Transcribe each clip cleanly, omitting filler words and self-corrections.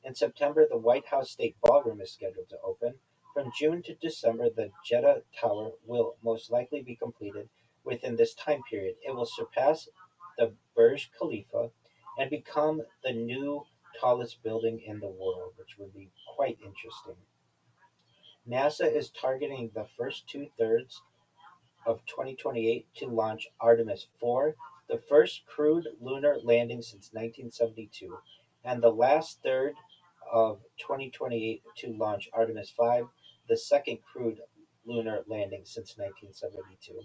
In September, the White House State Ballroom is scheduled to open. From June to December, the Jeddah Tower will most likely be completed within this time period. It will surpass the Burj Khalifa and become the new tallest building in the world, which would be quite interesting. NASA is targeting the first two-thirds of 2028 to launch Artemis 4, the first crewed lunar landing since 1972, and the last third of 2028 to launch Artemis 5, the second crewed lunar landing since 1972.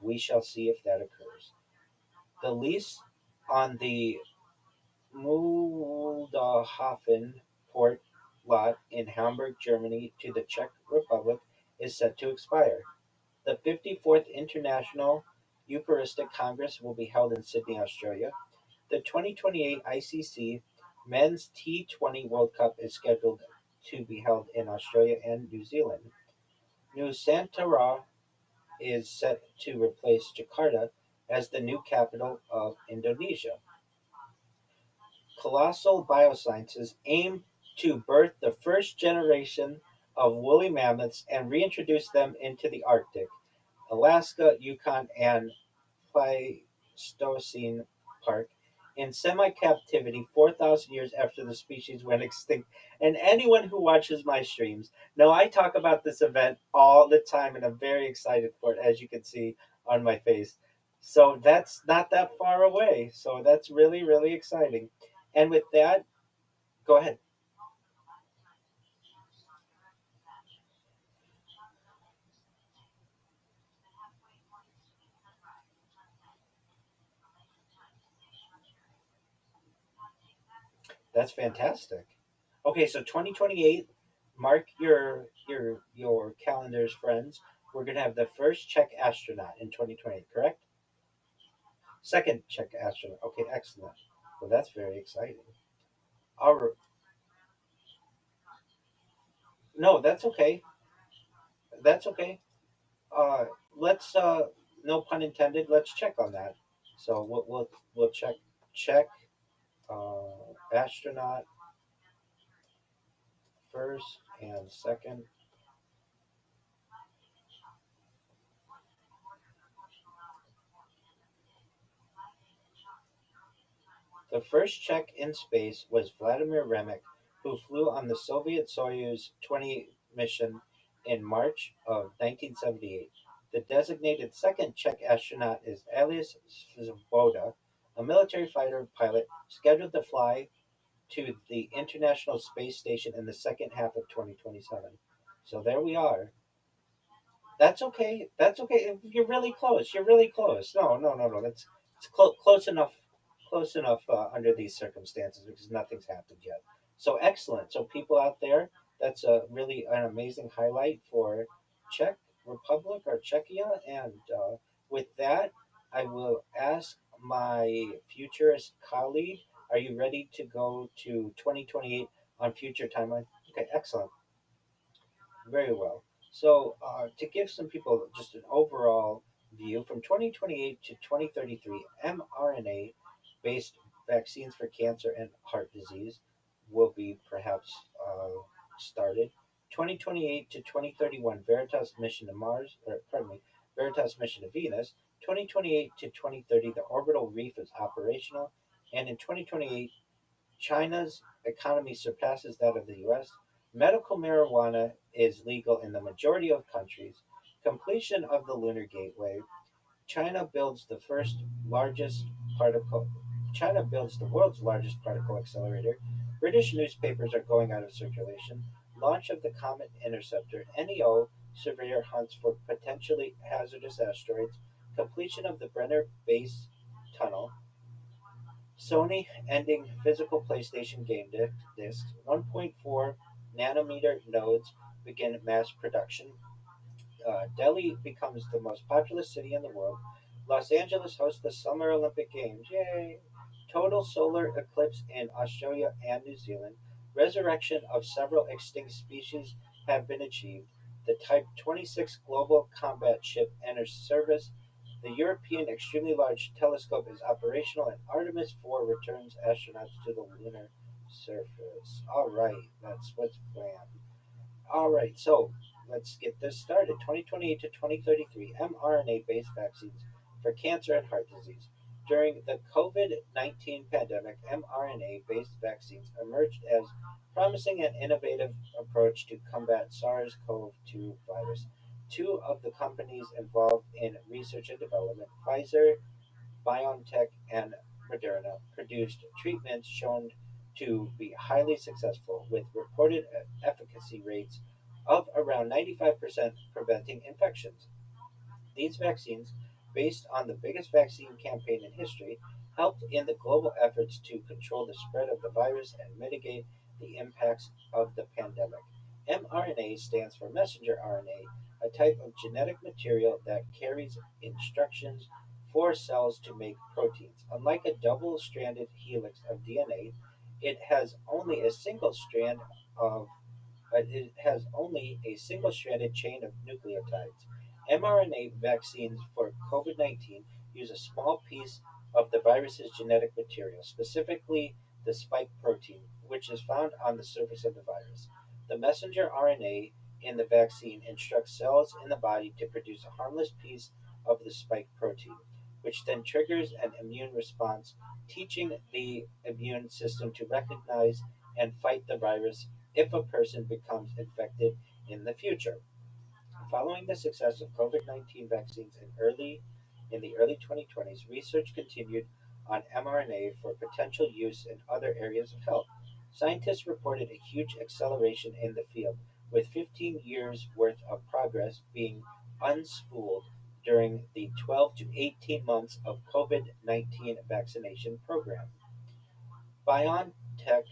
We shall see if that occurs. The lease on the Muldahafen port lot in Hamburg, Germany to the Czech Republic is set to expire. The 54th International Eucharistic Congress will be held in Sydney, Australia. The 2028 ICC Men's T20 World Cup is scheduled to be held in Australia and New Zealand. Nusantara is set to replace Jakarta as the new capital of Indonesia. Colossal Biosciences aim to birth the first generation of woolly mammoths and reintroduce them into the Arctic, Alaska, Yukon, and Pleistocene Park in semi-captivity 4,000 years after the species went extinct. And anyone who watches my streams know I talk about this event all the time, and I'm very excited for it, as you can see on my face. So that's not that far away. So that's really, really exciting. And with that, go ahead. That's fantastic. Okay, so 2028, mark your calendars, friends. We're gonna have the first Czech astronaut in 2028, correct? Second Czech astronaut. Okay, excellent. Well, that's very exciting. All right. No, that's okay. That's okay. Uh, let's no pun intended. Let's check on that. So we'll check astronaut first and second. The first Czech in space was Vladimir Remek, who flew on the Soviet Soyuz 20 mission in March of 1978. The designated second Czech astronaut is Ales Svoboda, a military fighter pilot scheduled to fly to the International Space Station in the second half of 2027. So there we are. That's okay. That's okay. You're really close. You're really close. No, no, no, no. That's it's close enough. Close enough under these circumstances because nothing's happened yet. So excellent. So people out there, that's a really an amazing highlight for Czech Republic or Czechia. And with that, I will ask my futurist colleague. Are you ready to go to 2028 on future timeline? Okay, excellent. Very well. So, to give some people just an overall view, from 2028 to 2033, mRNA based vaccines for cancer and heart disease will be perhaps started. 2028 to 2031, Veritas mission to Mars, or pardon me, Veritas mission to Venus. 2028 to 2030, the orbital reef is operational. And in 2028, China's economy surpasses that of the US. Medical marijuana is legal in the majority of countries. Completion of the Lunar Gateway. China builds the first largest particle China builds the world's largest particle accelerator. British newspapers are going out of circulation. Launch of the Comet Interceptor. NEO surveyor hunts for potentially hazardous asteroids. Completion of the Brenner Base Tunnel. Sony ending physical PlayStation game discs. 1.4 nanometer nodes begin mass production. Delhi becomes the most populous city in the world. Los Angeles hosts the Summer Olympic Games. Yay! Total solar eclipse in Australia and New Zealand. Resurrection of several extinct species have been achieved. The Type 26 Global Combat Ship enters service. The European Extremely Large Telescope is operational, and Artemis 4 returns astronauts to the lunar surface. All right, that's what's planned. All right, so let's get this started. 2028 to 2033 mRNA based vaccines for cancer and heart disease. During the COVID 19 pandemic, mRNA based vaccines emerged as promising and innovative approach to combat SARS-CoV-2 virus. Two of the companies involved in research and development, Pfizer BioNTech and Moderna produced treatments shown to be highly successful, with reported efficacy rates of around 95% preventing infections. These vaccines, based on the biggest vaccine campaign in history, helped in the global efforts to control the spread of the virus and mitigate the impacts of the pandemic. mRNA stands for messenger RNA, a type of genetic material that carries instructions for cells to make proteins. Unlike a double stranded helix of DNA, it has only a single strand of it has only a single-stranded chain of nucleotides. mRNA vaccines for COVID-19 use a small piece of the virus's genetic material, specifically the spike protein, which is found on the surface of the virus. The messenger RNA in the vaccine instructs cells in the body to produce a harmless piece of the spike protein, which then triggers an immune response, teaching the immune system to recognize and fight the virus if a person becomes infected in the future. Following the success of COVID-19 vaccines in the early 2020s, research continued on mRNA for potential use in other areas of health. Scientists reported a huge acceleration in the field, with 15 years worth of progress being unspooled during the 12 to 18 months of COVID-19 vaccination program. BioNTech,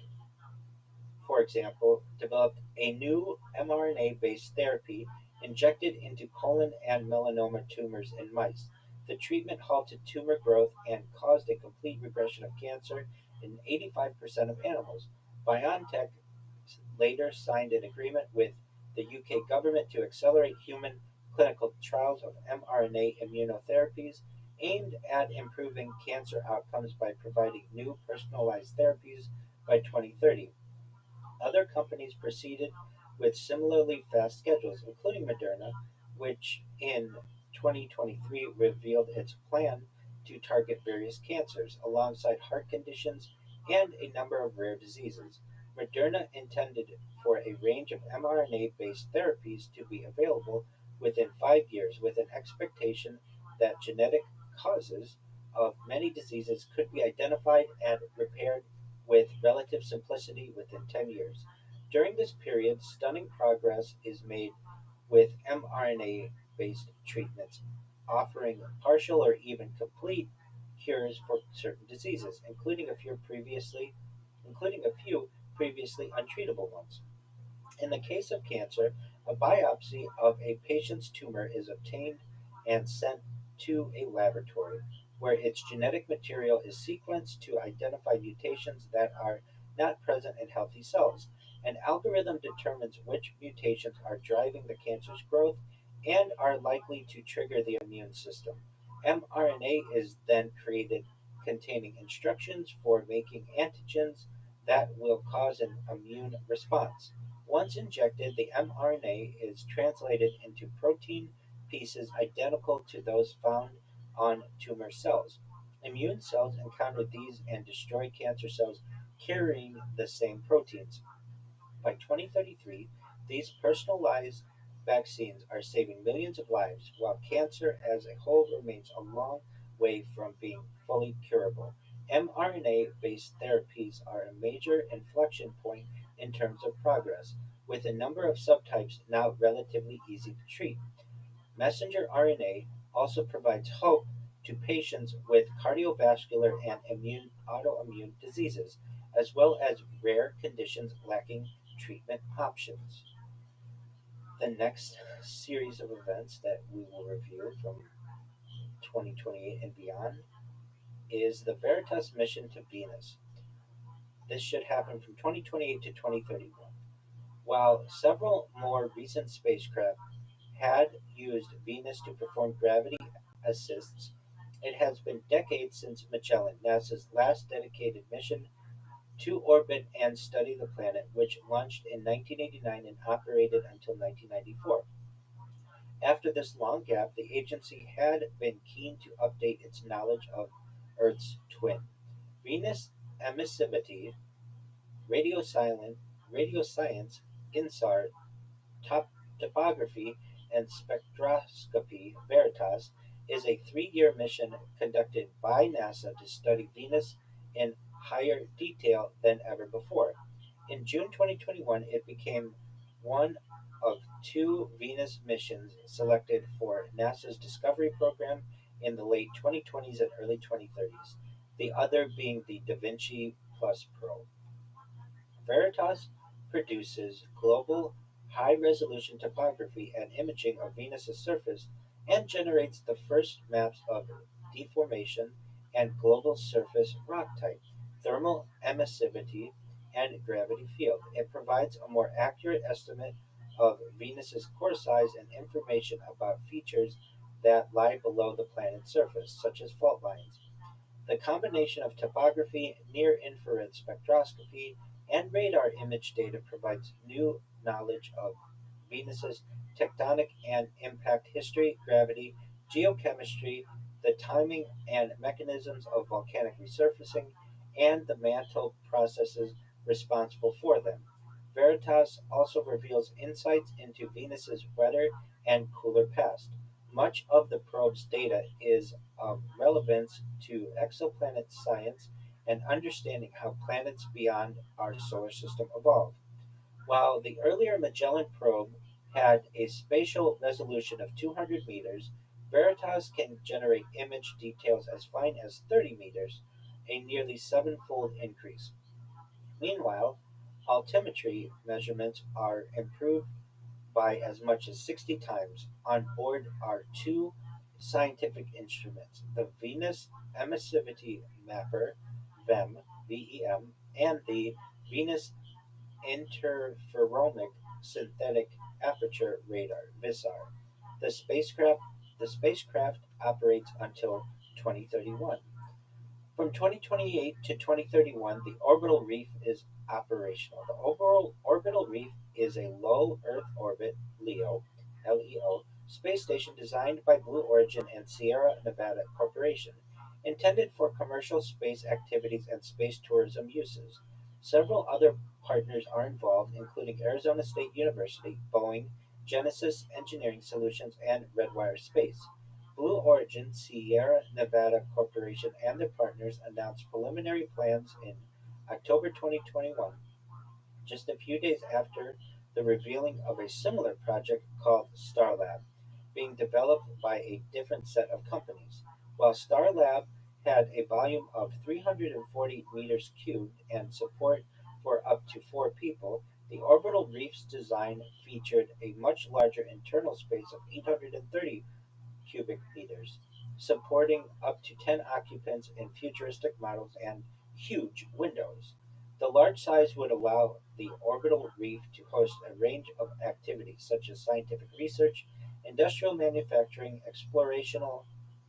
for example, developed a new mRNA based therapy injected into colon and melanoma tumors in mice. The treatment halted tumor growth and caused a complete regression of cancer in 85% of animals. BioNTech later signed an agreement with the UK government to accelerate human clinical trials of mRNA immunotherapies aimed at improving cancer outcomes by providing new personalized therapies by 2030. Other companies proceeded with similarly fast schedules, including Moderna, which in 2023 revealed its plan to target various cancers alongside heart conditions and a number of rare diseases. Moderna intended for a range of mRNA based therapies to be available within 5 years, with an expectation that genetic causes of many diseases could be identified and repaired with relative simplicity within 10 years. During this period, stunning progress is made with mRNA based treatments, offering partial or even complete cures for certain diseases, including a few previously untreatable ones. In the case of cancer, a biopsy of a patient's tumor is obtained and sent to a laboratory, where its genetic material is sequenced to identify mutations that are not present in healthy cells. An algorithm determines which mutations are driving the cancer's growth and are likely to trigger the immune system. mRNA is then created containing instructions for making antigens that will cause an immune response. Once injected, the mRNA is translated into protein pieces identical to those found on tumor cells. Immune cells encounter these and destroy cancer cells carrying the same proteins. By 2033, these personalized vaccines are saving millions of lives, while cancer as a whole remains a long way from being fully curable. mRNA based therapies are a major inflection point in terms of progress, with a number of subtypes now relatively easy to treat. Messenger RNA also provides hope to patients with cardiovascular and autoimmune diseases, as well as rare conditions lacking treatment options. The next series of events that we will review from 2028 and beyond is the Veritas mission to Venus. This should happen from 2028 to 2031. While several more recent spacecraft had used Venus to perform gravity assists, it has been decades since Magellan, NASA's last dedicated mission, to orbit and study the planet, which launched in 1989 and operated until 1994. After this long gap, the agency had been keen to update its knowledge of Earth's twin. Venus emissivity, radio, silent, radio science, INSAR, top topography, and spectroscopy, Veritas, is a 3 year mission conducted by NASA to study Venus in higher detail than ever before. In June 2021, it became one of two Venus missions selected for NASA's Discovery program in the late 2020s and early 2030s, the other being the Da Vinci Plus probe. Veritas produces global high-resolution topography and imaging of Venus's surface and generates the first maps of deformation and global surface rock type, thermal emissivity, and gravity field. It provides a more accurate estimate of Venus's core size and information about features that lie below the planet's surface, such as fault lines. The combination of topography, near-infrared spectroscopy, and radar image data provides new knowledge of Venus's tectonic and impact history, gravity, geochemistry, the timing and mechanisms of volcanic resurfacing, and the mantle processes responsible for them. Veritas also reveals insights into Venus's wetter and cooler past. Much of the probe's data is of relevance to exoplanet science and understanding how planets beyond our solar system evolve. While the earlier Magellan probe had a spatial resolution of 200 meters, Veritas can generate image details as fine as 30 meters, a nearly sevenfold increase. Meanwhile, altimetry measurements are improved by as much as 60 times. On board are two scientific instruments, the Venus Emissivity Mapper (VEM), VEM, and the Venus Interferometric Synthetic Aperture Radar (VISAR). The spacecraft the spacecraft operates until 2031. From 2028 to 2031, the orbital reef is operational. The overall orbital reef is a low Earth orbit (LEO) space station designed by Blue Origin and Sierra Nevada Corporation, intended for commercial space activities and space tourism uses. Several other partners are involved, including Arizona State University, Boeing, Genesis Engineering Solutions, and Redwire Space. Blue Origin, Sierra Nevada Corporation, and their partners announced preliminary plans in October 2021, just a few days after the revealing of a similar project called Starlab, being developed by a different set of companies. While Starlab had a volume of 340 meters cubed and support for up to 4 people, the orbital reef's design featured a much larger internal space of 830 cubic meters, supporting up to 10 occupants in futuristic models and huge windows. The large size would allow the orbital reef to host a range of activities such as scientific research, industrial manufacturing,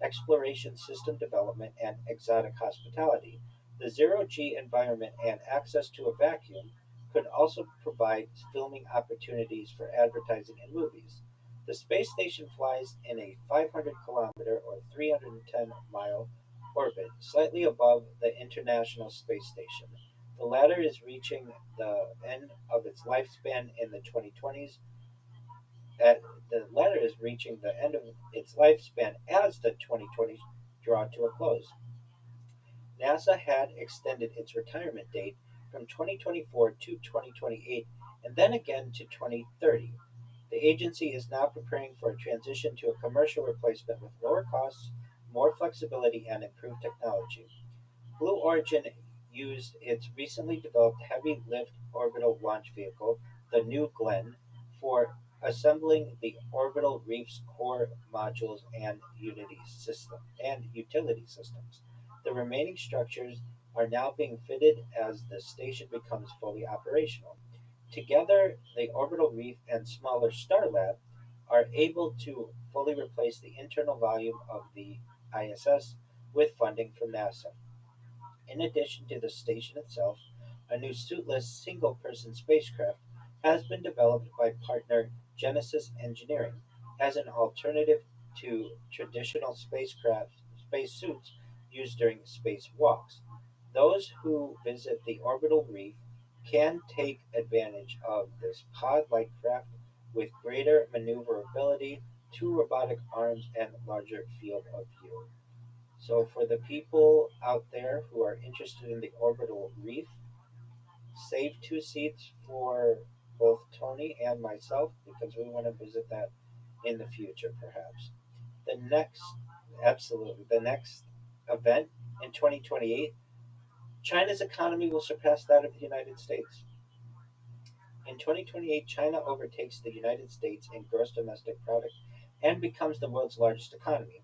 exploration system development, and exotic hospitality. The zero-G environment and access to a vacuum could also provide filming opportunities for advertising and movies. The space station flies in a 500-kilometer or 310-mile orbit, slightly above the International Space Station. The latter is reaching the end of its lifespan in the 2020s. The latter is reaching the end of its lifespan as the 2020s draw to a close. NASA had extended its retirement date from 2024 to 2028 and then again to 2030. The agency is now preparing for a transition to a commercial replacement with lower costs, more flexibility, and improved technology. Blue Origin used its recently developed heavy lift orbital launch vehicle, the New Glenn, for assembling the orbital reef's core modules and utility systems. The remaining structures are now being fitted as the station becomes fully operational. Together, the orbital reef and smaller Starlab are able to fully replace the internal volume of the ISS with funding from NASA. In addition to the station itself, a new suitless single person spacecraft, has been developed by partner Genesis Engineering as an alternative to traditional spacecraft spacesuits used during spacewalks. Those who visit the orbital reef can take advantage of this pod-like craft with greater maneuverability, two robotic arms, and larger field of view. So, for the people out there who are interested in the orbital reef, save two seats for both Tony and myself because we want to visit that in the future, perhaps. The next, absolutely, the next event in 2028, China's economy will surpass that of the United States. In 2028, China overtakes the United States in gross domestic product and becomes the world's largest economy.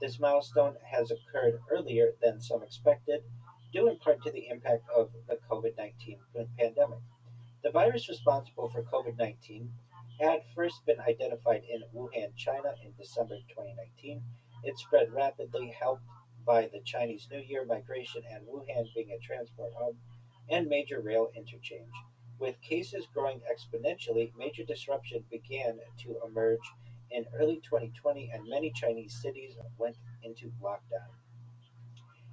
This milestone has occurred earlier than some expected, due in part to the impact of the COVID-19 pandemic. The virus responsible for COVID-19 had first been identified in Wuhan, China in December 2019. It spread rapidly, helped by the Chinese New Year migration and Wuhan being a transport hub and major rail interchange. With cases growing exponentially, major disruption began to emerge in early 2020 and many Chinese cities went into lockdown.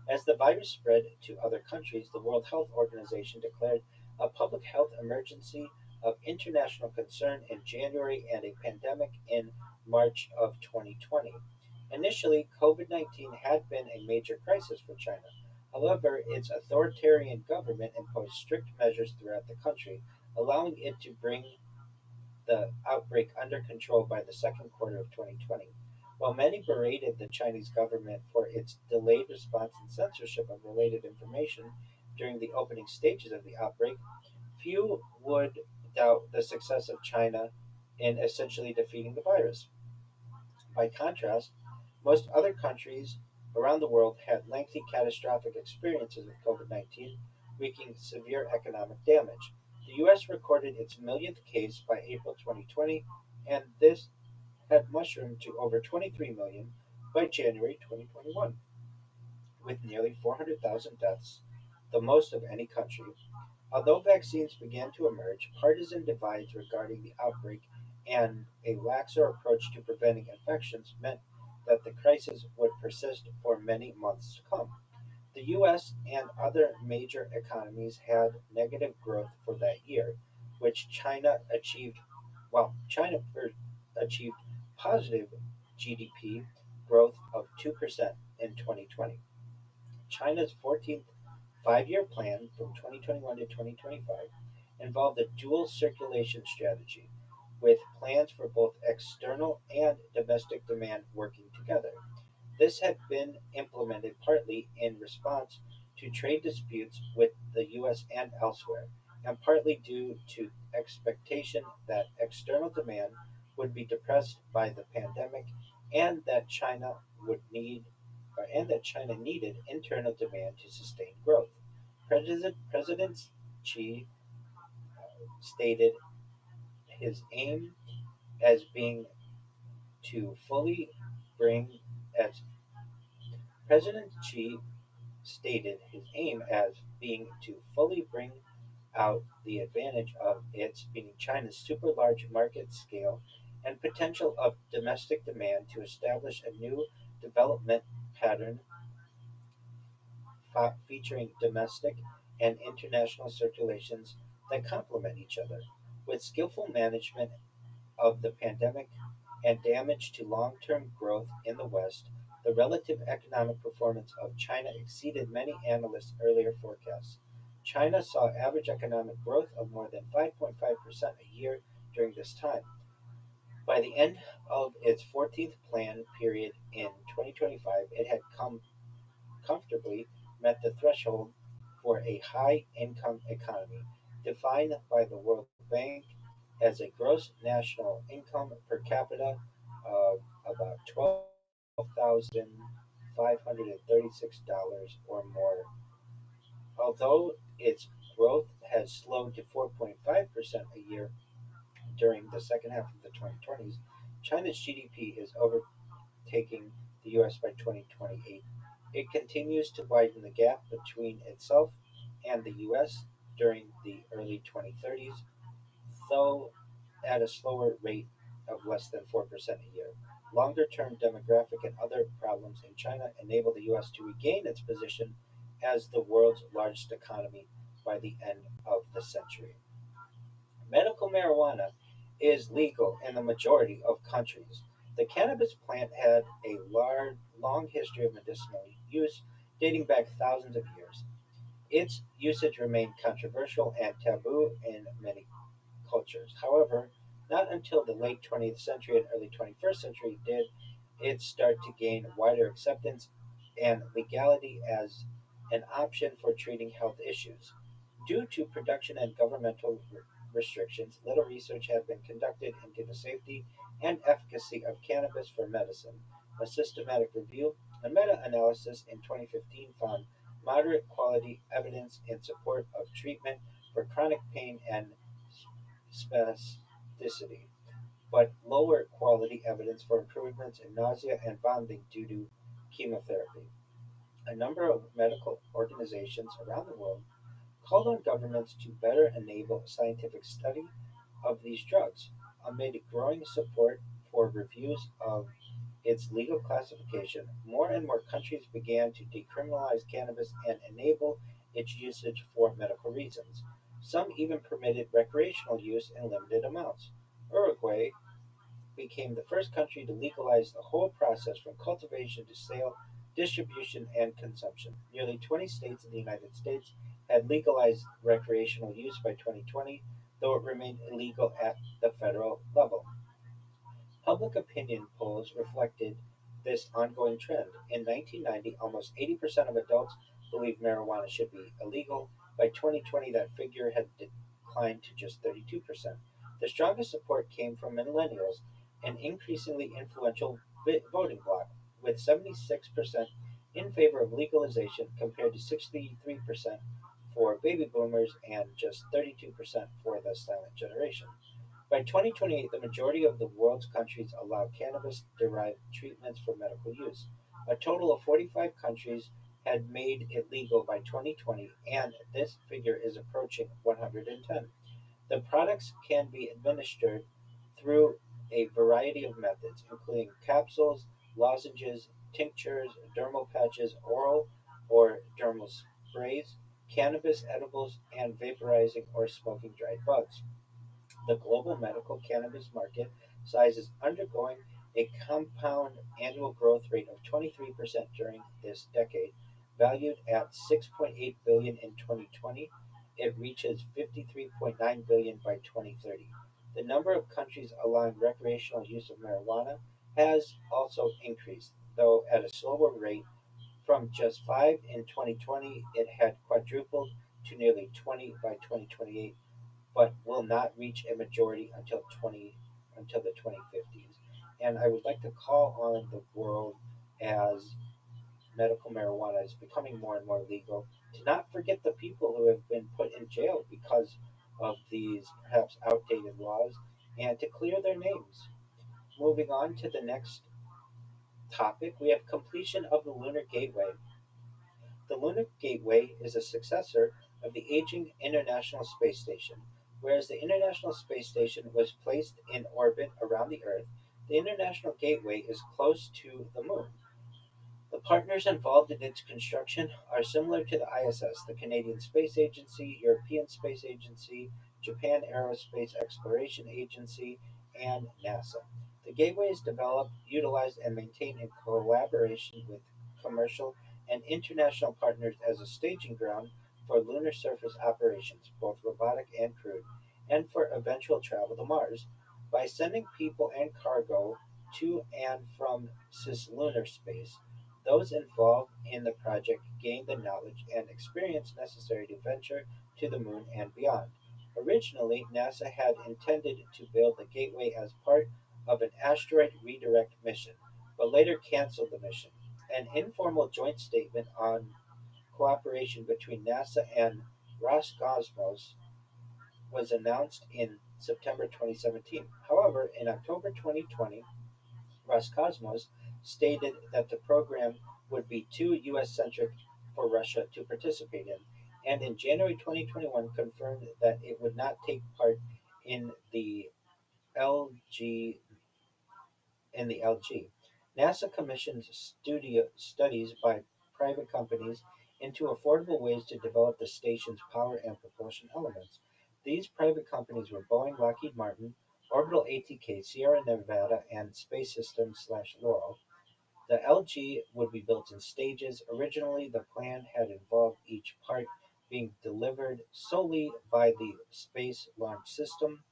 As the virus spread to other countries, the World Health Organization declared a public health emergency of international concern in January and a pandemic in March of 2020. Initially, COVID 19 had been a major crisis for China. However, its authoritarian government imposed strict measures throughout the country, allowing it to bring the outbreak under control by the second quarter of 2020. While many berated the Chinese government for its delayed response and censorship of related information during the opening stages of the outbreak, few would doubt the success of China in essentially defeating the virus. By contrast, most other countries around the world had lengthy catastrophic experiences with COVID 19, wreaking severe economic damage. The US recorded its millionth case by April 2020, and this had mushroomed to over 23 million by January 2021, with nearly 400,000 deaths, the most of any country. Although vaccines began to emerge, partisan divides regarding the outbreak and a laxer approach to preventing infections meant that the crisis would persist for many months to come. The US and other major economies had negative growth for that year, which China achieved, while achieved positive GDP growth of 2% in 2020. China's 14th five-year plan from 2021 to 2025 involved a dual circulation strategy, with plans for both external and domestic demand working together. This had been implemented partly in response to trade disputes with the US and elsewhere, and partly due to expectation that external demand would be depressed by the pandemic and that China needed internal demand to sustain growth. President Xi stated his aim as being to fully bring as President Xi stated his aim as being to fully bring out the advantage of its, meaning China's super large market scale and potential of domestic demand to establish a new development pattern featuring domestic and international circulations that complement each other. With skillful management of the pandemic and damage to long term growth in the West, the relative economic performance of China exceeded many analysts' earlier forecasts. China saw average economic growth of more than 5.5% a year during this time. By the end of its 14th plan period in 2025, it had comfortably met the threshold for a high income economy, defined by the World Bank as a gross national income per capita of about $12,536 or more. Although its growth has slowed to 4.5% a year during the second half of the 2020s, China's GDP is overtaking the US by 2028. It continues to widen the gap between itself and the US, during the early 2030s, though at a slower rate of less than 4% a year. Longer term demographic and other problems in China enable the US to regain its position as the world's largest economy by the end of the century. Medical marijuana is legal in the majority of countries. The cannabis plant had a long history of medicinal use dating back thousands of years. Its usage remained controversial and taboo in many cultures. However, not until the late 20th century and early 21st century did it start to gain wider acceptance and legality as an option for treating health issues. Due to production and governmental restrictions, little research had been conducted into the safety and efficacy of cannabis for medicine. A systematic review, a meta analysis in 2015 found moderate quality evidence in support of treatment for chronic pain and spasticity, but lower quality evidence for improvements in nausea and vomiting due to chemotherapy. A number of medical organizations around the world called on governments to better enable scientific study of these drugs. Amid growing support for reviews of its legal classification, more and more countries began to decriminalize cannabis and enable its usage for medical reasons. Some even permitted recreational use in limited amounts. Uruguay became the first country to legalize the whole process from cultivation to sale, distribution, and consumption. Nearly 20 states in the United States had legalized recreational use by 2020, though it remained illegal at the federal level. Public opinion polls reflected this ongoing trend. In 1990, almost 80% of adults believed marijuana should be illegal. By 2020, that figure had declined to just 32%. The strongest support came from millennials, an increasingly influential voting bloc, with 76% in favor of legalization compared to 63% for baby boomers and just 32% for the silent generation. By 2028, the majority of the world's countries allow cannabis derived treatments for medical use. A total of 45 countries had made it legal by 2020, and this figure is approaching 110. The products can be administered through a variety of methods, including capsules, lozenges, tinctures, dermal patches, oral or dermal sprays, cannabis edibles, and vaporizing or smoking dried buds. The global medical cannabis market size is undergoing a compound annual growth rate of 23% during this decade. Valued at 6.8 billion in 2020, it reaches 53.9 billion by 2030. The number of countries allowing recreational use of marijuana has also increased, though at a slower rate. From just 5 in 2020, it had quadrupled to nearly 20 by 2028, but will not reach a majority until the 2050s. And I would like to call on the world, as medical marijuana is becoming more and more legal, to not forget the people who have been put in jail because of these perhaps outdated laws, and to clear their names. Moving on to the next topic, we have completion of the Lunar Gateway. The Lunar Gateway is a successor of the aging International Space Station. Whereas the International Space Station was placed in orbit around the Earth, the International Gateway is close to the Moon. The partners involved in its construction are similar to the ISS, the Canadian Space Agency, European Space Agency, Japan Aerospace Exploration Agency, and NASA. The gateway is developed, utilized, and maintained in collaboration with commercial and international partners as a staging ground for lunar surface operations, both robotic and crewed, and for eventual travel to Mars. By sending people and cargo to and from cislunar space, those involved in the project gained the knowledge and experience necessary to venture to the Moon and beyond. Originally, NASA had intended to build the Gateway as part of an asteroid redirect mission, but later canceled the mission. An informal joint statement on cooperation between NASA and Roscosmos was announced in September 2017. However, in October 2020, Roscosmos stated that the program would be too US centric for Russia to participate in, and in January 2021 confirmed that it would not take part in the LG LG. NASA commissioned studies by private companies into affordable ways to develop the station's power and propulsion elements. These private companies were Boeing, Lockheed Martin, Orbital ATK, Sierra Nevada, and Space Systems Loral. The LG would be built in stages. Originally, the plan had involved each part being delivered solely by the Space Launch System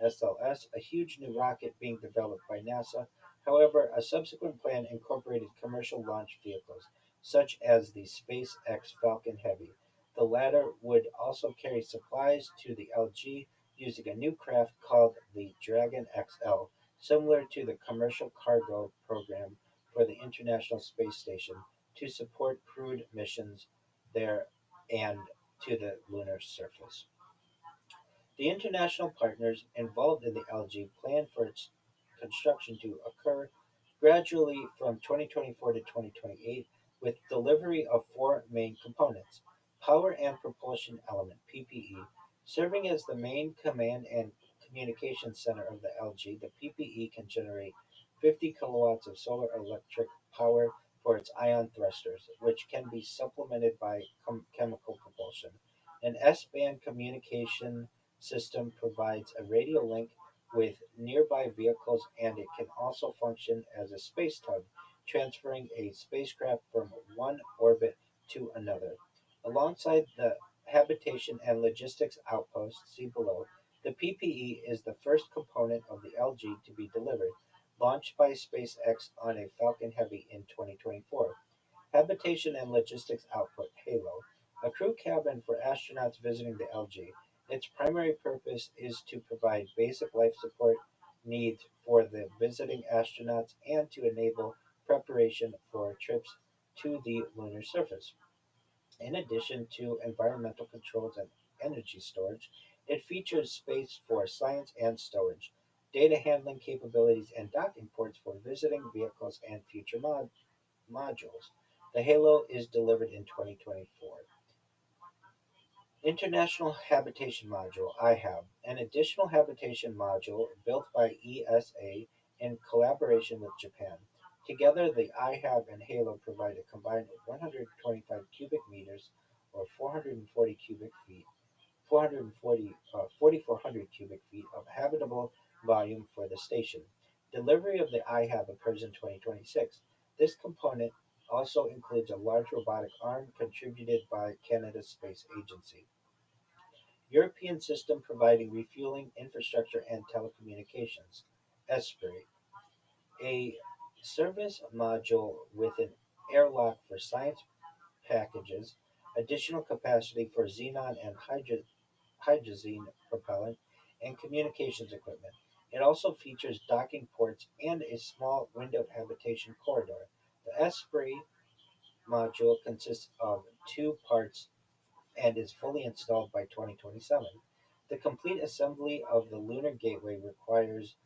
(SLS), a huge new rocket being developed by NASA. However, a subsequent plan incorporated commercial launch vehicles, such as the SpaceX Falcon Heavy. The latter would also carry supplies to the LG using a new craft called the Dragon XL, similar to the commercial cargo program for the International Space Station to support crewed missions there and to the lunar surface. The international partners involved in the LG plan for its construction to occur gradually from 2024 to 2028, with delivery of four main components: power and propulsion element (PPE), serving as the main command and communication center of the LG. The PPE can generate 50 kilowatts of solar electric power for its ion thrusters, which can be supplemented by chemical propulsion. An S-band communication system provides a radio link with nearby vehicles, and it can also function as a space tug, transferring a spacecraft from one orbit to another. Alongside the habitation and logistics outpost, see below, the PPE is the first component of the LG to be delivered, launched by SpaceX on a Falcon Heavy in 2024. Habitation and Logistics Output (HALO), a crew cabin for astronauts visiting the LG. Its primary purpose is to provide basic life support needs for the visiting astronauts and to enable preparation for trips to the lunar surface. In addition to environmental controls and energy storage, it features space for science and storage, data handling capabilities, and docking ports for visiting vehicles and future modules. The Halo is delivered in 2024. International Habitation Module (IHAB), an additional habitation module built by ESA in collaboration with Japan. Together, the IHAB and Halo provide a combined 125 cubic meters or 440 cubic feet 4,400 cubic feet of habitable volume for the station. Delivery of the IHAB occurs in 2026. This component also includes a large robotic arm contributed by Canada's Space Agency. European system providing refueling infrastructure and telecommunications. Esprit, a service module with an airlock for science packages, additional capacity for xenon and hydrazine propellant, and communications equipment. It also features docking ports and a small windowed habitation corridor. The Esprit module consists of two parts and is fully installed by 2027. The complete assembly of the Lunar Gateway requires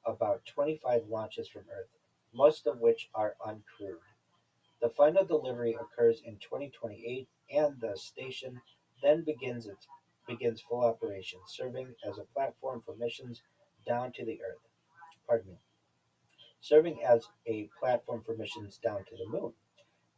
about 25 launches from Earth, most of which are uncrewed. The final delivery occurs in 2028, and the station then begins full operation, serving as a platform for missions down to the Earth. Pardon me, serving as a platform for missions down to the Moon.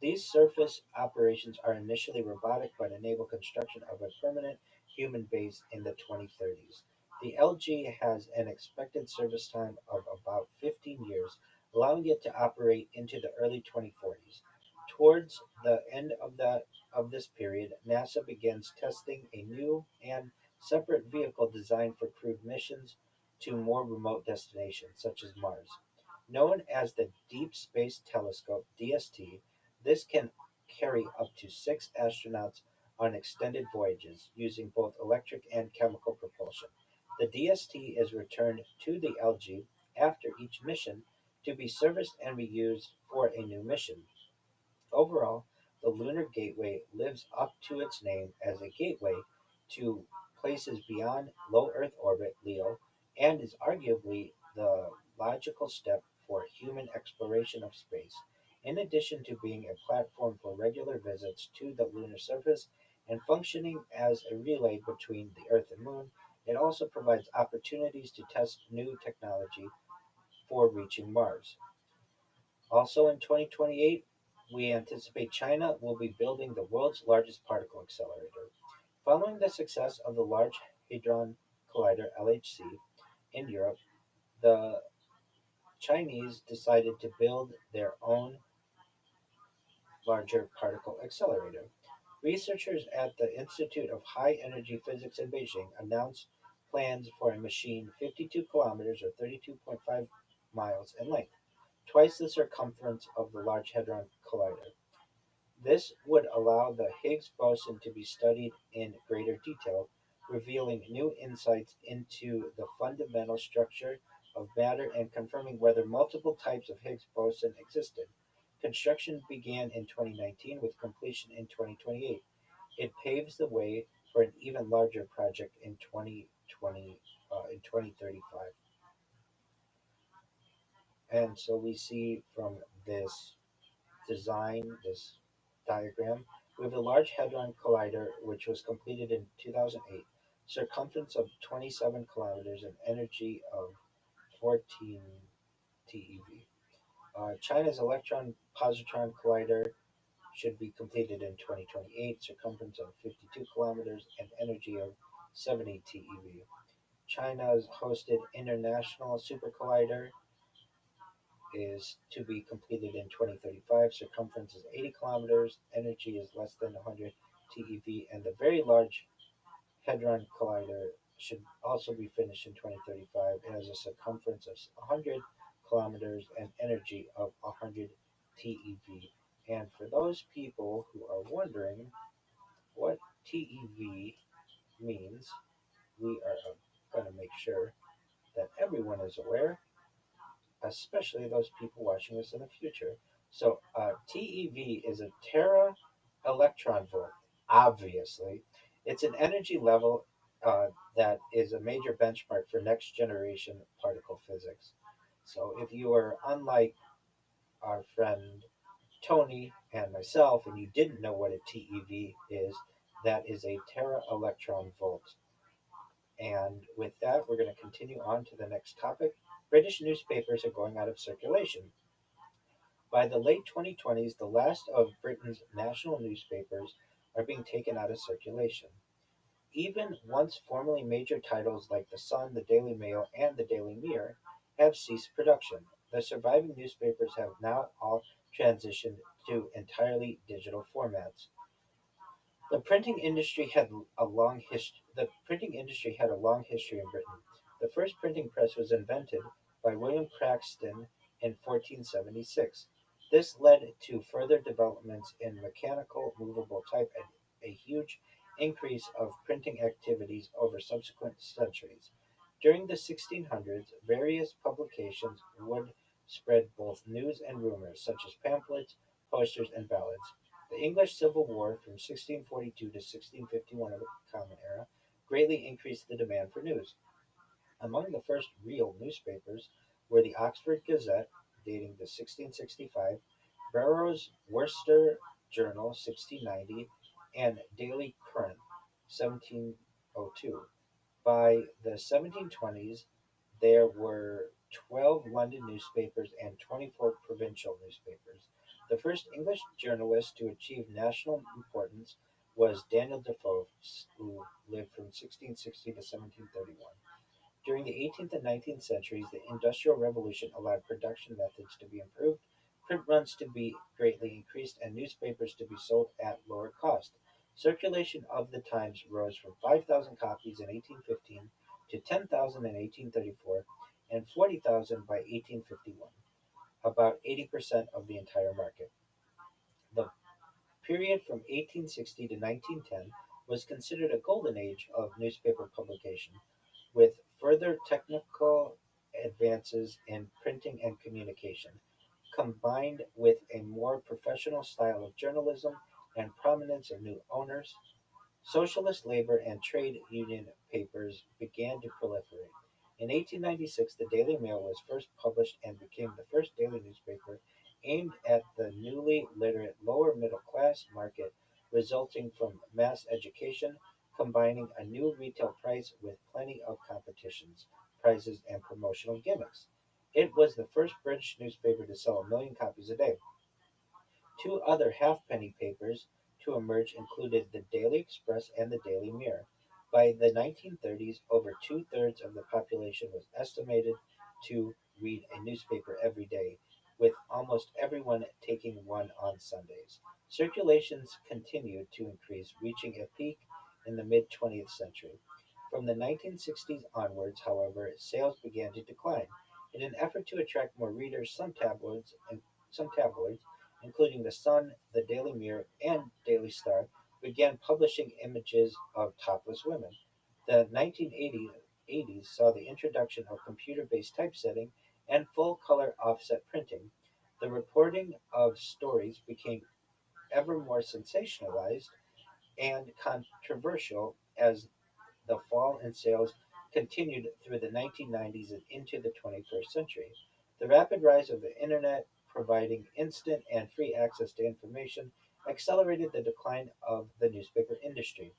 These surface operations are initially robotic but enable construction of a permanent human base in the 2030s. The LG has an expected service time of about 15 years, allowing it to operate into the early 2040s. Towards the end of this period, NASA begins testing a new and separate vehicle designed for crewed missions to more remote destinations, such as Mars. Known as the Deep Space Telescope (DST), this can carry up to six astronauts on extended voyages using both electric and chemical propulsion. The DST is returned to the LG after each mission to be serviced and reused for a new mission. Overall, the Lunar Gateway lives up to its name as a gateway to places beyond low Earth orbit (LEO) and is arguably the logical step for human exploration of space. In addition to being a platform for regular visits to the lunar surface, and functioning as a relay between the Earth and Moon. It also provides opportunities to test new technology for reaching Mars. Also in 2028, we anticipate China will be building the world's largest particle accelerator. Following the success of the Large Hadron Collider LHC in Europe, the Chinese decided to build their own larger particle accelerator. Researchers at the Institute of High Energy Physics in Beijing announced plans for a machine 52 kilometers or 32.5 miles in length, twice the circumference of the Large Hadron Collider. This would allow the Higgs boson to be studied in greater detail, revealing new insights into the fundamental structure of matter and confirming whether multiple types of Higgs boson existed. Construction began in 2019 with completion in 2028. It paves the way for an even larger project in 2035. And so we see from this design, this diagram, we have a Large Hadron Collider, which was completed in 2008, circumference of 27 kilometers and energy of 14 TeV. China's Electron Positron Collider should be completed in 2028, circumference of 52 kilometers and energy of 70 TeV. China's hosted International Super Collider is to be completed in 2035. Circumference is 80 kilometers. Energy is less than 100 TeV. And the Very Large Hadron Collider should also be finished in 2035. It has a circumference of 100 kilometers and energy of 100 TeV. And for those people who are wondering what TeV means, we are going to make sure that everyone is aware, especially those people watching this in the future. So, TeV is a tera electron volt. Obviously, it's an energy level that is a major benchmark for next generation particle physics. So, if you are unlike our friend Tony and myself, and you didn't know what a TeV is, that is a tera electron volt. And with that, we're going to continue on to the next topic. British newspapers are going out of circulation. By the late 2020s, the last of Britain's national newspapers are being taken out of circulation. Even once formerly major titles like The Sun, the Daily Mail, and the Daily Mirror have ceased production. The surviving newspapers have now all transitioned to entirely digital formats. The printing industry had a long history in Britain. The first printing press was invented by William Craxton in 1476. This led to further developments in mechanical movable type and a huge increase of printing activities over subsequent centuries. During the 1600s, various publications would spread both news and rumors, such as pamphlets, posters, and ballads. The English Civil War from 1642 to 1651 of the Common Era greatly increased the demand for news. Among the first real newspapers were the Oxford Gazette, dating to 1665, Barrow's Worcester Journal, 1690, and Daily Current, 1702. By the 1720s, there were 12 London newspapers and 24 provincial newspapers. The first English journalist to achieve national importance was Daniel Defoe, who lived from 1660 to 1731. During the 18th and 19th centuries, the Industrial Revolution allowed production methods to be improved, print runs to be greatly increased, and newspapers to be sold at lower cost. Circulation of the Times rose from 5,000 copies in 1815 to 10,000 in 1834 and 40,000 by 1851, about 80% of the entire market. The period from 1860 to 1910 was considered a golden age of newspaper publication, with further technical advances in printing and communication, combined with a more professional style of journalism and prominence of new owners. Socialist labor and trade union papers began to proliferate. In 1896, the Daily Mail was first published and became the first daily newspaper aimed at the newly literate lower middle class market, resulting from mass education, combining a new retail price with plenty of competitions, prizes, and promotional gimmicks. It was the first British newspaper to sell 1 million copies a day. Two other halfpenny papers to emerge included the Daily Express and the Daily Mirror. By the 1930s, over two-thirds of the population was estimated to read a newspaper every day, with almost everyone taking one on Sundays. Circulations continued to increase, reaching a peak in the mid 20th century. From the 1960s onwards, however, sales began to decline. In an effort to attract more readers, some tabloids including The Sun, The Daily Mirror, and Daily Star, began publishing images of topless women. The 1980s saw the introduction of computer-based typesetting and full-color offset printing. The reporting of stories became ever more sensationalized and controversial as the fall in sales continued through the 1990s and into the 21st century. The rapid rise of the Internet, providing instant and free access to information, accelerated the decline of the newspaper industry.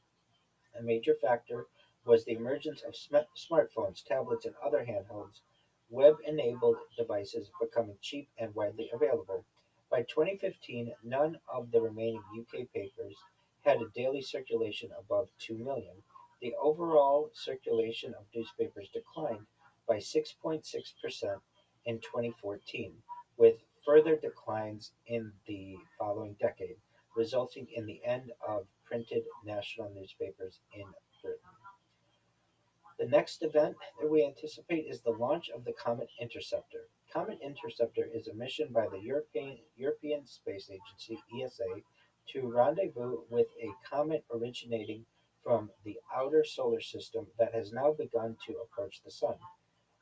A major factor was the emergence of smartphones, tablets, and other handhelds, web-enabled devices becoming cheap and widely available. By 2015, none of the remaining UK papers had a daily circulation above 2 million. The overall circulation of newspapers declined by 6.6% in 2014, with further declines in the following decade, resulting in the end of printed national newspapers in Britain. The next event that we anticipate is the launch of the Comet Interceptor. Comet Interceptor is a mission by the European Space Agency (ESA) to rendezvous with a comet originating from the outer solar system that has now begun to approach the Sun.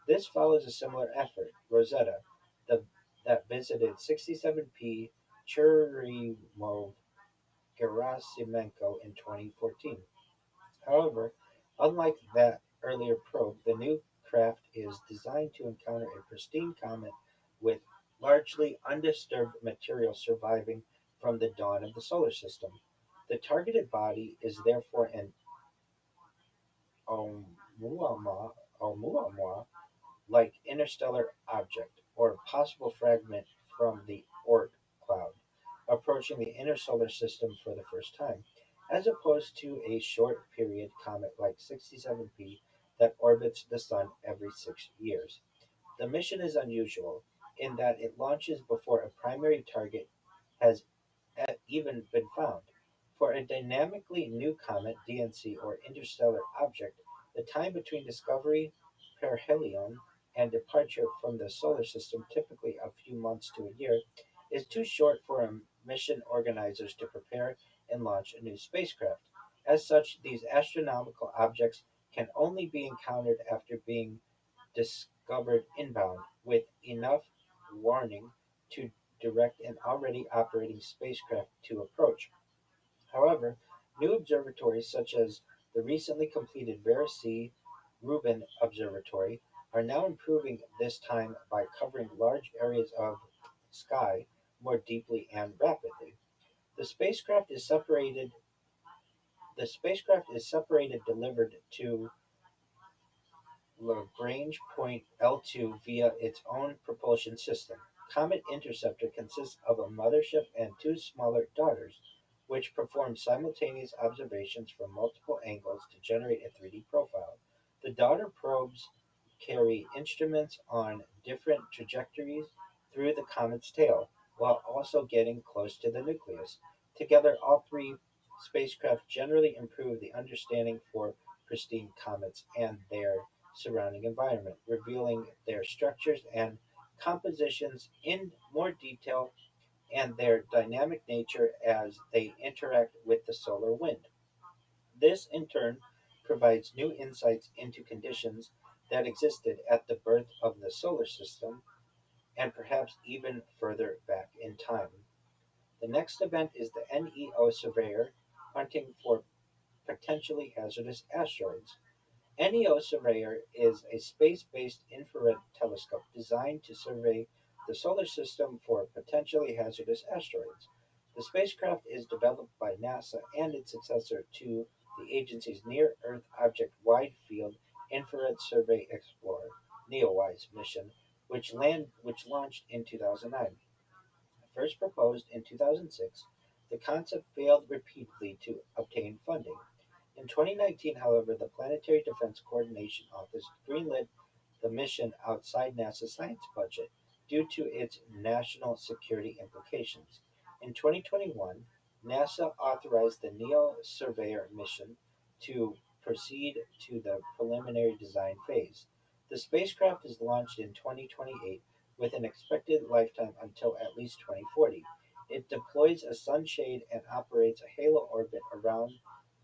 This follows a similar effort, Rosetta, the, that visited 67P Churyumov-Gerasimenko in 2014. However, unlike that earlier probe, the new craft is designed to encounter a pristine comet with largely undisturbed material surviving from the dawn of the solar system. The targeted body is therefore an Oumuamua like interstellar object, or possible fragment from the Oort cloud, approaching the inner solar system for the first time, as opposed to a short period comet like 67P that orbits the Sun every 6 years. The mission is unusual in that it launches before a primary target has even been found. For a dynamically new comet, DNC, or interstellar object, the time between discovery, perihelion, and departure from the solar system, typically a few months to a year, is too short for mission organizers to prepare and launch a new spacecraft. As such, these astronomical objects can only be encountered after being discovered inbound, with enough warning to direct an already operating spacecraft to approach. However, new observatories such as the recently completed Vera C. Rubin Observatory are now improving this time by covering large areas of sky more deeply and rapidly. The spacecraft is separated delivered to Lagrange point L2 via its own propulsion system. Comet Interceptor consists of a mothership and two smaller daughters, which perform simultaneous observations from multiple angles to generate a 3D profile. The daughter probes carry instruments on different trajectories through the comet's tail, while also getting close to the nucleus. Together, all three spacecraft generally improve the understanding for pristine comets and their surrounding environment, revealing their structures and compositions in more detail and their dynamic nature as they interact with the solar wind. This, in turn, provides new insights into conditions that existed at the birth of the solar system and perhaps even further back in time. The next event is the NEO Surveyor hunting for potentially hazardous asteroids. NEO Surveyor is a space-based infrared telescope designed to survey the solar system for potentially hazardous asteroids. The spacecraft is developed by NASA and its successor to the agency's Near Earth Object Wide Field Infrared Survey Explorer (NEOWISE) mission, which launched in 2009. First proposed in 2006, the concept failed repeatedly to obtain funding. In 2019, however, the Planetary Defense Coordination Office greenlit the mission outside NASA's science budget due to its national security implications. In 2021, NASA authorized the NEO Surveyor mission to proceed to the preliminary design phase. The spacecraft is launched in 2028 with an expected lifetime until at least 2040. It deploys a sunshade and operates a halo orbit around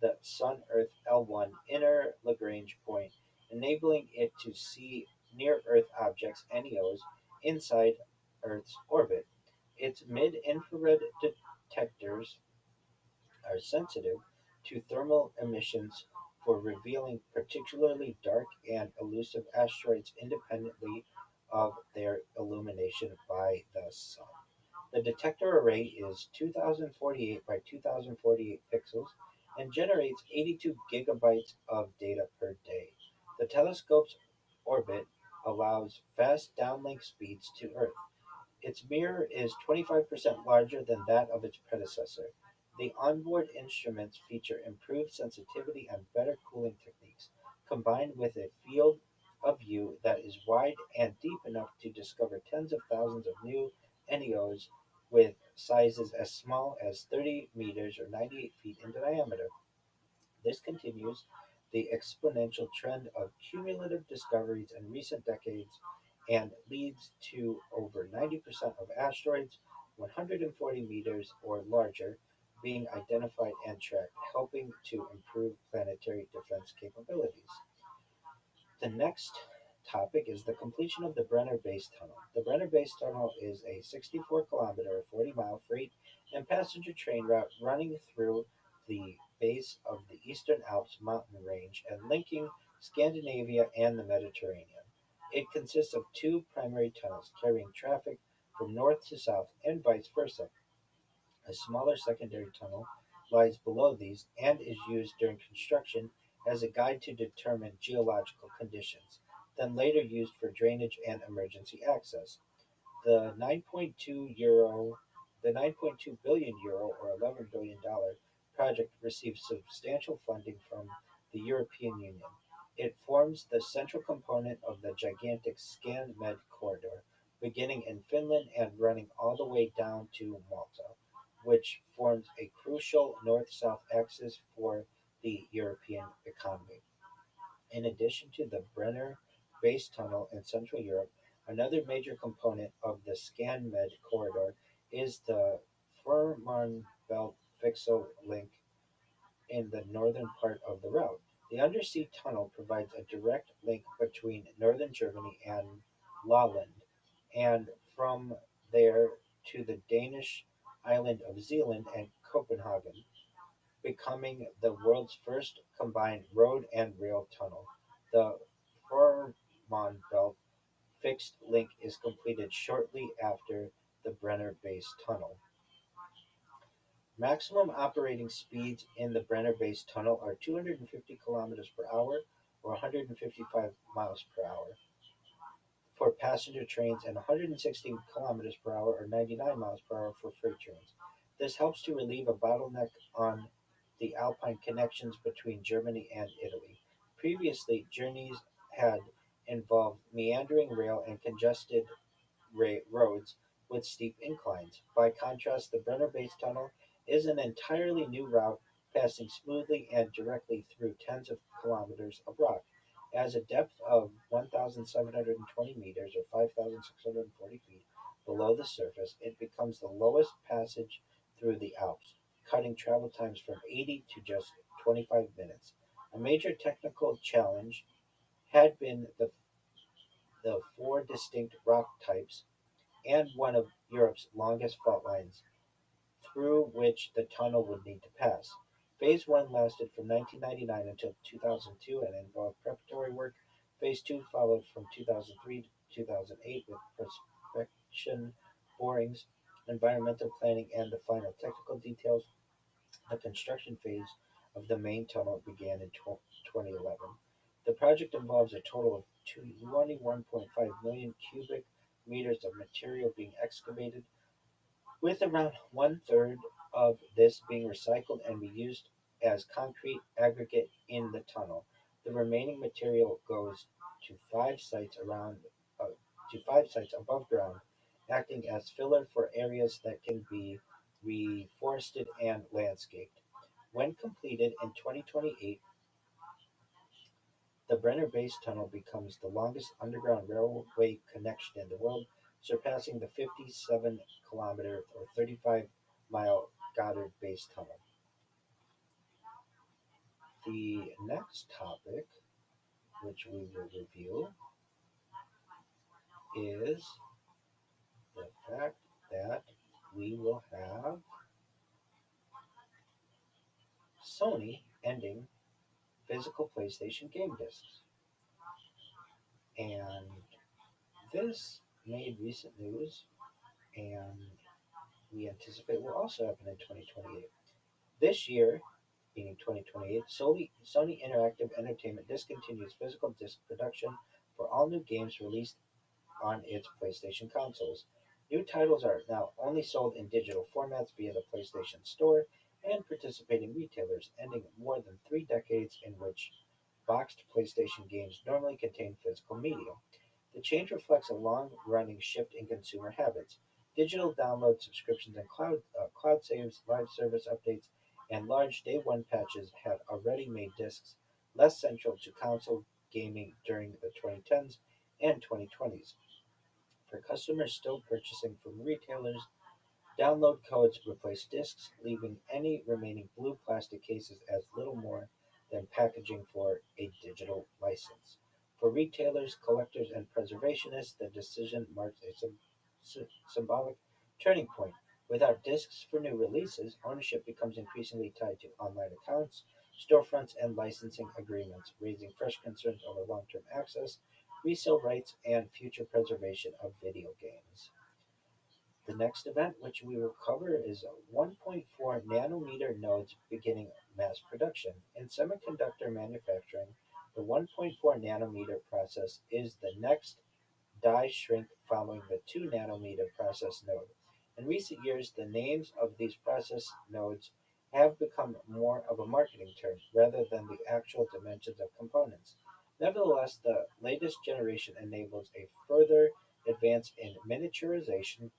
the Sun Earth L1 inner Lagrange point, enabling it to see near Earth objects (NEOs) inside Earth's orbit. Its mid infrared detectors are sensitive to thermal emissions for revealing particularly dark and elusive asteroids independently of their illumination by the sun. The detector array is 2048 by 2048 pixels and generates 82 gigabytes of data per day. The telescope's orbit allows fast downlink speeds to Earth. Its mirror is 25% larger than that of its predecessor. The onboard instruments feature improved sensitivity and better cooling techniques, combined with a field of view that is wide and deep enough to discover tens of thousands of new NEOs with sizes as small as 30 meters or 98 feet in diameter. This continues the exponential trend of cumulative discoveries in recent decades and leads to over 90% of asteroids 140 meters or larger being identified and tracked, helping to improve planetary defense capabilities. The next topic is the completion of the Brenner Base Tunnel. The Brenner Base Tunnel is a 64-kilometer, 40-mile freight and passenger train route running through the base of the Eastern Alps mountain range and linking Scandinavia and the Mediterranean. It consists of two primary tunnels carrying traffic from north to south and vice versa. A smaller secondary tunnel lies below these and is used during construction as a guide to determine geological conditions, then later used for drainage and emergency access. The 9.2 euro the 9.2 billion euro or $11 billion project received substantial funding from the European Union. It forms the central component of the gigantic ScanMed corridor, beginning in Finland and running all the way down to Malta, which forms a crucial north-south axis for the European economy. In addition to the Brenner Base Tunnel in Central Europe, another major component of the ScanMed corridor is the Fehmarnbelt Fixo link in the northern part of the route. The undersea tunnel provides a direct link between northern Germany and Lolland, and from there to the Danish island of Zealand and Copenhagen, becoming the world's first combined road and rail tunnel. The Fehmarnbelt fixed link is completed shortly after the Brenner Base Tunnel. Maximum operating speeds in the Brenner Base Tunnel are 250 kilometers per hour or 155 miles per hour for passenger trains and 160 kilometers per hour or 99 miles per hour for freight trains. This helps to relieve a bottleneck on the Alpine connections between Germany and Italy. Previously, journeys had involved meandering rail and congested roads with steep inclines. By contrast, the Brenner Base Tunnel is an entirely new route passing smoothly and directly through tens of kilometers of rock. As a depth of 1,720 meters or 5,640 feet below the surface, it becomes the lowest passage through the Alps, cutting travel times from 80 to just 25 minutes. A major technical challenge had been the four distinct rock types and one of Europe's longest fault lines, through which the tunnel would need to pass. Phase 1 lasted from 1999 until 2002 and involved preparatory work. Phase 2 followed from 2003 to 2008 with prospection borings. environmental planning, and the final technical details. The construction phase of the main tunnel began in 2011. The project involves a total of 21.5 million cubic meters of material being excavated, with around one third of this being recycled and reused as concrete aggregate in the tunnel. The remaining material goes to five sites uh, five sites above ground, acting as filler for areas that can be reforested and landscaped. When completed in 2028, the Brenner Base Tunnel becomes the longest underground railway connection in the world, surpassing the 57-kilometer or 35-mile Goddard Base Tunnel. The next topic, which we will review, is the fact that we will have Sony ending physical PlayStation game discs. And this made recent news, and we anticipate will also happen in 2028. This year, meaning 2028, Sony Interactive Entertainment discontinues physical disc production for all new games released on its PlayStation consoles. New titles are now only sold in digital formats via the PlayStation Store and participating retailers, ending more than 3 decades in which boxed PlayStation games normally contain physical media. The change reflects a long-running shift in consumer habits. Digital download subscriptions and cloud saves, live service updates, and large day-one patches had already made discs less central to console gaming during the 2010s and 2020s. For customers still purchasing from retailers, download codes replace discs, leaving any remaining blue plastic cases as little more than packaging for a digital license. For retailers, collectors, and preservationists, the decision marks a symbolic turning point. Without discs for new releases, ownership becomes increasingly tied to online accounts, storefronts, and licensing agreements, raising fresh concerns over long term access, resale rights, and future preservation of video games. The next event, which we will cover, is 1.4 nanometer nodes beginning mass production. In semiconductor manufacturing, the 1.4 nanometer process is the next die shrink following the 2 nanometer process node. In recent years, the names of these process nodes have become more of a marketing term rather than the actual dimensions of components. Nevertheless, the latest generation enables a further advance in miniaturization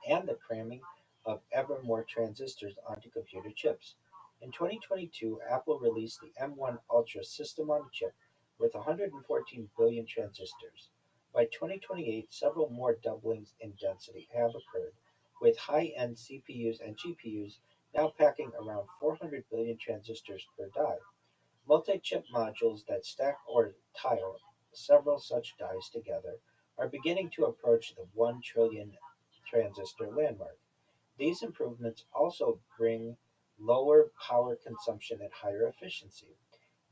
and the cramming of ever more transistors onto computer chips. In 2022, Apple released the M1 Ultra system on a chip with 114 billion transistors. By 2028, several more doublings in density have occurred, with high end CPUs and GPUs now packing around 400 billion transistors per die. Multi chip modules that stack or tile several such dies together are beginning to approach the 1 trillion transistor landmark. These improvements also bring lower power consumption and higher efficiency.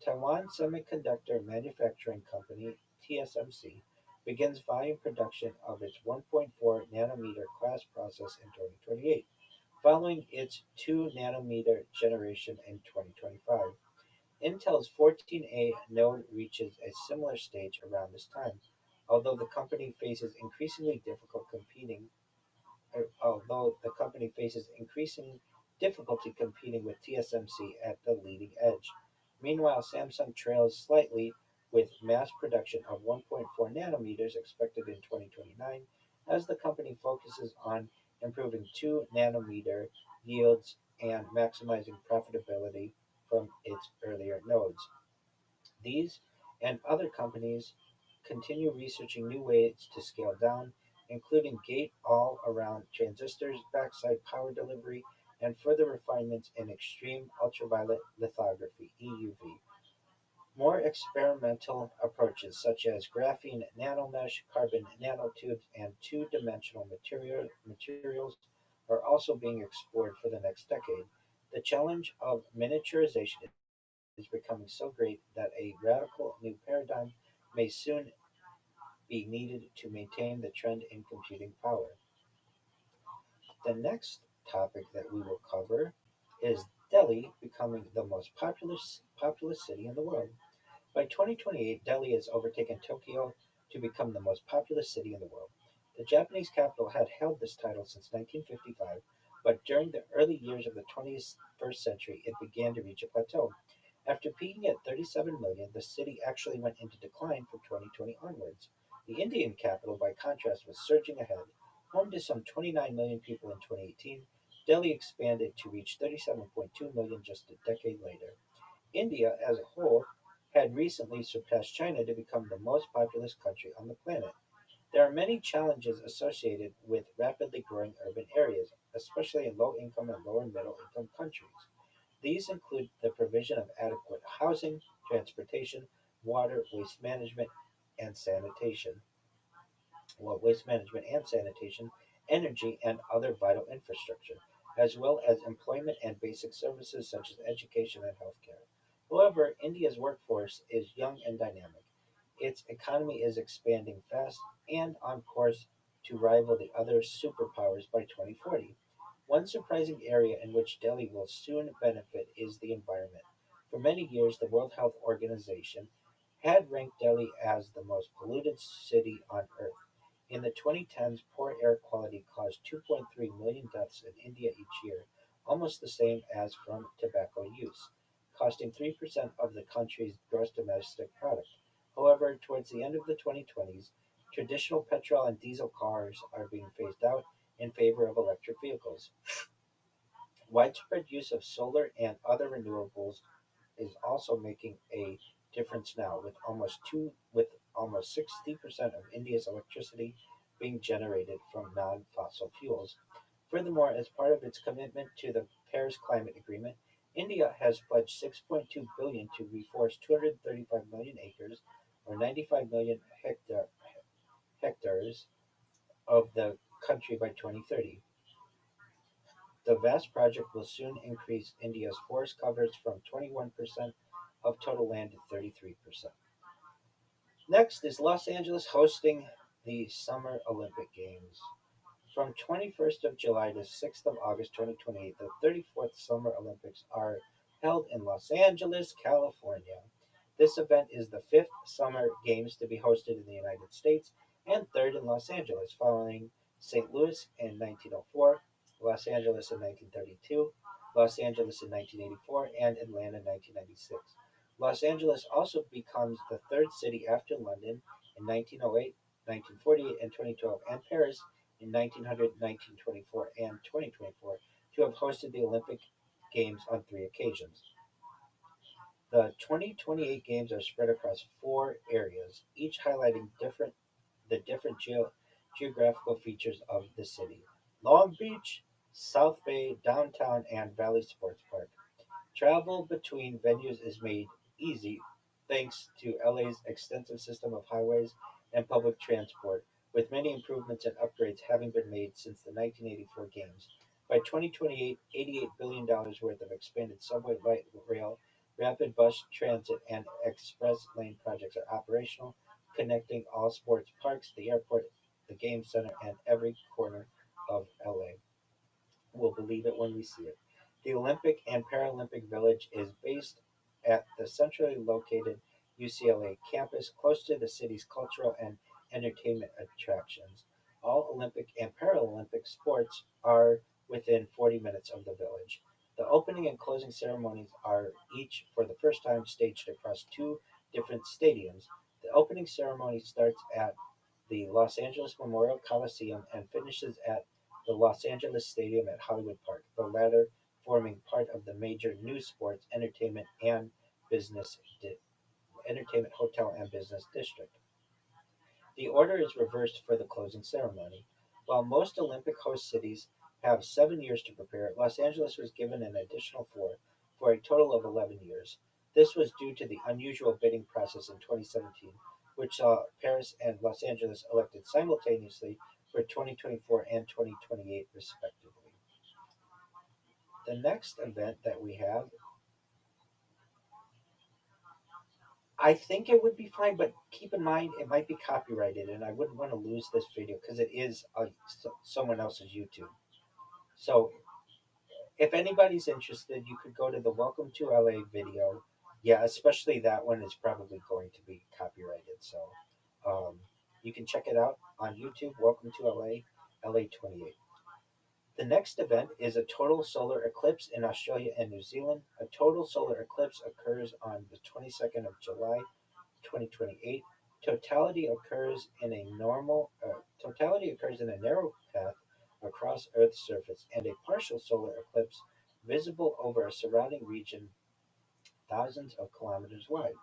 Taiwan Semiconductor Manufacturing Company (TSMC) begins volume production of its 1.4 nanometer class process in 2028, following its 2 nanometer generation in 2025. Intel's 14A node reaches a similar stage around this time, although the company faces increasingly difficult competing although the company faces increasing difficulty competing with TSMC at the leading edge. Meanwhile, Samsung trails slightly with mass production of 1.4 nanometers expected in 2029 as the company focuses on improving 2 nanometer yields and maximizing profitability from its earlier nodes. These and other companies continue researching new ways to scale down, including gate-all-around transistors, backside power delivery, and further refinements in extreme ultraviolet lithography (EUV). More experimental approaches such as graphene nanomesh, carbon nanotubes, and two-dimensional materials are also being explored for the next decade. The challenge of miniaturization is becoming so great that a radical new paradigm may soon be needed to maintain the trend in computing power. The next topic that we will cover is Delhi becoming the most populous city in the world. By 2028, Delhi has overtaken Tokyo to become the most populous city in the world. The Japanese capital had held this title since 1955, but during the early years of the 21st century, it began to reach a plateau. After peaking at 37 million, the city actually went into decline from 2020 onwards. The Indian capital, by contrast, was surging ahead. Home to some 29 million people in 2018, Delhi expanded to reach 37.2 million just a decade later. India, as a whole, had recently surpassed China to become the most populous country on the planet. There are many challenges associated with rapidly growing urban areas, especially in low income and lower middle income countries. These include the provision of adequate housing, transportation, and sanitation, waste management and sanitation, energy, and other vital infrastructure, as well as employment and basic services such as education and healthcare. However, India's workforce is young and dynamic. Its economy is expanding fast and on course to rival the other superpowers by 2040. One surprising area in which Delhi will soon benefit is the environment. For many years, the World Health Organization had ranked Delhi as the most polluted city on earth. In the 2010s, poor air quality caused 2.3 million deaths in India each year, almost the same as from tobacco use, costing 3% of the country's gross domestic product. However, towards the end of the 2020s, traditional petrol and diesel cars are being phased out in favor of electric vehicles. Widespread use of solar and other renewables is also making a difference now, with almost 60% of India's electricity being generated from non-fossil fuels. Furthermore, as part of its commitment to the Paris Climate Agreement, India has pledged 6.2 billion to reforest 235 million acres or 95 million hectares of the country by 2030. The vast project will soon increase India's forest coverage from 21% of total land to 33%. Next is Los Angeles hosting the Summer Olympic Games. From 21st of July to 6th of August 2028, the 34th Summer Olympics are held in Los Angeles, California. This event is the fifth Summer Games to be hosted in the United States and third in Los Angeles, following St. Louis in 1904, Los Angeles in 1932, Los Angeles in 1984, and Atlanta in 1996. Los Angeles also becomes the third city after London in 1908, 1948, and 2012, and Paris in 1900, 1924, and 2024 to have hosted the Olympic Games on three occasions. The 2028 Games are spread across four areas, each highlighting the different geographical features of the city: Long Beach, South Bay, Downtown, and Valley Sports Park. Travel between venues is made easy thanks to LA's extensive system of highways and public transport, with many improvements and upgrades having been made since the 1984 Games. By 2028, $88 billion worth of expanded subway, light rail, rapid bus transit, and express lane projects are operational, connecting all sports parks, the airport, the game center, and every corner of LA. We'll believe it when we see it. The Olympic and Paralympic Village is based at the centrally located UCLA campus, close to the city's cultural and entertainment attractions. All Olympic and Paralympic sports are within 40 minutes of the village. The opening and closing ceremonies are each, for the first time, staged across two different stadiums. The opening ceremony starts at the Los Angeles Memorial Coliseum and finishes at the Los Angeles Stadium at Hollywood Park, the latter forming part of the major new sports, business di- entertainment, hotel, and business district. The order is reversed for the closing ceremony. While most Olympic host cities have 7 years to prepare, Los Angeles was given an additional four, for a total of 11 years. This was due to the unusual bidding process in 2017, which saw Paris and Los Angeles elected simultaneously for 2024 and 2028, respectively. The next event that we have, I think it would be fine, but keep in mind it might be copyrighted, and I wouldn't want to lose this video because it is someone else's YouTube. So if anybody's interested, you could go to the Welcome to LA video. Yeah, especially that one is probably going to be copyrighted. So um, you can check it out on YouTube. Welcome to LA, LA 28. The next event is a total solar eclipse in Australia and New Zealand. A total solar eclipse occurs on the 22nd of July, 2028. Totality occurs in a narrow path across Earth's surface, and a partial solar eclipse visible over a surrounding region thousands of kilometers wide.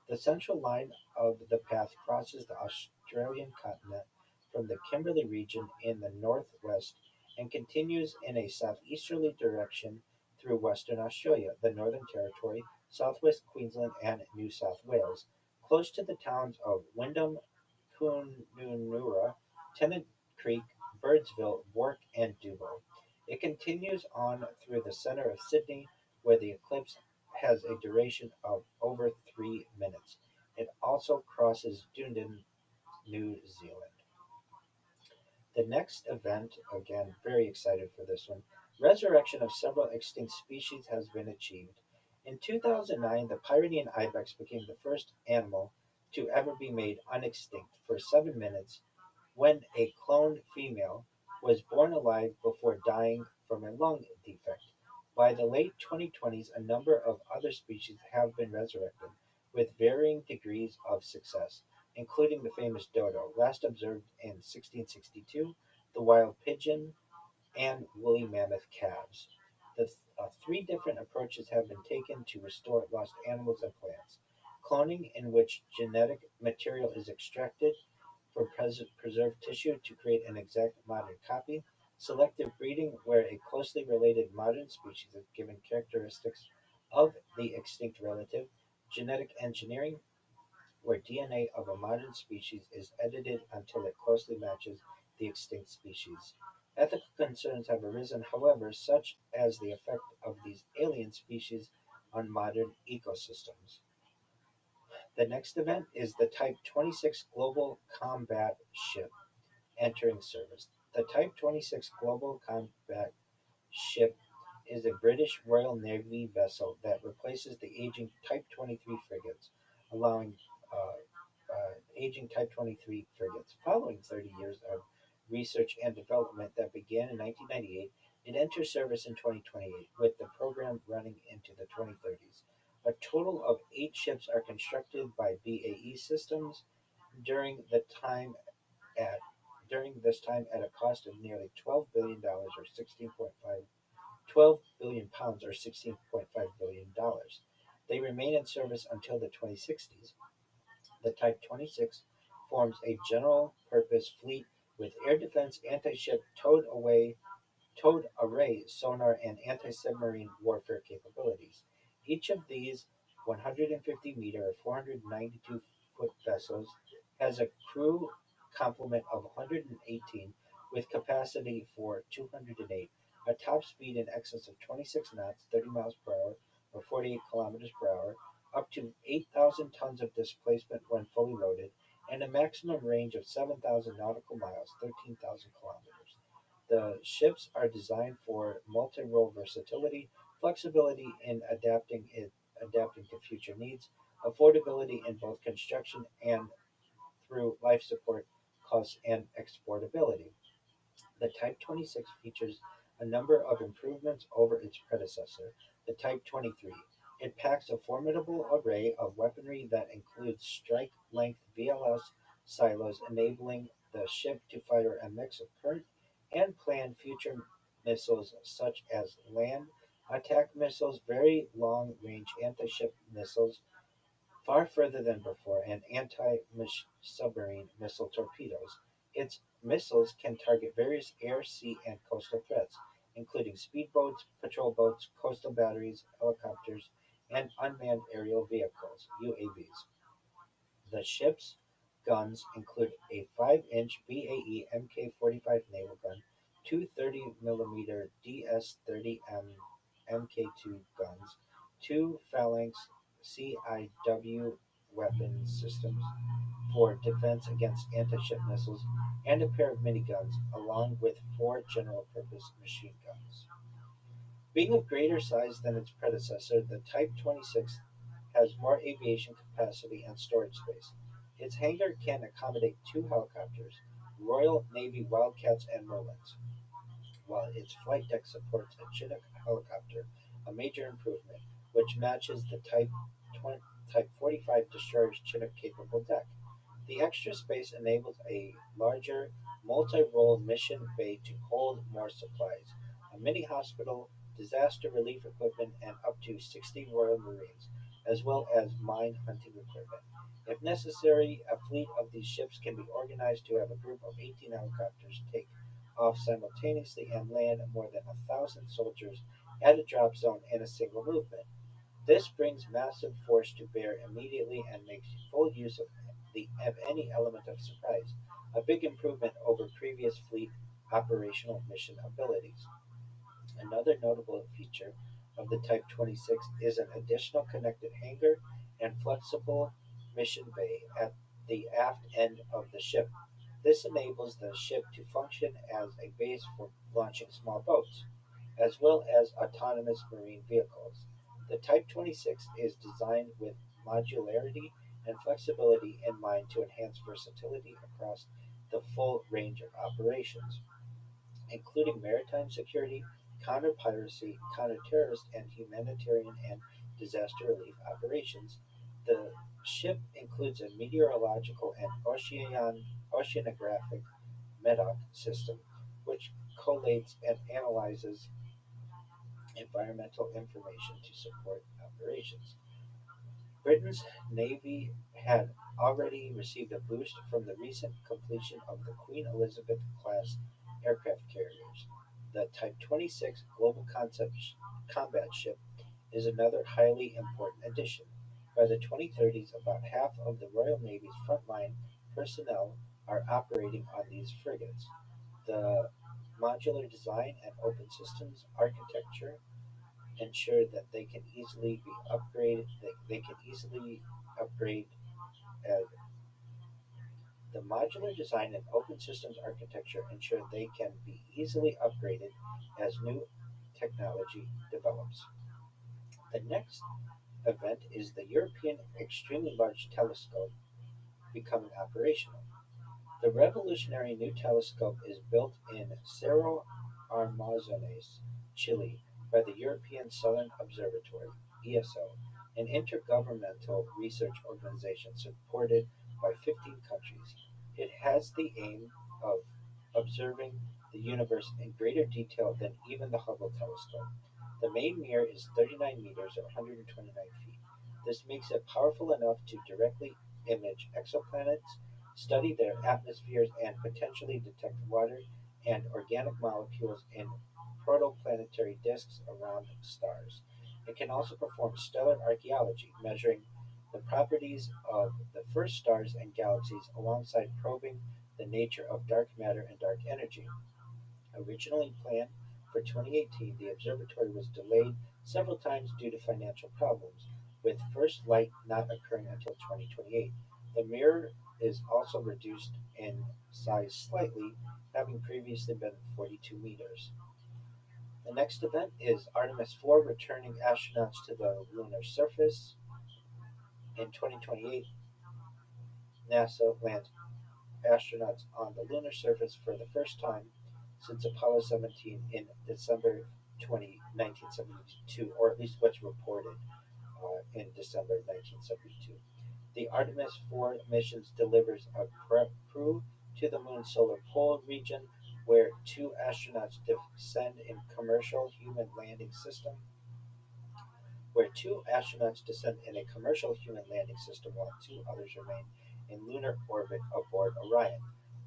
The central line of the path crosses the Australian continent from the Kimberley region in the northwest and continues in a southeasterly direction through Western Australia, the Northern Territory, southwest Queensland, and New South Wales, close to the towns of Wyndham, Coonaroora, Tennant Creek, Birdsville, Bourke, and Dubbo. It continues on through the centre of Sydney, where the eclipse has a duration of over 3 minutes. It also crosses Dunedin, New Zealand. The next event, again, very excited for this one. Resurrection of several extinct species has been achieved. In 2009, the Pyrenean ibex became the first animal to ever be made unextinct for 7 minutes when a cloned female was born alive before dying from a lung defect. By the late 2020s, a number of other species have been resurrected with varying degrees of success, including the famous dodo, last observed in 1662, the wild pigeon, and woolly mammoth calves. Three different approaches have been taken to restore lost animals and plants: cloning, in which genetic material is extracted from preserved tissue to create an exact modern copy; selective breeding, where a closely related modern species is given characteristics of the extinct relative; genetic engineering, where DNA of a modern species is edited until it closely matches the extinct species. Ethical concerns have arisen, however, such as the effect of these alien species on modern ecosystems. The next event is the Type 26 Global Combat Ship entering service. The Type 26 Global Combat Ship is a British Royal Navy vessel that replaces the aging Type 23 frigates, allowing aging Type 23 frigates. Following 30 years of research and development that began in 1998, it enters service in 2028, with the program running into the 2030s. A total of 8 ships are constructed by BAE Systems during the time at during this time at a cost of nearly $12 billion or 16.5 £12 billion or $16.5 billion. They remain in service until the 2060s. The Type 26 forms a general-purpose fleet with air defense, anti-ship, towed array sonar, and anti-submarine warfare capabilities. Each of these 150-meter or 492-foot vessels has a crew complement of 118 with capacity for 208, a top speed in excess of 26 knots, 30 miles per hour, or 48 kilometers per hour, up to 8,000 tons of displacement when fully loaded, and a maximum range of 7,000 nautical miles, 13,000 kilometers. The ships are designed for multi-role versatility, flexibility in adapting to future needs, affordability in both construction and through life support costs, and exportability. The Type 26 features a number of improvements over its predecessor, the Type 23. It packs a formidable array of weaponry that includes strike-length VLS silos, enabling the ship to fire a mix of current and planned future missiles such as land attack missiles, very long-range anti-ship missiles, far further than before, and anti-submarine missile torpedoes. Its missiles can target various air, sea, and coastal threats, including speedboats, patrol boats, coastal batteries, helicopters, and unmanned aerial vehicles (UAVs). The ship's guns include a 5-inch BAE Mk 45 naval gun, two 30 mm DS-30M Mk2 guns, two Phalanx CIW weapon systems, for defense against anti-ship missiles and a pair of miniguns, along with four general-purpose machine guns. Being of greater size than its predecessor, the Type 26 has more aviation capacity and storage space. Its hangar can accommodate two helicopters, Royal Navy Wildcats and Merlins, while its flight deck supports a Chinook helicopter, a major improvement, which matches the Type 45 destroyer's Chinook-capable deck. The extra space enables a larger, multi-role mission bay to hold more supplies, a mini hospital, disaster relief equipment, and up to 60 Royal Marines, as well as mine hunting equipment. If necessary, a fleet of these ships can be organized to have a group of 18 helicopters take off simultaneously and land more than 1,000 soldiers at a drop zone in a single movement. This brings massive force to bear immediately and makes full use of any element of surprise, a big improvement over previous fleet operational mission abilities. Another notable feature of the Type 26 is an additional connected hangar and flexible mission bay at the aft end of the ship. This enables the ship to function as a base for launching small boats, as well as autonomous marine vehicles. The Type 26 is designed with modularity and flexibility in mind to enhance versatility across the full range of operations, including maritime security, counter-piracy, counter-terrorist, and humanitarian and disaster relief operations. The ship includes a meteorological and oceanographic MEDOC system, which collates and analyzes environmental information to support operations. Britain's navy had already received a boost from the recent completion of the Queen Elizabeth class aircraft carriers. The Type 26 Global Concept Combat Ship is another highly important addition. By the 2030s, about half of the Royal Navy's frontline personnel are operating on these frigates. The modular design and open systems architecture ensure that they can easily upgrade uh, the modular design and open systems architecture ensure they can be easily upgraded as new technology develops. The next event is the European Extremely Large Telescope becoming operational. The revolutionary new telescope is built in Cerro Armazones, Chile, by the European Southern Observatory (ESO), an intergovernmental research organization supported by 15 countries. It has the aim of observing the universe in greater detail than even the Hubble telescope. The main mirror is 39 meters or 129 feet. This makes it powerful enough to directly image exoplanets, study their atmospheres, and potentially detect water and organic molecules in protoplanetary disks around stars. It can also perform stellar archaeology, measuring the properties of the first stars and galaxies alongside probing the nature of dark matter and dark energy. Originally planned for 2018, the observatory was delayed several times due to financial problems, with first light not occurring until 2028. The mirror is also reduced in size slightly, having previously been 42 meters. The next event is Artemis 4 returning astronauts to the lunar surface. In 2028, NASA lands astronauts on the lunar surface for the first time since Apollo 17 in December 1972, or at least what's reported in December 1972. The Artemis 4 missions delivers a crew to the moon's solar pole region where two astronauts descend in commercial human landing system while two others remain in lunar orbit aboard Orion.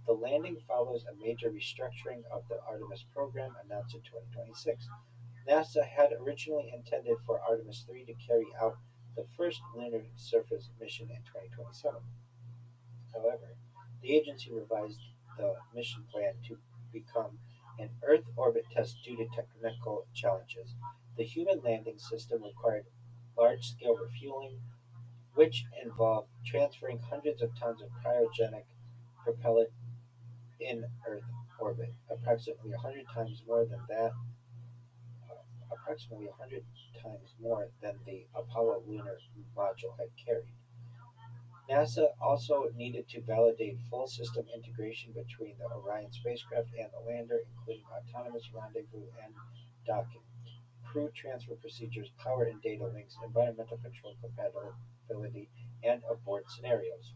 The landing follows a major restructuring of the Artemis program announced in 2026. NASA had originally intended for Artemis 3 to carry out the first lunar surface mission in 2027. However, the agency revised the mission plan to become an Earth orbit test due to technical challenges. The human landing system required large scale refueling, which involved transferring hundreds of tons of cryogenic propellant in Earth orbit, approximately 100 times more than the Apollo lunar module had carried. NASA also needed to validate full system integration between the Orion spacecraft and the lander, including autonomous rendezvous and docking, crew transfer procedures, power and data links, environmental control compatibility, and abort scenarios.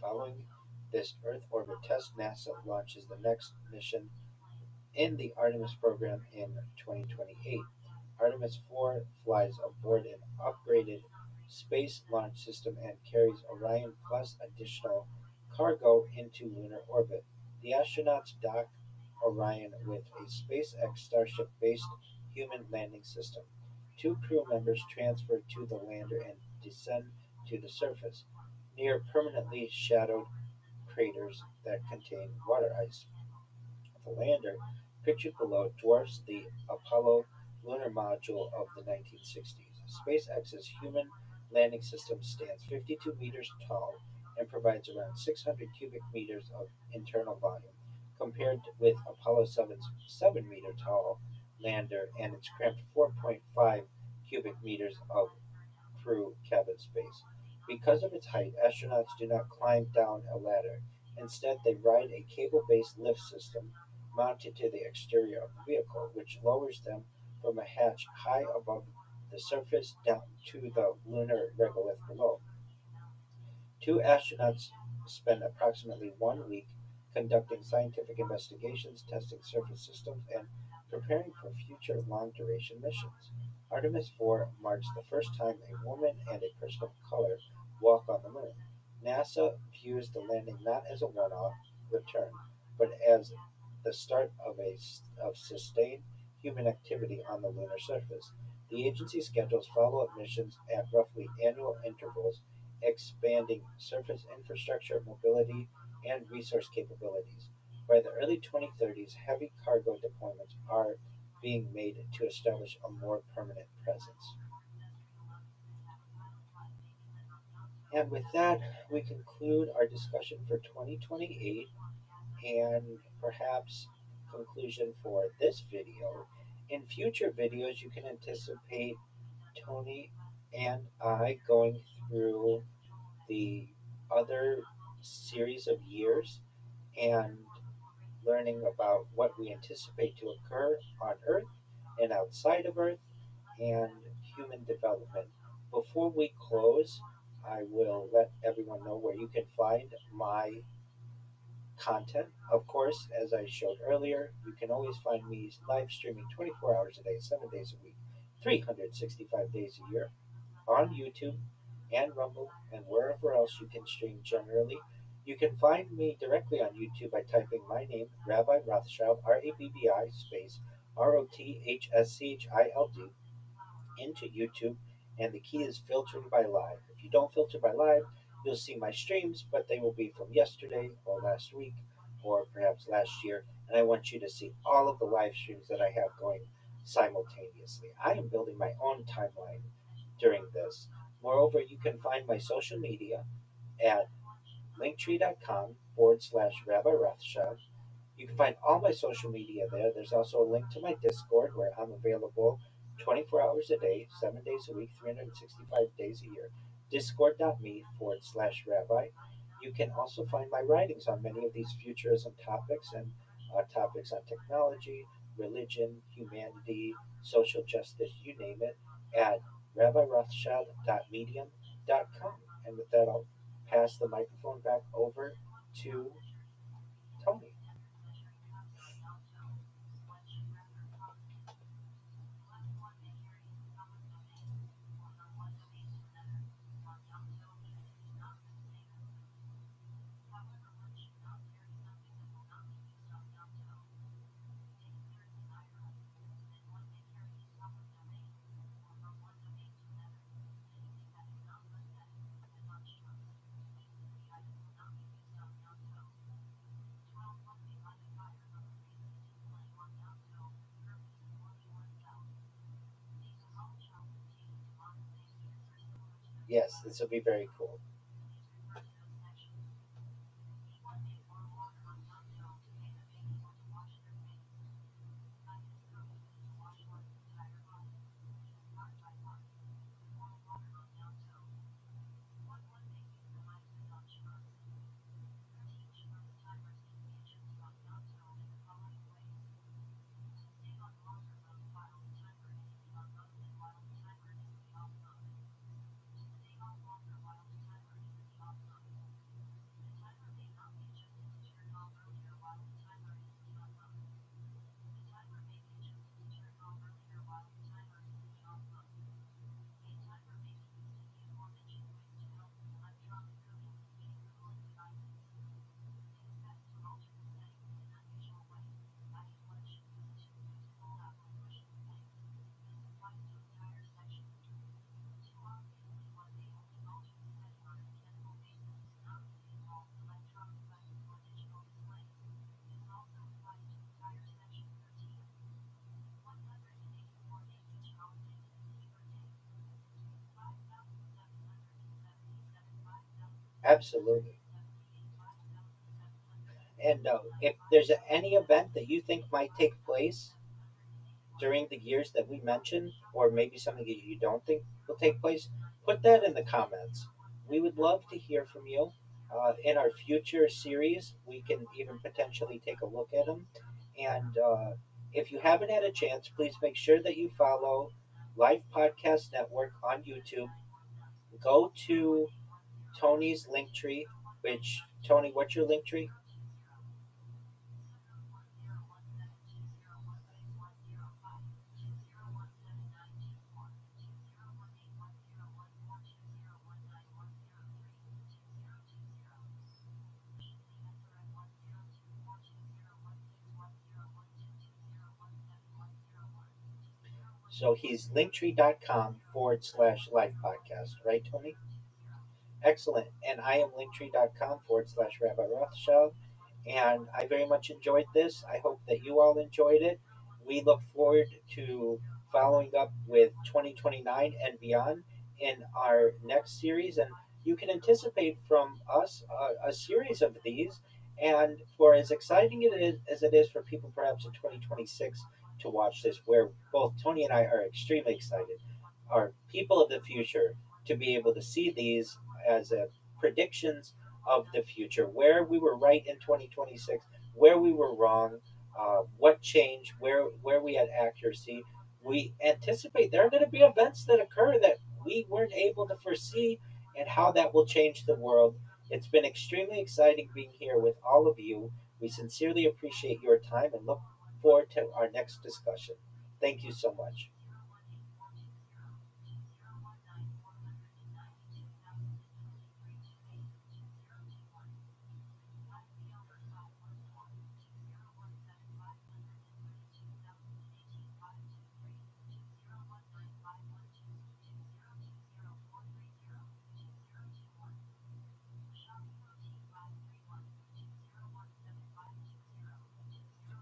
Following this Earth orbit test, NASA launches the next mission in the Artemis program in 2028. Artemis 4 flies aboard an upgraded Space Launch System and carries Orion plus additional cargo into lunar orbit. The astronauts dock Orion with a SpaceX Starship based human landing system. Two crew members transfer to the lander and descend to the surface, near permanently shadowed craters that contain water ice. The lander, pictured below, dwarfs the Apollo lunar module of the 1960s. SpaceX's human landing system stands 52 meters tall and provides around 600 cubic meters of internal volume, compared with Apollo 7's 7-meter tall lander and its cramped 4.5 cubic meters of crew cabin space. Because of its height, astronauts do not climb down a ladder. Instead, they ride a cable based lift system mounted to the exterior of the vehicle, which lowers them from a hatch high above the surface down to the lunar regolith below. Two astronauts spend approximately 1 week conducting scientific investigations, testing surface systems, and preparing for future long duration missions. Artemis 4 marks the first time a woman and a person of color walk on the moon. NASA views the landing not as a one off return, but as the start of sustained human activity on the lunar surface. The agency schedules follow up missions at roughly annual intervals, expanding surface infrastructure, mobility, and resource capabilities. By the early 2030s, heavy cargo deployments are being made to establish a more permanent presence. And with that, we conclude our discussion for 2028 and perhaps conclusion for this video. In future videos, you can anticipate Tony and I going through the other series of years and learning about what we anticipate to occur on Earth and outside of Earth and human development. Before we close, I will let everyone know where you can find my content. Of course, as I showed earlier, you can always find me live streaming 24 hours a day, 7 days a week, 365 days a year on YouTube and Rumble and wherever else you can stream generally. You can find me directly on YouTube by typing my name, Rabbi Rothschild, Rabbi space Rothschild, into YouTube, and the key is filtering by live. If you don't filter by live, you'll see my streams, but they will be from yesterday or last week or perhaps last year, and I want you to see all of the live streams that I have going simultaneously. I am building my own timeline during this. Moreover, you can find my social media at linktree.com/Rabbi Rothschild. You can find all my social media there. There's also a link to my Discord where I'm available 24 hours a day, 7 days a week, 365 days a year. Discord.me/rabbi. You can also find my writings on many of these futurism topics and topics on technology, religion, humanity, social justice, you name it, at rabbirothschild.medium.com. And with that, I'll pass the microphone back over to Tony. Yes, this will be very cool. Absolutely. And if there's any event that you think might take place during the years that we mentioned, or maybe something that you don't think will take place, put that in the comments. We would love to hear from you. In our future series, we can even potentially take a look at them. And if you haven't had a chance, please make sure that you follow Live Podcast Network on YouTube. Go to Tony's link tree, which, Tony, what's your link tree? So he's linktree.com/live podcast, right, Tony? Excellent. And I am linktree.com/, Rabbi Rothschild. And I very much enjoyed this. I hope that you all enjoyed it. We look forward to following up with 2029 and beyond in our next series. And you can anticipate from us a series of these. And for as exciting it is as it is for people perhaps in 2026 to watch this, where both Tony and I are extremely excited, are people of the future to be able to see these as predictions of the future, where we were right in 2026, where we were wrong, what changed, where we had accuracy. We anticipate there are going to be events that occur that we weren't able to foresee, and how that will change the world. It's been extremely exciting being here with all of you. We sincerely appreciate your time and look forward to our next discussion. Thank you so much.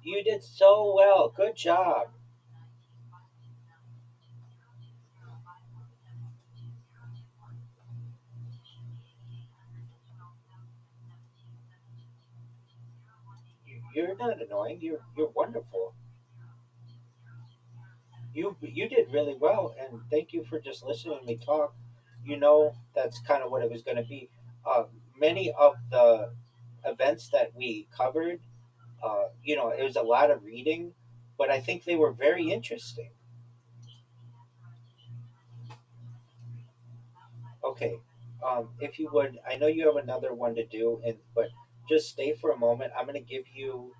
You did so well. Good job. You're not annoying. You're wonderful. You did really well, and thank you for just listening to me talk. You know that's kind of what it was going to be. Uh, Many of the events that we covered, it was a lot of reading, but I think they were very interesting. Okay, if you would, I know you have another one to do, and but just stay for a moment. I'm going to give you.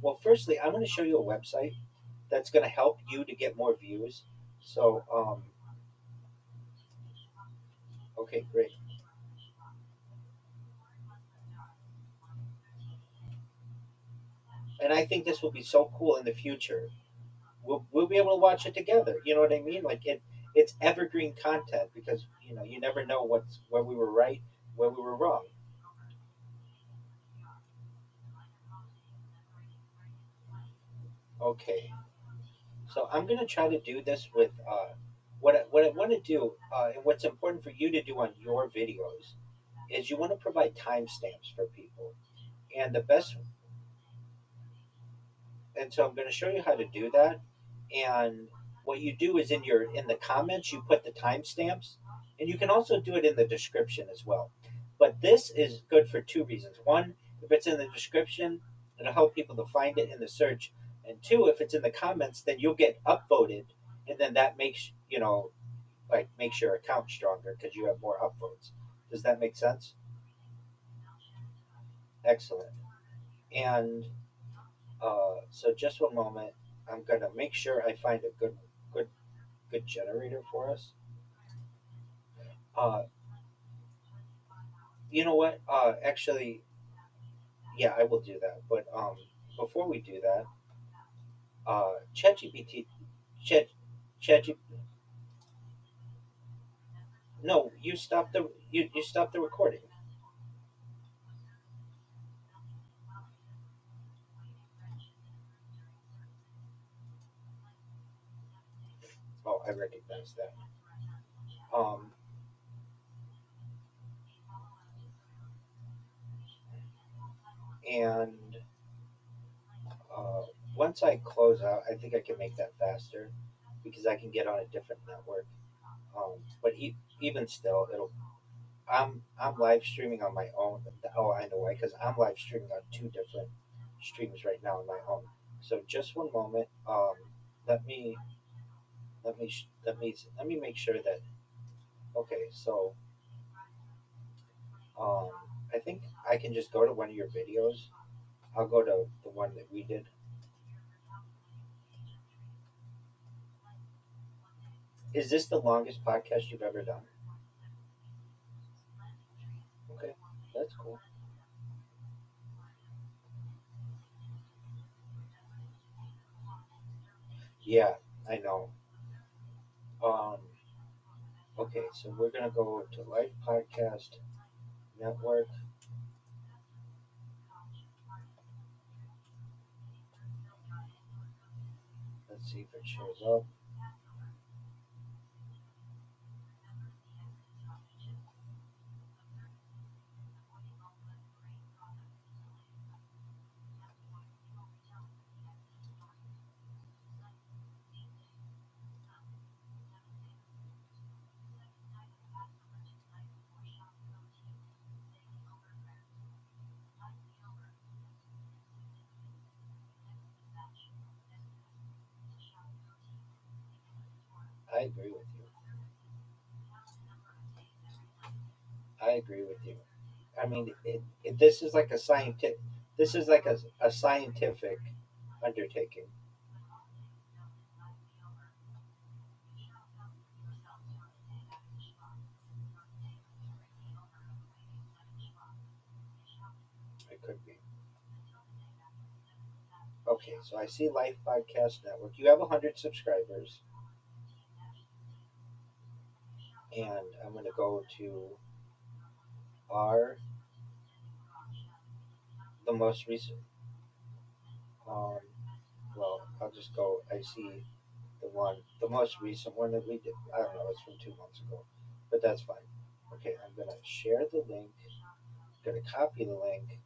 Well, firstly, I'm going to show you a website that's going to help you to get more views. So, okay, great. And I think this will be so cool in the future. We'll be able to watch it together. You know what I mean? Like it's evergreen content because you never know what's where we were right, where we were wrong. Okay, so I'm gonna try to do this with. What I want to do, and what's important for you to do on your videos, is you want to provide timestamps for people. And the best, and so I'm going to show you how to do that. And what you do is in the comments you put the timestamps, and you can also do it in the description as well. But this is good for two reasons. One, if it's in the description, it'll help people to find it in the search. And two, if it's in the comments, then you'll get upvoted, and then that makes like makes your account stronger because you have more upvotes. Does that make sense? Excellent. And so just one moment. I'm gonna make sure I find a good, good generator for us. Uh, you know what? Actually, yeah, I will do that. But before we do that, ChatGPT, Chat, ChatGPT. No, you stopped the recording. Oh, I recognize that. Um, and uh, once I close out, I think I can make that faster because I can get on a different network. But even still, it'll. I'm live streaming on my own. Oh, I know why. Because I'm live streaming on two different streams right now on my own. So just one moment. Let me let me make sure that. Okay, so um, I think I can just go to one of your videos. I'll go to the one that we did. Is this the longest podcast you've ever done? Okay, that's cool. Yeah, I know. Um, okay, so we're gonna go to Life Podcast Network. Let's see if it shows up. I agree with you. I agree with you. I mean, this is like a scientific. This is like a scientific undertaking. It could be. Okay, so I see Life Podcast Network. You have 100 subscribers, and I'm going to go to our the most recent. Um, well, I'll just go. I see the most recent one that we did. I don't know. It's from 2 months ago, but that's fine. Okay, I'm going to share the link. I'm going to copy the link,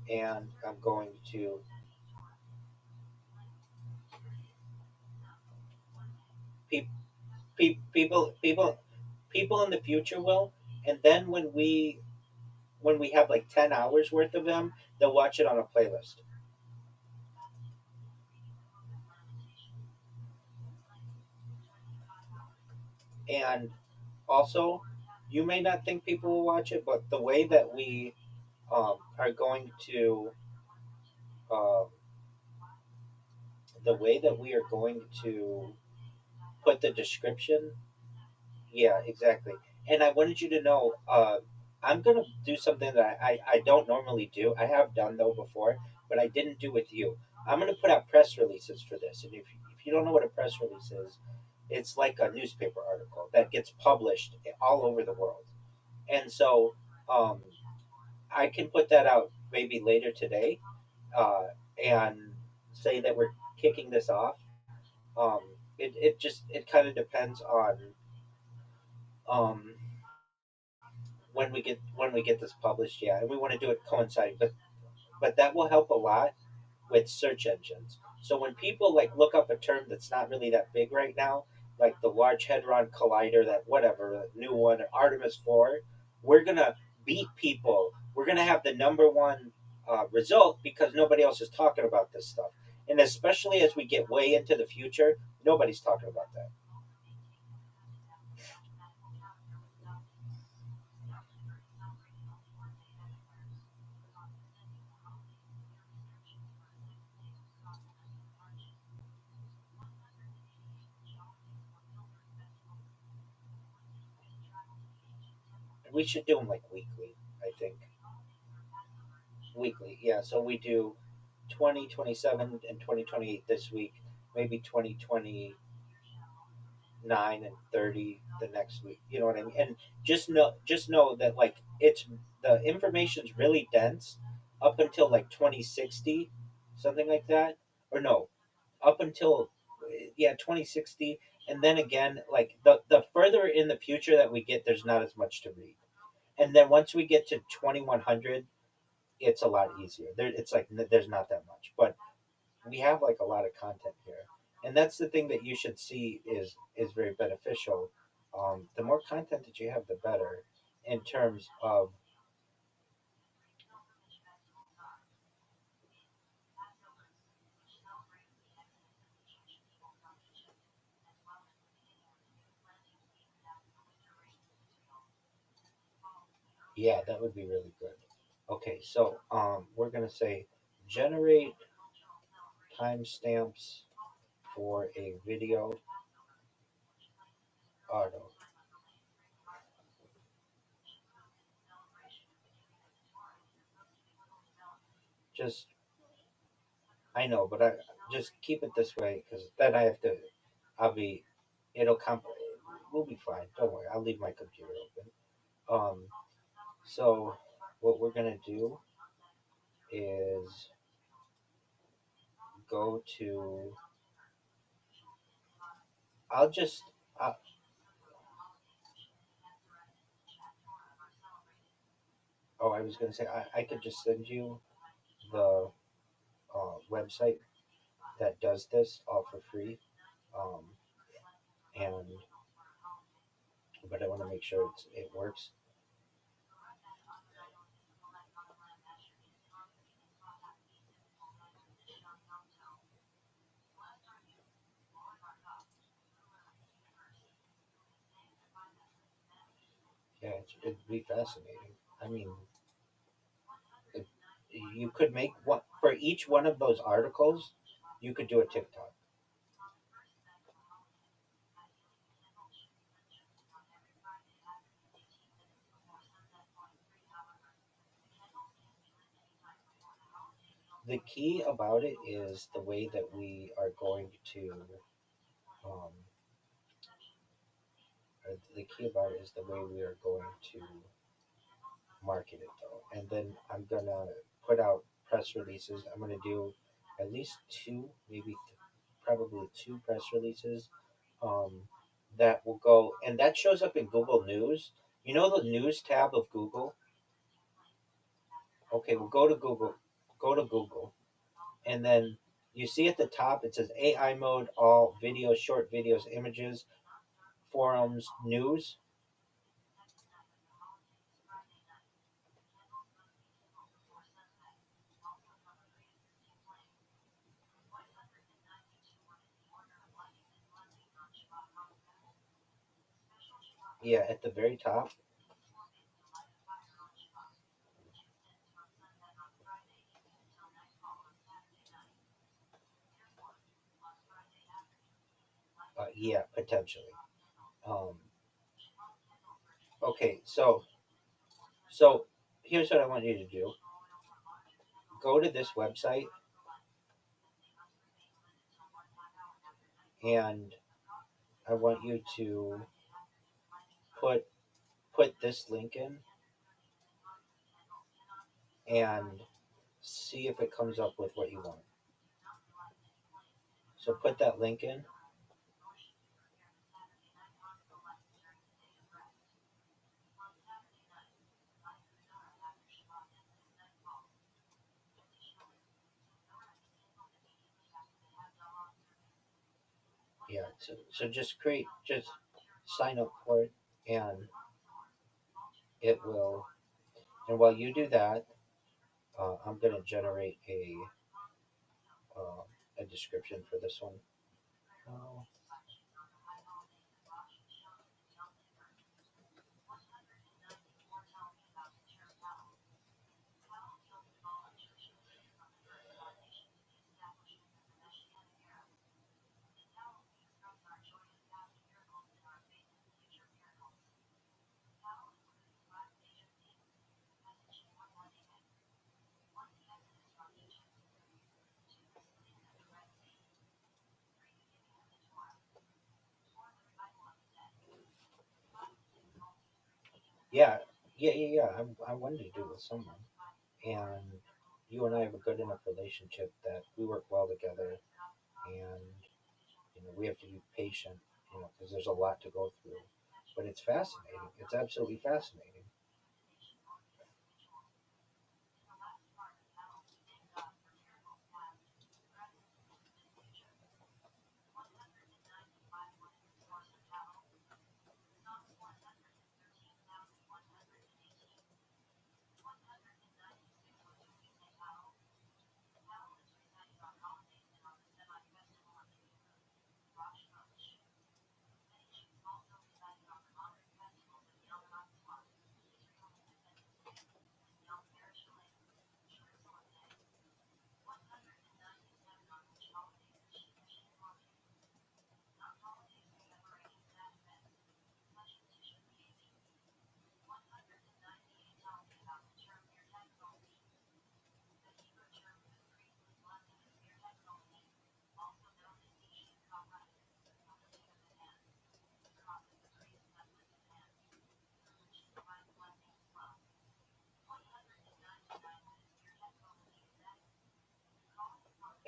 and I'm going to pe- people in the future will, and then when we have like 10 hours worth of them, they'll watch it on a playlist. And also, you may not think people will watch it, but the way that we are going to um, the way that we are going to put the description. Yeah, exactly. And I wanted you to know, I'm gonna do something that I don't normally do. I have done though before, but I didn't do with you. I'm gonna put out press releases for this, and if you don't know what a press release is, it's like a newspaper article that gets published all over the world. And so um, I can put that out maybe later today, and say that we're kicking this off. It kind of depends on um, when we get this published, yeah, and we want to do it coinciding, but that will help a lot with search engines. So when people like look up a term that's not really that big right now, like the Large Hadron Collider, that whatever new one, Artemis 4, we're gonna beat people. We're gonna have the number one result because nobody else is talking about this stuff. And especially as we get way into the future, nobody's talking about that. And we should do them like weekly, I think. Weekly, yeah. So we do 2027 and 2028 this week, maybe 2029 and 30 the next week. You know what I mean? And just know that like it's the information's really dense up until like 2060, something like that. Or no, up until yeah, 2060, and then again like the further in the future that we get, there's not as much to read. And then once we get to 2100, it's a lot easier. It's like there's not that much, but we have like a lot of content here, and that's the thing that you should see is very beneficial. The more content that you have, the better. In terms of yeah, that would be really good. Okay, so we're gonna say generate timestamps for a video auto. Just I know, but I just keep it this way because then I have to. I'll be. It'll comp. We'll be fine. Don't worry. I'll leave my computer open. So what we're gonna do is go to. I'll just. Uh, oh, I was gonna say I could just send you the website that does this all for free. Um, and but I want to make sure it works. Yeah, it'd be fascinating. I mean, it, you could make one for each one of those articles. You could do a TikTok. The key about it is the way that we are going to. Um, the key about it is the way we are going to market it, though. And then I'm gonna put out press releases. I'm gonna do at least two, maybe probably two press releases um, that will go, and that shows up in Google News. You know the news tab of Google. Okay, well go to Google, and then you see at the top it says AI mode, all videos, short videos, images, forums, news. Yeah, at the very top. Yeah, potentially. Um, okay, so here's what I want you to do. Go to this website and I want you to put put this link in and see if it comes up with what you want. So put that link in. Yeah. So just sign up for it, and it will. And while you do that, I'm gonna generate a description for this one. Oh, yeah, yeah. I wanted to do it with someone, and you and I have a good enough relationship that we work well together, and we have to be patient, because there's a lot to go through. But it's fascinating. It's absolutely fascinating.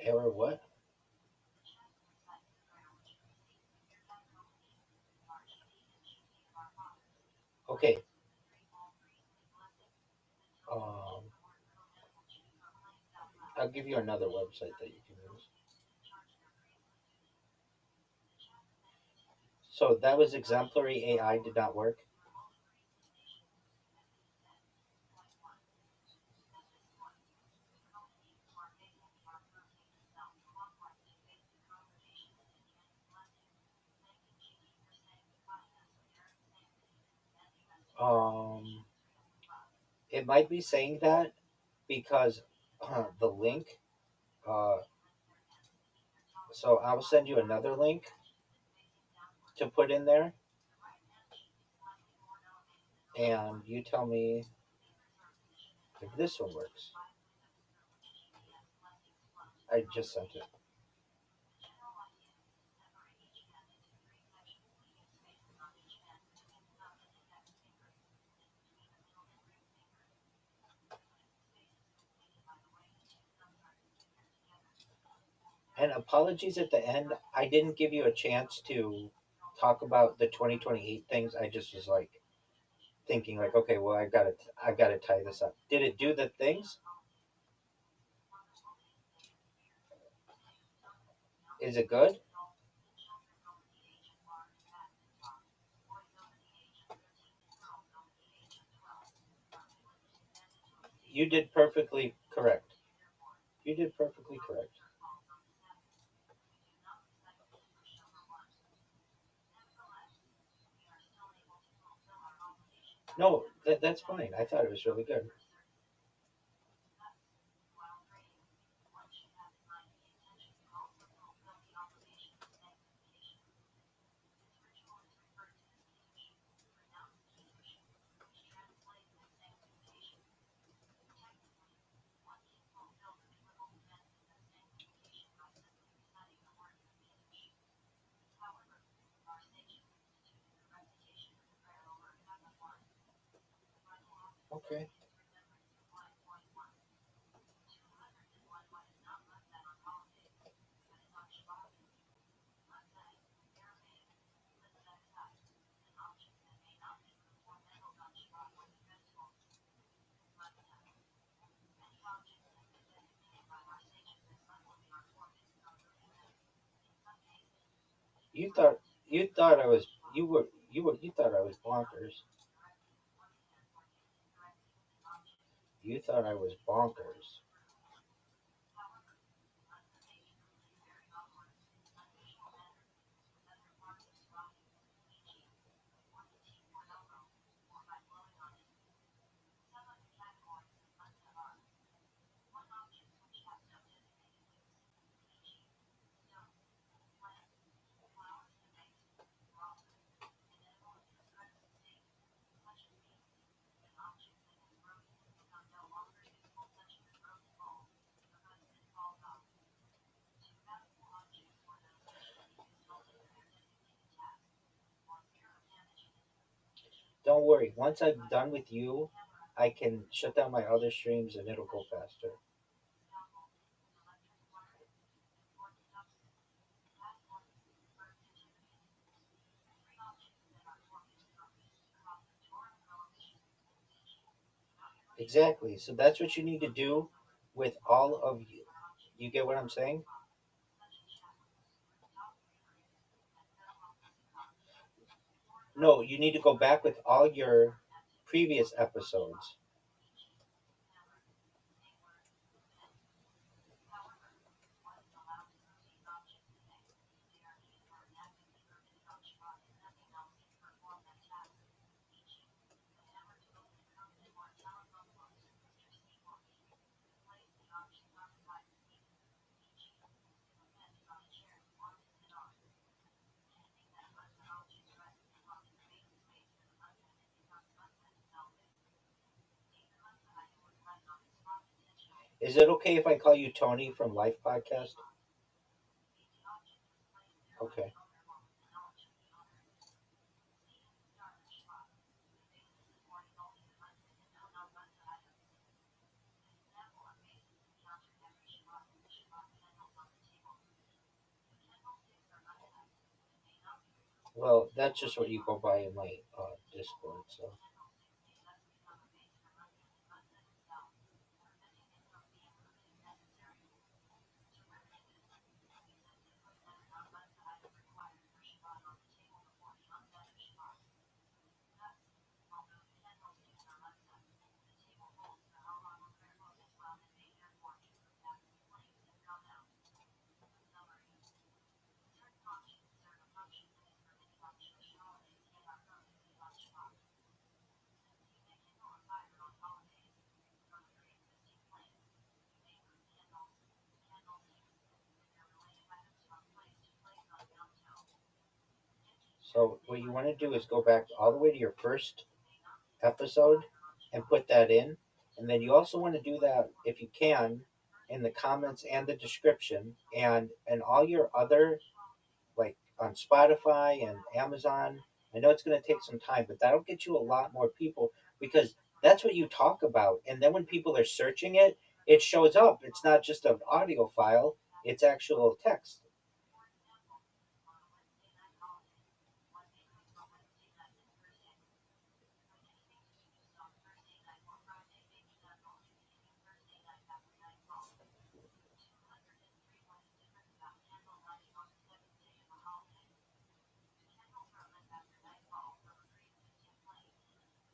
Error what? Okay. Um, I'll give you another website that you can use. So that was exemplary AI did not work. Um, it might be saying that because the link. Uh, so I'll send you another link to put in there, and you tell me if this one works. I just sent it. And apologies at the end. I didn't give you a chance to talk about the 2028 things. I just was like thinking like, okay, well, I got to tie this up. Did it do the things? Is it good? You did perfectly correct. You did perfectly correct. No, that's fine. I thought it was really good. Okay. You thought you thought I was you thought I was bonkers. You thought I was bonkers. Don't worry. Once I'm done with you, I can shut down my other streams and it'll go faster. Exactly. So that's what you need to do with all of you. You get what I'm saying? No, you need to go back with all your previous episodes. Is it okay if I call you Tony from Life Podcast? Okay. Well, that's just what you go by in my Discord. So, so what you want to do is go back all the way to your first episode and put that in, and then you also want to do that if you can in the comments and the description and all your other like on Spotify and Amazon. I know it's going to take some time, but that'll get you a lot more people because that's what you talk about. And then when people are searching it, it shows up. It's not just an audio file, it's actual text.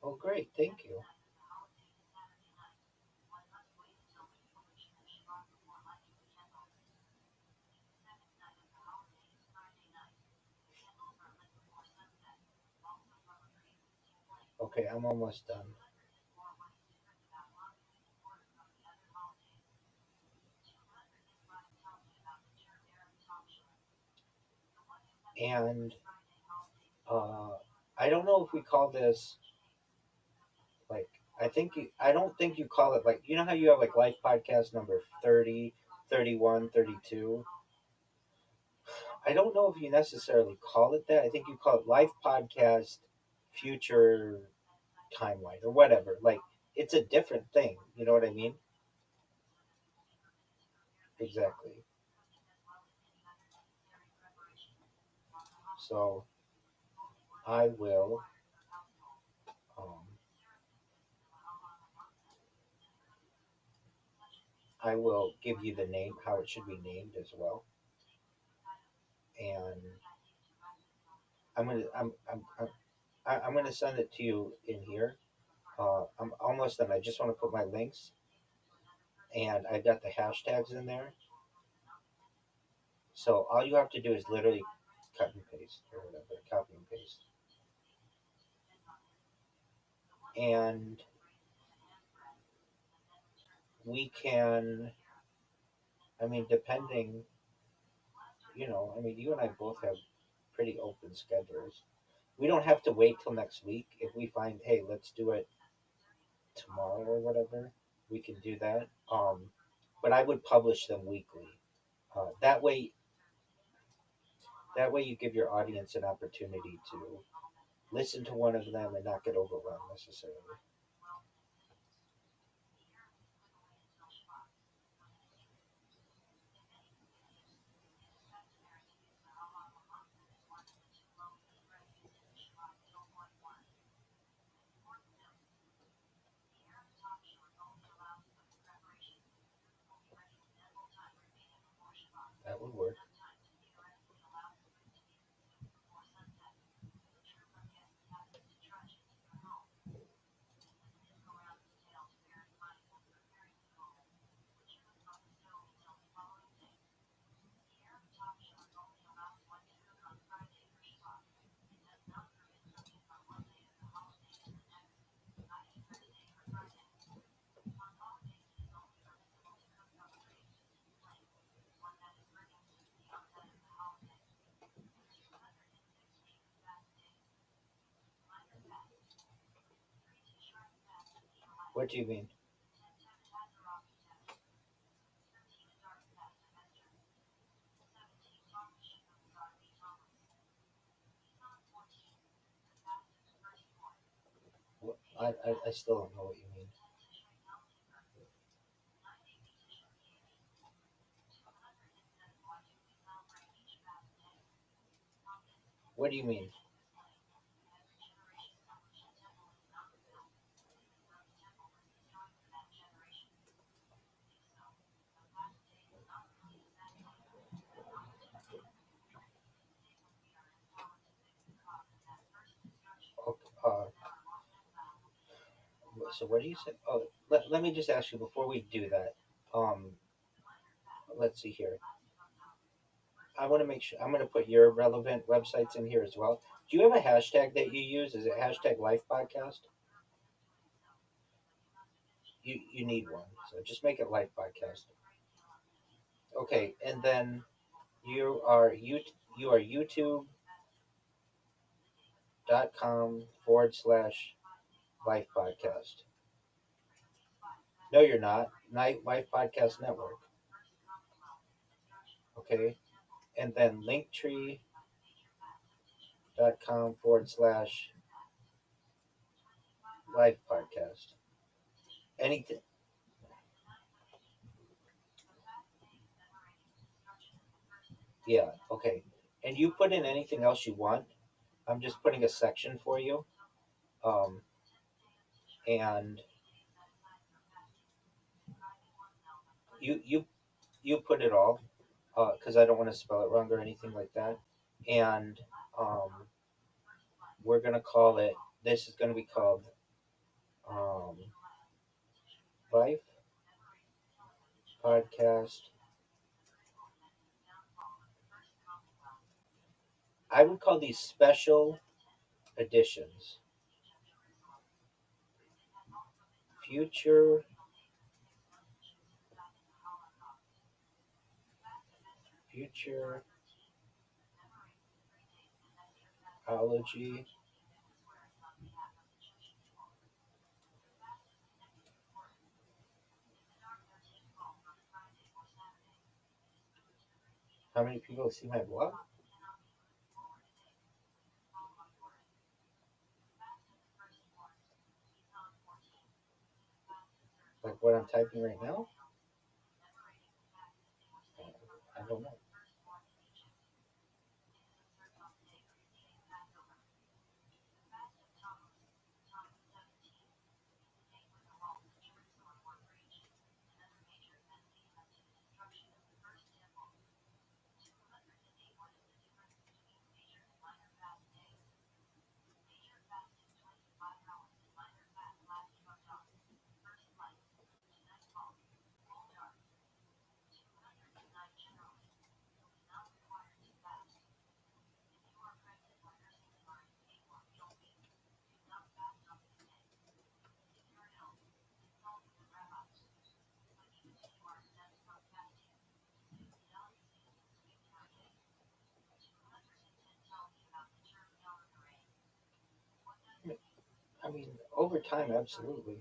Oh, great. Thank you. Okay, I'm almost done. And uh, I don't know if we call this like, I don't think you call it like, you know how you have like life podcast number 30, 31, 32. I don't know if you necessarily call it that. I think you call it Life Podcast Future Timeline or whatever. Like it's a different thing. You know what I mean? Exactly. So I will um, I will give you the name how it should be named as well. And I'm gonna send it to you in here. I'm almost done. I just want to put my links, and I got the hashtags in there. So all you have to do is literally cut and paste or whatever, copy and paste, and we can. I mean, depending, I mean, you and I both have pretty open schedules. We don't have to wait till next week. If we find, hey, let's do it tomorrow or whatever, we can do that. But I would publish them weekly. That way, you give your audience an opportunity to listen to one of them and not get overwhelmed necessarily. That would work. What do you mean? I still don't know what you mean. What do you mean? Okay, so what do you say? Oh, let me just ask you before we do that. Um, let's see here. I want to make sure I'm going to put your relevant websites in here as well. Do you have a hashtag that you use? Is it hashtag Life Podcast? You need one, so just make it Life Podcast. Okay, and then you are youtube.com/Life Podcast. No, you're not. Night Life Podcast Network. Okay, and then linktree.com/Life Podcast. Anything? Yeah. Okay. And you put in anything else you want. I'm just putting a section for you. Um, and you put it all because I don't want to spell it wrong or anything like that. And um, we're gonna call it. This is gonna be called um, Life Podcast. I would call these special editions. Future Futurology. How many people see my blog? Like what I'm typing right now? I don't know. I mean, over time, absolutely.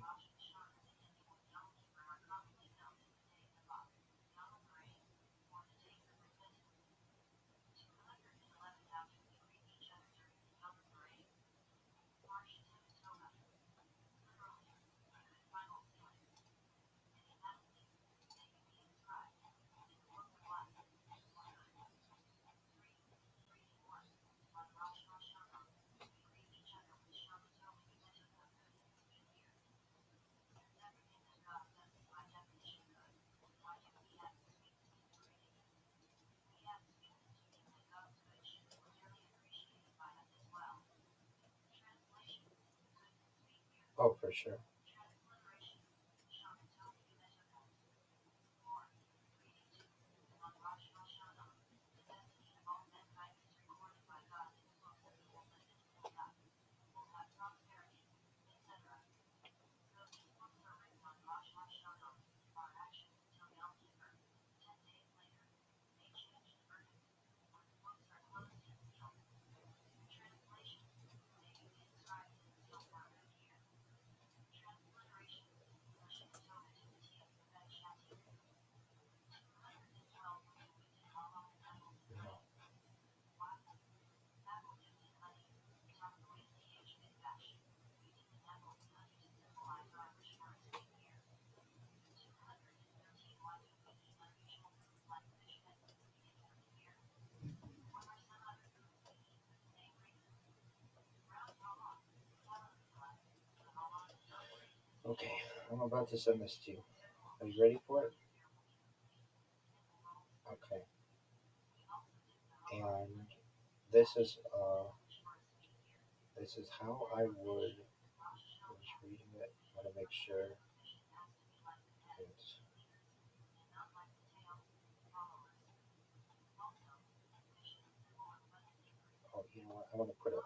Oh, for sure. Okay, I'm about to send this to you. Are you ready for it? Okay. And this is this is how I would. I'm just reading it. I want to make sure it's. Oh, you know what? I want to put a.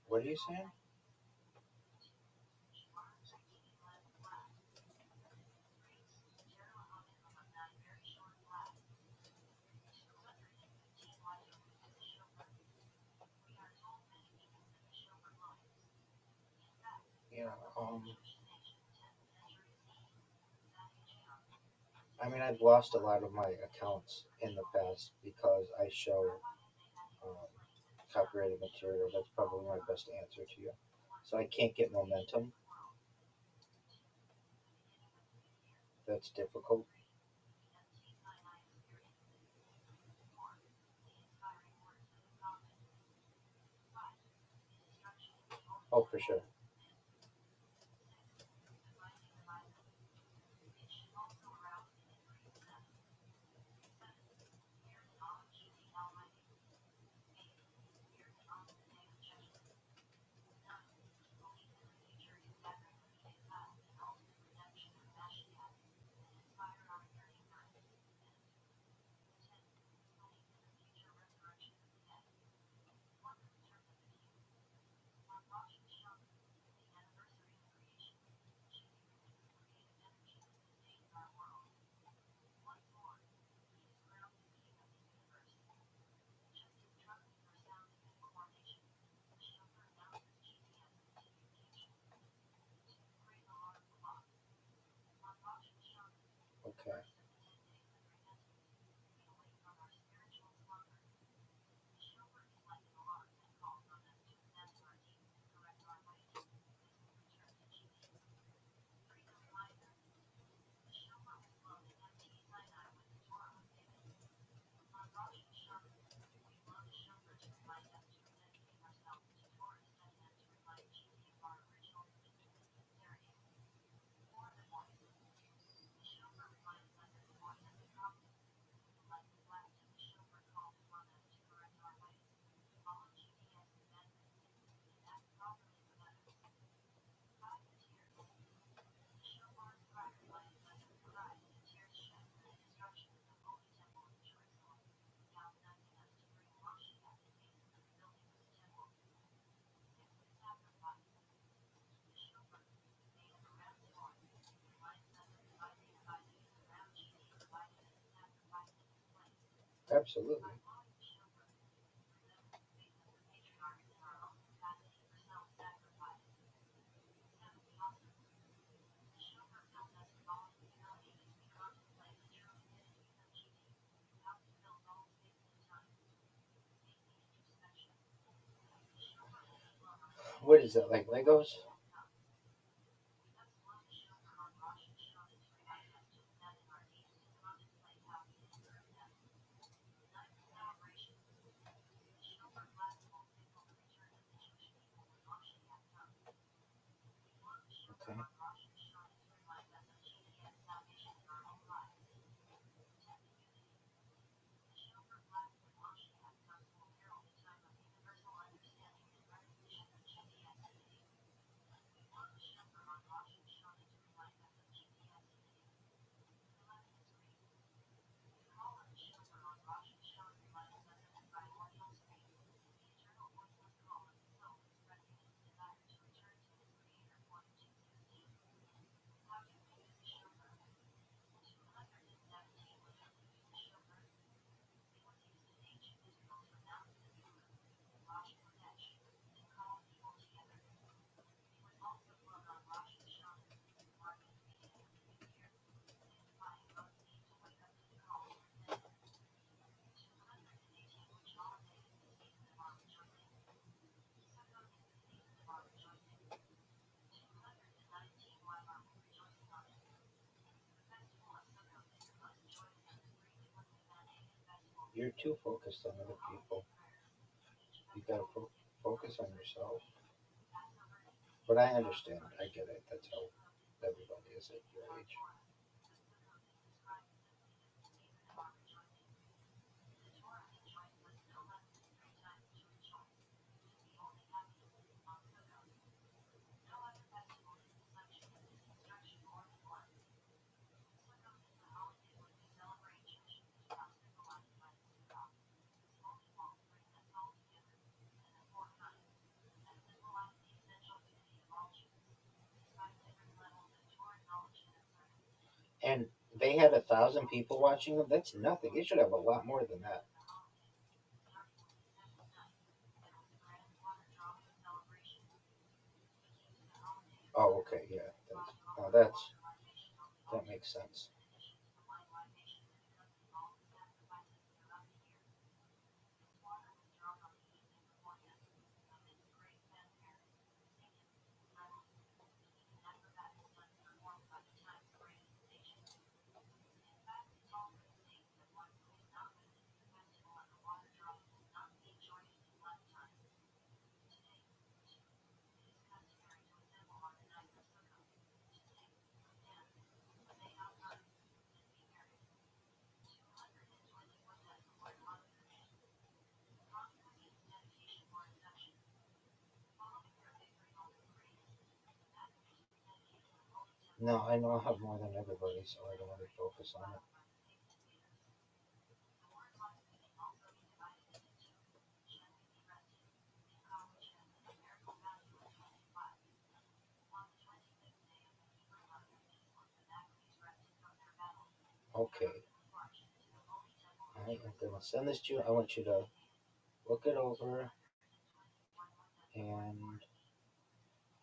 What are you saying? Yeah. I mean, I've lost a lot of my accounts in the past because I show um, copyrighted material. That's probably my best answer to you. So I can't get momentum. That's difficult. Oh, for sure. Absolutely. What is that, like Legos? Okay. You're too focused on other people. You gotta focus on yourself. But I understand. I get it. That's how everybody is at your age. And they had 1,000 people watching them. That's nothing. It should have a lot more than that. Oh, okay, yeah. That makes sense. No, I know I have more than everybody, so I don't want to focus on it. Okay, I am gonna send this to you. I want you to look it over, and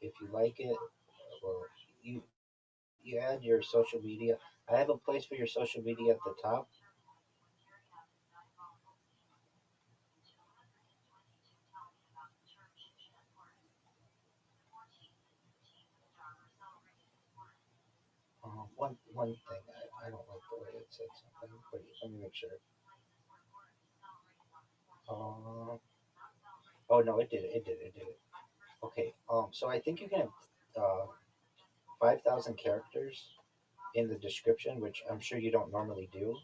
if you like it, well, you you add your social media. I have a place for your social media at the top. One thing, I don't like the way it said something, but let me make sure. Uh, oh no, it did it. It did it. It did it. Okay. So I think you can have 5,000 characters in the description, which I'm sure you don't normally do,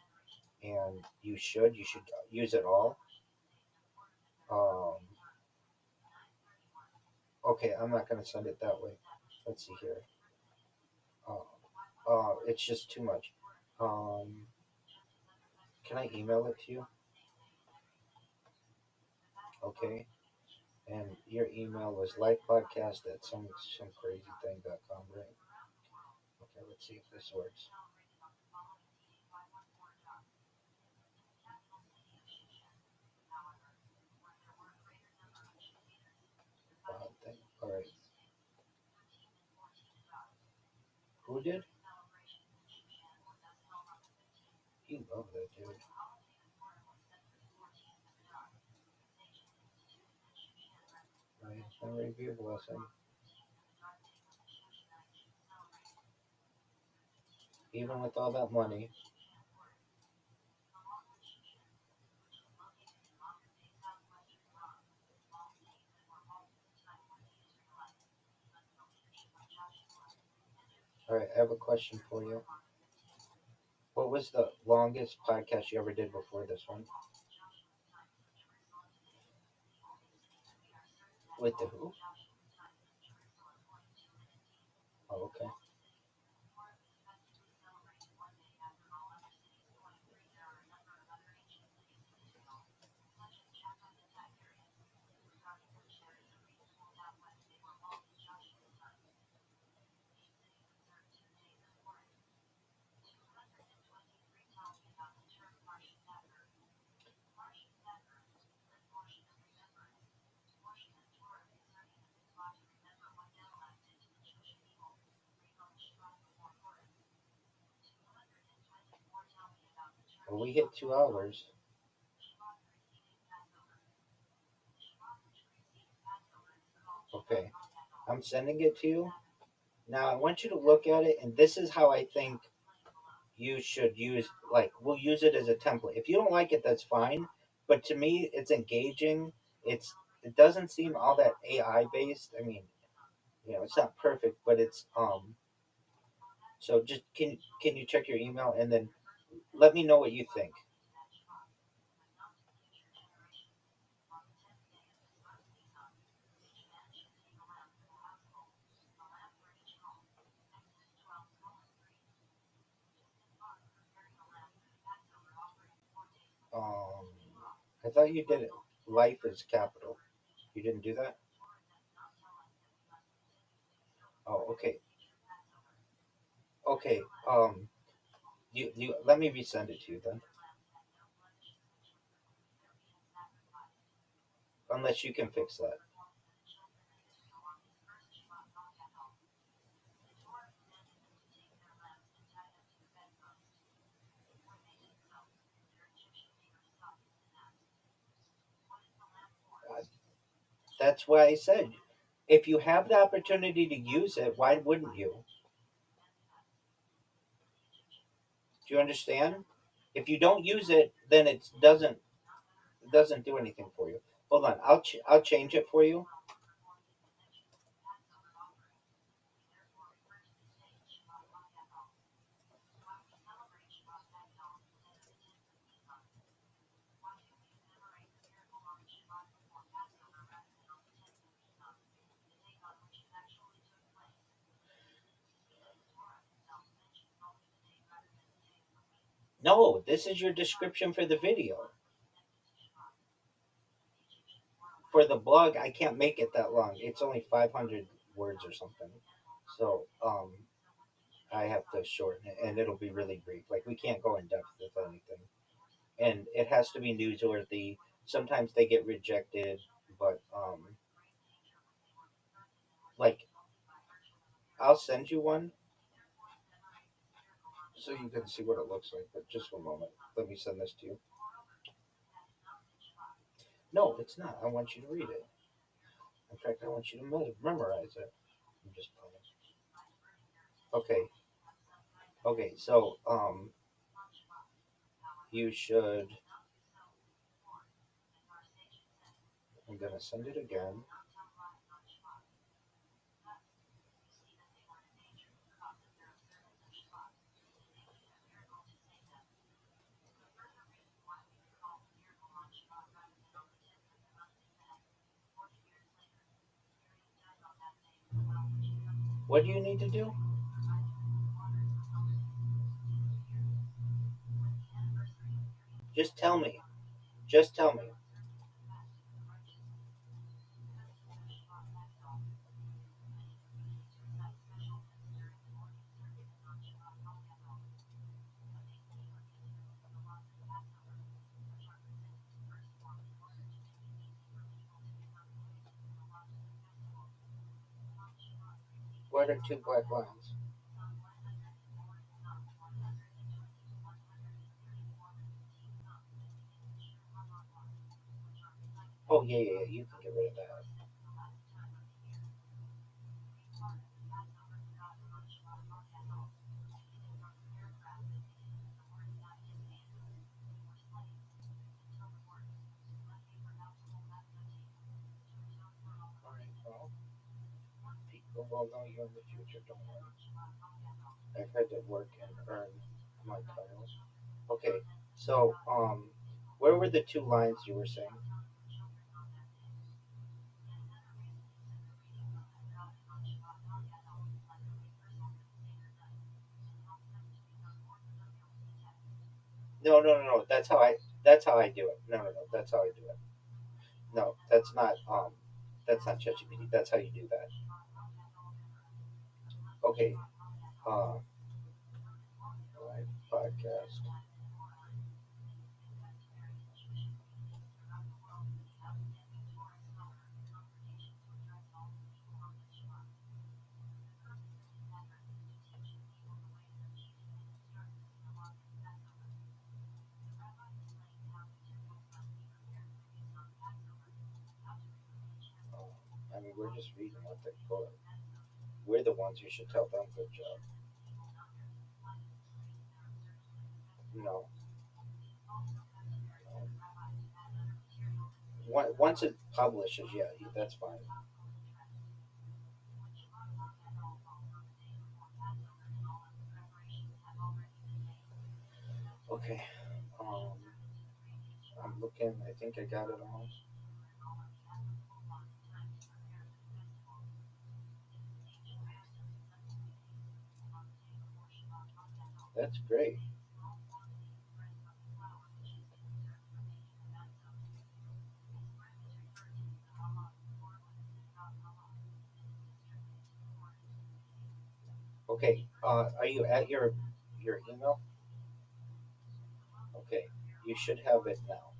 and you should. You should use it all. Um, okay, I'm not gonna send it that way. Let's see here. Uh, it's just too much. Um, can I email it to you? Okay. And your email was lifepodcast at some crazy thing.com, right? Okay, let's see if this works. Who did? You love that dude. Right. Memory be a blessing. Even with all that money. All right, I have a question for you. What was the longest podcast you ever did before this one? With the who? Oh, okay. Well, we hit 2 hours. Okay. I'm sending it to you. Now, I want you to look at it, and this is how I think you should use, like, we'll use it as a template. If you don't like it, that's fine. But to me, it's engaging. It doesn't seem all that AI based. I mean, it's not perfect, but it's so just can you check your email and then let me know what you think. Um, I thought you did it. Life is capital. You didn't do that? Oh, okay. Okay. You let me resend it to you then. Unless you can fix that. Uh, That's why I said, if you have the opportunity to use it, why wouldn't you? Do you understand? If you don't use it, then it doesn't do anything for you. Hold on, I'll change it for you. No, this is your description for the video. For the blog, I can't make it that long. It's only 500 words or something. So I have to shorten it, and it'll be really brief. Like we can't go in depth with anything, and it has to be newsworthy. Sometimes they get rejected, but like I'll send you one so you can see what it looks like. But just one moment, let me send this to you. No, it's not. I want you to read it. In fact, I want you to memorize it. I'm just playing. Okay, okay. So you should. I'm gonna send it again. What do you need to do? Just tell me. Just tell me. What are two black lines? yeah, yeah, yeah. You can get rid of that. All right. Well, people will know you in the future. Don't worry. I've had to work and earn my titles. Okay. So, where were the two lines you were saying? No, no, no, no. That's how I. That's how I do it. No, no, no. That's how I do it. No, that's not. That's not ChatGPT. That's how you do that. Okay. Uh, live podcast. I mean, we're just reading what they put. We're the ones who should tell them good job. No, once it publishes, yeah, that's fine. Okay. Um, I'm looking. I think I got it all. That's great. Okay. Are you at your email? Okay. You should have it now.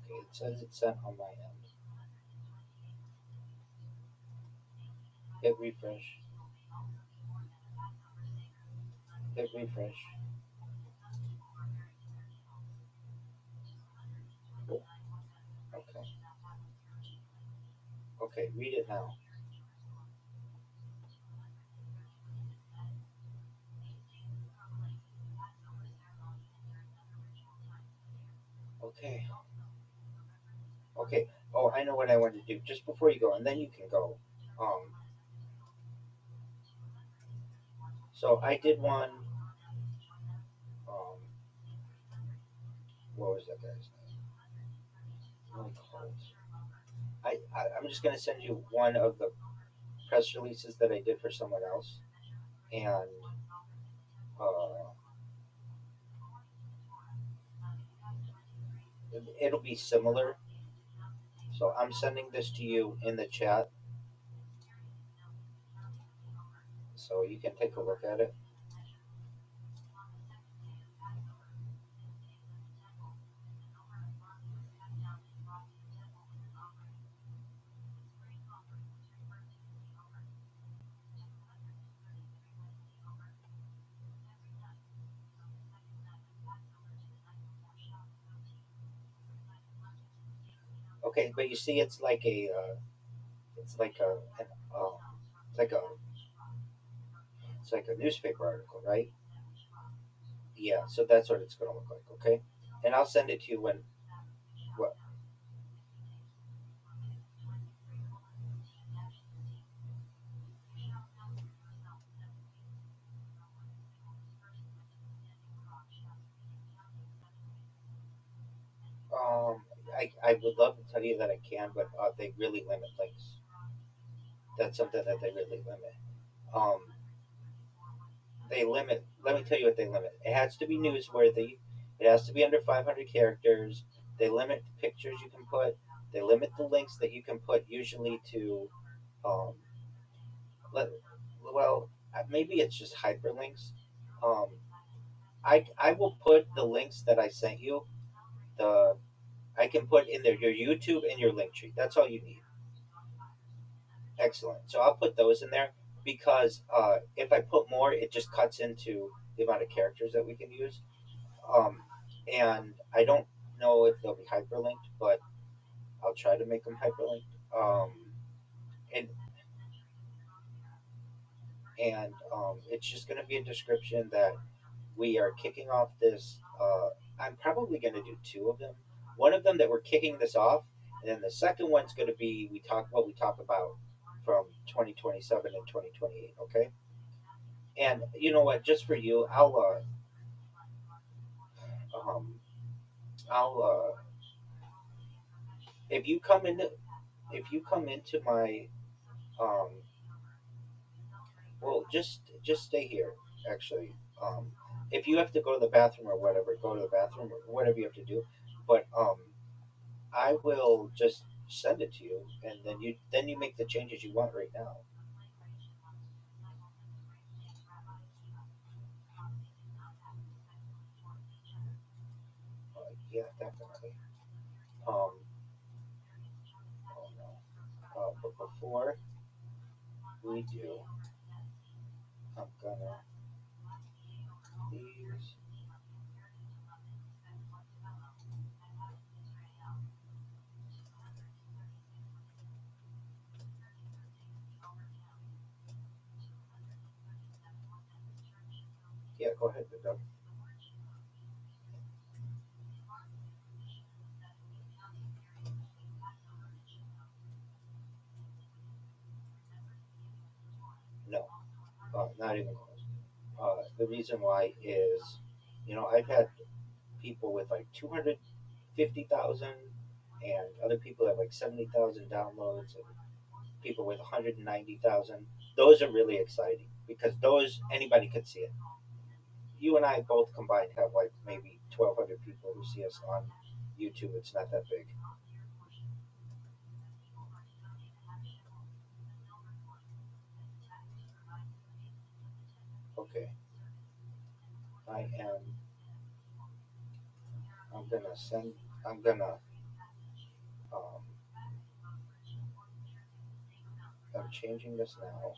Okay. It says it's sent on my end. Hit refresh. Hit refresh. Okay. Okay. Read it now. Okay. Okay. Oh, I know what I want to do. Just before you go, and then you can go. Um. So I did one. Um. What was that guy's name? Really called. I'm just gonna send you one of the press releases that I did for someone else, and uh, it'll be similar. So I'm sending this to you in the chat, so you can take a look at it. Okay, but you see, it's like um, it's like a, it's like a newspaper article, right? Yeah, so that's what it's gonna look like. Okay, and I'll send it to you when. What? Um, I would love to tell you that I can, but they really limit links. That's something that they really limit. Um, they limit. Let me tell you what they limit. It has to be newsworthy. It has to be under 500 characters. They limit the pictures you can put. They limit the links that you can put, usually to, um, let, well, maybe it's just hyperlinks. Um, I will put the links that I sent you. The I can put in there your YouTube and your link tree. That's all you need. Excellent. So I'll put those in there because if I put more, it just cuts into the amount of characters that we can use. Um, and I don't know if they'll be hyperlinked, but I'll try to make them hyperlinked. And it's just going to be a description that we are kicking off this. I'm probably going to do two of them. One of them that we're kicking this off, and then the second one's going to be we talk about from 2027 and 2028. Okay, and you know what? Just for you, um, I'll if you come into if you come into my um, well, just stay here. Actually, if you have to go to the bathroom or whatever, go to the bathroom or whatever you have to do. But I will just send it to you, and then you make the changes you want right now. Yeah, definitely. Um, oh no. But before we do, I'm gonna please. Yeah, go ahead, Doug. No, not even close. The reason why is, I've had people with like 250,000, and other people have like 70,000 downloads, and people with 190,000. Those are really exciting because those anybody could see it. You and I both combined have like maybe 1,200 people who see us on YouTube. It's not that big. Okay, I am. I'm gonna send. I'm gonna. Um, I'm changing this now.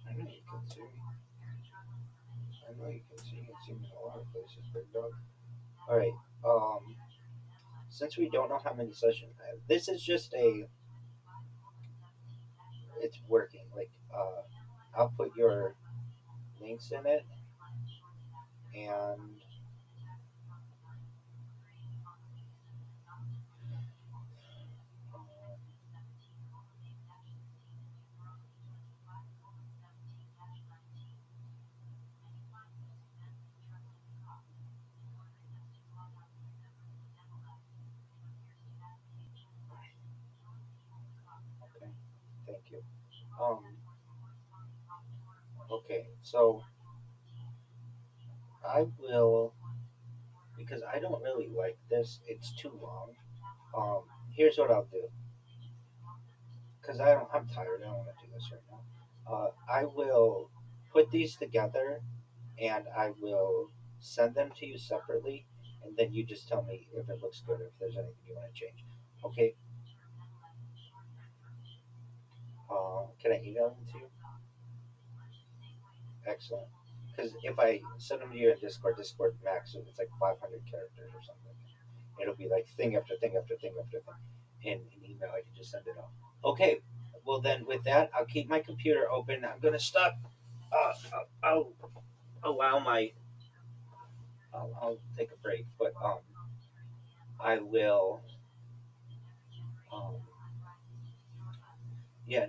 I know you can see me. I know you can see me. See me in a lot of places, big dog. All right. Since we don't know how many sessions, this is just a. It's working. Like, I'll put your links in it, and okay, thank you. Um, okay, so I will because I don't really like this. It's too long. Um, Here's what I'll do because I'm tired. I don't want to do this right now. I will put these together and I will send them to you separately, and then you just tell me if it looks good or if there's anything you want to change. Okay? Can I email them to you? Excellent. Because if I send them to you in Discord max, it's like 500 characters or something. It'll be like thing after thing after thing after thing. In email, I can just send it off. Okay. Well, then with that, I'll keep my computer open. I'm gonna stop. I'll allow my. I'll take a break, but I will. Um, yeah,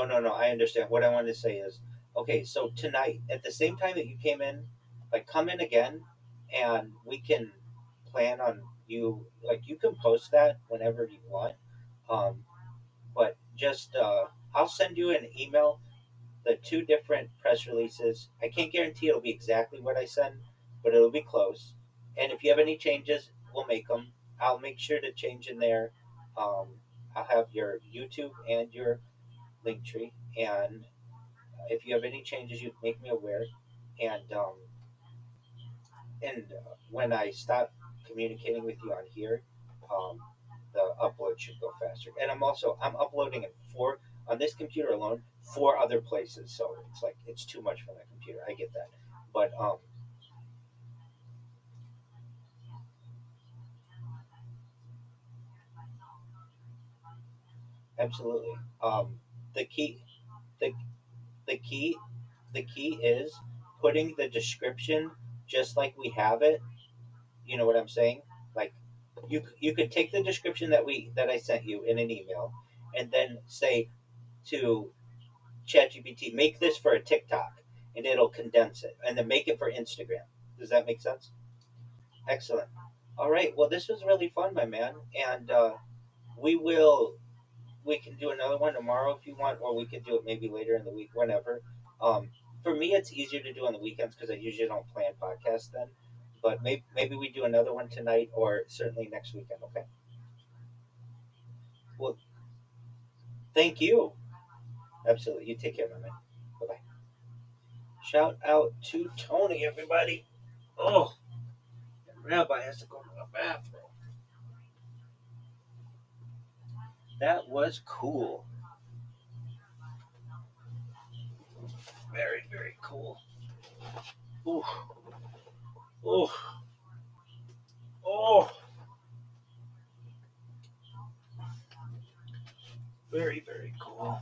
no, no. I understand. What I wanted to say is, okay. So tonight, at the same time that you came in, like come in again, and we can plan on you. Like you can post that whenever you want. Um, but just I'll send you an email, the two different press releases. I can't guarantee it'll be exactly what I send, but it'll be close. And if you have any changes, we'll make them. I'll make sure to change in there. Um, I'll have your YouTube and your link tree, and if you have any changes, you make me aware. And when I stop communicating with you on here, um, the upload should go faster. And I'm uploading it four on this computer alone, four other places. So it's like it's too much for that computer. I get that, but absolutely. The key, the the key, the key is putting the description just like we have it. You know what I'm saying? Like you could take the description that I sent you in an email, and then say to ChatGPT, make this for a TikTok, and it'll condense it, and then make it for Instagram. Does that make sense? Excellent. All right. Well, this was really fun, my man, and we will we can do another one tomorrow if you want, or we could do it maybe later in the week, whenever. Um, for me, it's easier to do on the weekends because I usually don't plan podcasts then. But maybe we do another one tonight, or certainly next weekend. Okay. Well, thank you. Absolutely. You take care, my man. Bye bye. Shout out to Tony, everybody. Oh, Rabbi has to go to the bathroom. That was cool. Very, very cool. Ooh, ooh, oh, very, very cool.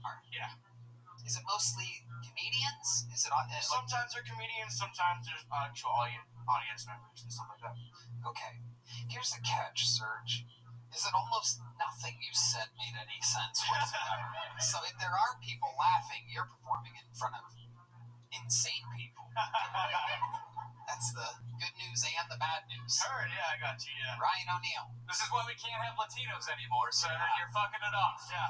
humor? Yeah. Is it mostly comedians? Is it sometimes they're comedians, sometimes there's actual audience members and stuff like that. Okay. Here's the catch, Serge. Is that almost nothing you said made any sense whatsoever. So if there are people laughing, you're performing in front of insane people. That's the good news and the bad news. Heard, yeah, I got you, yeah. Ryan O'Neal. This is why we can't have Latinos anymore, sir. You're fucking it off. Yeah.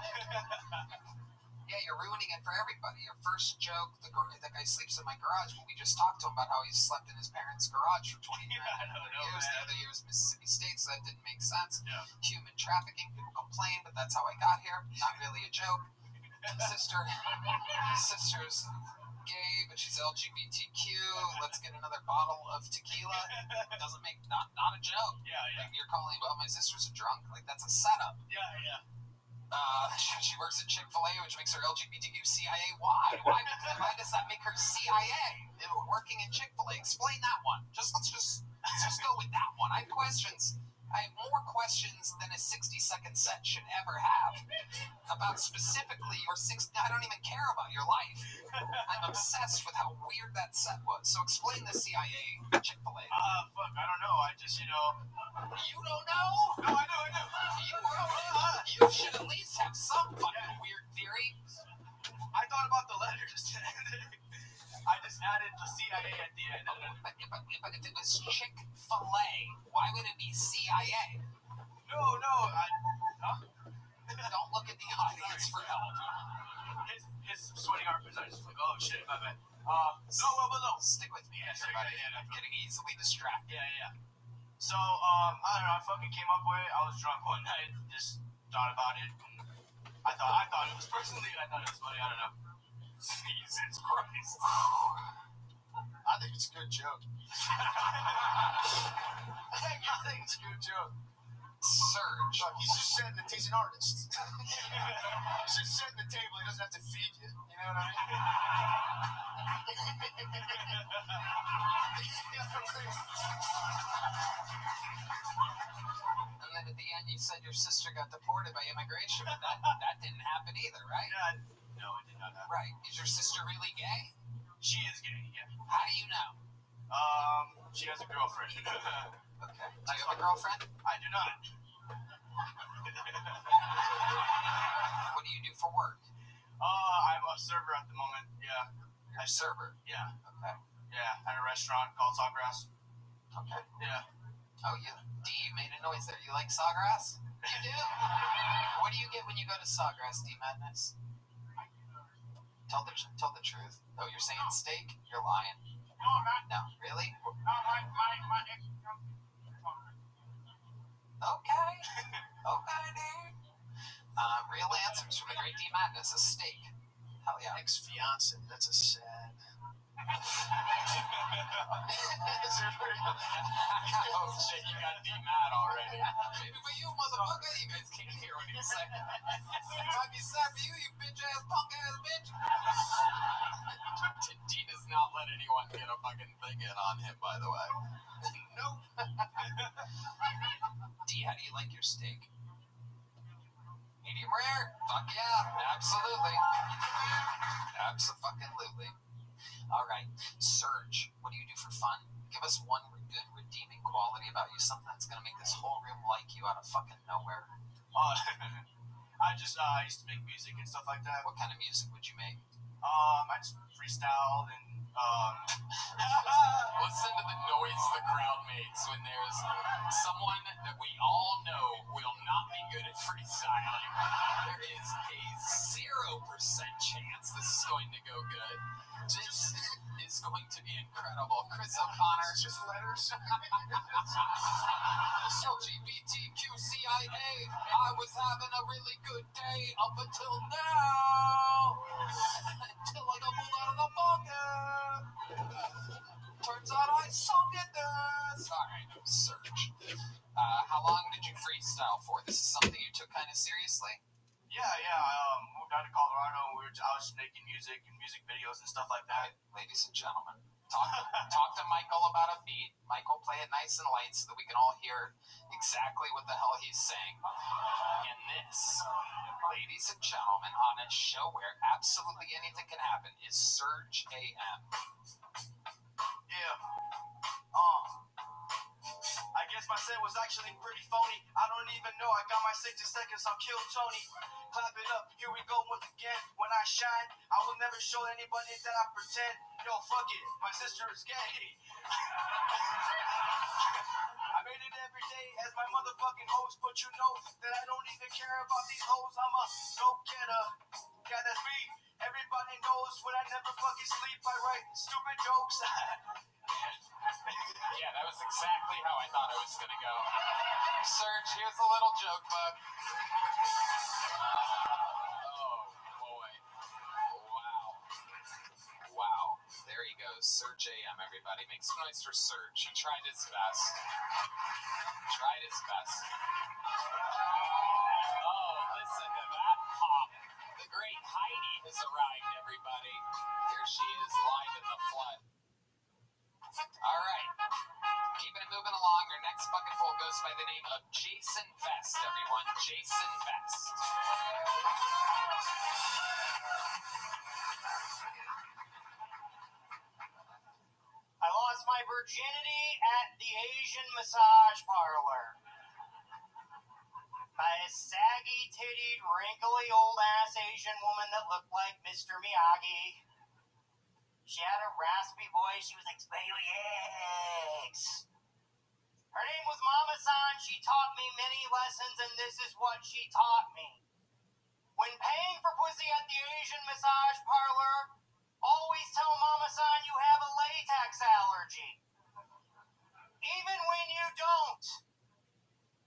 Yeah, you're ruining it for everybody. Your first joke, the guy sleeps in my garage, but we just talked to him about how he slept in his parents' garage for 20 years. The other year was Mississippi State, so that didn't make sense. Yeah. Human trafficking, people complain, but that's how I got here. Not really a joke. Sister's gay, but she's LGBTQ. Let's get another bottle of tequila. Doesn't make, not a joke. Yeah, yeah. Like you're calling, well, my sister's a drunk. Like that's a setup. Yeah, yeah. She works at Chick-fil-A, which makes her LGBTQ CIA. Why does that make her CIA? Working in Chick-fil-A. Explain that one. Let's just go with that one. I have questions. I have more questions than a 60-second set should ever have about specifically your I don't even care about your life. I'm obsessed with how weird that set was. So explain the CIA Chick-fil-A. Fuck, I don't know. I just, You don't know? No, I do. You should at least have some fucking weird theory. I thought about the letters. I just added the CIA at the end. But if it was Chick-fil-A, why would it be CIA? No, Don't look at the audience for help. His sweating armpits, I just like, oh shit, my bad. No. Stick with me, everybody. I'm getting easily distracted. Yeah. So, I don't know, I fucking came up with it. I was drunk one night, just thought about it. I thought it was funny. I don't know. Jesus Christ. I think it's a good joke. I think it's a good joke. Serge. Look, he's just setting he's an artist. He's just setting the table, he doesn't have to feed you. You know what I mean? And then at the end you said your sister got deported by immigration, but that didn't happen either, right? No, it did not happen. Right. Is your sister really gay? She is gay, yeah. How do you know? She has a girlfriend. Okay. Do you have a girlfriend? I do not. What do you do for work? I'm a server at the moment, yeah. You're a server? Yeah. Okay. Yeah, at a restaurant called Sawgrass. Okay. Yeah. Oh, you made a noise there. You like Sawgrass? You do? What do you get when you go to Sawgrass, D Madness? Tell the truth. Oh, you're saying steak? You're lying. No, I'm not. No, really? No, my ex. Okay. Okay, dude. Real answers from the great D Madness. A steak. Hell yeah. Ex-fiance, that's a sad. Oh shit, you got D Mad already. Maybe for you, motherfucker. You guys can't hear what he's saying. It might be sad for you, you bitch ass, punk ass bitch. D does not let anyone get a fucking thing in on him, by the way. Nope. D, how do you like your steak? Medium rare? Fuck yeah, absolutely. Absolutely. Alright, Serge, what do you do for fun? Give us one good redeeming quality about you, something that's gonna make this whole room like you out of fucking nowhere. I used to make music and stuff like that. What kind of music would you make? I just freestyled and Listen to the noise the crowd makes when there's someone that we all know will not be good at freestyling. There is a 0% chance this is going to go good. This is going to be incredible. Chris O'Connor. It's just letters. LGBTQCIA. I was having a really good day up until now. Until I got pulled out of the bucket. Turns out I sunk at this. Alright, Serge. How long did you freestyle for? This is something you took kind of seriously? Yeah. Moved out to Colorado. I was making music and music videos and stuff like that. Ladies and gentlemen, Talk to Michael about a beat. Michael, play it nice and light so that we can all hear exactly what the hell he's saying. And this, ladies and gentlemen, on a show where absolutely anything can happen, is Surge AM. Yeah. I guess my set was actually pretty phony. I don't even know. I got my 60 seconds. I'll kill Tony. Clap it up. Here we go once again. When I shine, I will never show anybody that I pretend. Yo, fuck it. My sister is gay. I made it every day as my motherfucking host, but you know that I don't even care about these hoes. I'm a go-getter. Yeah, that's me. Everybody knows when I never fucking sleep, I write stupid jokes. Yeah, that was exactly how I thought it was going to go. Surge, here's a little joke book. Oh, boy. Wow. There he goes. Surge AM, everybody. Make some noise for Surge. He tried his best. Oh, listen to that pop. The great Heidi has arrived, everybody. Here she is, live in the flood. All right. Keeping it moving along. Our next bucketful goes by the name of Jason Vest, everyone. Jason Vest. I lost my virginity at the Asian massage parlor. By a saggy-tittied, wrinkly old-ass Asian woman that looked like Mr. Miyagi. She had a raspy voice. She was like, "Spill your eggs." Her name was Mama-san. She taught me many lessons, and this is what she taught me. When paying for pussy at the Asian massage parlor, always tell Mama-san you have a latex allergy. Even when you don't.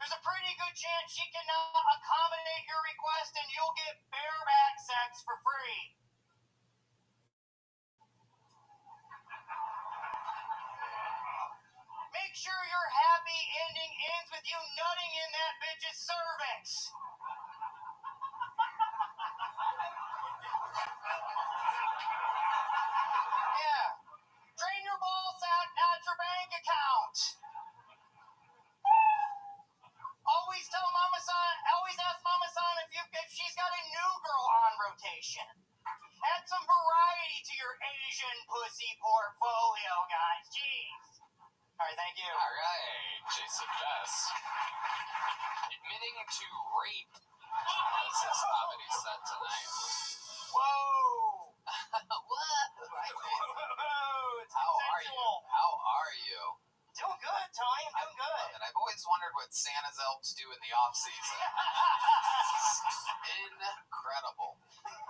There's a pretty good chance she cannot accommodate your request and you'll get bareback sex for free. Make sure your happy ending ends with you nutting in that bitch's cervix. Yeah. Drain your ball sack, not your bank account. Always ask Mama-san if she's got a new girl on rotation. Add some variety to your Asian pussy portfolio, guys. Jeez. All right, thank you. All right, Jason Vest. Admitting to rape as his comedy set tonight. Whoa. What? It's How are you? consensual. How are you? Doing good, Tony. I'm doing good. And I've always wondered what Santa's elves do in the off-season. Incredible.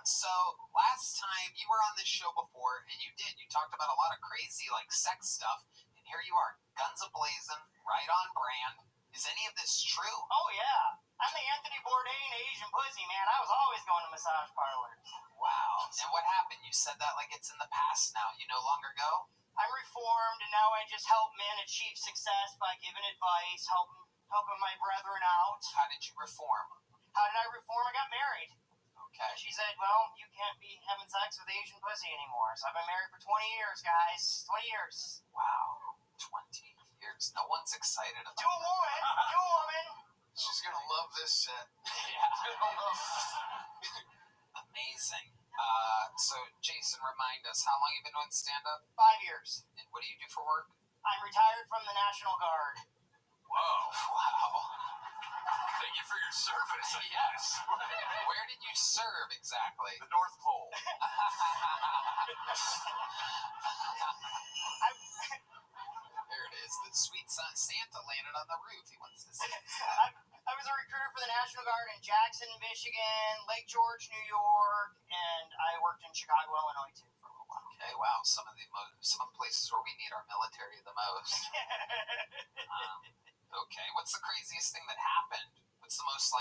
So, last time you were on this show before, and you talked about a lot of crazy, sex stuff, and here you are, guns a-blazing, right on brand. Is any of this true? Oh, yeah. I'm the Anthony Bourdain Asian pussy, man. I was always going to massage parlors. Wow. And what happened? You said that like it's in the past now. You no longer go? I'm reformed, and now I just help men achieve success by giving advice, helping my brethren out. How did you reform? How did I reform? I got married. Okay. She said, well, you can't be having sex with Asian pussy anymore. So I've been married for 20 years, guys. 20 years. Wow. 20 years. No one's excited about To a woman. To a woman. She's gonna love this set. Yeah. Amazing. So, Jason, remind us, how long you been doing stand-up? 5 years. And what do you do for work? I'm retired from the National Guard. Whoa. Wow. Thank you for your service, I Yes. guess. Where did you serve exactly? The North Pole. There it is. The sweet son Santa landed on the roof. He wants to see it. I was a recruiter for the National Guard in Jackson, Michigan, Lake George, New York, and I worked in Chicago, Illinois, too, for a little while. Okay, wow. Some of the places where we need our military the most. Okay, what's the craziest thing that happened? What's the most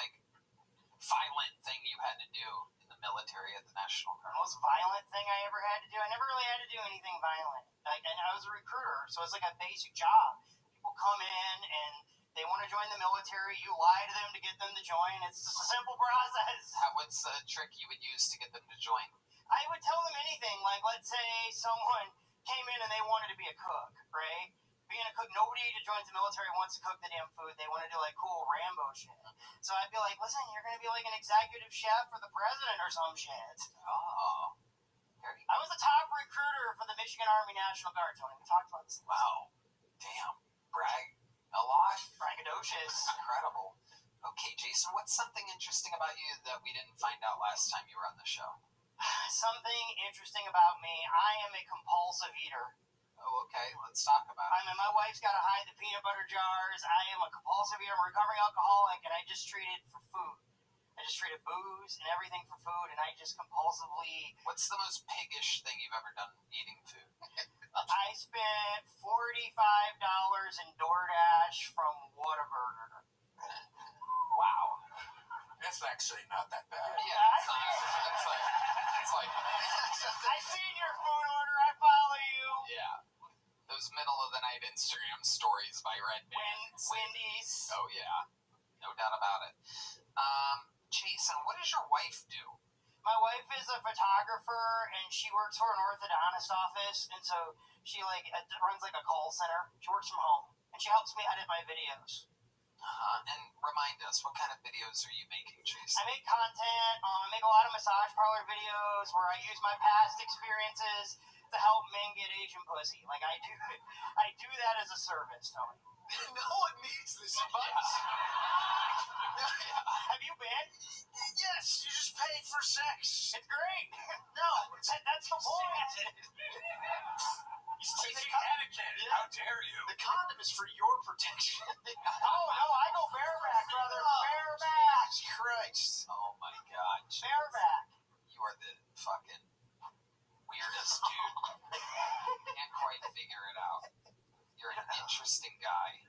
violent thing you had to do in the military at the National The Guard? most violent thing I ever had to do? I never really had to do anything violent. And I was a recruiter, so it's like a basic job. People come in and they want to join the military. You lie to them to get them to join. It's just a simple process. What's a trick you would use to get them to join? I would tell them anything. Like, let's say someone came in and they wanted to be a cook, right? Being a cook, nobody that joins the military wants to cook the damn food. They want to do like cool Rambo shit. So I'd be like, listen, you're going to be like an executive chef for the president or some shit. Oh. I was the top recruiter for the Michigan Army National Guard, Tony. We talked about this. Wow. Damn. Brag a lot. Braggadocious. Incredible. Okay, Jason, what's something interesting about you that we didn't find out last time you were on the show? Something interesting about me, I am a compulsive eater. Oh, okay. Let's talk about it. I mean, my wife's got to hide the peanut butter jars. I am a compulsive eater. I'm a recovering alcoholic, and I just treat it for food. I just treated booze and everything for food, and I just compulsively... What's the most piggish thing you've ever done eating food? I spent $45 in DoorDash from Whataburger. Wow. That's actually not that bad. Yeah, it's like I seen your food order. I follow you. yeah. Those middle of the night Instagram stories by Red Bands. Wendy's. Oh yeah. No doubt about it. Jason, what does your wife do? My wife is a photographer, and she works for an orthodontist office, and so she runs like a call center. She works from home, and she helps me edit my videos. And remind us, what kind of videos are you making, Jason? I make content. I make a lot of massage parlor videos where I use my past experiences to help men get Asian pussy. Like I do that as a service, Tony. No one needs this advice. Have you been? Yes, you just pay for sex. It's great. No, That's the point. He's teaching etiquette. How dare you? The condom is for your protection. Oh no, I go bareback, brother. Bareback. Jesus Christ. Oh my god. Bareback. You are the fucking weirdest dude. Can't quite figure it out. You're an interesting guy.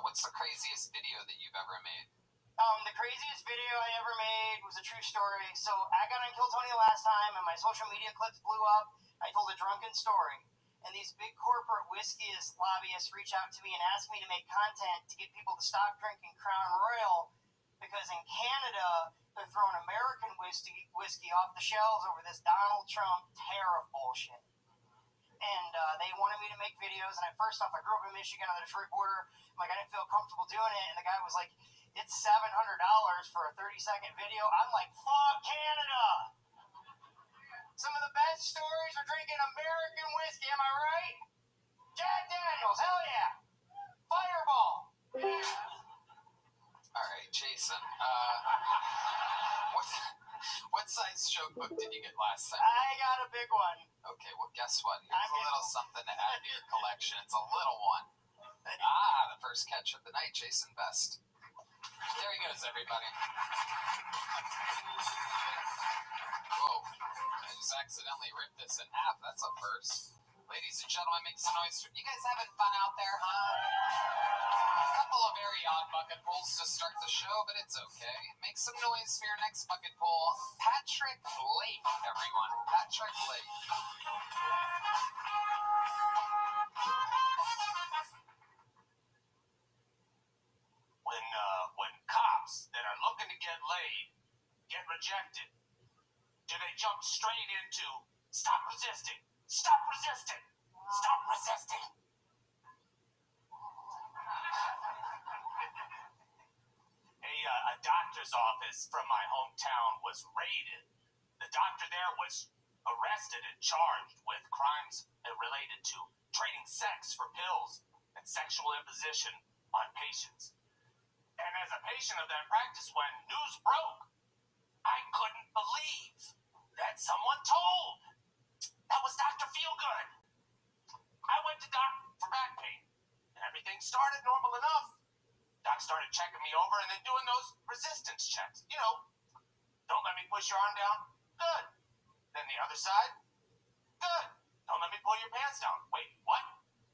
What's the craziest video that you've ever made? The craziest video I ever made was a true story. So I got on Kill Tony last time, and my social media clips blew up. I told a drunken story, and these big corporate whiskey lobbyists reach out to me and ask me to make content to get people to stop drinking Crown Royal, because in Canada they're throwing American whiskey off the shelves over this Donald Trump tariff bullshit. And they wanted me to make videos, and first off, I grew up in Michigan on the Detroit border. I didn't feel comfortable doing it, and the guy was like, it's $700 for a 30-second video. I'm like, fuck Canada! Some of the best stories are drinking American whiskey, am I right? Jack Daniels, hell yeah! Fireball! Alright, Jason, what size joke book did you get last time? I got a big one. Okay, well, guess what? Here's a little something to add to your collection. It's a little one. The first catch of the night, Jason Best. There he goes, everybody. Whoa, I just accidentally ripped this in half. That's a first. Ladies and gentlemen, make some noise. You guys having fun out there, huh? A couple of very odd bucket pulls to start the show, but it's okay. Make some noise for your next bucket pull. Patrick Lake, everyone. Patrick Lake. When cops that are looking to get laid get rejected, do they jump straight into stop resisting, stop resisting, stop resisting? A doctor's office from my hometown was raided. The doctor there was arrested and charged with crimes related to trading sex for pills and sexual imposition on patients. And as a patient of that practice, when news broke, I couldn't believe that someone told. That was Dr. Feelgood. I went to Doc for back pain, and everything started normal enough. Doc started checking me over and then doing those resistance checks. You know, don't let me push your arm down. Good. Then the other side. Good. Don't let me pull your pants down. Wait, what?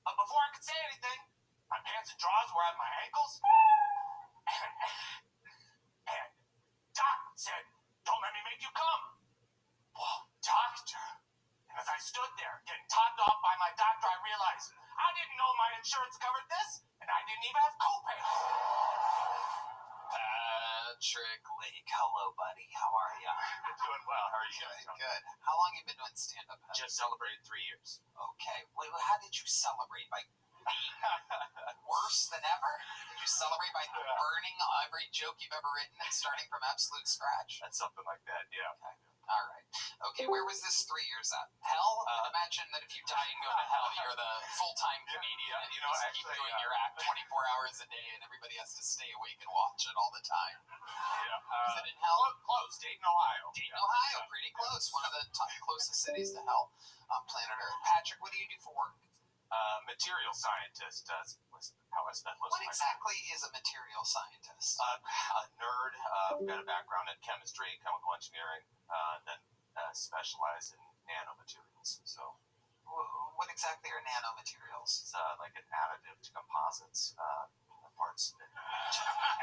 But before I could say anything, my pants and drawers were at my ankles. And Doc said, don't let me make you come. Whoa, doctor. And as I stood there getting topped off by my doctor, I realized I didn't know my insurance covered this, and I didn't even have copay. Patrick Lake. Hello, buddy. How are ya? Doing well. How are you guys? Good. How long you been doing stand-up? Just celebrated 3 years. Okay. Wait, how did you celebrate? By worse than ever? Did you celebrate by burning every joke you've ever written and starting from absolute scratch? That's something like that, yeah. Okay. All right. Okay, where was this 3 years at? Hell? I'd imagine that if you die and go to hell, you're the full-time comedian and you just keep doing your act 24 hours a day and everybody has to stay awake and watch it all the time. Yeah. Is it in hell? Close. Dayton, Ohio. Dayton, Ohio. Pretty close. One of the closest cities to hell on planet Earth. Patrick, what do you do for work? Material scientist was how I spent most What of my exactly is a material scientist? time. A nerd. I've got a background in chemistry, chemical engineering, then specialize in nanomaterials. So What exactly are nanomaterials? it's like an additive to composites. Parts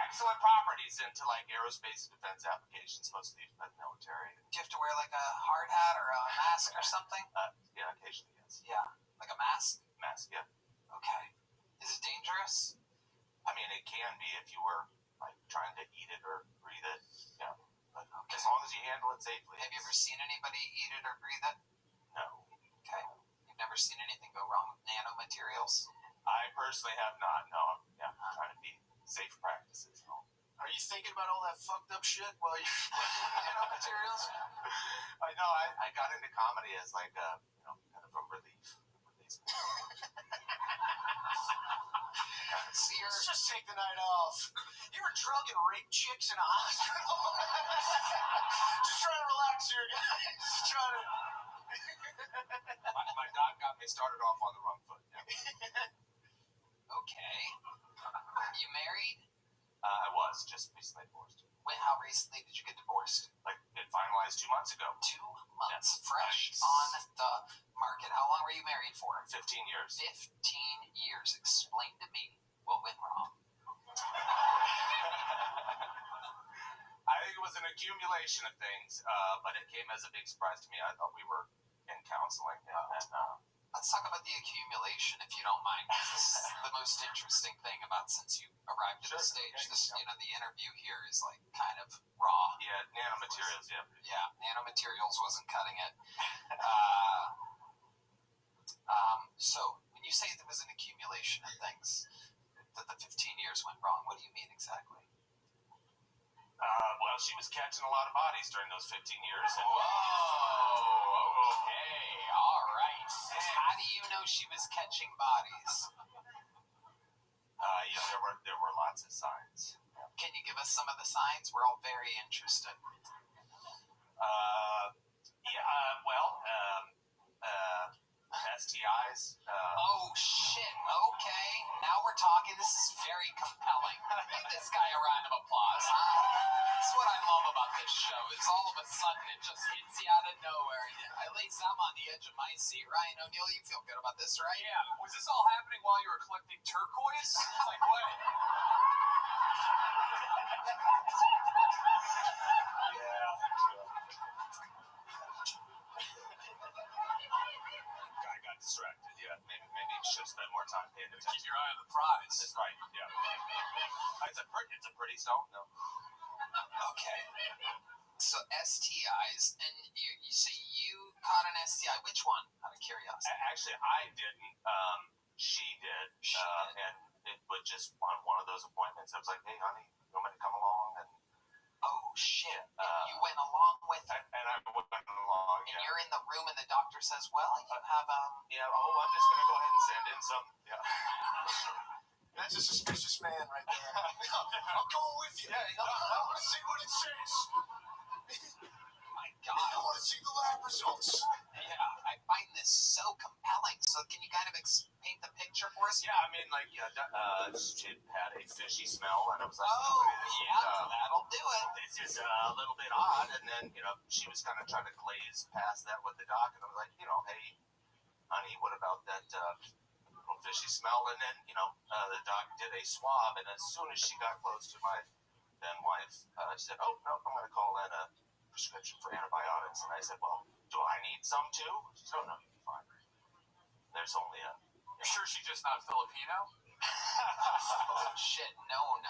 excellent properties into like aerospace and defense applications, mostly for the military. Do you have to wear like a hard hat or a mask or something? Yeah, occasionally, yes. Yeah, like a mask? Mask, yeah. Okay. Is it dangerous? I mean, it can be if you were like trying to eat it or breathe it. Yeah, but as long as you handle it safely. Have you ever seen anybody eat it or breathe it? No. Okay. You've never seen anything go wrong with nanomaterials? I personally have not. No, I'm trying to be safe practices. Are you thinking about all that fucked up shit while you're nanomaterials? I know. I got into comedy as like a kind of a relief. Let's just take the night off. You ever drug and rape chicks in a hospital? Just trying to relax here, guys. Just trying to. My doc got me started off on the wrong foot. Yeah. Okay. You married? I was just recently divorced. Wait, how recently did you get divorced? Like it finalized 2 months ago. 2 months. Yes. Fresh on the market. How long were you married for? 15 years. 15 years. Explain to me what went wrong. I think it was an accumulation of things, but it came as a big surprise to me. I thought we were in counseling, and Let's talk about the accumulation, if you don't mind. This is the most interesting thing about since you arrived at the stage. The interview here is like kind of raw. yeah, nanomaterials. Yeah. Yeah, nanomaterials wasn't cutting it. So when you say there was an accumulation of things, that the 15 years went wrong, what do you mean exactly? Well, she was catching a lot of bodies during those 15 years. And Whoa, okay, all right. How do you know she was catching bodies? there were lots of signs. Can you give us some of the signs? We're all very interested. STIs. Oh, shit. Okay. Now we're talking. This is very compelling. Give this guy a round of applause. That's what I love about this show. It's all of a sudden it just hits you out of nowhere. At least I'm on the edge of my seat. Ryan O'Neal, you feel good about this, right? Yeah. Was this all happening while you were collecting turquoise? Like what? Yeah. I got distracted. Yeah, maybe you should spend more time paying attention. Keep your eye on the prize. That's right. Yeah. It's a pretty stone, though. Okay. So STIs, and you say you caught an STI. Which one? Out of curiosity. Actually, I didn't. She did. And it was just on one of those appointments. I was like, "Hey, honey, you want me to come along?" And oh shit! You went along with it. And I went along. And you're in the room, and the doctor says, "Well, you have Yeah. Oh, I'm just gonna go ahead and send in some. Yeah. That's a suspicious man right there. I'm going with you. Yeah, I want to see what it says. my God, I want to see the lab results. yeah, I find this so compelling. So can you kind of paint the picture for us? Yeah, I mean, like, she had a fishy smell, and I was like, oh, yeah, that'll do it. This is a little bit odd. And then, she was kind of trying to glaze past that with the doc, and I was like, hey, honey, what about that little fishy smell? And then, the doc did a swab, and as soon as she got close to my then wife, she said, oh, no, I'm going to call in a prescription for antibiotics. And I said, well, do I need some too? She said, oh, no, you'll be fine. There's only a... You're sure she's just not Filipino? Oh, shit, known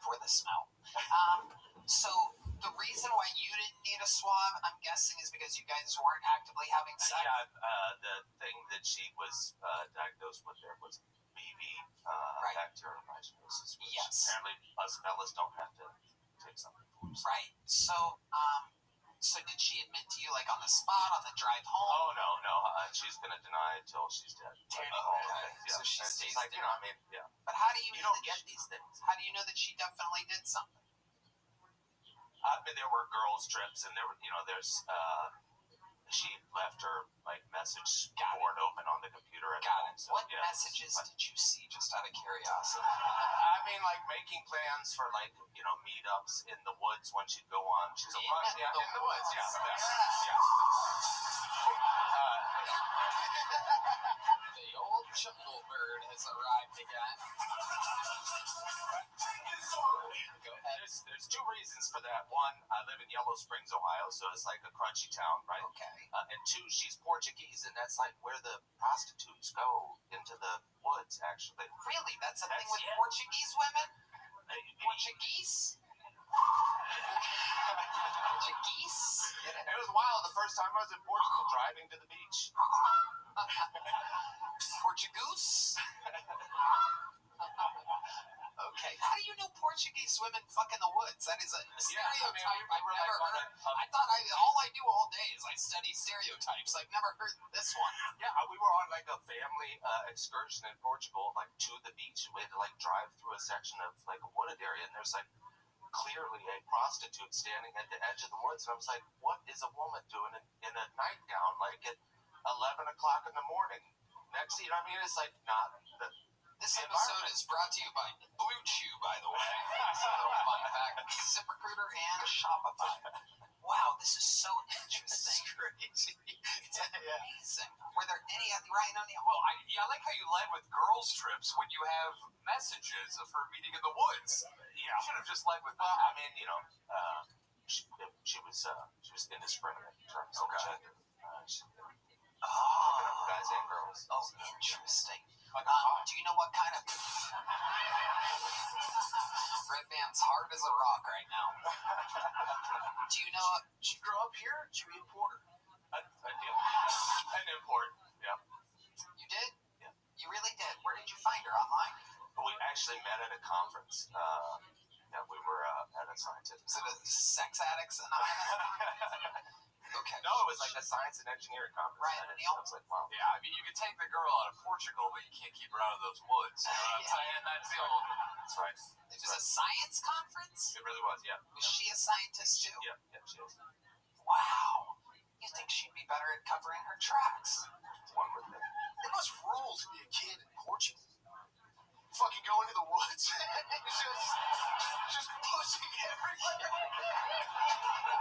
for the smell. So the reason why you didn't need a swab, I'm guessing, is because you guys weren't actively having sex? Yeah, the thing that she was diagnosed with there was BV, bacterial vaginosis, which apparently us fellas don't have to take something for. Right. So did she admit to you, like, on the spot, on the drive home? Oh, no. She's going to deny it till she's dead. Okay. Yeah. So she stays like, there. yeah. But how do you don't know get these things. How do you know that she definitely did something? There were girls' trips, and there were, there's, she left her, like, message board open on the computer. So, what messages did you see, just out of curiosity? Like, making plans for, like, meetups in the woods when she'd go on. She's in the woods, yeah. The old jungle bird has arrived again. Go ahead. There's two reasons for that. One, I live in Yellow Springs, Ohio, so it's like a crunchy town, right? Okay. And two, she's Portuguese, and that's like where the prostitutes go into the woods, actually. Really? That's a thing with Portuguese women? Portuguese? Portuguese? It was wild the first time I was in Portugal driving to the beach. Portugoose? Okay. How do you know Portuguese women fuck in the woods? That is a stereotype I've never heard. I thought all I do all day is I study stereotypes. I've never heard this one. Yeah, we were on like a family excursion in Portugal, like to the beach. We had to like drive through a section of like a wooded area, and there's like clearly a prostitute standing at the edge of the woods. And I was like, what is a woman doing in a nightgown like at 11 o'clock in the morning? Next thing you know, it's like not the. This episode is brought to you by Blue Chew, by the way. That's a little fun fact. ZipRecruiter and Shopify. Wow, this is so interesting. It's crazy. It's amazing. Were there any right on the? Well, I like how you led with girls' trips when you have messages of her meeting in the woods. Yeah. You should have just led with that. She was indiscriminate in terms of gender. Guys and girls. Oh, interesting. Do you know what kind of Red Band's hard as a rock right now? Do you know? Did you grow up here? Did you import her? An import. Yeah. You did? Yeah. You really did. Where did you find her? Online? We actually met at a conference. We were at a scientific. Was it a Sex Addicts Anonymous? Okay. No, it was like a science and engineering conference. Right, and I was like, wow. Yeah, you can take the girl out of Portugal, but you can't keep her out of those woods. You know what I'm saying? That's the old. That's right. It was a science conference? It really was, yeah. Was she a scientist too? Yeah, she is. Wow. You think she'd be better at covering her tracks? One would think. It must rule to be a kid in Portugal. Fucking go into the woods. just pushing everywhere.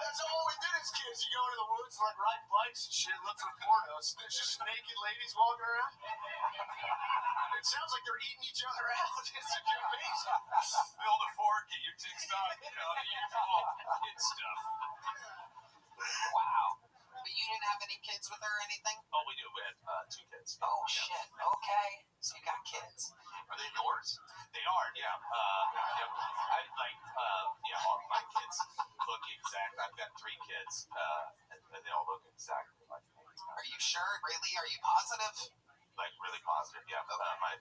That's all we did as kids. You go into the woods, like ride bikes and shit, look for pornos. There's just naked ladies walking around. It sounds like they're eating each other out. It's amazing. Build a fort, get your TikTok, the usual kid stuff. Wow. But you didn't have any kids with her or anything? Oh, we do. We had 2 kids. Oh, shit. Okay. So you got kids. Are they yours? They are, yeah. All my kids look exactly. I've got 3 kids, and they all look exactly like me. Are you sure? Really? Are you positive? Like, really positive, yeah. Okay.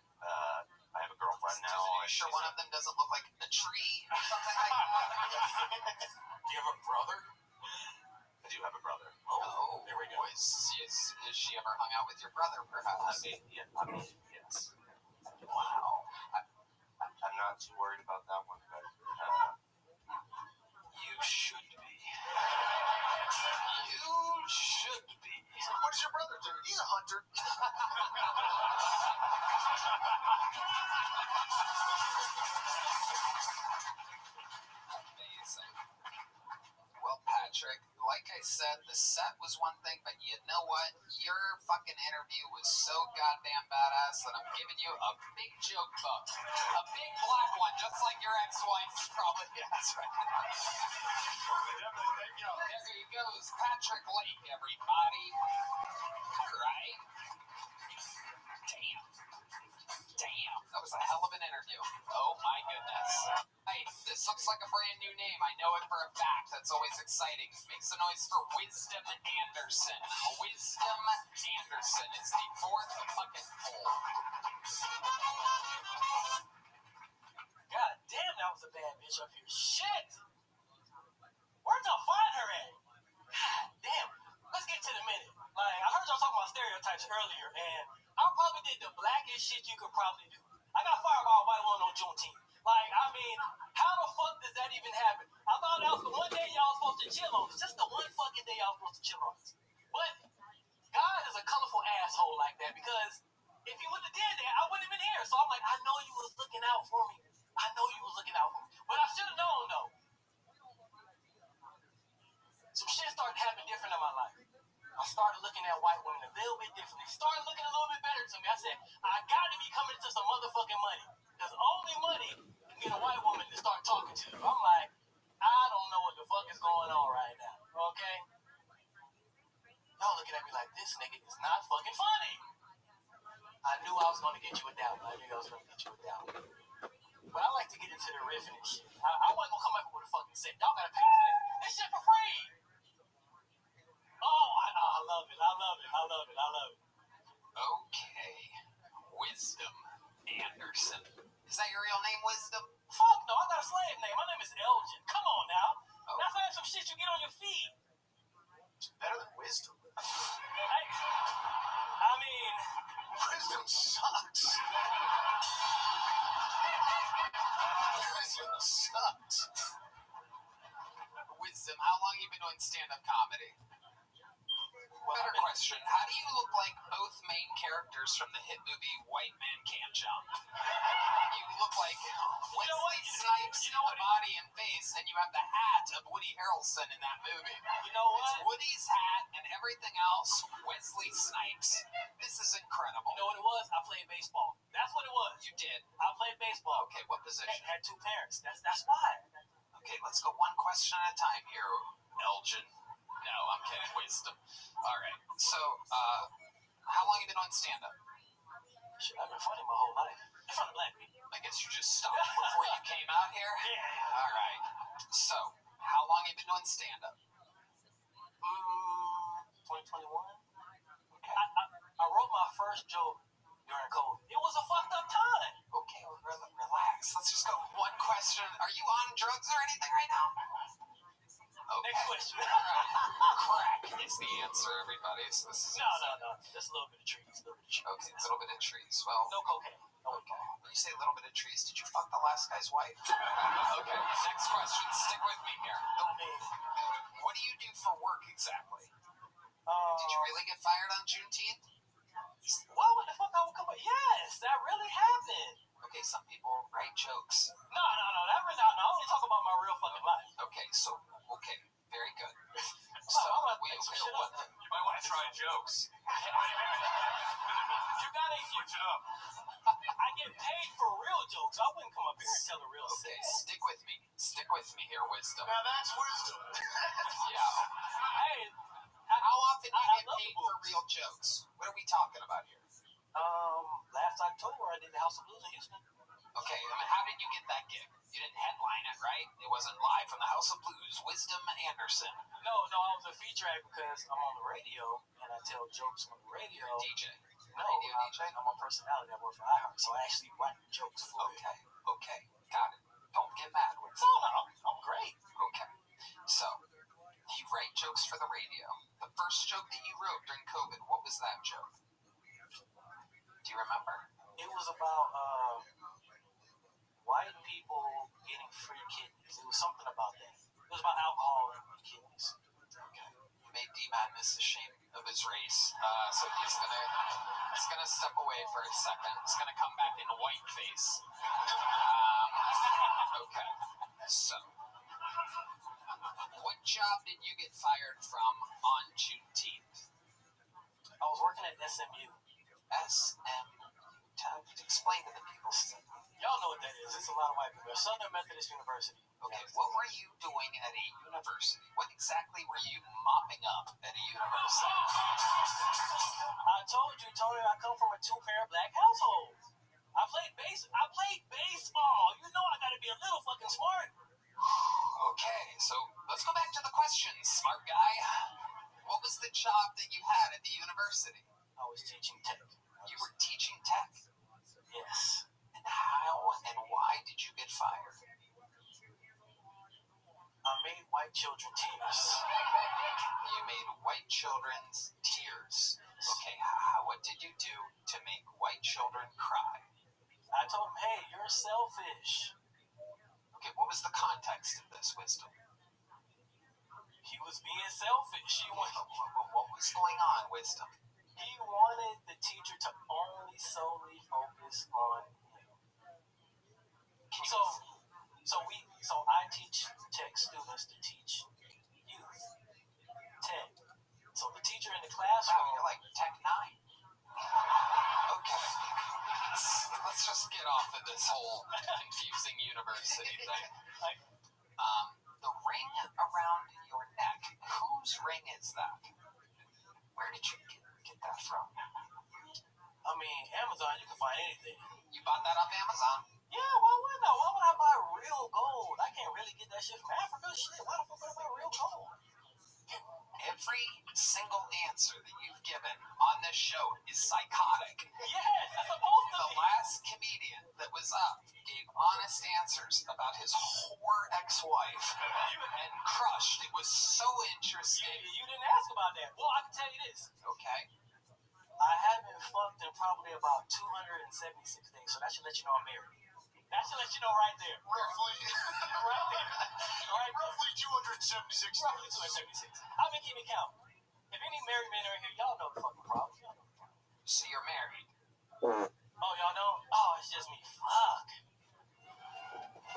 I have a girlfriend now. Are you sure one of them doesn't look like a tree or something like that? Do you have a brother? I do have a brother. Oh, there we go. Has she ever hung out with your brother, perhaps? Yes. Wow. I'm not too worried about that one, but you should be. You should be. What does your brother do? He's a hunter. Amazing. Well, Patrick, like I said, the set was one thing, but you know what? Your fucking interview was so goddamn badass that I'm giving you a big joke book. A big black one, just like your ex-wife probably has right now. There he goes, Patrick Lake, everybody. Right? Damn. That was a hell of an interview. Oh my goodness. Hey, this This looks like a brand new name. I know it for a fact. That's always exciting. Makes the noise for Wisdom Anderson. Wisdom Anderson is the fourth fucking poll. God damn, that was a bad bitch up here. Shit! Where'd y'all find her at? God damn. Let's get to the minute. Like, I heard y'all talking about stereotypes earlier, and I probably did the blackest shit you could probably do. I got fired by a white woman on Juneteenth. Like, I mean, how the fuck does that even happen? I thought that was the one day y'all was supposed to chill on. It's just the one fucking day y'all was supposed to chill on. But God is a colorful asshole like that, because if he wouldn't have did that, I wouldn't have been here. So I'm like, I know you was looking out for me. I know you was looking out for me. But I should have known, though. Some shit started happening different in my life. I started looking at white women a little bit differently. Started looking a little bit better to me. I said, I got to be coming into some motherfucking money. Because only money can get a white woman to start talking to you. I'm like, I don't know what the fuck is going on right now. Okay? Y'all looking at me like, this nigga is not fucking funny. I knew I was going to get you a doubt. I knew I was going to get you a doubt. But I like to get into the riffing and shit. I wasn't going to come up with a fucking set. Y'all got to pay me for that. This shit for free. Oh, I love it. I love it. I love it. I love it. Okay. Wisdom Anderson. Is that your real name, Wisdom? Fuck no, I got a slave name. My name is Elgin. Come on now. Oh. That's like some shit you get on your feet. Better than Wisdom. I mean, Wisdom sucks. Wisdom sucks. Wisdom, how long have you been doing stand-up comedy? Better question. How do you look like both main characters from the hit movie White Man Can't Jump? You look like Wesley Snipes in the body and face, and you have the hat of Woody Harrelson in that movie. You know what? It's Woody's hat and everything else Wesley Snipes. This is incredible. You know what it was? I played baseball. That's what it was. You did? I played baseball. Okay, what position? Had two parents. That's why. Okay, let's go one question at a time here, Elgin. No, I'm kidding. Wisdom. All right. So, how long have you been on stand-up? Shit, I've been funny my whole life. In front of black people. I guess you just stopped before you came out here? Yeah. All right. So, how long have you been doing stand-up? 2021. Okay. I wrote my first joke during COVID. It was a fucked up time. Okay, relax. Let's just go. One question. Are you on drugs or anything right now? Okay. Next question. All right. Crack is the answer, everybody. So this is No. Just a little bit of trees. Okay, a little bit of trees. Well, no cocaine. Okay. When you say a little bit of trees, did you fuck the last guy's wife? Okay. Next question. Stick with me here. I mean, what do you do for work exactly? Did you really get fired on Juneteenth? Why would the fuck I would come up? Yes, that really happened. Okay, some people write jokes. No. That really, I only talk about my real fucking life. Okay, very good. So, you might want to try jokes. You gotta switch it up. I get paid for real jokes. I wouldn't come up here and tell a real Okay, set. stick with me here, Wisdom. Now that's wisdom. Yeah. Hey, how often do you get paid for real jokes? What are we talking about here? Last October I did the House of Blues in Houston. Okay, how did you get that gig? You didn't headline it, right? It wasn't live from the House of Blues. Wisdom Anderson. No, I was a feature act because I'm on the radio and I tell jokes on the radio. DJ. No, I'm a personality. I work for iHeart, so I actually write jokes for it. Okay, got it. Don't get mad with me. No, I'm great. Okay, so you write jokes for the radio. The first joke that you wrote during COVID, what was that joke? Do you remember? It was about white people getting free kidneys. It was something about that. It was about alcohol and kidneys. Okay. You made D Madness ashamed of his race. So he's gonna step away for a second. He's gonna come back in white face. Okay. So, what job did you get fired from on Juneteenth? I was working at SMU. Explain to the people. Y'all know what that is. It's a lot of white people. Southern Methodist University. Okay, what were you doing at a university? What exactly were you mopping up at a university? I told you, Tony, I come from a two-parent black household. I played baseball. You know I gotta be a little fucking smart. let's go back to the questions, smart guy. What was the job that you had at the university? I was teaching tech. You were teaching tech? Yes. And how and why did you get fired? I made white children tears. You made white children's tears. Okay, what did you do to make white children cry? I told him, hey, you're selfish. Okay, what was the context of this, Wisdom? He was being selfish. What was going on, Wisdom? He wanted the teacher to only solely focus on him. So I teach tech students to teach youth tech. So the teacher in the classroom. Wow, you're like Tech 9. Okay. Let's just get off of this whole confusing university thing. The ring around your neck, whose ring is that? Where did you get that from? I mean, Amazon, you can find anything. You bought that off Amazon? Yeah, why would I? Why would I buy real gold? I can't really get that shit from Africa. Shit, why the fuck would I buy real gold? Every single answer that you've given on this show is psychotic. Yes, it's supposed to The be. last comedian that was up gave honest answers about his whore ex-wife and crushed. It was so interesting. You didn't ask about that. Well, I can tell you this. Okay. I haven't fucked in probably about 276 days, so that should let you know I'm married. That should let you know right there. Roughly. Right there. Right there. Roughly 276. Roughly 276. I've been keeping count. If any married men are here, y'all know the fucking problem. So you're married. Oh, y'all know? Oh, it's just me. Fuck.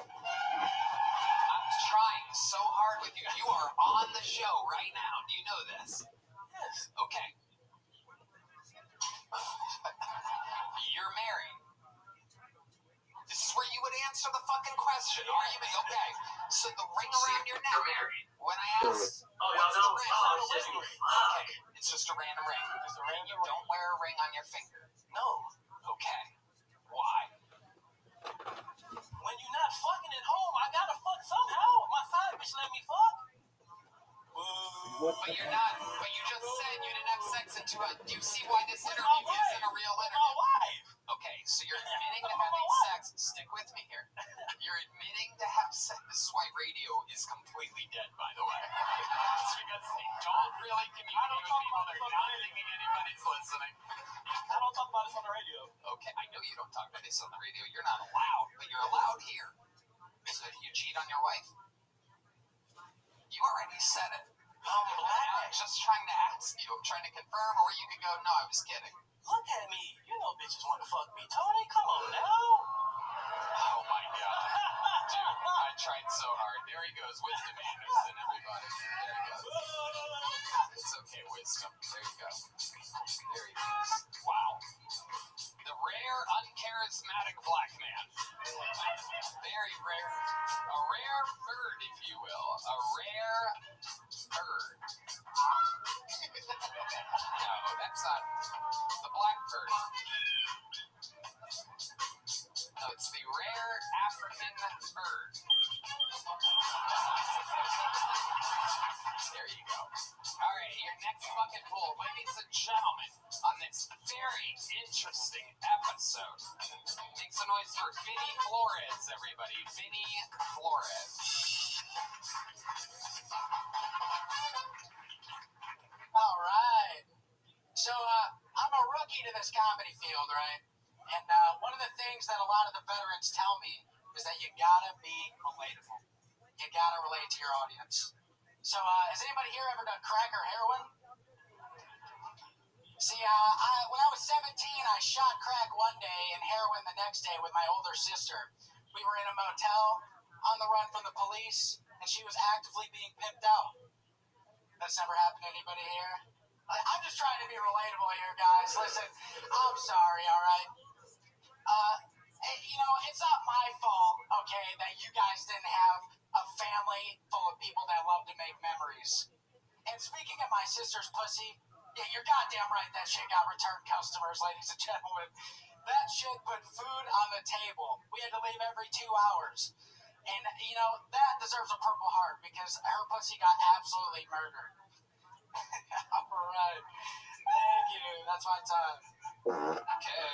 I'm trying so hard with you. You are on the show right now. Do you know this? Yes. Okay. You're married. This is where you would answer the fucking question. Are you married? Okay. So the ring around your neck. When I asked, Oh, y'all what's know? the ring? Oh, it's just me. Fuck. Okay. It's just a random ring. It's a ring. You don't wear a ring on your finger. No. Okay. Why? When you're not fucking at home, I gotta fuck somehow. My side bitch let me fuck. But you're not. But you just said you didn't have sex in 2 hours. Do you see why this interview isn't a real My interview? wife. Okay, so you're admitting to having sex. Stick with me here. You're admitting to have sex. This is why radio is completely dead, by the way. It's because they don't really communicate with people. They're not thinking anybody's listening. I don't talk about this on the radio. Okay, I know you don't talk about this on the radio. You're not allowed, but you're allowed here. So you cheat on your wife? You already said it. I'm just trying to ask you. I'm trying to confirm, or you could go, no, I was kidding. Look at me. You know bitches want to fuck me. Tony, come on now. Oh my god. Dude, I tried so hard. There he goes, Wisdom Anderson, everybody. There he goes. It's okay, Wisdom. There you go. There he goes. Wow. The rare, uncharismatic black man. Very rare. A rare bird, if you will. A rare bird. No, that's not the blackbird. No, it's the rare African bird. There you go. All right, your next bucket full. Ladies and gentlemen, on this very interesting episode, make some noise for Vinny Flores, everybody. Vinny Flores. All right. So, I'm a rookie to this comedy field, right? And one of the things that a lot of the veterans tell me is that you gotta be relatable. You gotta relate to your audience. So, has anybody here ever done crack or heroin? See, when I was 17, I shot crack one day and heroin the next day with my older sister. We were in a motel on the run from the police, and she was actively being pimped out. That's never happened to anybody here? I'm just trying to be relatable here, guys. Listen, I'm sorry, all right? You know, it's not my fault, okay, that you guys didn't have a family full of people that love to make memories. And speaking of my sister's pussy, yeah, you're goddamn right that shit got return customers, ladies and gentlemen. That shit put food on the table. We had to leave every 2 hours. And, that deserves a Purple Heart because her pussy got absolutely murdered. All right. Thank you. That's my time. Okay.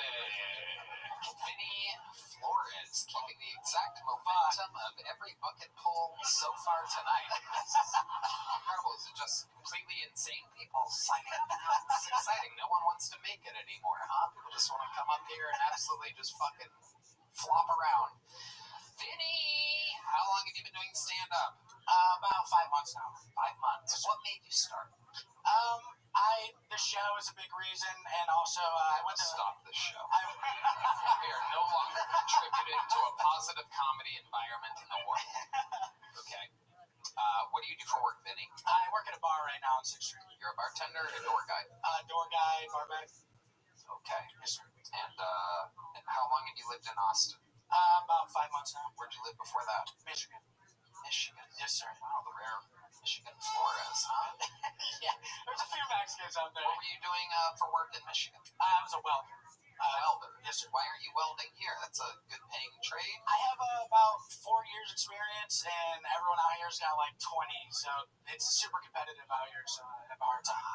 Vinny Flores keeping the exact momentum of every bucket pull so far tonight. This is incredible. Is it just completely insane people signing up now? This is exciting. No one wants to make it anymore, huh? People just want to come up here and absolutely just fucking flop around. Vinny, how long have you been doing stand-up? About 5 months now. 5 months. What made you start? The show is a big reason, and also I went to Stop the show. We are no longer contributing to a positive comedy environment in the world. Okay. What do you do for work, Vinny? I work at a bar right now on 6th Street. You're a bartender or a door guy? Door guy, barback. Okay. Yes, sir. And how long have you lived in Austin? About 5 months now. Where'd you live before that? Michigan. Michigan. Yes, sir. Wow, the rare Michigan Flores, huh? Yeah, there's a few Mexicans out there. What were you doing for work in Michigan? I was a welder. Welder. Yes, sir. Why aren't you welding here? That's a good paying trade. I have about 4 years experience, and everyone out here's got like 20, so it's super competitive out here, so I have a hard time.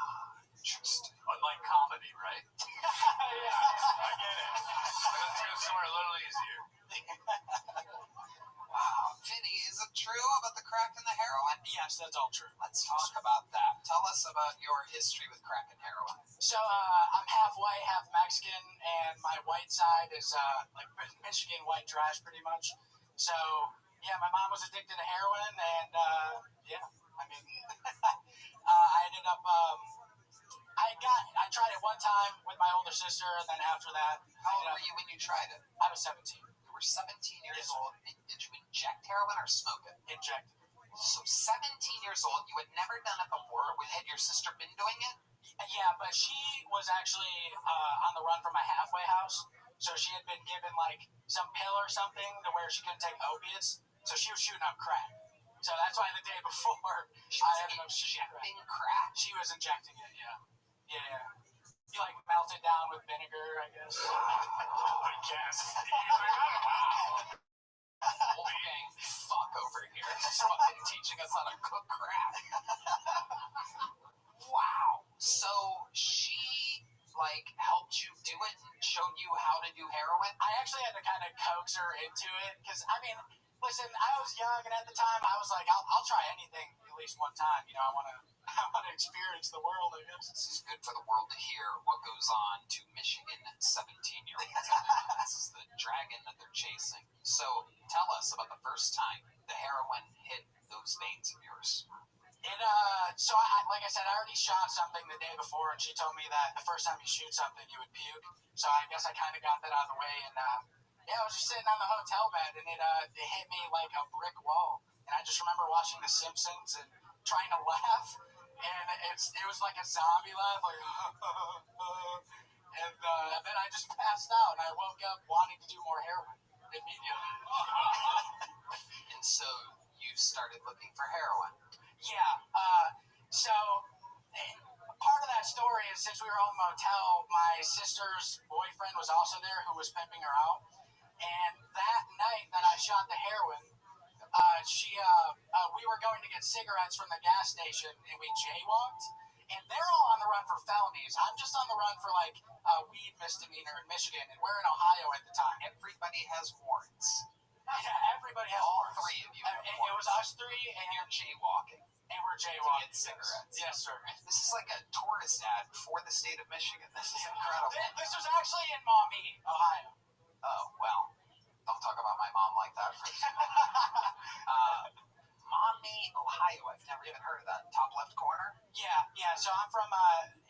Interesting. Unlike comedy, right? Yeah. I get it. Let's go somewhere a little easier. Wow. Vinny, is it true about the crack and the heroin? Yes, that's all true. Let's talk about that. Tell us about your history with crack and heroin. So I'm half white, half Mexican, and my white side is like Michigan white trash, pretty much. So yeah, my mom was addicted to heroin, and I mean, I ended up. I tried it one time with my older sister, and then after that, How old were you when you tried it? I was 17. You were 17 years old. Did you inject heroin or smoke it? Injected. So 17 years old, you had never done it before. Had your sister been doing it? Yeah, but she was actually on the run from a halfway house. So she had been given like some pill or something to where she couldn't take opiates. So she was shooting up crack. So that's why the day before I ended up injecting crack. She was injecting it, yeah. Yeah. You like melt it down with vinegar, I guess. I guess. Wow. Wolfgang fuck over here. Just fucking teaching us how to cook crack. Wow. So she helped you do it and showed you how to do heroin? I actually had to kind of coax her into it because listen, I was young, and at the time I was like, I'll try anything at least one time. I want to experience the world, I guess. This is good for the world to hear what goes on to Michigan 17-year-olds. This is the dragon that they're chasing. So tell us about the first time the heroin hit those veins of yours. So like I said, I already shot something the day before, and she told me that the first time you shoot something, you would puke. So I guess I kind of got that out of the way, and I was just sitting on the hotel bed, and it hit me like a brick wall. And I just remember watching The Simpsons and trying to laugh, and it was like a zombie laugh, like and then I just passed out, and I woke up wanting to do more heroin immediately. And so you started looking for heroin. Yeah. So part of that story is since we were on the motel, my sister's boyfriend was also there who was pimping her out. And that night that I shot the heroin, we were going to get cigarettes from the gas station, and we jaywalked. And they're all on the run for felonies. I'm just on the run for weed misdemeanor in Michigan, and we're in Ohio at the time. Everybody has warrants. Yeah, everybody has all warrants. Three of you. It was us three, and you're jaywalking. And we're jaywalking. To get cigarettes. Yes, sir. This is like a tourist ad for the state of Michigan. This is incredible. This was actually in Maumee, Ohio. Oh, well, don't talk about my mom like that. Maumee, Ohio. I've never even heard of that. Top left corner? Yeah. So I'm from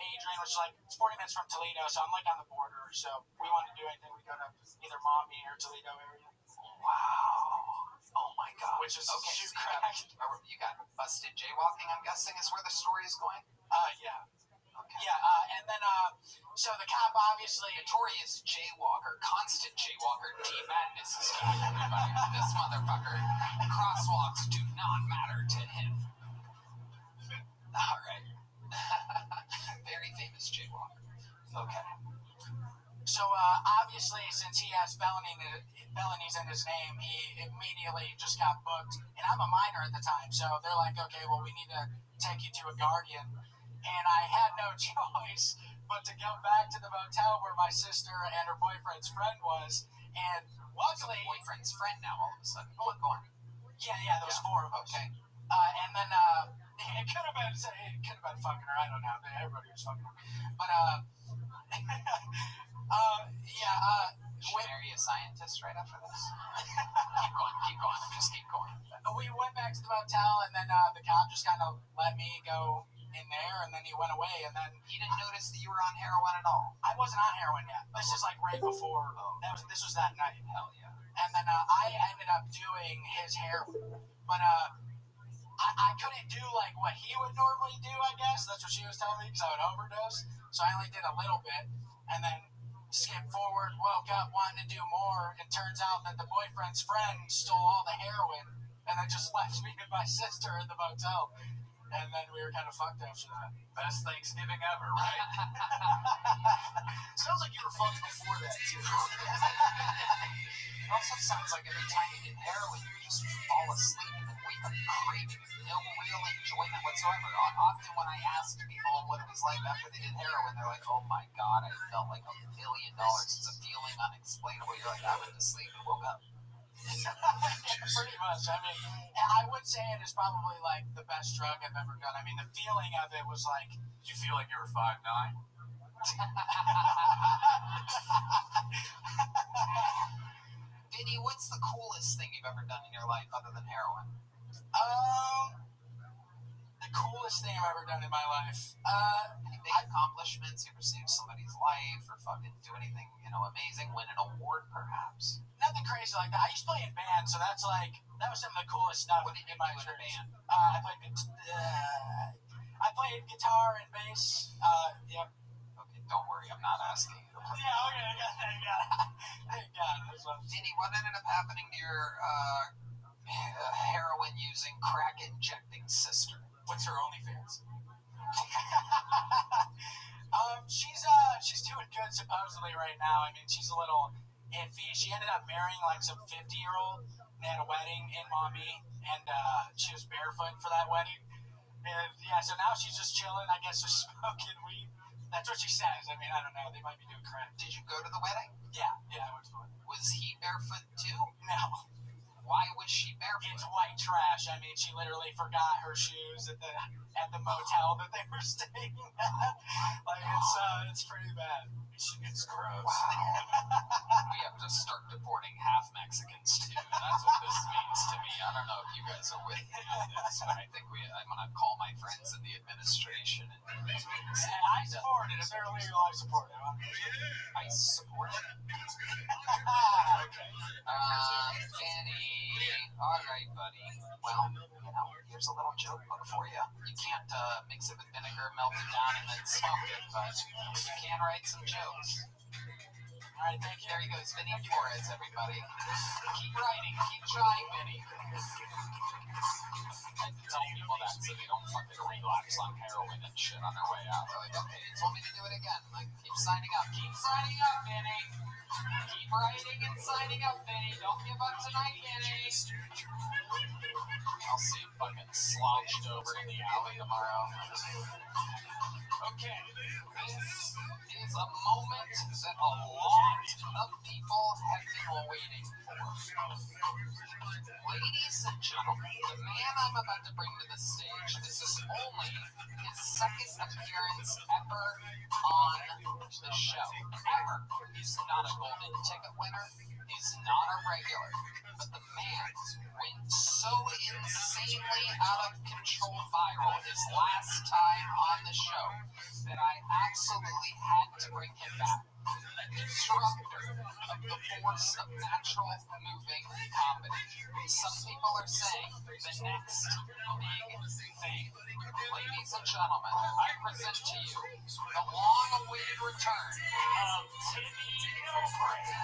Adrian, which is like 40 minutes from Toledo. So I'm like on the border. So if we want to do anything, we go to either Maumee or Toledo area. Wow. Oh my God. Which is okay. shoot So crack. you got busted jaywalking, I'm guessing, is where the story is going? Yeah. Okay. Yeah, and then, so the cop obviously... Notorious jaywalker, constant jaywalker, D-Madness is back, everybody. This motherfucker, crosswalks do not matter to him. All right. Very famous jaywalker. Okay. So obviously, since he has felonies in his name, he immediately just got booked. And I'm a minor at the time, so they're like, okay, well, we need to take you to a guardian. And I had no choice but to go back to the motel where my sister and her boyfriend's friend was. And luckily, boyfriend's friend now all of a sudden. Go on. Yeah, there was four of us. Okay. And then it could have been fucking her. I don't know. Everybody was fucking her. But Should I marry a scientist right after this? Keep going. Just keep going. We went back to the motel, and then the cop just kind of let me go in there, and then he went away, and then he didn't notice that you were on heroin at all. I wasn't on heroin yet. This is like right before. This was that night. Hell yeah. And then I ended up doing his heroin, but I couldn't do like what he would normally do. I guess that's what she was telling me because I would overdose. So I only did a little bit, and then skipped forward, woke up wanting to do more. It turns out that the boyfriend's friend stole all the heroin and then just left me and my sister in the motel. And then we were kind of fucked after that. Best Thanksgiving ever, right? Sounds like you were fucked before that, too. It also sounds like every time you did heroin, you just fall asleep and then wake up craving with no real enjoyment whatsoever. Often when I ask people what it was like after they did heroin, they're like, oh my god, I felt like $1 million. It's a feeling unexplainable. You're like, I went to sleep and woke up. Pretty much. I mean, I would say it is probably like the best drug I've ever done. I mean, the feeling of it was like. Did you feel like you were 5'9"? Vinny, what's the coolest thing you've ever done in your life other than heroin? The coolest thing I've ever done in my life. Any big accomplishments? You ever saved somebody's life or fucking do anything, amazing? Win an award, perhaps? Nothing crazy like that. I used to play in band, so that was some of the coolest stuff. What did you in my do in a band? I played guitar and bass. Yep. Okay, don't worry, I'm not asking you to play. Yeah, okay, thank God. Vinny, what ended up happening to your heroin-using, crack-injecting sister? What's her OnlyFans? She's doing good supposedly right now. I mean, she's a little iffy. She ended up marrying like some 50-year-old. They had a wedding in Maumee, and she was barefoot for that wedding. And yeah, so now she's just chilling, I guess, just smoking weed. That's what she says. I mean, I don't know. They might be doing crap. Did you go to the wedding? Yeah, I went to the wedding. Was he barefoot too? No. Why was she barefoot? It's white trash. I mean, she literally forgot her shoes at the motel that they were staying at. Like, it's pretty bad. It's gross. Wow. We have to start deporting half Mexicans too. That's what this means to me. I don't know if you guys are with me on this, but I think I'm going to call my friends in the administration. I support it. If they're illegal, I support it. I support it. Okay. Danny. All right, buddy. Well, here's a little joke book for you. You can't mix it with vinegar, melt it down, and then smoke it, but you can write some jokes. All right, thank you. There he goes, Vinny Flores, everybody. Keep writing, keep trying, Vinny. I have to tell people that so they don't fucking relapse on heroin and shit on their way out. They're like, okay, you told me to do it again. Like, keep signing up, Vinny. Keep writing and signing up, Vinny. Don't give up tonight, Vinny. I'll see you fucking slouched over in the alley tomorrow. Okay, this is a moment that a lot of people have been waiting for. Ladies and gentlemen, the man I'm about to bring to the stage, this is only his second appearance ever on the show. Ever. He's not a golden ticket winner. He's not a regular. But the man went so insanely out of control viral his last time on the show that I absolutely had to bring him back. A disruptor of the force of natural moving comedy. Some people are saying the next big thing. Ladies and gentlemen, I present to you the long-awaited return of Timmy O'Brien.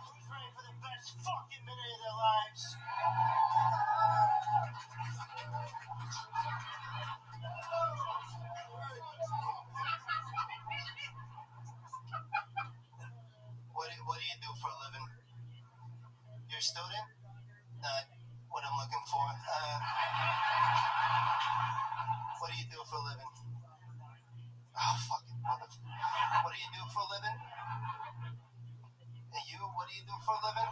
Who's ready for the best fucking minute of their lives? You're a student? Not what I'm looking for. What do you do for a living? Oh, fucking motherfucker. What do you do for a living? And you, what do you do for a living?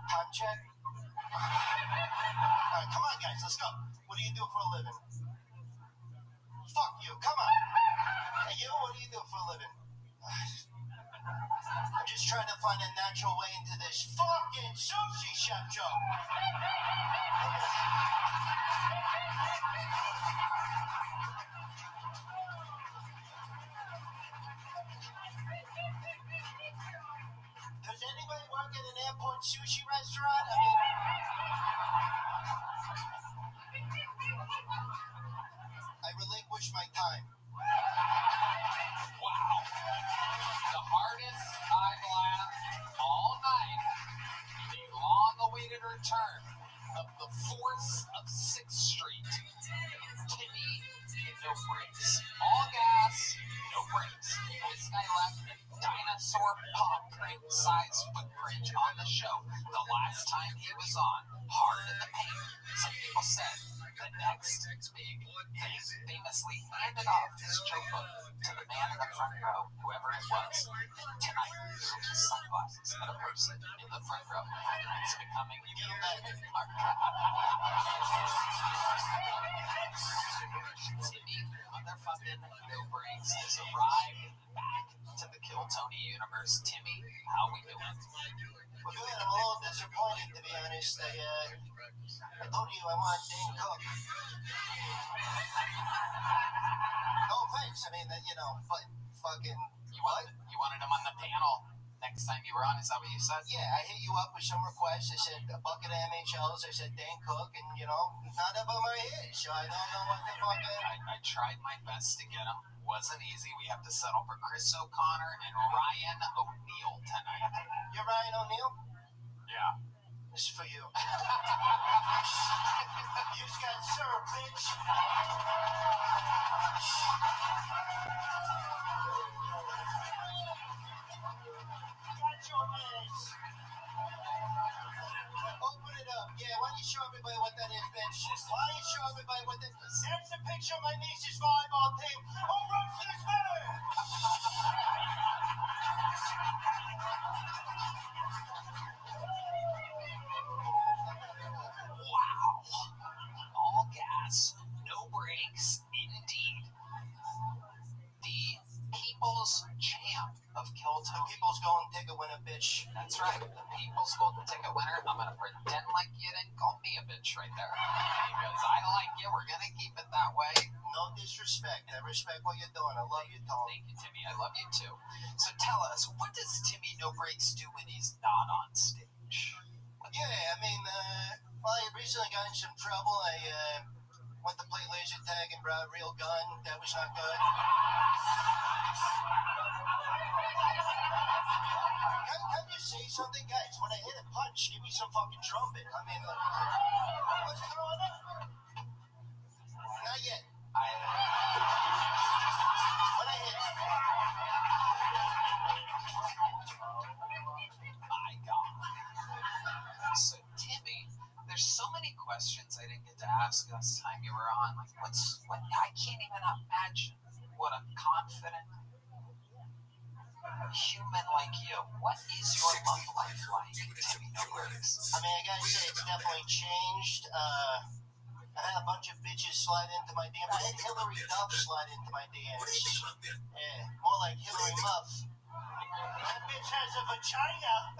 Time check? Alright, come on, guys, let's go. What do you do for a living? Fuck you, come on. And you, what do you do for a living? I'm just trying to find a natural way into this fucking sushi chef job. Does anybody work at an airport sushi restaurant? I mean, I relinquish my time. Wow. The hardest I've laughed all night. The long-awaited return of the force of 6th Street. Timmy, no brakes. All gas, no brakes. This guy left a dinosaur paw print size footprint on the show the last time he was on. Hard in the paint. Some people said the next big thing. Famously handed off his joke book to the man in the front row, whoever it was. Tonight, his sunglasses and a person in the front row. It's becoming Timmy motherfucking No Brakes has arrived back to the Kill Tony universe. Timmy, how we doing? Well, good. I'm a little disappointed, to be honest. I told you I want Dane Cook. No offense. I mean, but fucking You wanted him on the panel next time you were on, is that what you said? yeah, I hit you up with some requests. I said a bucket of MHLs. I said Dane Cook, and none of them are his. So I don't know what the fuck. I tried my best to get him. Wasn't easy. We have to settle for Chris O'Connor and Ryan O'Neal tonight. You're Ryan O'Neal? Yeah. This is for you. You just got served, bitch. Got your ass. Open it up. Yeah, why don't you show everybody what that is, bitch? Why don't you show everybody what that is? That's a picture of my niece's volleyball team. Who runs this better? Wow. All gas, no brakes, indeed. The people's champ of Kill The Tony. people's golden ticket winner, bitch. That's right. The people's golden ticket winner. I'm going to pretend like you didn't call me a bitch right there. Because I like you. We're going to keep it that way. No disrespect. I respect what you're doing. I love you, Tom. Thank you, Timmy. I love you too. So tell us, what does Timmy No Brakes do when he's not on stage? Yeah, I mean, well, I recently got in some trouble. I went to play laser tag and brought a real gun. That was not good. Can you say something, guys? When I hit a punch, give me some fucking trumpet. I mean, what's going on? Not yet. When I hit it. My God. So, Timmy, there's so many questions I didn't get to ask last time you were on. Like, I can't even imagine what a confident human like you. What is your love life like, Timmy No Brakes? I mean, I gotta say, it's definitely changed. I had a bunch of bitches slide into my DMs. I had Hillary Duff slide into my DMs. Yeah, more like Hillary Muff. That bitch has a vagina.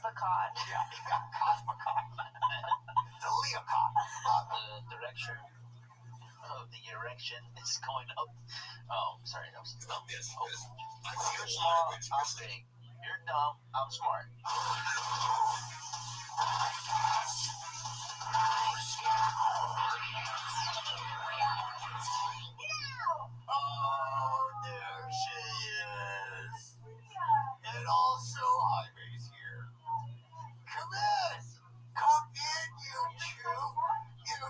Cosmicon. Yeah, Cosmicon. The Leocon. The direction of the erection is going up. Oh, sorry, that was dumb. You're small, I'm big. You're dumb, I'm smart. Oh, there she is. And also Jaime's here. Come in. Come in, you two.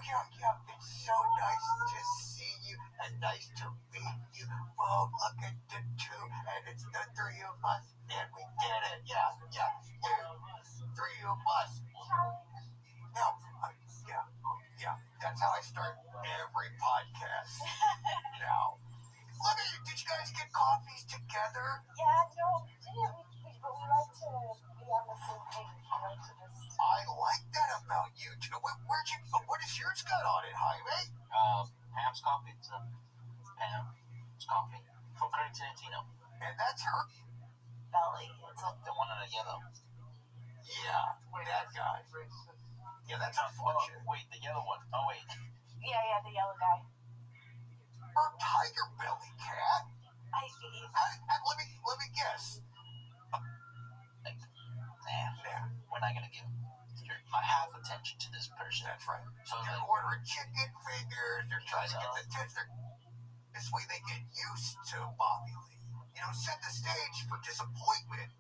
Yeah. It's so nice to see you and nice to meet you. Oh, look at the two. And it's the three of us. And we did it. Yeah. Three of us. Now, yeah. That's how I start every podcast. Now, did you guys get coffees together? Yeah, no, we didn't. But we like to be on the same page. We like to just. I like that about you two. What does yours got on it, Jaime? Pam's coffee. It's Pam's coffee from Craig Tarantino. And that's her? Belly. It's The one in the yellow. Yeah, that guy. Yeah, that's unfortunate. Wait, the yellow one. Oh, wait. Yeah, the yellow guy. Her tiger belly cat? Let me guess. We're not gonna give my half attention to this person. That's right. So they're ordering chicken fingers. They're trying to get the tits. This way they get used to Bobby Lee. Set the stage for disappointment.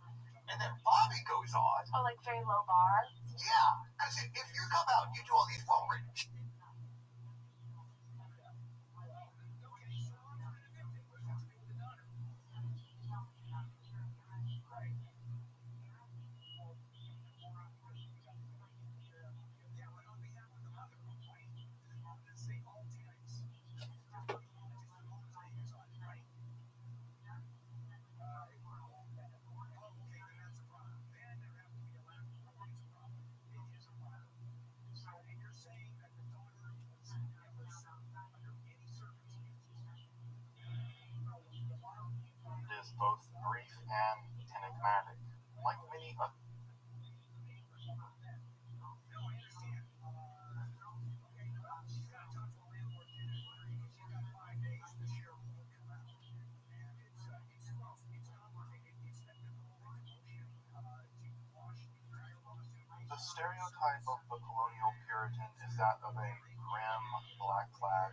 And then Bobby goes on. Oh, like very low bar? Yeah, because if you come out and you do all these well-written It is both brief and enigmatic, like many other. The stereotype of the colonial Puritan is that of a grim, black-clad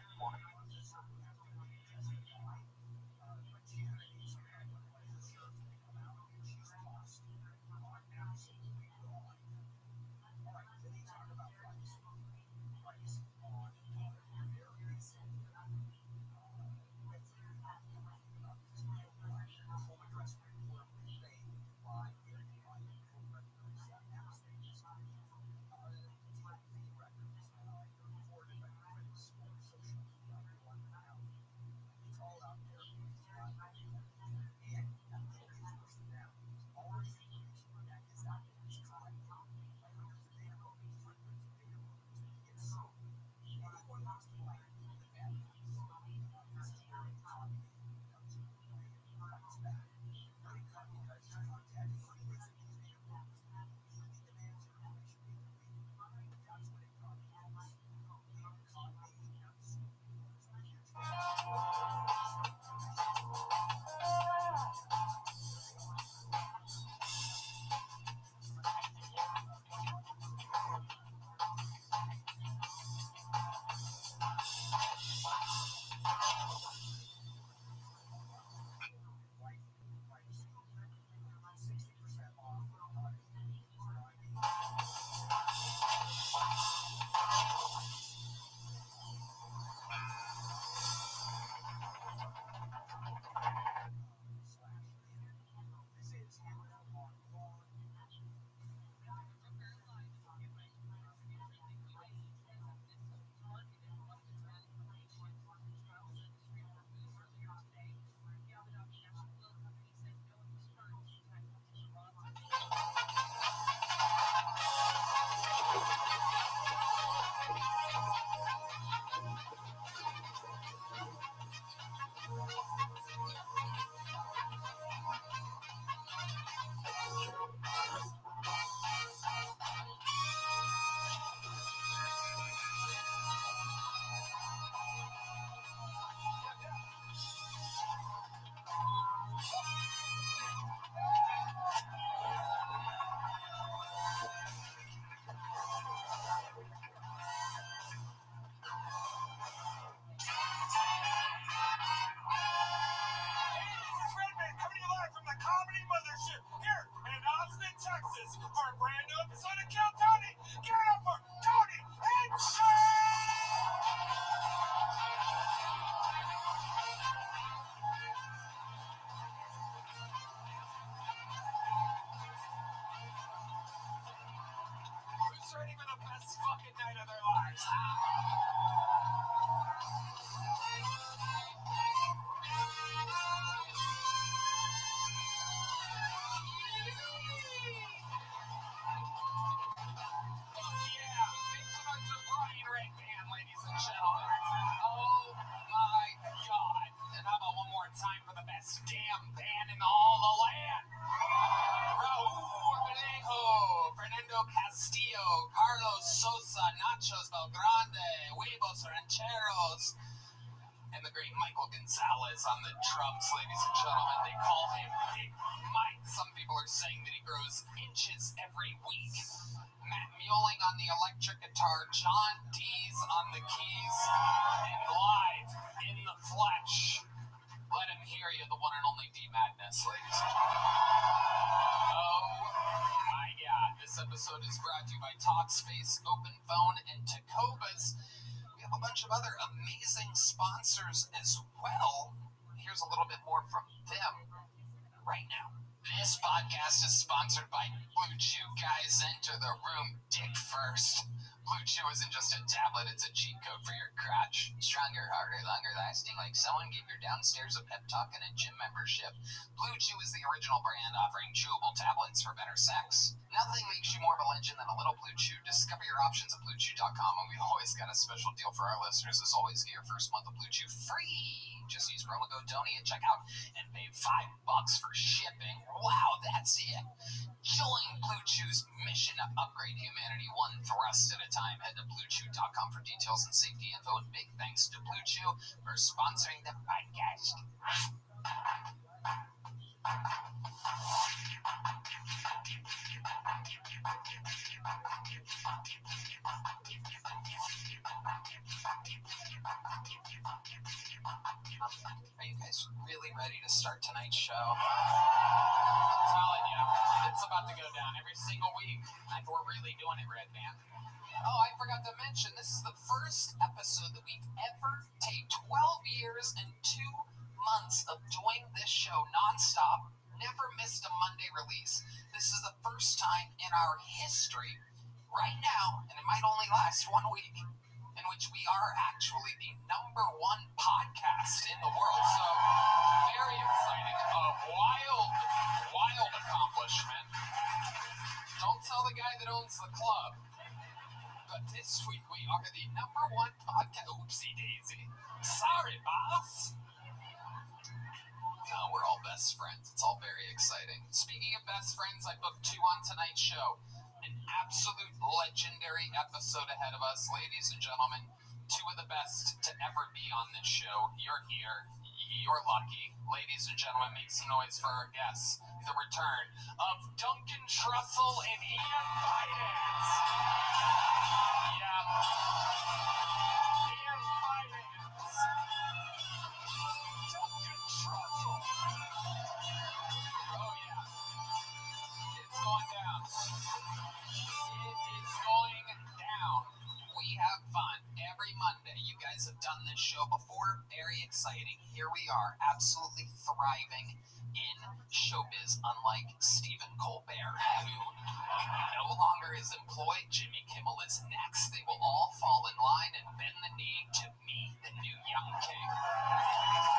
ready for the best fucking night of their lives. Ladies and gentlemen. Oh my God. And how about one more time for the best damn band in all the land? Raul Alejo, Fernando Castillo, Carlos Sosa, Nachos Belgrande, Huevos Rancheros, and the great Michael Gonzalez on the drums, ladies and gentlemen. They call him Big Mike. Some people are saying that he grows inches every week. Matt Muelling on the electric guitar, John Dees on the keys, and live in the flesh. Let him hear you, the one and only D Madness, ladies and gentlemen. Oh my God. This episode is brought to you by Talkspace, Open Phone, and Tacobas. We have a bunch of other amazing sponsors as well. Here's a little bit more from them right now. This podcast is sponsored by Blue Chew. Guys, enter the room dick first. Blue Chew isn't just a tablet, it's a cheat code for your crotch. Stronger, harder, longer lasting, like someone gave your downstairs a pep talk and a gym membership. Blue Chew is the original brand offering chewable tablets for better sex. Nothing makes you more of a legend than a little Blue Chew. Discover your options at BlueChew.com, and we've always got a special deal for our listeners. As always, get your first month of Blue Chew free. Just use promo code Tony at checkout and pay $5 for shipping. Wow, that's it. Join Blue Chew's mission to upgrade humanity one thrust at a time. Head to BlueChew.com for details and safety info. And big thanks to Blue Chew for sponsoring the podcast. Are you guys really ready to start tonight's show? I'm telling you, it's about to go down every single week. And we're really doing it, Red Band. Oh, I forgot to mention, this is the first episode that we've ever taken. 12 years and 2 months of doing this show nonstop. Never missed a Monday release. This is the first time in our history, right now, and it might only last 1 week, in which we are actually the #1 podcast in the world. So, very exciting. A wild accomplishment. Don't tell the guy that owns the club. But this week we are the #1 podcast. Oopsie daisy. Sorry, boss. No, we're all best friends. It's all very exciting. Speaking of best friends, I booked 2 on tonight's show. An absolute legendary episode ahead of us. Ladies and gentlemen, 2 of the best to ever be on this show. You're here. You're lucky. Ladies and gentlemen, make some noise for our guests. The return of Duncan Trussell and Ian Finance. Yeah. Ian Finance. Duncan Trussell. Oh, yeah. It's going down. It is going down. We have fun every Monday. You guys have done this show before. Very exciting. Here we are, absolutely thriving in showbiz, unlike Stephen Colbert, who no longer is employed. Jimmy Kimmel is next. They will all fall in line and bend the knee to me, the new young king.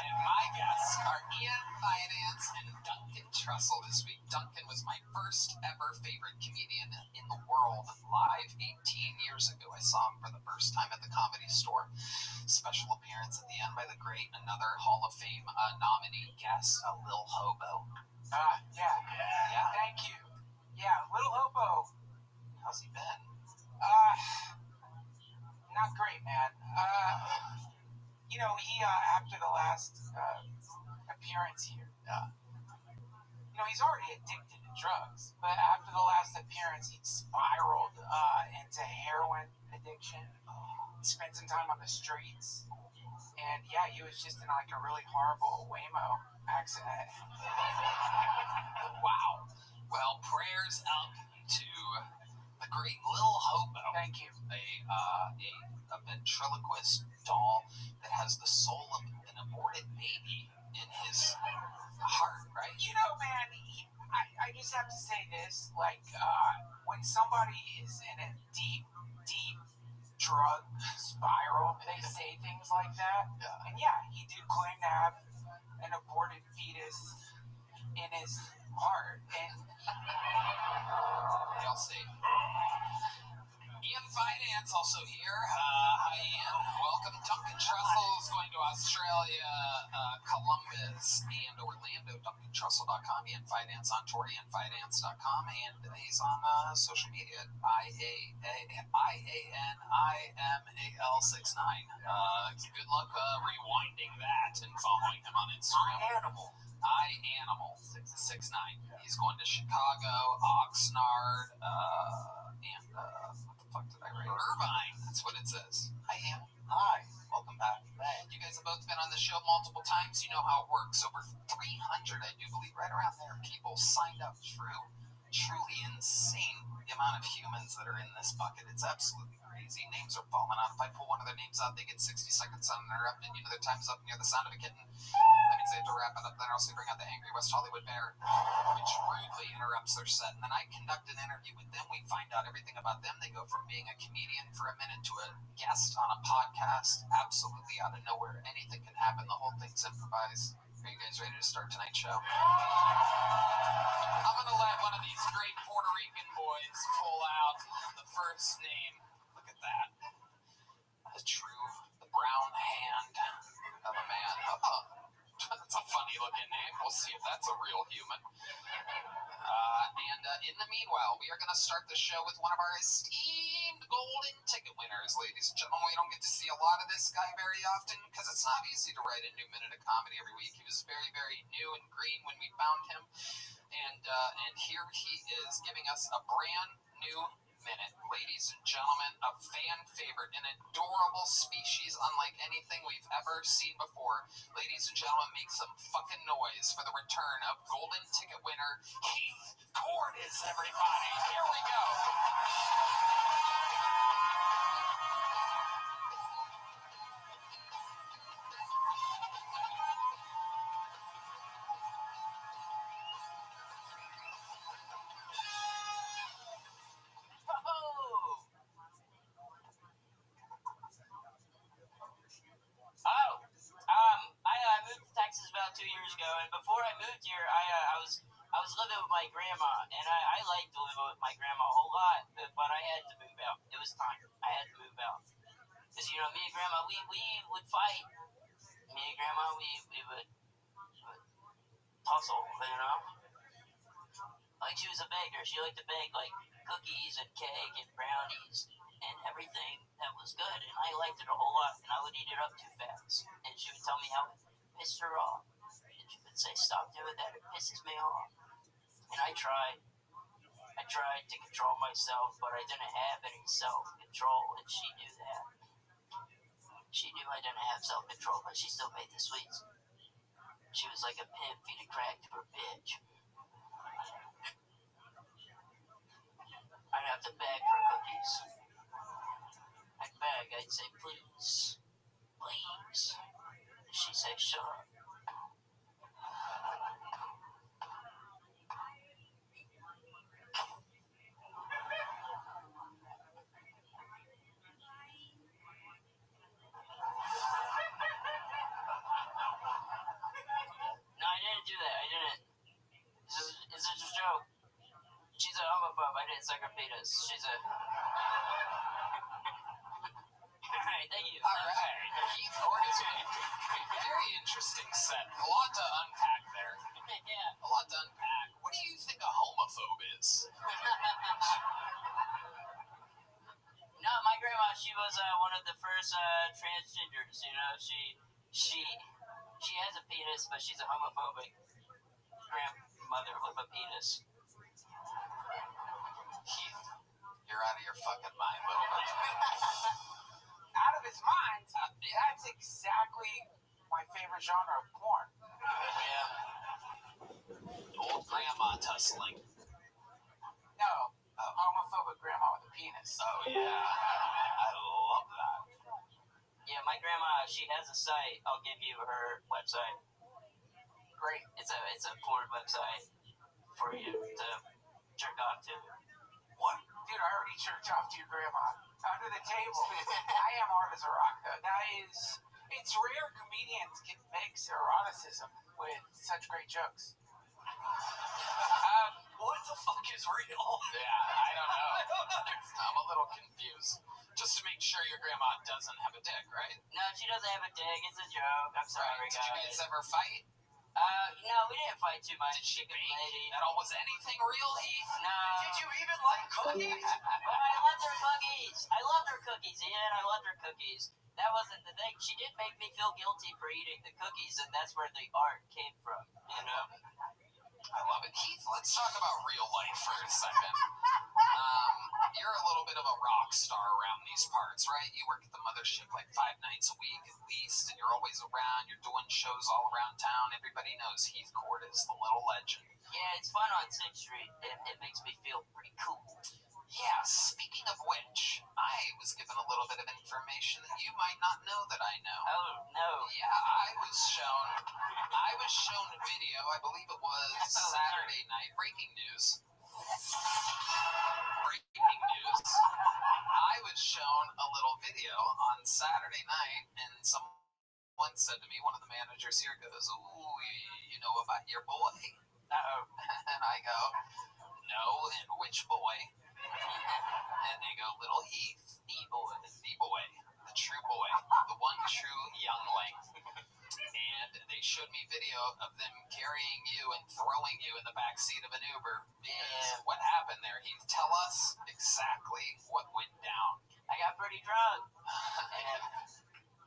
And my guests are Ian Finance and Duncan Trussell this week. Duncan was my first ever favorite comedian in the world, live 18 years ago. I saw him for the first time at the Comedy Store. Special appearance at the end by the great, another Hall of Fame nominee guest, Lil Hobo. Yeah. Thank you. Yeah, Little Hobo. How's he been? Not great, man. He after the last appearance here, he's already addicted to drugs, but after the last appearance, he spiraled into heroin addiction. He spent some time on the streets, and yeah, he was just in like a really horrible Waymo accident. Wow. Well, prayers up to the great Lil Hobo. Thank you. A ventriloquist doll that has the soul of an aborted baby in his heart, right? Man, I just have to say this, like, when somebody is in a deep like that. Yeah. And yeah, he did claim to have an aborted fetus in his heart. And Y'all see. Ian Finance also here. Hi, Ian. Welcome. Duncan Trussell is going to Australia, Columbus, and Orlando. DuncanTrussell.com. Ian Finance on tour. IanFinance.com. And he's on social media. IANIMAL69. Good luck rewinding that and following him on Instagram. iAnimal69. He's going to Chicago, Oxnard, and what the fuck did I write? Irvine. That's what it says. Hi, Ian. Hi. Welcome back. Hey. You guys have both been on the show multiple times. You know how it works. Over 300, I do believe, right around there, people signed up through. Truly insane the amount of humans that are in this bucket. It's absolutely crazy. Names are falling out. If I pull one of their names out, they get 60 seconds uninterrupted. You know, their time's up near the sound of a kitten. That means they have to wrap it up. Then also bring out the angry West Hollywood bear, which rudely interrupts their set. And then I conduct an interview with them. We find out everything about them. They go from being a comedian for a minute to a guest on a podcast. Absolutely out of nowhere. Anything can happen. The whole thing's improvised. Are you guys ready to start tonight's show? I'm going to let one of these great Puerto Rican boys pull out the first name. Look at that. The brown hand of a man. Oh, that's a funny looking name. We'll see if that's a real human. And in the meanwhile, we are going to start the show with one of our esteemed golden ticket winners, ladies and gentlemen. We don't get to see a lot of this guy very often because it's not easy to write a new minute of comedy every week. He was very, very new and green when we found him. And here he is giving us a brand new minute. Ladies and gentlemen, a fan favorite, an adorable species unlike anything we've ever seen before. Ladies and gentlemen, make some fucking noise for the return of golden ticket winner Heath Cordes, everybody. Here we go. I moved to Texas about 2 years ago, and before I moved here, I was living with my grandma, and I liked living with my grandma a whole lot, but I had to move out. It was time. I had to move out. Because, you know, me and grandma, we would fight. Me and grandma, we would tussle, you know? Like, she was a baker. She liked to bake, like, cookies and cake and brownies and everything that was good, and I liked it a whole lot, and I would eat it up too fast. And she would tell me how it pissed her off. And she would say, stop doing that, it pisses me off. And I tried to control myself, but I didn't have any self-control, and she knew that. She knew I didn't have self-control, but she still made the sweets. She was like a pimp feeding crack to her bitch. I'd have to beg for cookies. I'd beg, I'd say, please, please. She'd say, shut up. No, I didn't do that. I didn't. This is a joke. She's a homophobe. I didn't suck her penis. She's a... Alright, thank you. Alright. Heath Cordes, very interesting set. A lot to unpack there. Yeah. A lot to unpack. What do you think a homophobe is? No, my grandma, she was one of the first transgenders, you know. She has a penis, but she's a homophobic grandmother with a penis. Heath, you're out of your fucking mind, little bit. out of his mind, that's exactly my favorite genre of porn. Yeah. Old grandma tussling. No, a homophobic grandma with a penis. Oh, yeah. I love that. Yeah, my grandma, she has a site. I'll give you her website. Great. It's a porn website for you to jerk off to. What? Dude, I already jerked off to your grandma. Under the table. I am hard as a rock, though. That is It's rare comedians can mix eroticism with such great jokes. What the fuck is real? Yeah, I don't know. I'm a little confused. Just to make sure your grandma doesn't have a dick, right? No, she doesn't have a dick. It's a joke. I'm sorry, Did you guys ever fight? No, we didn't fight too much. Did she Good bake lady. at all? Was anything real, Heath? No. Did you even like cookies? But I loved her cookies. I loved her cookies, Ian. I loved her cookies. That wasn't the thing. She did make me feel guilty for eating the cookies, and that's where the art came from, you know? I love it. Heath, let's talk about real life for a second. You're a little bit of a rock star around these parts, right? You work at the mothership like 5 nights a week at least, and you're always around. You're doing shows all around town. Everybody knows Heath Court is the little legend. Yeah, it's fun on 6th Street. It makes me feel pretty cool. Yeah, speaking of which, I was given a little bit of information that you might not know that I know. Oh, no. Yeah, I was shown a video, I believe it was Saturday night, breaking news. Breaking news. I was shown a little video on Saturday night, and someone said to me, one of the managers here goes, "Ooh, you know about your boy?" Uh-oh. And I go, "No, and which boy?" And they go, "Little Heath, the boy, the true boy, the one true youngling." And they showed me video of them carrying you and throwing you in the back seat of an Uber. Yeah. What happened there, Heath? Tell us exactly what went down. I got pretty drunk.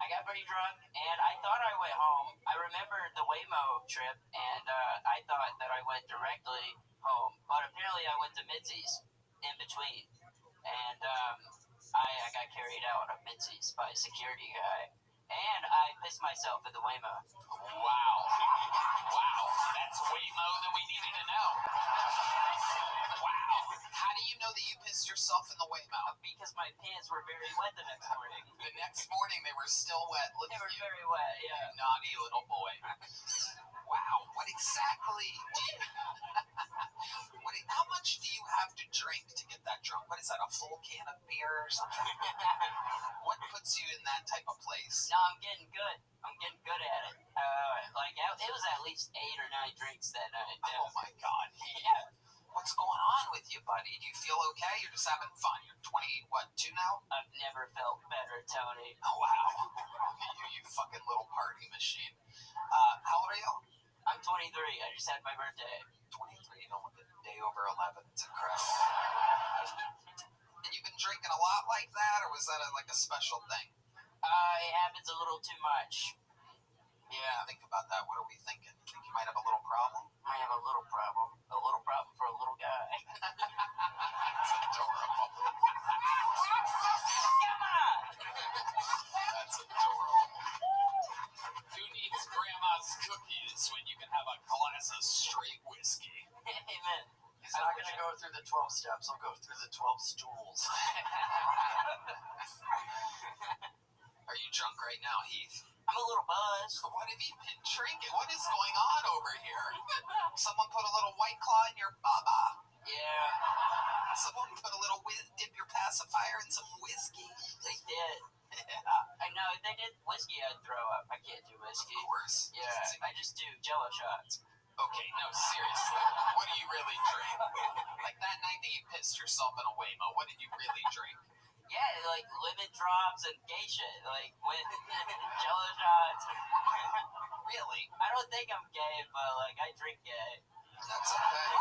And I thought I went home. I remember the Waymo trip, and I thought that I went directly home. But apparently I went to Mitzi's in between. And I got carried out of Mitzi's by a security guy. And I pissed myself at the Waymo. Wow. Wow. That's way more than we needed to know. Wow. How do you know that you pissed yourself in the Waymo? Because my pants were very wet the next morning. The next morning they were still wet. Look They at were you. very wet, yeah. Naughty little boy. Wow. What exactly do you... how much do you have to drink to get that drunk? What is that, a full can of beer or something? What puts you in that type of place? No, I'm getting good. I'm getting good at it. It was at least 8 or 9 drinks that night. Oh my God. Yeah. What's going on with you, buddy? Do you feel okay? You're just having fun. You're 2 now? I've never felt better, Tony. Oh, wow. You fucking little party machine. How old are you? I'm 23. I just had my birthday. 23. You don't look a day over 11. It's incredible. And you've been drinking a lot like that, or was that like a special thing? It happens a little too much. Yeah. Think about that. What are we thinking? Think you might have a little problem? I have a little problem. A little problem for a little guy. That's adorable. Come on! That's adorable. Who needs grandma's cookies when you can have a glass of straight whiskey? Amen. He's not going to go through the 12 steps. He'll go through the 12 stools. Are you drunk right now, Heath? I'm a little buzzed. What have you been drinking? What is going on over here? Someone put a little White Claw in your baba. Yeah, Someone put a little dip your pacifier in some whiskey. they did. Yeah, I know, if they did whiskey, I'd throw up. I can't do whiskey. of course. Yeah, I just do Jello shots. Okay, no, seriously. What do you really drink? Like that night that you pissed yourself in a Waymo, what did you really drink? Yeah, like lemon drops and geisha, like with Jello shots. Really? I don't think I'm gay, but like I drink gay. That's okay.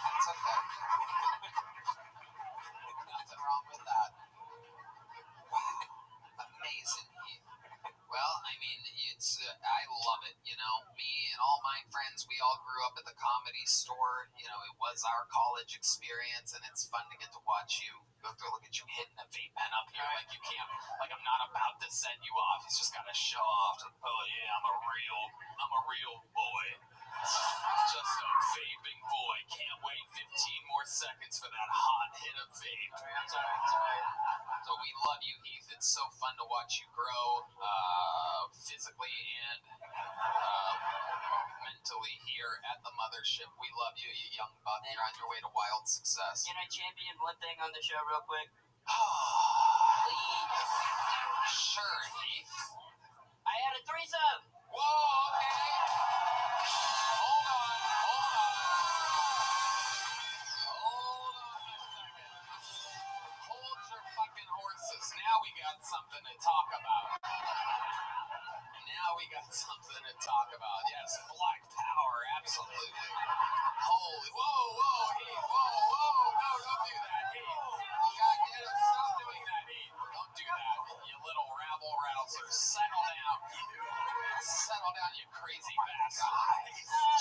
That's okay. Nothing wrong with that. Wow. Amazing, Heath. Well, I mean, I love it, you know. Me and all my friends, we all grew up at the Comedy Store. You know, it was our college experience, and it's fun to get to watch you go through. Look at you hitting the vape pen up here like you can't, like I'm not about to send you off. He's just got to show off. Oh, yeah, I'm a real boy. Just a vaping boy. Can't wait 15 more seconds for that hot hit of vape. I'm sorry. So we love you, Heath. It's so fun to watch you grow physically and mentally here at the mothership. We love you, you young buck. You're on your way to wild success. Can I champion one thing on the show real quick? Please. Sure, Heath. I had a threesome. Whoa, okay. Hold on. Hold on a second. Hold your fucking horses. Now we got something to talk about. Yes, Black Power, absolutely. Holy, whoa, Heath, whoa. No, don't do that, Heath. Stop doing that, Heath. Don't do that, you little rabble-rouser. Settle down, you crazy bastard.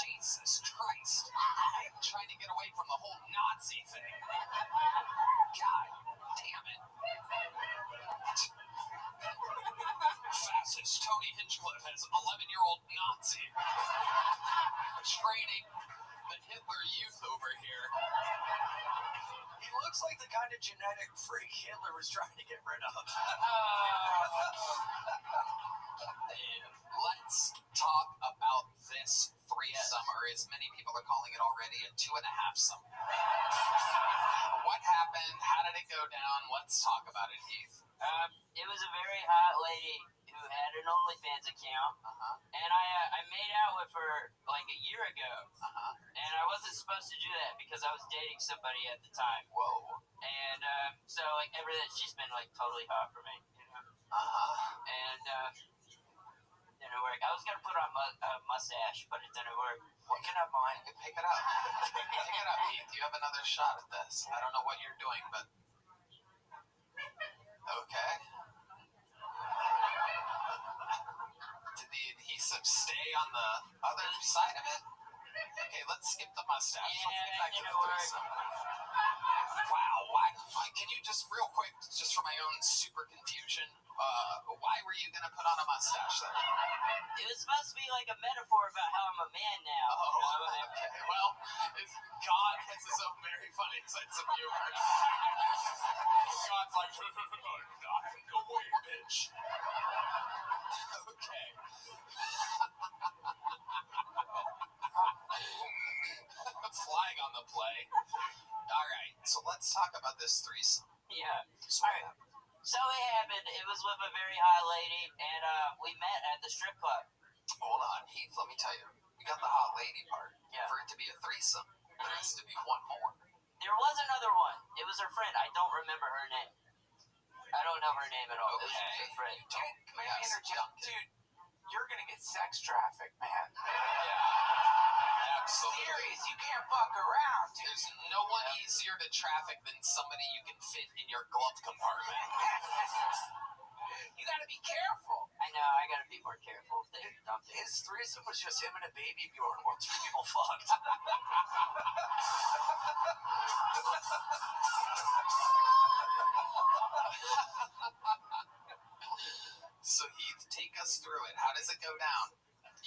Jesus Christ. I'm trying to get away from the whole Nazi thing. God damn it. Fascist Tony Hinchcliffe has 11-year-old Nazi training the Hitler Youth over here. He looks like the kind of genetic freak Hitler was trying to get rid of. Let's talk about this threesome, or as many people are calling it already, a 2.5-some. What happened? How did it go down? Let's talk about it, Heath. It was a very hot lady who had an OnlyFans account, and I made out with her like a year ago, and I wasn't supposed to do that because I was dating somebody at the time. Whoa. And so like everything, she's been like totally hot for me, you know. And didn't work. I was gonna put on a mustache, but it didn't work. Well, you can have mine. Pick it up. Pick it up, Heath. You have another shot at this. I don't know what you're doing, but okay. Did the adhesive stay on the other side of it? Okay, let's skip the mustache. Let's get back to the threesome. Wow, why? Can you just real quick, just for my own super confusion, why were you gonna put on a mustache there? It was supposed to be like a metaphor about how I'm a man now. Oh, okay. Well, God has his own very funny sense of humor. God's like, no way, bitch. Okay. Flying on the play. All right, so let's talk about this threesome. Yeah. All right. So it happened. It was with a very hot lady, and we met at the strip club. Hold on, Heath, let me tell you. We got the hot lady part. Yeah. For it to be a threesome, there has to be one more. There was another one. It was her friend. I don't remember her name. I don't know her name at all. Okay. It was just her friend. Can I interject? Dude, you're gonna get sex trafficked, man. Yeah, absolutely. Serious, you can't fuck around, dude. There's no one easier to traffic than somebody you can fit in your glove compartment. You gotta be careful. I know. I gotta be more careful. They dumped it. His threesome was just him and a baby Bjorn while two people fucked. So Heath, take us through it. How does it go down?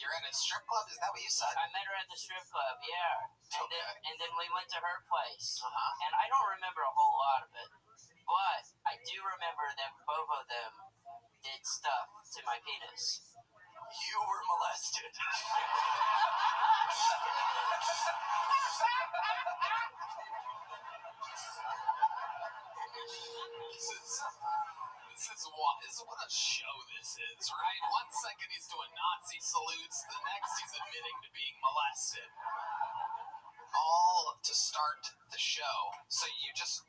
You're at a strip club? Is that what you said? I met her at the strip club. Yeah. Okay. And then we went to her place. Uh-huh. And I don't remember a whole lot of it, but I do remember that both of them did stuff to my penis. You were molested. This is what a show this is, right? 1 second he's doing Nazi salutes, the next he's admitting to being molested. All to start the show. So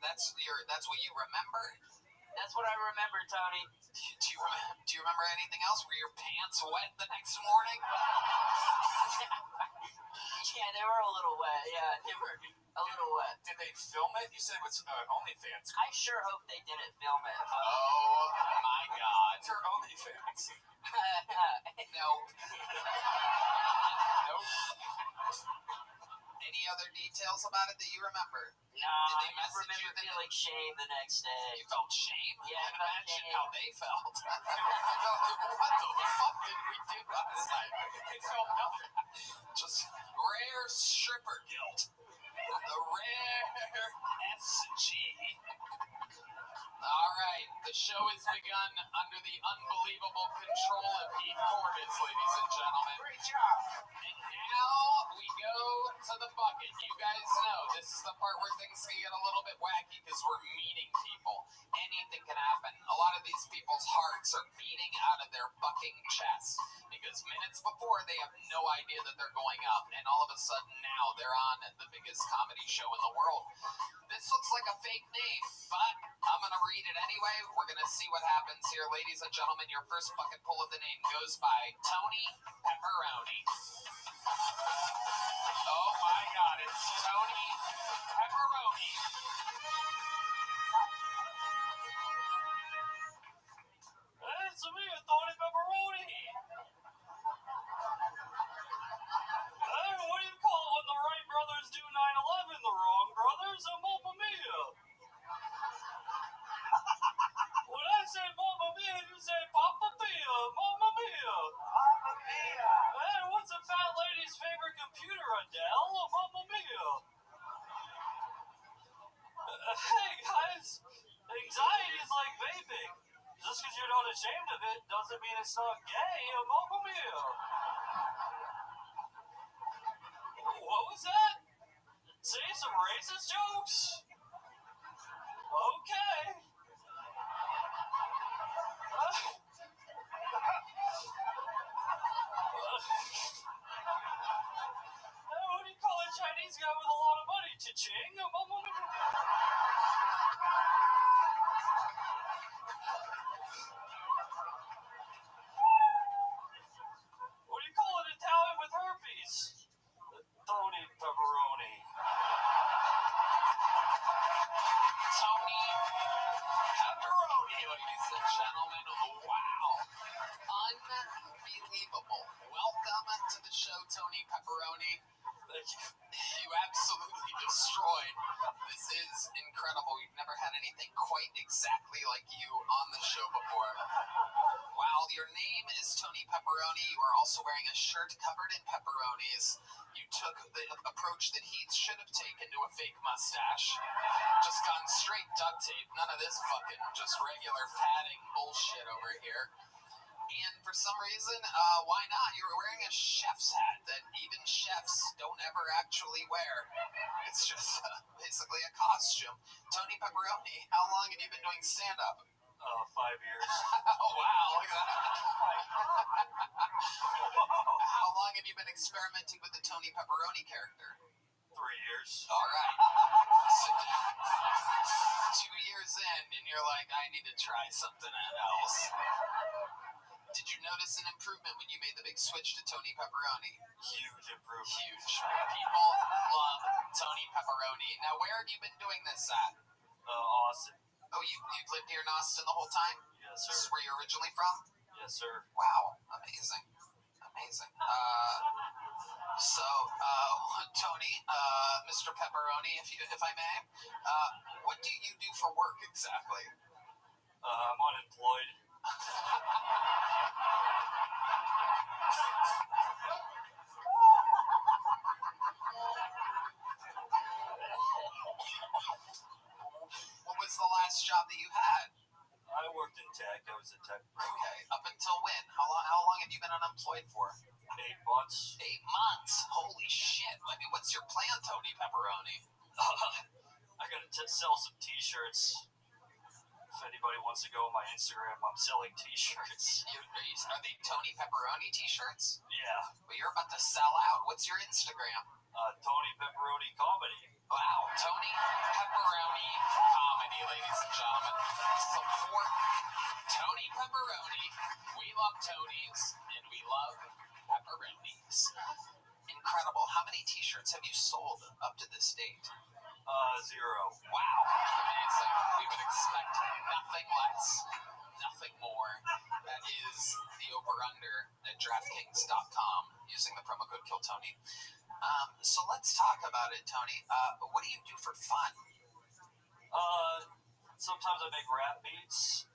that's what you remember? That's what I remember, Tony. Do you remember anything else? Were your pants wet the next morning? Yeah, they were a little wet. Yeah, they were a little wet. Did they film it? You said it was OnlyFans. I sure hope they didn't film it. Oh my God. It's her OnlyFans. Nope. Nope. Any other details about it that you remember? No, Did they I just message you remember that feeling shame the next day. You felt shame? Yeah, I And felt imagine shame. how they felt. What the fuck did we do last night? They felt nothing. Just rare stripper guilt. The rare SG. All right, the show has begun under the unbelievable control of Heath Cordes, ladies and gentlemen. Great job. And now we go to the bucket. You guys know this is the part where things can get a little bit wacky because we're meeting people. anything can happen. A lot of these people's hearts are beating out of their fucking chests because minutes before they have no idea that they're going up, and all of a sudden now they're on the biggest comedy show in the world. This looks like a fake name, but I'm gonna read it anyway. We're gonna see what happens here. Ladies and gentlemen, your first fucking pull of the name goes by Tony Pepperoni. Oh my god, it's Tony Pepperoni. It's me, Tony Pepperoni. Hey, what do you call it when the right brothers do 9/11? The wrong brothers? Mamma mia. When I say Mamma mia, you say Papa Mia. Mamma mia. Mamma mia! Hey, what's a fat lady's favorite computer, Adele? Mamma mia. Hey, guys. Anxiety is like vaping. Just because you're not ashamed of it doesn't mean it's not gay. Mamma mia. What was that? Say some racist jokes? Okay. What do you call a Chinese guy with a lot of money? Cha-ching? What do you call an Italian with herpes? Tony Pepperoni. Tony Pepperoni, ladies and gentlemen. Wow. Unbelievable. Welcome to the show, Tony Pepperoni. You absolutely destroyed. This is incredible. We've never had anything quite exactly like you on the show before. While your name is Tony Pepperoni, you are also wearing a shirt covered in pepperonis. You took the approach that he should have taken to a fake mustache. Just gone straight duct tape. None of this fucking just regular padding bullshit over here. And for some reason, why not? You're wearing a chef's hat that even chefs don't ever actually wear. It's just basically a costume. Tony Pepperoni, how long have you been doing stand-up? 5 years. Oh, wow, look at that. How long have you been experimenting with the Tony Pepperoni character? 3 years. All right. So, 2 years in, and you're like, I need to try something else. Did you notice an improvement when you made the big switch to Tony Pepperoni? Huge improvement. Huge. People love Tony Pepperoni. Now, where have you been doing this at? Austin. Oh, you've lived here in Austin the whole time? Yes, This is sir. where you're originally from? Yes, sir. Wow, amazing. Amazing. Tony, Mr. Pepperoni, if I may, what do you do for work exactly? I'm unemployed. What was the last job that you had? I worked in tech. I was a tech. Okay, up until when? How long have you been unemployed for? 8 months. 8 months. Holy shit. I mean, what's your plan, Tony Pepperoni? I gotta sell some t-shirts. If anybody wants to go on my Instagram, I'm selling t-shirts. Are they Tony Pepperoni t-shirts? Yeah. Well, you're about to sell out. What's your Instagram? Tony Pepperoni Comedy. Wow, Tony Pepperoni Comedy, ladies and gentlemen. Support Tony Pepperoni. We love Tonys, and we love pepperonis. Incredible. How many t-shirts have you sold up to this date? 0. Wow, amazing. We would expect nothing less, nothing more. That is the over-under at DraftKings.com using the promo code KillTony. So let's talk about it, Tony. What do you do for fun? Sometimes I make rap beats.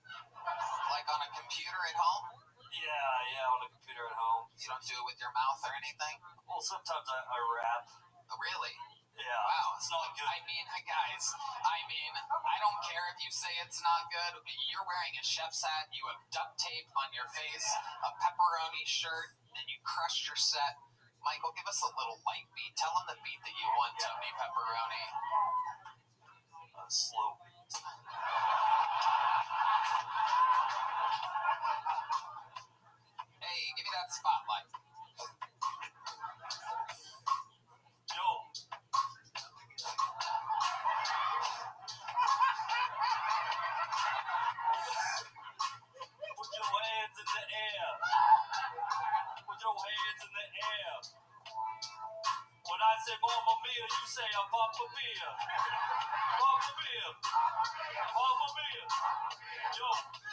Like on a computer at home? Yeah, on a computer at home. You don't do it with your mouth or anything? Well, sometimes I rap. Oh, really? Yeah. Wow. It's not good. I mean, guys, I don't care if you say it's not good. You're wearing a chef's hat, you have duct tape on your face, a pepperoni shirt, and you crushed your set. Michael, give us a little light beat. Tell him the beat that you want, Tony Pepperoni. Slow beat. air. Put your hands in the air. When I say Mamma Mia, you say a Papa Mia. Papa Mia. Papa Mia. Yo,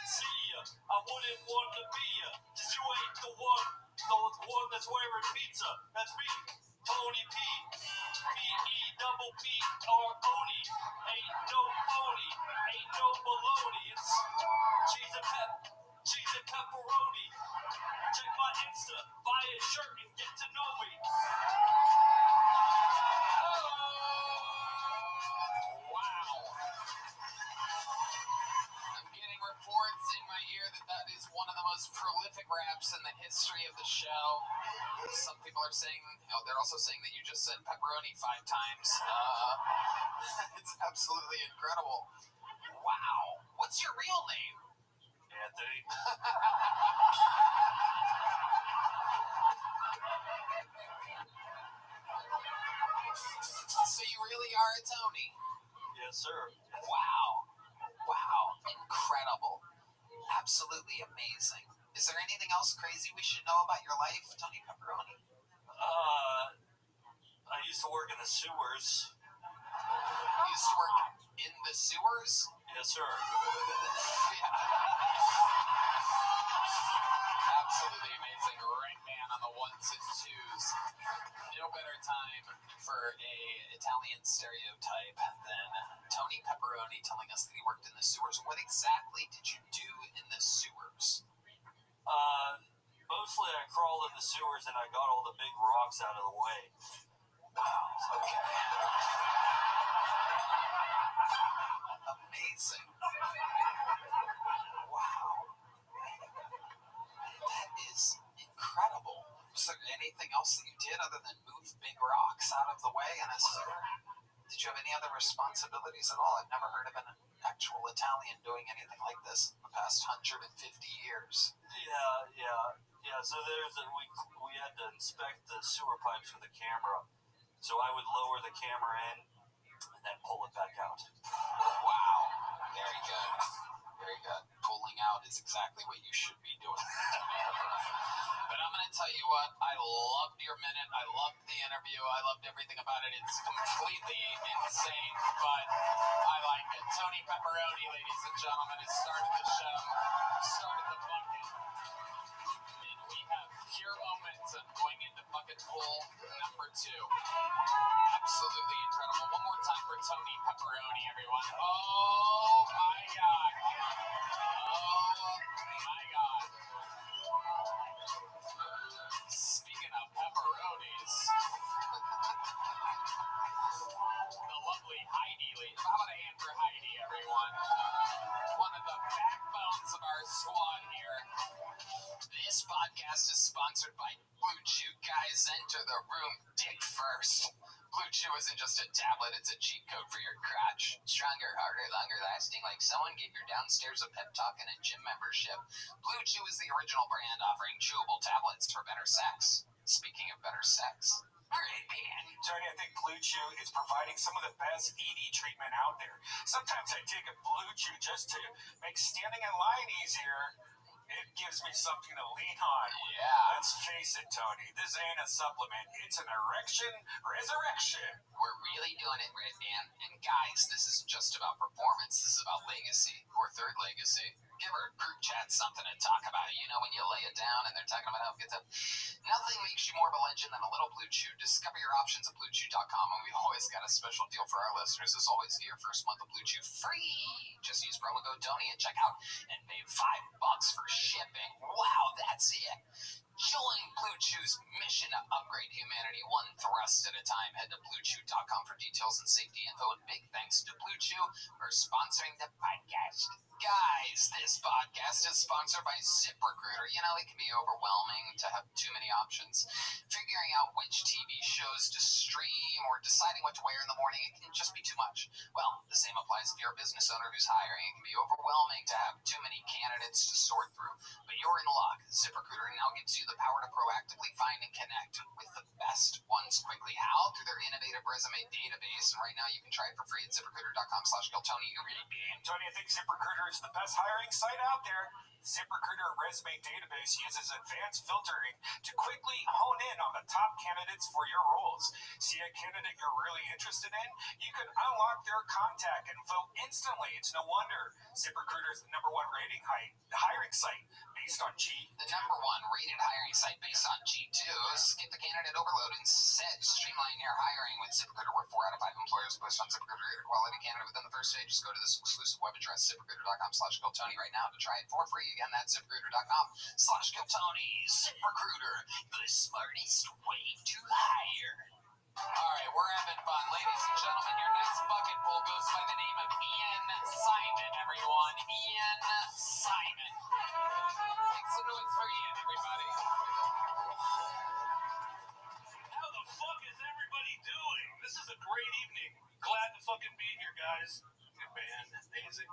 see ya. I wouldn't want to be ya. Cause you ain't the one that's wearing pizza. That's me, Tony P. P-E-double-P or Oni. Ain't no phony. Ain't no baloney. It's cheese and pepperoni. Check my Insta, buy a shirt and get to know me. Wow. I'm getting reports in my ear that is one of the most prolific raps in the history of the show. Some people are saying, they're also saying that you just said pepperoni 5 times. It's absolutely incredible. Wow. What's your real name? Anthony. So you really are a Tony? Yes, sir. Wow. Incredible. Absolutely amazing. Is there anything else crazy we should know about your life, Tony Pepperoni? I used to work in the sewers. You used to work in the sewers? Yes, sir. Absolutely amazing. Right man on the ones and twos. No better time for a Italian stereotype than Tony Pepperoni telling us that he worked in the sewers. What exactly did you do in the sewers? Mostly I crawled in the sewers and I got all the big rocks out of the way. Wow. Okay. Amazing. Wow. That is incredible. Was there anything else that you did other than move big rocks out of the way in a sewer? Did you have any other responsibilities at all? I've never heard of an actual Italian doing anything like this in the past 150 years. Yeah. So we had to inspect the sewer pipes with a camera. So I would lower the camera in and then pull it back out. Wow. Very good. Very good. Pulling out is exactly what you should be doing. But I'm going to tell you what, I loved your minute. I loved the interview. I loved everything about it. It's completely insane, but I like it. Tony Pepperoni, ladies and gentlemen, has started the show, started the bucket. And we have pure momentum going into bucket pool number 2. Absolutely incredible. One more time for Tony Pepperoni, everyone. Oh my God. Oh my God. Speaking of pepperonis, the lovely Heidi lady. How about a hand for Heidi, everyone? One of the backbones of our squad here. This podcast is sponsored by Blue Chew. Guys, enter the room dick first. Blue Chew isn't just a tablet, it's a cheat code for your crotch. Stronger, harder, longer lasting, like someone gave your downstairs a pep talk and a gym membership. Blue Chew is the original brand offering chewable tablets for better sex. Speaking of better sex. Alright, man. Tony, I think Blue Chew is providing some of the best ED treatment out there. Sometimes I take a Blue Chew just to make standing in line easier. It gives me something to lean on. Yeah. Let's face it, Tony. This ain't a supplement. It's an erection resurrection. We're really doing it right, man. And guys, this isn't just about performance. This is about legacy, or third legacy. Give our group chat something to talk about. You know, when you lay it down and they're talking about how it gets up. Nothing makes you more of a legend than a little Blue Chew. Discover your options at BlueChew.com, and we've always got a special deal for our listeners. As always, get your first month of Blue Chew free. Just use promo code Tony at checkout and pay $5 for shipping. Wow, that's it. Join Blue Chew's mission to upgrade humanity one thrust at a time. Head to BlueChew.com for details and safety info. And big thanks to Blue Chew for sponsoring the podcast. Guys, this podcast is sponsored by ZipRecruiter. You know, it can be overwhelming to have too many options. Figuring out which TV shows to stream or deciding what to wear in the morning, it can just be too much. Well, the same applies if you're a business owner who's hiring. It can be overwhelming to have too many candidates to sort through. But you're in luck. ZipRecruiter now gives you the power to proactively simply find and connect with the best ones quickly. How? Through their innovative resume database. And right now you can try it for free at ZipRecruiter.com/KillTony. You really can. Tony, I think ZipRecruiter is the best hiring site out there. ZipRecruiter resume database uses advanced filtering to quickly hone in on the top candidates for your roles. See a candidate you're really interested in? You can unlock their contact info instantly. It's no wonder ZipRecruiter is the #1 rating hiring site based on G. The #1 rated hiring site based on G2. Skip the candidate overload and instead streamline your hiring with ZipRecruiter, where 4 out of 5 employers post on ZipRecruiter get a quality candidate within the first day. Just go to this exclusive web address, ZipRecruiter.com/KillTony right now to try it for free. Again, that's ZipRecruiter.com/KillTony. ZipRecruiter, the smartest way to hire. All right, we're having fun. Ladies and gentlemen, your next bucket pull goes by the name of Ian Simon, everyone. Ian Simon. Make some noise for Ian, everybody. How the fuck is everybody doing? This is a great evening. Glad to fucking be here, guys. Good band. Amazing.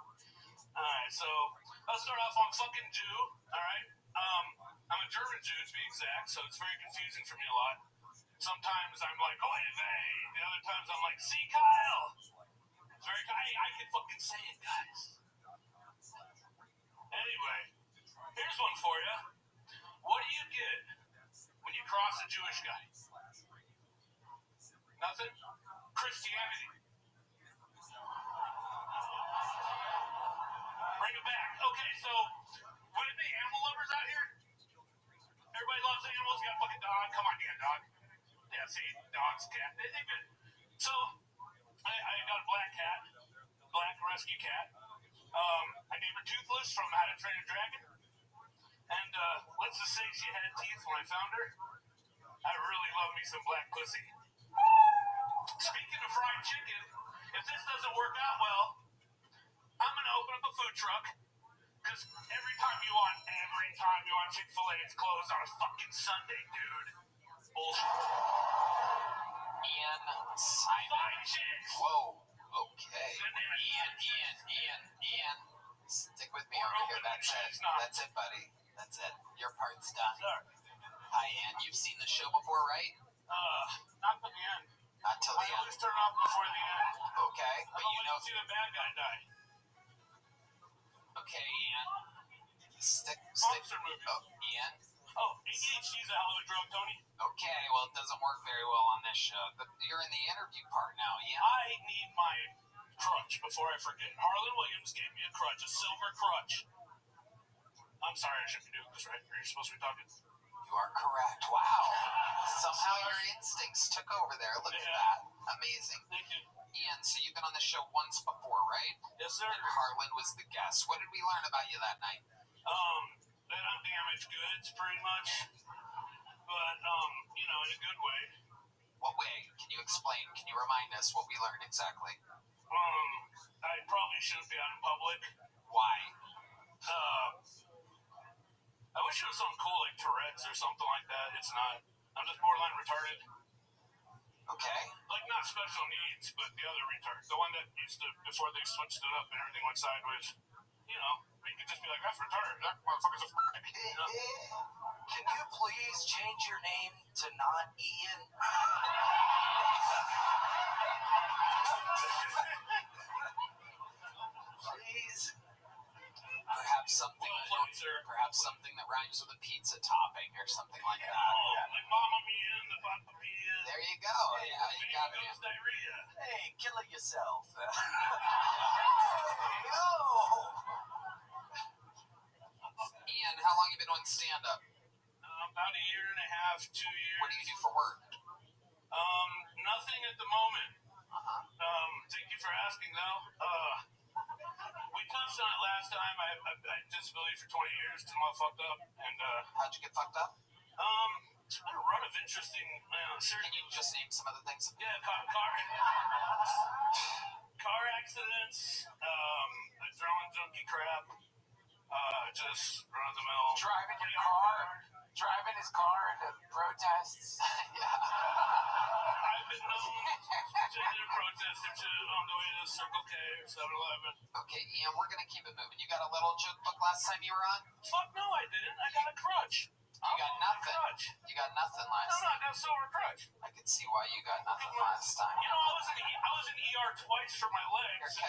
Alright, so I'll start off on fucking Jew. Alright. I'm a German Jew to be exact, so it's very confusing for me a lot. Sometimes I'm like, oh, hey, the other times I'm like, see, Kyle. It's very, I can fucking say it, guys. Anyway, here's one for you. What do you get when you cross a Jewish guy? Nothing? Christianity. Bring it back. Okay, so would it be animal lovers out here? Everybody loves animals. You got a fucking dog. Come on, Dan, dog. Yeah, see, dogs, cat. They're good. So I got a black cat, black rescue cat. I named her Toothless from How to Train a Dragon. And let's just say she had teeth when I found her. I really love me some black pussy. Speaking of fried chicken, if this doesn't work out well, I'm going to open up a food truck. Because every time you want Chick-fil-A, it's closed on a fucking Sunday, dude. Bullshit. Ian Simon. Fried chicks. Whoa. Okay. Ian. Stick with me over here. That's it. That's it, buddy. That's it. Your part's done. Sorry. Hi, Ian. You've seen the show before, right? Not till the end. Not till the I end. always turn off before the end. Okay, I but don't you like know. to see the bad guy die. Okay, Ian. Stick. Monster movie. Oh, Ian. Oh, ADHD's a hell of a drug, Tony. Okay, well, it doesn't work very well on this show. But you're in the interview part now, Ian. I need my crutch before I forget. Harlan Williams gave me a crutch, a silver crutch. I'm sorry, I shouldn't be doing this, right? Are you supposed to be talking? You are correct. Wow. Somehow your instincts took over there. Look at that. Amazing. Thank you. Ian, so you've been on the show once before, right? Yes, sir. And Harlan was the guest. What did we learn about you that night? That I'm damaged goods, pretty much. But, in a good way. What way? Can you explain? Can you remind us what we learned exactly? I probably shouldn't be out in public. Why? I wish it was something cool like Tourette's or something like that. It's not. I'm just borderline retarded. Okay. Like, not special needs, but the other retard. The one that used to, before they switched it up and everything went sideways. You could just be like, that's retarded. That motherfucker's a fucking, Can you please change your name to not Ian? Please. Perhaps something that rhymes with a pizza topping or something like that. Like Mama Mia and the Papa Mia. There you go. Yeah, you got it. Diarrhea. Hey, kill it yourself. No. Ian, how long have you been on stand-up? About a year and a half, 2 years. What do you do for work? Nothing at the moment. Uh-huh. Thank you for asking, though. We touched on it last time. I had disability for 20 years till I fucked up. And, how'd you get fucked up? It's been a run of interesting, Can you just name some of the things? Yeah, car accidents, adrenaline junkie crap, just run of the mill. Driving his car into protests. Yeah. I've been known to hit a protest or two on the way to Circle K or 7-Eleven. Okay, Ian, we're gonna keep it moving. You got a little joke book last time you were on? Fuck no, I didn't. I got a crutch. You got nothing. You got nothing.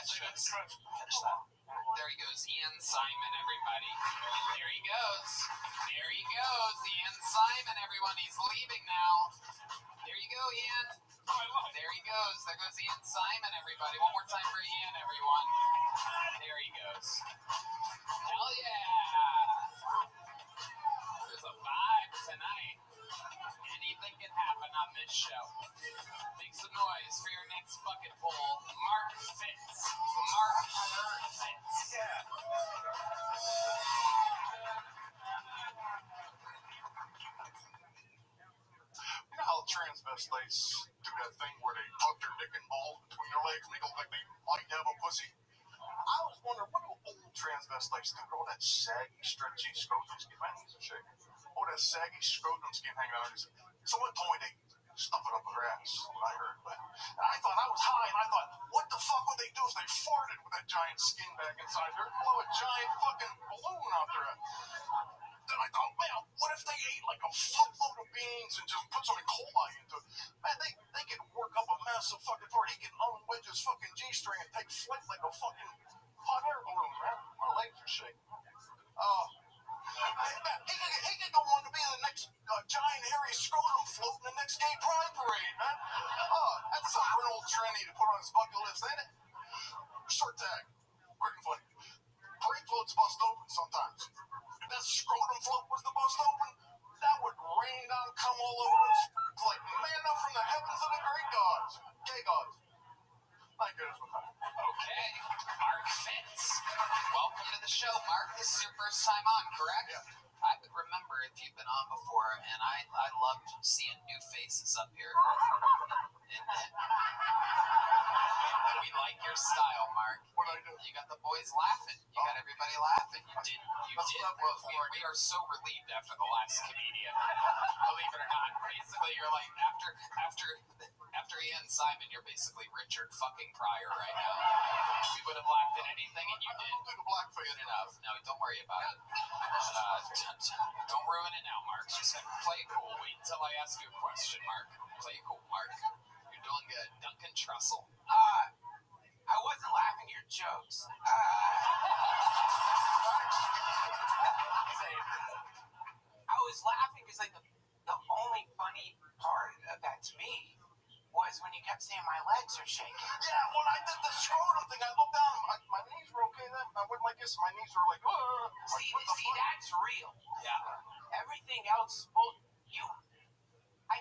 questions. Catch that. There he goes, Ian Simon, everybody. There he goes. There he goes, Ian Simon, everyone. He's leaving now. There you go, Ian. There he goes. There goes Ian Simon, everybody. One more time for Ian, everyone. There he goes. Hell yeah. There's a vibe tonight. Anything can happen on this show. Make some noise for your next bucket full. Mark Fitz. Mark Fitz. Yeah. You know how transvestites do that thing where they tuck their dick and balls between their legs and they look like they might have a pussy? I was wondering, what do old transvestites do with all that saggy, stretchy scrotum skin? My knees are shaking. All that saggy scrotum skin hanging out. Someone told me they stuff it up their ass, what I heard. But I thought I was high, and I thought, what the fuck would they do if they farted with that giant skin bag inside there? Blow a giant fucking balloon out there. Then I thought, man, what if they ate like a fuckload of beans and just put some E. coli into it? Man, they could work up a massive fucking fart. He can unwedge his fucking G-string and take flight like a fucking hot air balloon, man. My legs are shaking. Man, he could go on to be the next giant hairy scrotum float in the next gay pride parade, man. That's something for an old tranny to put on his bucket list, ain't it? Short tag. Quick and funny. Parade floats bust open sometimes. If that scrotum float was the bust open, that would rain down cum all over us. It's like manna from the heavens of the great gods. Gay gods. Thank goodness for that. Okay, Mark Fitz. Welcome to the show, Mark. This is your first time on, correct? Yeah. I would remember if you've been on before, and I loved seeing new faces up here. We like your style, Mark. What'd I do? You got the boys laughing. You got everybody laughing. You did. Well, we are so relieved after the last comedian. Believe it or not, basically you're like after Ian Simon, you're basically Richard fucking Pryor right now. We would have laughed at anything, and you did. I'll do the blackface. Good enough. No, don't worry about it. Don't ruin it now, Mark. Just play it cool. Wait until I ask you a question, Mark. Play it cool, Mark. You're doing good. Duncan Trussell. I wasn't laughing at your jokes. I was laughing because like the only funny part of that to me was when you kept saying my legs are shaking. Yeah, when I did the scrotum thing, I looked down, my knees were okay then. I went like this, my knees were like, See, that's real. Yeah. Everything else, well, I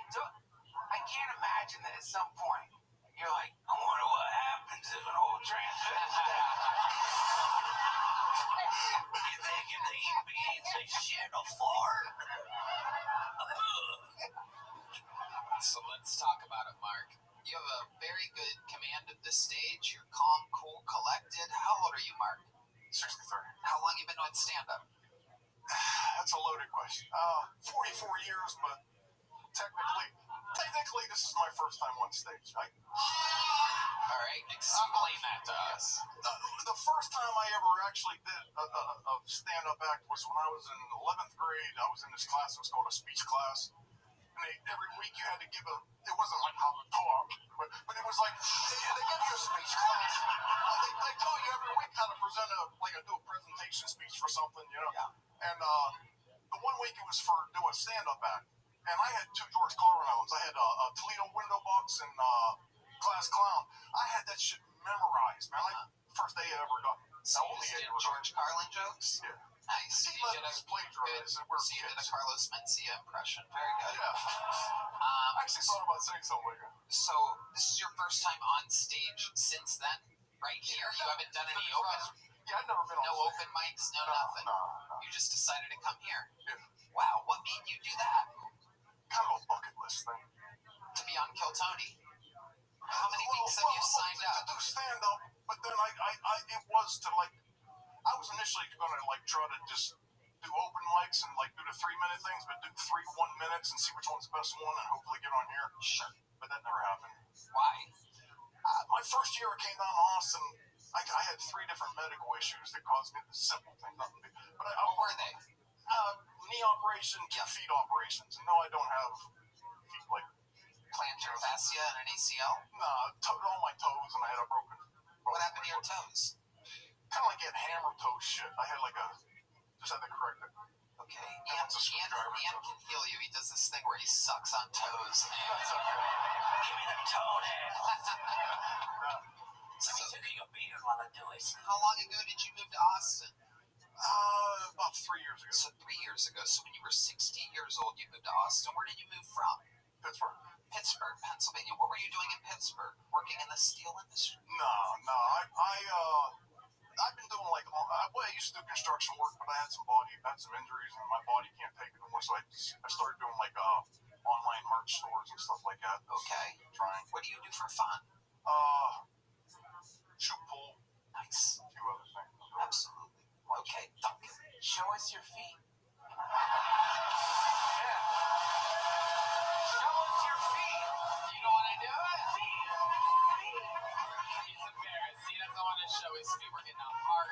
can't imagine that at some point you're like, I wonder what happens if an old transvestite. You think if they eat beans, they shit a fart? So let's talk about it, Mark. You have a very good command of the stage. You're calm, cool, collected. How old are you, Mark? 63. How long you been doing stand-up? That's a loaded question. 44 years, but technically, this is my first time on stage, right? All right, explain that to us. The first time I ever actually did a stand-up act was when I was in 11th grade. I was in this class, it was called a speech class. And every week you had to give it wasn't like how to talk, but it was like, they gave you a speech class. They taught you every week how to present do a presentation speech for something, you know? Yeah. And the one week it was for doing a stand-up act. And I had two George Carlin albums. I had a Toledo Window Box and Class Clown. I had that shit memorized, man. Like, first day I ever got. So you just did George Carlin jokes? Yeah. Nice. He let us plagiarize. So you did a Carlos Mencia impression. Very good. Yeah. I actually thought about saying something like that. So this is your first time on stage since then? Right here? You haven't done any open? Yeah, I've never been on No stage. open mics, no nothing? No. You just decided to come here? Yeah. Wow, what made you do that? Kind of a bucket list thing. To be on Kill Tony? How many weeks have you signed up? To do stand-up, but then it was to like, I was initially going to like try to just do open mics and like do the 3-minute things, but do 3 1-minutes and see which one's the best one and hopefully get on here. Sure. But that never happened. Why? My first year I came down to Austin, I had 3 different medical issues that caused me the simple thing, nothing big. But What were they? Knee operation, 2 feet operations. And no, I don't have feet like Plantar fascia and an ACL? all my toes, and I had a broken What happened to your toes? Kind of like that hammer toe shit. I had like just had to correct it. Okay, Ian can heal you. He does this thing where he sucks on toes. That's okay. Give me the toenail. So, Let me take your beard while I do it. how long ago did you move to Austin? About 3 years ago. So 3 years ago. So when you were 16 years old, you moved to Austin. Where did you move from? Pittsburgh. Pittsburgh, Pennsylvania. What were you doing in Pittsburgh? Working in the steel industry? No. I've been doing like I used to do construction work, but I had some injuries, and my body can't take it anymore. So I started doing like online merch stores and stuff like that. Okay. Trying. What do you do for fun? Shoot pool. Nice. A few other things. Absolutely. Okay, Duncan, show us your feet. Show us your feet. You don't want to do it? He's embarrassed. He doesn't want to show his feet. We're getting a hard.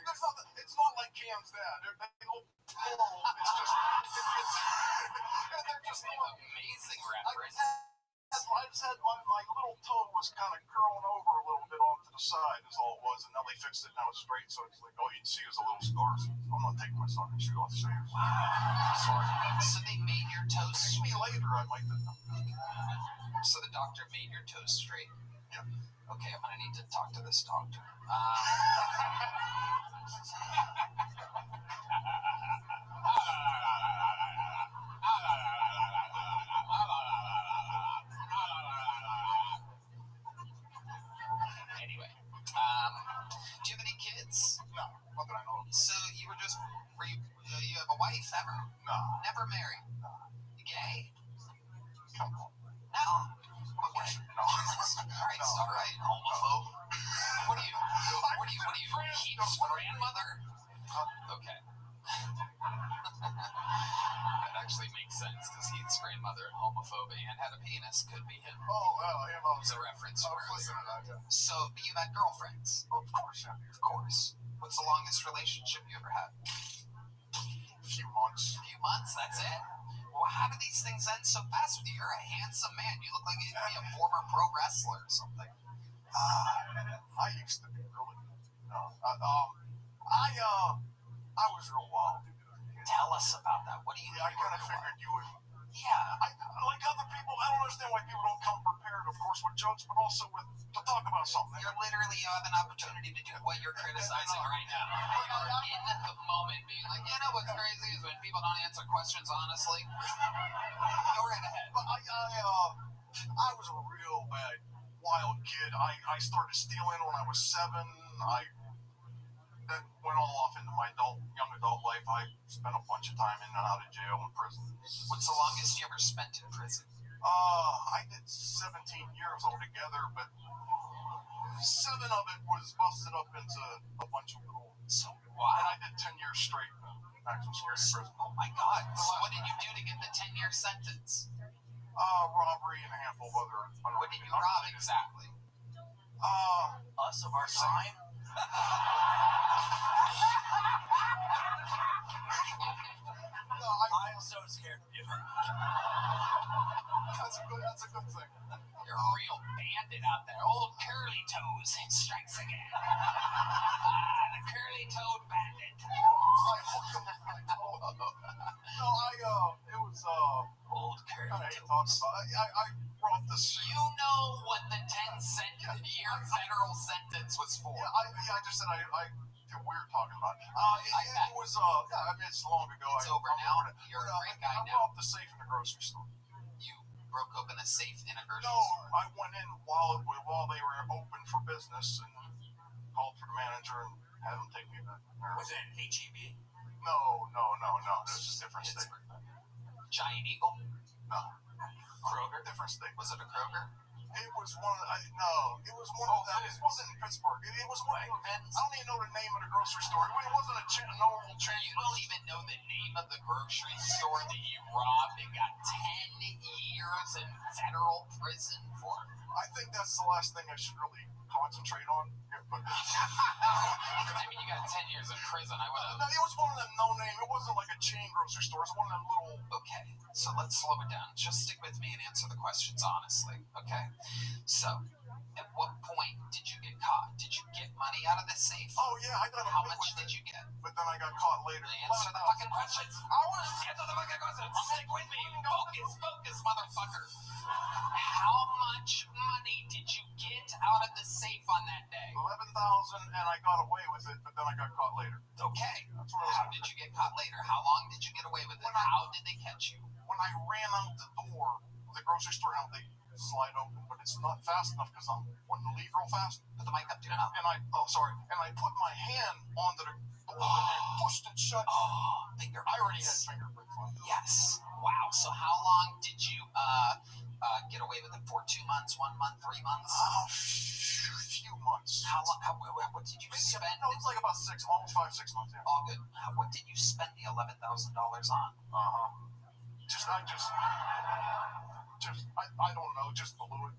It's not like Cam's dad. They look normal. It's just they're just Amazing reference. I just had my little toe was kind of curling over a little bit off to the side is all it was, and now they fixed it. Now it's straight, so it's like all you'd see is a little scar. So I'm not taking my stocking shoe off. Sorry. So they made your toes Maybe straight. later I might. So the doctor made your toes straight. Yeah. Okay, I'm gonna need to talk to this doctor. Anyway, do you have any kids? No, not that I know of. So you you have a wife ever? No. Never married? Gay? Come on. No. Okay. No. Alright, No. alright, homophobe. What are you, Heath's grandmother? Okay. That actually makes sense, because Heath's grandmother, homophobe, and had a penis, could be him. Oh, well, yeah, It was a reference I from was listening to earlier. that, yeah. So, but you've had girlfriends? Of course, yeah. Of course. What's the longest relationship you ever had? A few months. A few months, that's it? Well, how do these things end so fast with you? You're a handsome man. You look like you'd be a former pro wrestler or something. I used to be really. No. I was real wild. Tell us about that. What do you I kind of figured you would. Yeah. Like other people, I don't understand why people don't come prepared, of course, with jokes, but also to talk about something. You have an opportunity to do what you're criticizing right now. You're in the moment being like, you know what's crazy is when people don't answer questions honestly. Go right ahead. But I was a real bad, wild kid. I started stealing when I was 7. I then went all off into my young adult life. I spent a bunch of time in and out of jail and prison. What's the longest you ever spent in prison? I did 17 years altogether, but 7 of it was busted up into a bunch of little. So And why? I did 10 years straight maximum security prison. Oh my God. So what did you do to get the 10-year sentence? Robbery and a handful of other. What did you rob exactly? Us of our sign? No, I'm so scared of you. that's a good thing. You're a real bandit out there. Old curly toes strikes again. The curly toed bandit. I hooked him with my toe. No, it was, Old I curly hate talking toes. about it. I brought this. You know what the 10-year federal sentence was for. Yeah, I just said I feel weird talking about it. It was, yeah, I mean, it's long ago. It's over now. You're a great guy I now. robbed the safe in the grocery store. You broke open a safe in a grocery No, store. I went in while they were open for business and called for the manager and had him take me back. Was it HEB? No. This is a different state. Giant Eagle? No. Kroger? Different state. Was it a Kroger? It was one of it was one of them. It wasn't in Pittsburgh. It was one of I don't even know the name of the grocery store. It wasn't a normal chain. You don't even know the name of the grocery store that you robbed and got 10 years in federal prison for. I think that's the last thing I should really concentrate on. Yeah, but I mean, you got 10 years in prison. I would have. no, it was one of them no-name. It wasn't like a chain grocery store. It was one of them little. Okay, so let's slow it down. Just stick with me and answer the questions honestly, okay? So, at what point did you get caught? Did you get money out of the safe? Oh yeah, I got How away much with did it, you get? but then I got caught later. Answer the fucking questions. Answer the fucking questions. Stick with me. Focus, motherfucker. How much money did you get out of the safe on that day? 11,000, and I got away with it, but then I got caught later. Okay. That's what I was How did you get caught later? How long did you get away with it? How did they catch you? When I ran out the door, the grocery store, how they slide open, but it's not fast enough because I'm wanting to leave real fast. Put the mic up, dude. Up. And I put my hand onto the door and pushed it shut. Oh, fingerprints. I already had fingerprints on it. Yes. Wow. So how long did you get away with it for? 2 months, 1 month, 3 months? A few months. How long? What did you spend? No, it was like about 6, almost 5, 6 months. Yeah. All good. What did you spend the $11,000 on? I don't know, just blew it.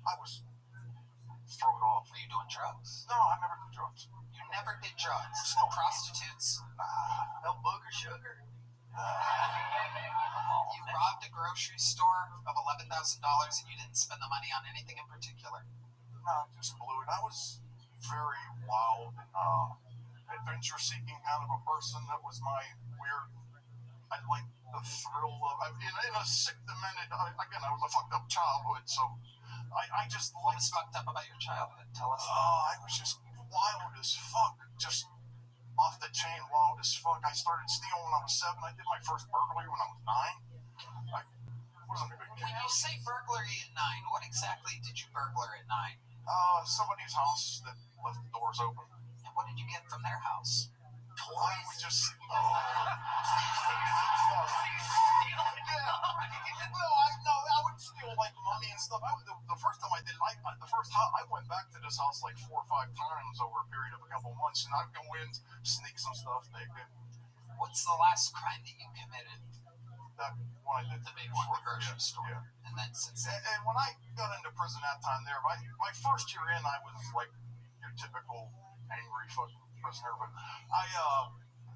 I was thrown off. Were you doing drugs? No, I never did drugs. You never did drugs? No. Prostitutes? No booger sugar. You robbed a grocery store of $11,000 and you didn't spend the money on anything in particular? No, I just blew it. I was very wild and adventure-seeking kind of a person. That was my weird. I like the thrill of. In a sick, demented. Again, I was a fucked up childhood, so I just What like. was fucked up about your childhood? Tell us. I was just wild as fuck. Just off the chain, wild as fuck. I started stealing when I was 7. I did my first burglary when I was 9. I wasn't a good kid. When you say burglary at 9, what exactly did you burglar at 9? Somebody's house that left the doors open. And what did you get from their house? Toys? We just. I would steal like money and stuff. The first time I did, I went back to this house like 4 or 5 times over a period of a couple months, and I'd go in, sneak some stuff, take it. What's the last crime that you committed? That one I did. The big one, the grocery store. Yeah. And then since then. And when I got into prison that time there, my first year in, I was like your typical angry fucking prisoner. But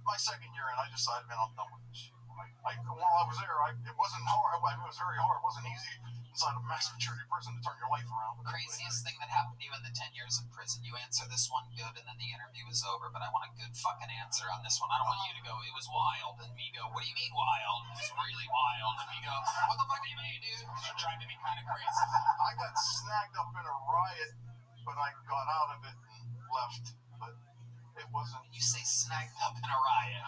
my second year in, I decided, man, I'm done with this shit. While I was there, it wasn't hard. It was very hard. It wasn't easy inside a mass security prison to turn your life around. Craziest thing that happened to you in the 10 years in prison. You answer this one good, and then the interview is over. But I want a good fucking answer on this one. I don't want you to go, it was wild, and me go, what do you mean wild? It's really wild, and me go, what the fuck do you mean, dude? You're driving me kind of crazy. I got snagged up in a riot, but I got out of it and left. But it wasn't. When you say snagged up in a riot,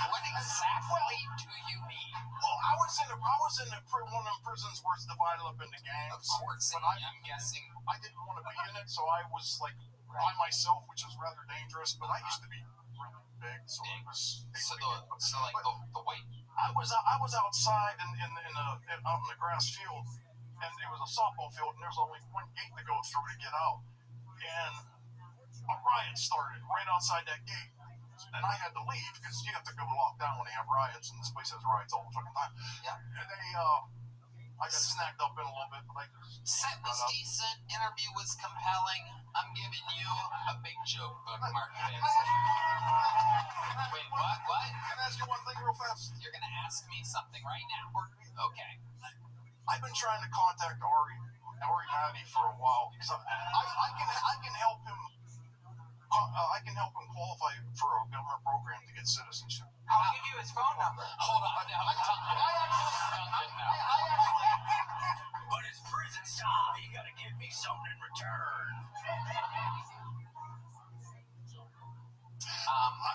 what exactly do you mean? Well, I was in one of them prisons where it's divided up into gangs. Of course, but I'm guessing. I didn't want to be in it, so I was like by myself, which was rather dangerous. But I used to be really big, so it was. The white. I was outside out in the grass field, and it was a softball field, and there's only one gate to go through to get out, and a riot started right outside that gate. And I had to leave because you have to go lock down when they have riots, and this place has riots all the fucking time. Yeah. And I got snagged up in a little bit, but I just. Set was decent. Interview was compelling. I'm giving you a big joke book, Mark Fitz. Wait, what? Can I ask you one thing real fast? You're gonna ask me something right now. Okay. I've been trying to contact Ari Matty for a while because I can help him. I can help him qualify for a government program to get citizenship. I'll give you his phone number. Hold on. But it's prison style. You gotta give me something in return.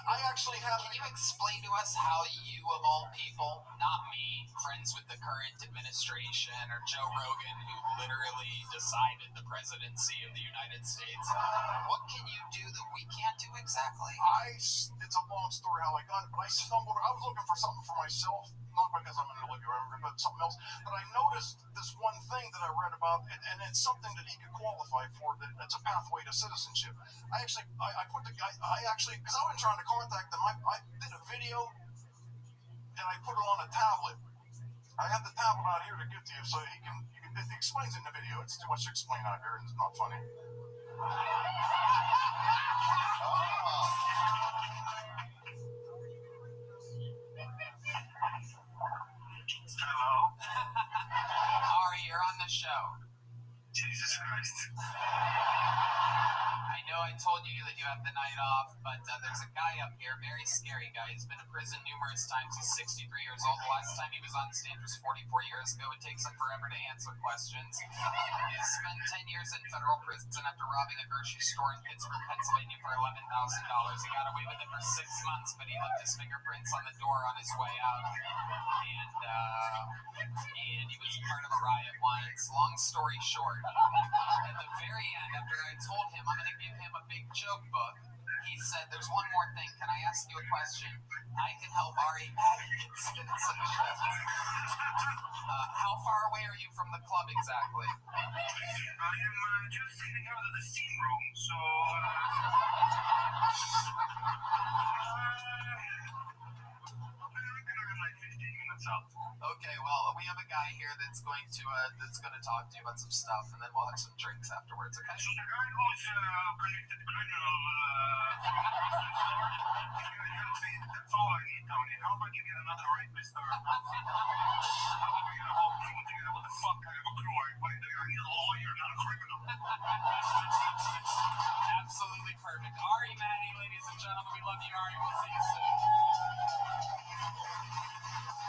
I actually have. Can you explain to us how you, of all people, not me, friends with the current administration, or Joe Rogan, who literally decided the presidency of the United States, what can you do that we can't do exactly? It's a long story how I got it, but I was looking for something for myself, not because I'm an illegal immigrant, but something else. But I noticed this one thing that I read about, and it's something that he could qualify for. That's a pathway to citizenship. I put the guy. Because I've been trying to contact them. I did a video, and I put it on a tablet. I have the tablet out here to give to you so it explains it in the video. It's too much to explain out here and it's not funny. Hello? Ari, you're on the show. Jesus Christ. I know I told you that you have the night off, but there's a guy up here, very scary guy. He's been in prison numerous times. He's 63 years old. The last time he was on stage was 44 years ago. It takes him forever to answer questions. He's spent 10 years in federal prison after robbing a grocery store in Pittsburgh, Pennsylvania for $11,000. He got away with it for 6 months, but he left his fingerprints on the door on his way out. And he was part of a riot once. Long story short, at the very end, after I told him I'm going to give him a big joke book, he said, there's one more thing. Can I ask you a question? I can help Ari. How far away are you from the club exactly? I am just getting out of the steam room, so... Okay, well, we have a guy here that's going to talk to you about some stuff, and then we'll have some drinks afterwards, okay? So the guy who's convicted criminal, that's all I need, Tony. How about you get another rapist or... How about we get a whole team together? What the fuck kind of a crew are you putting together? I need a lawyer, not a criminal. Absolutely perfect. Ari, Maddie, ladies and gentlemen, we love you, Ari. We'll see you soon.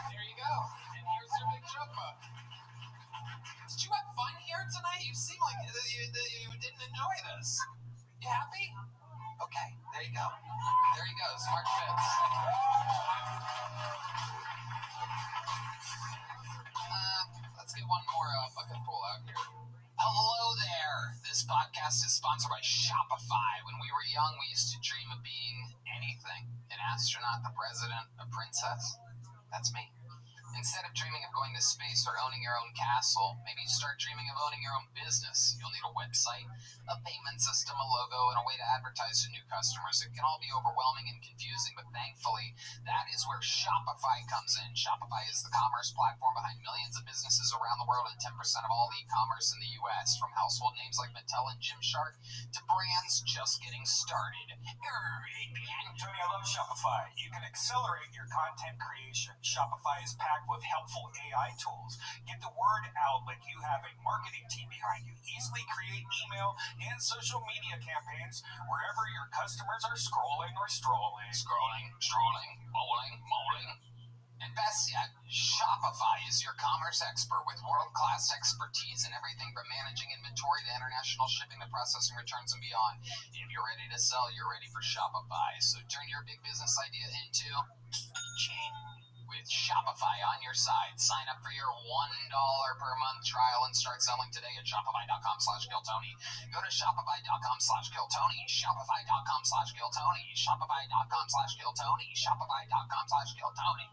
There you go. And here's your big joke book. Did you have fun here tonight? You seem like you didn't enjoy this. You happy? Okay, there you go. There you go. Smart fits. Let's get one more bucket pool out here. Hello there. This podcast is sponsored by Shopify. When we were young, we used to dream of being anything. An astronaut, the president, a princess. That's me. Instead of dreaming of going to space or owning your own castle, maybe you start dreaming of owning your own business. You'll need a website, a payment system, a logo, and a way to advertise to new customers. It can all be overwhelming and confusing, but thankfully, that is where Shopify comes in. Shopify is the commerce platform behind millions of businesses around the world and 10% of all e-commerce in the U.S., from household names like Mattel and Gymshark to brands just getting started. Tony, I love Shopify. You can accelerate your content creation. Shopify is packed with helpful AI tools. Get the word out like you have a marketing team behind you. Easily create email and social media campaigns wherever your customers are scrolling or strolling. Strolling, bowling. And best yet, Shopify is your commerce expert with world-class expertise in everything from managing inventory to international shipping to processing returns and beyond. If you're ready to sell, you're ready for Shopify. So turn your big business idea into with Shopify on your side. Sign up for your $1 per month trial and start selling today at shopify.com/KillTony. Go to shopify.com/KillTony. Shopify.com/KillTony. Shopify.com/KillTony. Shopify.com/KillTony.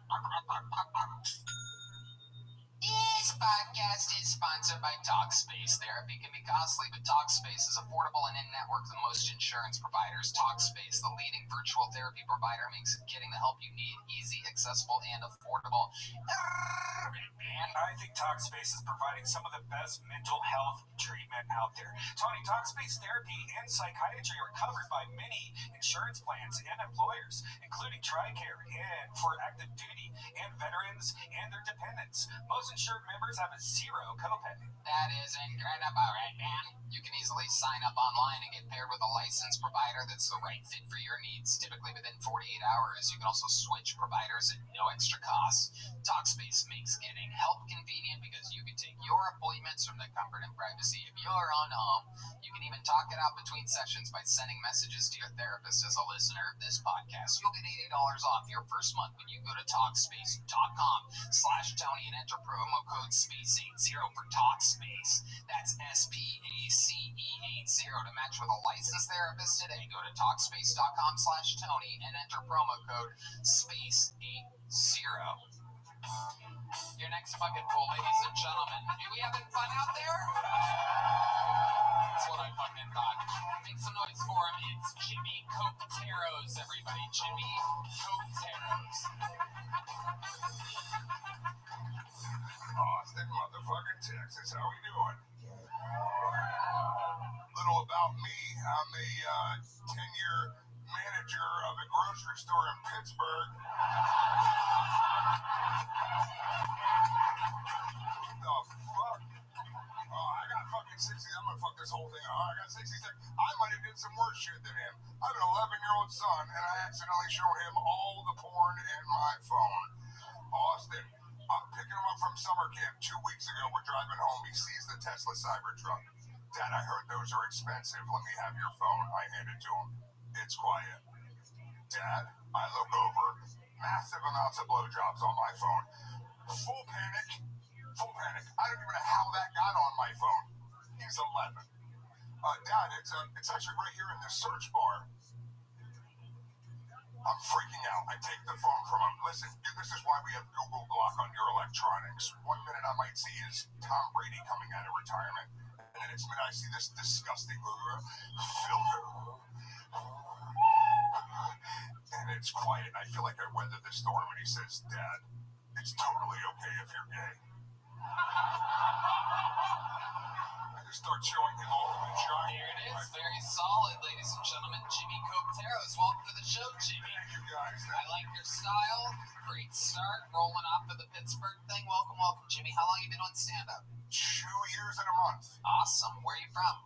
This podcast is sponsored by Talkspace. Therapy can be costly, but Talkspace is affordable and in-network with most insurance providers. Talkspace, the leading virtual therapy provider, makes getting the help you need easy, accessible, and affordable. And I think Talkspace is providing some of the best mental health treatment out there. Tony, Talkspace therapy and psychiatry are covered by many insurance plans and employers, including TRICARE and for active duty and veterans and their dependents. Most insured members have a zero copay. That is incredible, right, man? You can easily sign up online and get paired with a licensed provider that's the right fit for your needs, typically within 48 hours. You can also switch providers at no extra cost. Talkspace makes getting help convenient because you can take your appointments from the comfort and privacy of your own home. You can even talk it out between sessions by sending messages to your therapist. As a listener of this podcast, you'll get $80 off your first month when you go to Talkspace.com/Tony and enter promo code SPACE80 for Talkspace. That's SPACE80 to match with a licensed therapist today. Go to Talkspace.com/Tony and enter promo code SPACE80. Your next bucket pool, ladies and gentlemen. Are we having fun out there? That's what I fucking thought. Make some noise for him. It's Jimmy Coteros, everybody. Jimmy Coteros. Texas. How we doing? Little about me. I'm a 10-year manager of a grocery store in Pittsburgh. The fuck? Oh, I got fucking 60. I'm gonna fuck this whole thing up. I got 60 seconds. I might have did some worse shit than him. I have an 11-year-old son, and I accidentally showed him all the porn in my phone. Austin, I'm picking him up from summer camp 2 weeks ago. We're driving home. He sees the Tesla Cybertruck. Dad, I heard those are expensive. Let me have your phone. I hand it to him. It's quiet. Dad, I look over. Massive amounts of blowjobs on my phone. Full panic. Full panic. I don't even know how that got on my phone. He's 11. Dad, it's actually right here in the search bar. I'm freaking out. I take the phone from him. Listen, dude, this is why we have Google Block on your electronics. 1 minute I might see is Tom Brady coming out of retirement. And the next minute I see this disgusting filter. And it's quiet. I feel like I weathered the storm. And he says, Dad, it's totally okay if you're gay. I just start showing him all the vagina. Here it is, very solid, ladies and gentlemen. Jimmy Coteros, welcome to the show, Jimmy. Thank you, guys. I like your style. Great start, rolling off of the Pittsburgh thing. Welcome, welcome, Jimmy. How long have you been doing stand-up? 2 years and a month. Awesome. Where are you from?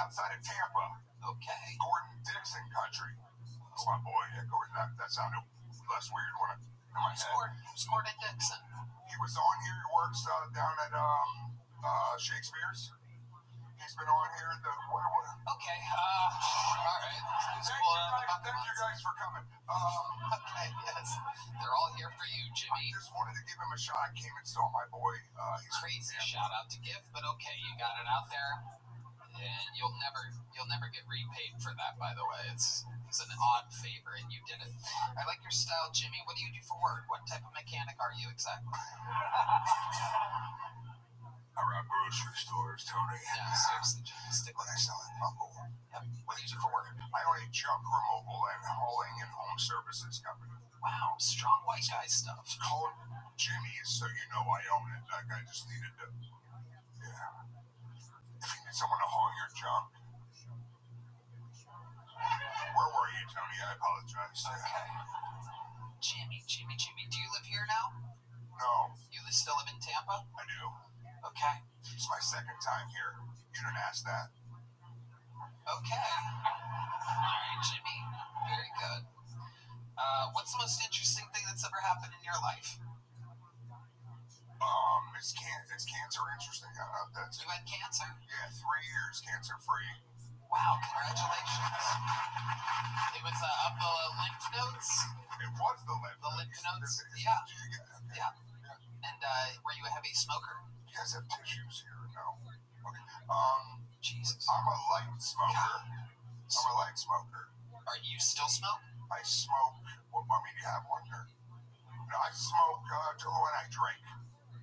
Outside of Tampa. Okay. Gordon Dixon country. That's my boy. Yeah, Gordon. That sounded less weird when in my head. Who's Gordon Dixon? He was on here. He works down at Shakespeare's. He's been on here. Okay. All right. Thank you guys for coming. Okay, yes. They're all here for you, I Jimmy. just wanted to give him a shot. I came and saw my boy. He's Crazy shout out to give, but okay, you got it out there. And you'll never get repaid for that, by the way. It's an odd favor, and you did it. I like your style, Jimmy. What do you do for work? What type of mechanic are you exactly? I run grocery stores, Tony. Yeah, seriously, Jimmy, stick When with I it. sell it, Uncle. Yep. What do you do for work? I own a junk removal and hauling and home services company. Wow, strong white guy stuff. It's called Jimmy's, so you know I own it. Like, I just needed to. Yeah. If you need someone to haul your junk. Where were you, Tony? I apologize. Okay. Jimmy, do you live here now? No, You still live in Tampa? I do. Okay. It's my second time here. You didn't ask that. Okay. All right, Jimmy. Very good. What's the most interesting thing that's ever happened in your life? Is cancer interesting? I don't know if that's You had cancer? Yeah, 3 years cancer-free. Wow, congratulations. It was up the lymph nodes? It was the lymph nodes? Yeah. Yeah. And were you a heavy smoker? You guys have tissues here? No. Okay. Jesus. I'm a light smoker. Are you still smoke? I smoke. What, I mean, you have one here? No, I smoke when I drink.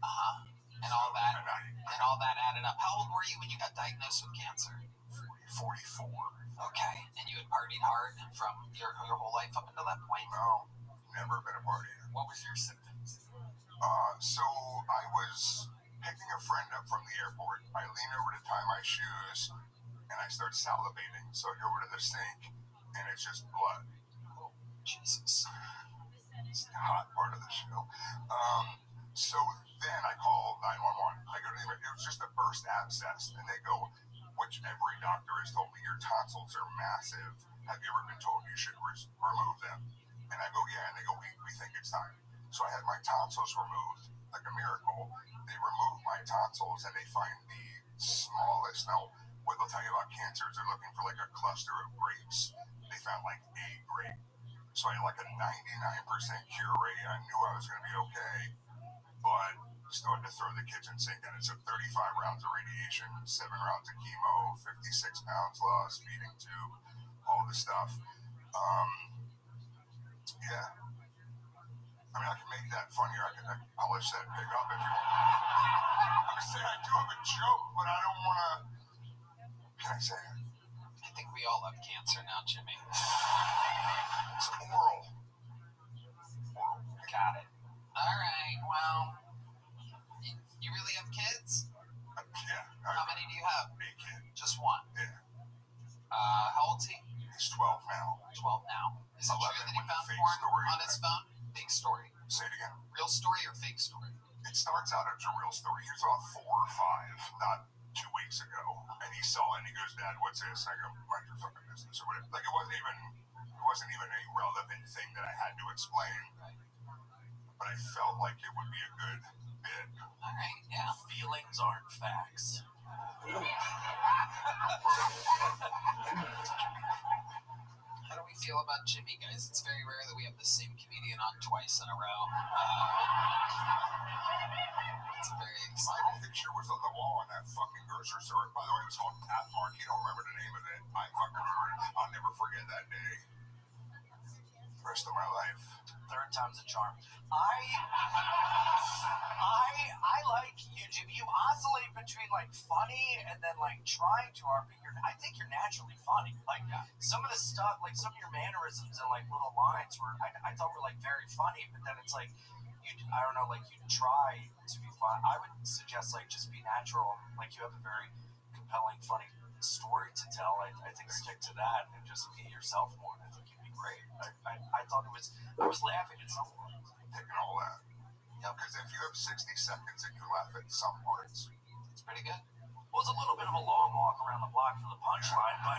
Uh-huh. And all that added up. How old were you when you got diagnosed with cancer? 44. Okay. And you had partied hard from your whole life up until that point? No, never been a partier. What was your symptoms? So I was picking a friend up from the airport. I lean over to tie my shoes, and I start salivating. So I go over to the sink, and it's just blood. Oh, Jesus. It's the hot part of the show. So then I call 911. I go to them. It was just a burst abscess, and they go, which every doctor has told me, your tonsils are massive. Have you ever been told you should remove them? And I go, yeah. And they go, we think it's time. So I had my tonsils removed, like a miracle. They remove my tonsils, and they find the smallest. Now, what they'll tell you about cancer is they're looking for like a cluster of grapes. They found like a grape. So I had like a 99% cure rate. I knew I was going to be okay, but started to throw the kitchen sink in. It took 35 rounds of radiation, 7 rounds of chemo, 56 pounds lost, feeding tube, all the stuff. Yeah. I mean, I can make that funnier. I can polish that pig up if you want. I'm just saying I do have a joke, but I don't want to. Can I say it? I think we all have cancer now, Jimmy. It's oral. Got it. All right, well, you really have kids? Yeah. How many do you have? A kid. Just one? Yeah. How old is he? He's 12 now. 12 now. Is it true 11 that he with the found fake porn story. on his phone? Fake story. Say it again. Real story or fake story? It starts out as a real story. He was about 4 or 5, not 2 weeks ago. And he saw it and he goes, Dad, what's this? I go, mind your fucking business or whatever. Like, it wasn't even a relevant thing that I had to explain. Right. But I felt like it would be a good bit. Alright, yeah. Feelings aren't facts. How do we feel about Jimmy, guys? It's very rare that we have the same comedian on twice in a row. It's very My exciting. picture was on the wall in that fucking grocery store. By the way, it was called Pathmark. You don't remember the name of it. I fucking remember it. I'll never forget that day. The rest of my life. Third time's a charm. I like you, Jimmy. You oscillate between like funny and then like trying too hard, but I think you're naturally funny. Like some of the stuff, like some of your mannerisms and like little lines were I thought were like very funny, but then it's like I don't know, like you try to be fun. I would suggest like just be natural. Like you have a very compelling, funny story to tell. I think stick to that and just be yourself more. I think you'd be great. I thought I was laughing at some point. Taking all that. Yeah, because if you have 60 seconds and you laugh at some parts, it's pretty good. Well, it was a little bit of a long walk around the block for the punchline, but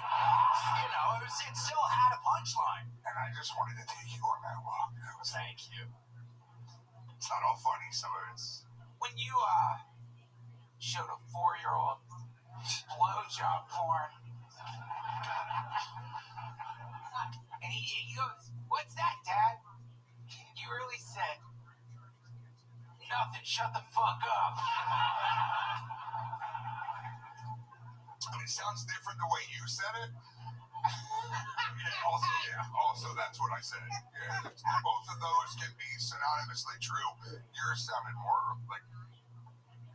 you know, it still had a punchline. And I just wanted to take you on that walk. Thank you. It's not all funny, some of it's. When you showed a 4-year-old blowjob porn, and he goes, "What's that, Dad?" You really said, "Nothing. Shut the fuck up." It sounds different the way you said it. Also, that's what I said. Yeah, both of those can be synonymously true. Yours sounded more like.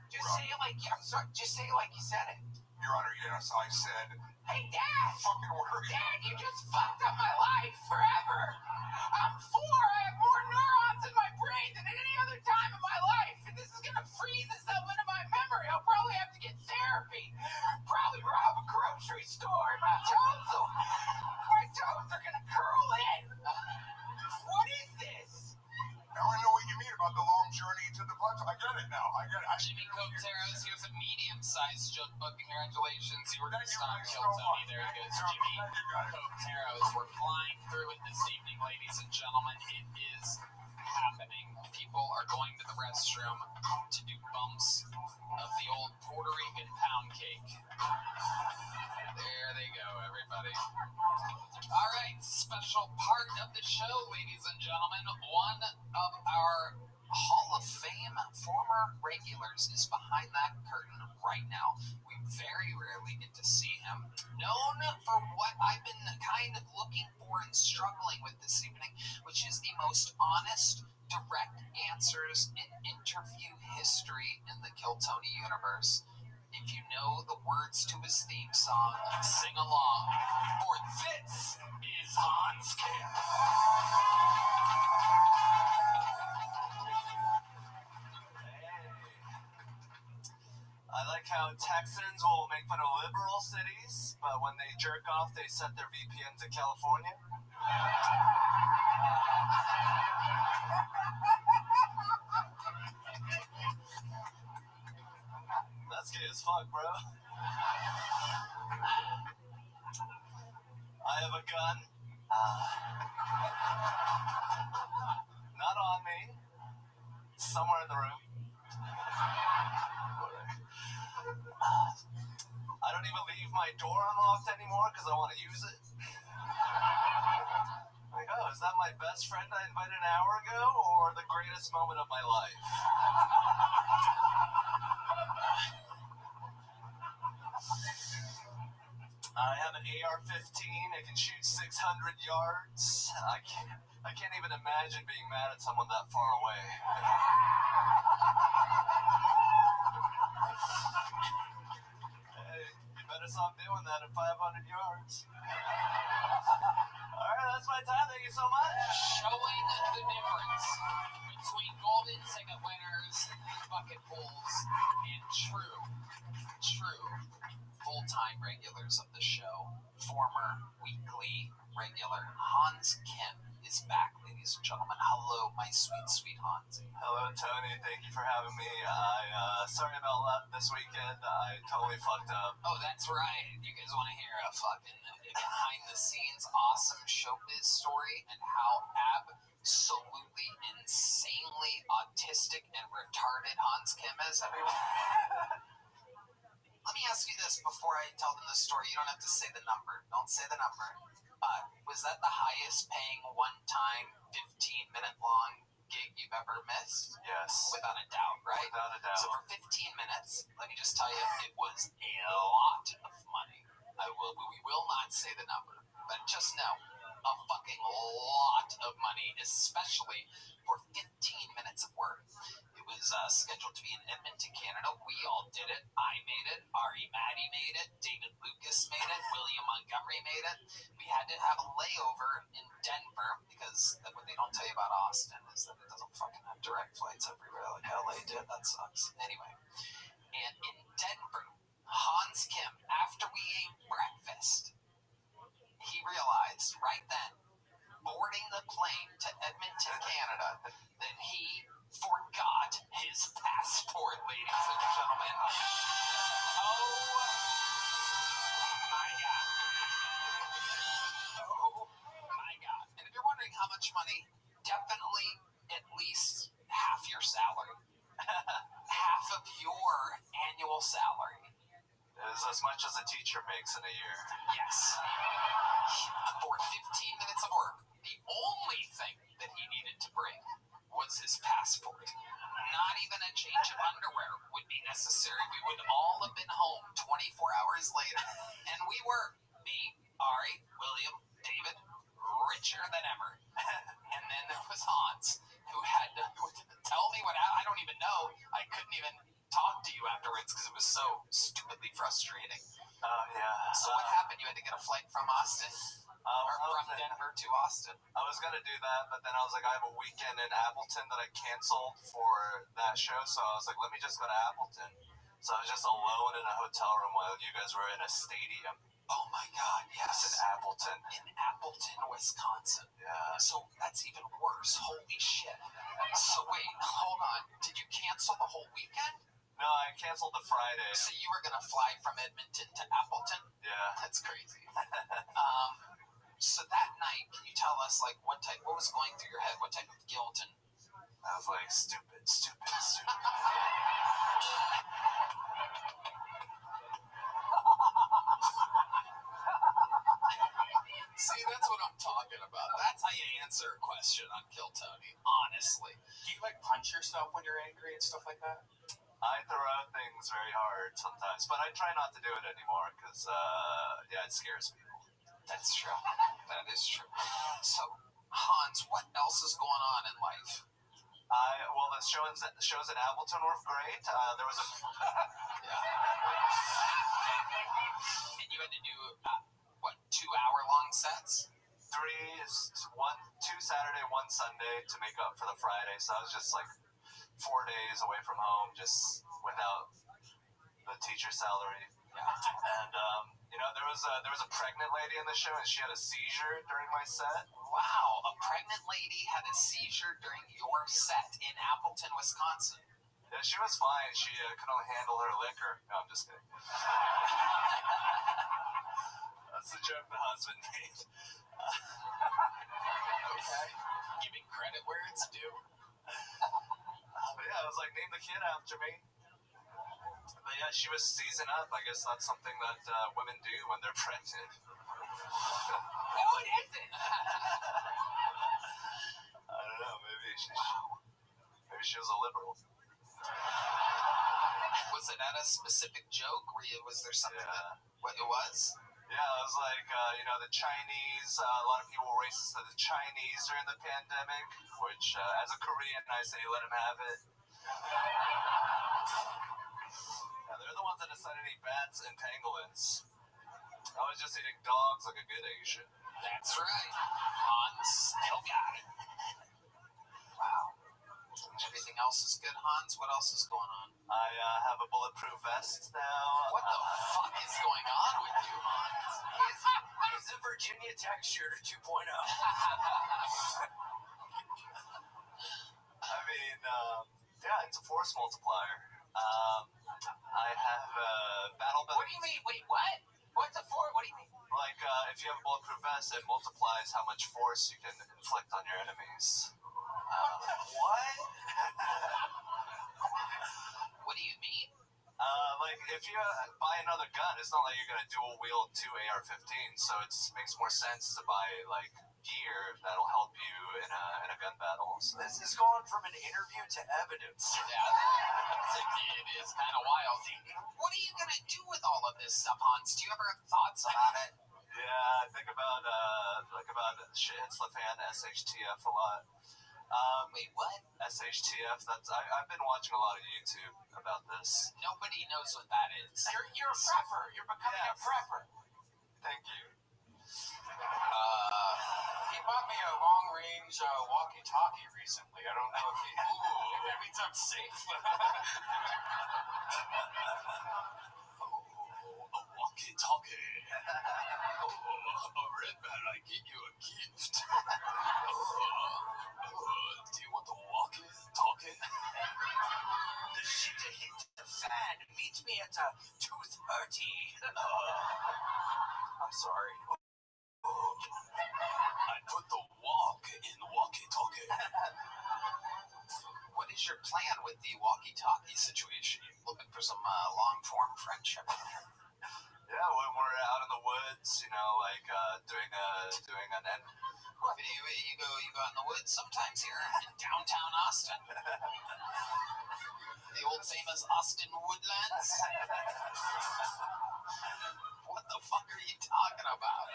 Just say it like I'm sorry. Just say it like you said it. Your Honor, yes, I said. Hey, Dad! Fucking word. Dad, you just fucked up my life forever. I'm 4. I have more neurons in my brain than at any other time in my life, and this is gonna freeze itself into my memory. I'll probably have to get therapy. Probably rob a grocery store. My toes are gonna curl in. What is this? Now I know what you mean about the long journey to the punch. I get it now. Jimmy Coteros, here's a medium-sized joke book. Congratulations, you were Thank you stunned. guys Kill so Tony. much. There he goes. Thank Jimmy you guys. Coteros. We're flying through it this evening, ladies and gentlemen. It is happening. People are going to the restroom to do bumps of the old Puerto Rican pound cake. There they go, everybody. All right, special part of the show, ladies and gentlemen. One of our Hall of Fame former regulars is behind that curtain right now. We very rarely get to see him. Known for what I've been kind of looking for and struggling with this evening, which is the most honest, direct answers in interview history in the Kill Tony universe. If you know the words to his theme song, sing along. For this is Hans Camp. I like how Texans will make fun of liberal cities, but when they jerk off, they set their VPN to California. That's gay as fuck, bro. I have a gun. Not on me. Somewhere in the room. I don't even leave my door unlocked anymore because I want to use it. Like, oh, is that my best friend I invited an hour ago, or the greatest moment of my life? I have an AR-15. It can shoot 600 yards. I can't even imagine being mad at someone that far away. Hey, you better stop doing that at 500 yards. All right, that's my time. Thank you so much. Showing the difference between golden ticket winners, bucket pulls, and true True. Full-time regulars of the show, former weekly regular Hans Kim is back, ladies and gentlemen. Hello, my sweet, sweet Hans. Hello, Tony. Thank you for having me. Sorry about this weekend. I totally fucked up. Oh, that's right. You guys want to hear a fucking behind-the-scenes awesome showbiz story and how absolutely insanely autistic and retarded Hans Kim is, everyone? Let me ask you this before I tell them the story. You don't have to say the number. Don't say the number. Was that the highest paying one-time 15-minute long gig you've ever missed? Yes. Without a doubt, right? Without a doubt. So for 15 minutes, let me just tell you, it was a lot of money. We will not say the number, but just know, a fucking lot of money, especially for 15 minutes of work. It was scheduled to be in Edmonton, Canada. We all did it. I made it. Ari Maddie made it. David Lucas made it. William Montgomery made it. We had to have a layover in Denver because what they don't tell you about Austin is that it doesn't fucking have direct flights everywhere like LA did. That sucks. Anyway, and in Denver, Hans Kim, after we ate breakfast, he realized right then, boarding the plane to Edmonton, Canada, that he forgot his passport, ladies and gentlemen. Oh my God. Oh my God. And if you're wondering how much money, definitely at least half your salary. Half of your annual salary. It is as much as a teacher makes in a year. Yes. For 15 minutes of work, the only thing that he needed to bring was his passport. Not even a change of underwear would be necessary. We would all have been home 24 hours later. And we were, me, Ari, William, David, richer than ever. And then there was Hans, who had to tell me what I don't even know. I couldn't even talk to you afterwards because it was so stupidly frustrating. Oh, yeah. So what happened? You had to get a flight from Austin? Or from Denver to Austin? I was going to do that, but then I was like, I have a weekend in Appleton that I canceled for that show, so I was like, let me just go to Appleton. So I was just alone in a hotel room while you guys were in a stadium. Oh my God, yes. In Appleton. In Appleton, Wisconsin. Yeah. So that's even worse. Holy shit. So wait, hold on. Did you cancel the whole weekend? No, I canceled the Friday. So you were going to fly from Edmonton to Appleton? Yeah. That's crazy. So that night, can you tell us, like, what was going through your head? What type of guilt and... I was like, stupid. See, that's what I'm talking about. That's how you answer a question on Kill Tony, honestly. Do you like punch yourself when you're angry and stuff like that? I throw out things very hard sometimes, but I try not to do it anymore because, it scares people. That's true. That is true. So, Hans, what else is going on in life? Well, the shows in Appleton were great. There was a... Yeah. And you had to do, 2-hour-long sets? 2 Saturday, 1 Sunday to make up for the Friday. So I was just like 4 days away from home, just without the teacher salary. Yeah. And there was a pregnant lady in the show, and she had a seizure during my set. Wow, a pregnant lady had a seizure during your set in Appleton, Wisconsin. Yeah, she was fine. She couldn't handle her liquor. No, I'm just kidding. That's the joke the husband made. Okay. Giving credit where it's due. But yeah, I was like, name the kid after me. But yeah, she was seizing up. I guess that's something that women do when they're pregnant. What is it? I don't know. Maybe she was a liberal. Was it at a specific joke? Was there something that what it was? Yeah, it was like, the Chinese, a lot of people were racist to the Chinese during the pandemic, which, as a Korean, I say, let them have it. Yeah, they're the ones that decided to eat bats and pangolins. I was just eating dogs like a good Asian. That's right. Hans still got it. Wow. Everything else is good, Hans? What else is going on? I have a bulletproof vest now. What the fuck is going on with you, Hans? He's a Virginia Tech shooter 2.0. I mean, yeah, it's a force multiplier. I have a battle belt. What do you mean? Wait, what? What's a for? What do you mean? Like, if you have a bulletproof vest, it multiplies how much force you can inflict on your enemies. What? What do you mean? Like, if you buy another gun, it's not like you're gonna dual wield 2 AR-15s, so it makes more sense to buy, like, gear that'll help you in a gun battle. So This is going from an interview to evidence. Yeah, it is kind of wild. What are you gonna do with all of this stuff, Hans? Do you ever have thoughts about it? yeah, I think about shit hits the fan, SHTF a lot. Wait, what? SHTF, I've been watching a lot of YouTube about this. Nobody knows what that is. You're a prepper. You're becoming a prepper. Thank you. He bought me a long-range walkie-talkie recently. I don't know if he... Ooh, that means I'm safe. A walkie-talkie. A red man, I give you a gift. Do you want the walkie-talkie? The shit that hit the fan. Meet me at 2:30. I'm sorry. I put the walk in the walkie-talkie. What is your plan with the walkie-talkie situation? You looking for some long-form friendship? Yeah, when we're out in the woods, you know, like doing an end. What, you go out in the woods sometimes here in downtown Austin? The old famous Austin Woodlands? What the fuck are you talking about?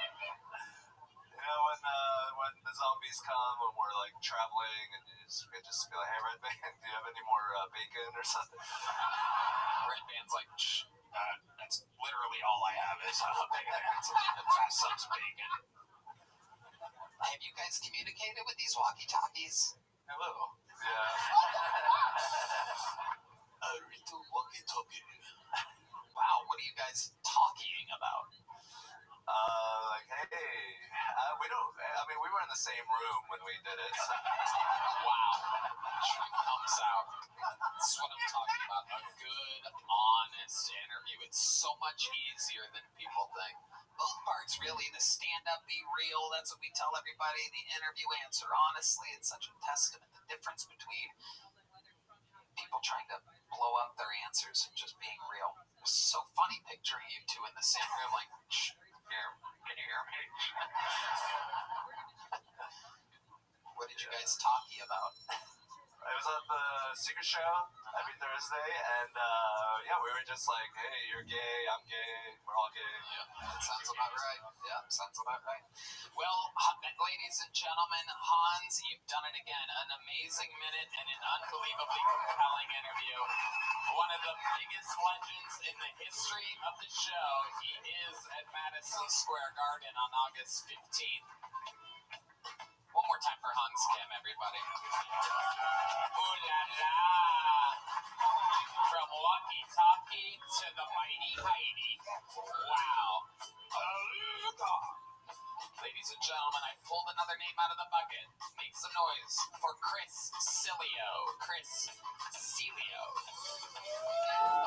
You know, when the zombies come, when we're like traveling, and you just be like, hey, Red Band, do you have any more bacon or something? Red Band's like, that's literally all I have is bacon. It's some bacon. Have you guys communicated with these walkie-talkies? Hello. Yeah. A little walkie-talkie. Wow, what are you guys talking about? Like, hey, we don't. I mean, we were in the same room when we did it. So. Wow, truth comes out. That's what I'm talking about. A good, honest interview. It's so much easier than people think. Both parts, really. The stand-up, be real. That's what we tell everybody. The interview, answer honestly. It's such a testament. The difference between people trying to blow up their answers and just being real. It was so funny picturing you two in the same room, like, here, can you hear me? What did you guys talk about? It was at the Secret Show every Thursday, and yeah, we were just like, hey, you're gay, I'm gay, we're all gay. Yeah, that sounds about right. Yeah, sounds about right. Well, ladies and gentlemen, Hans, you've done it again. An amazing minute and an unbelievably compelling interview. One of the biggest legends in the history of the show. He is at Madison Square Garden on August 15th. One more time for Hans Kim, everybody. Ooh la la! From walkie-talkie to the mighty Heidi. Wow. Ladies and gentlemen, I pulled another name out of the bucket. Make some noise for Chris Cilio. Chris Cilio.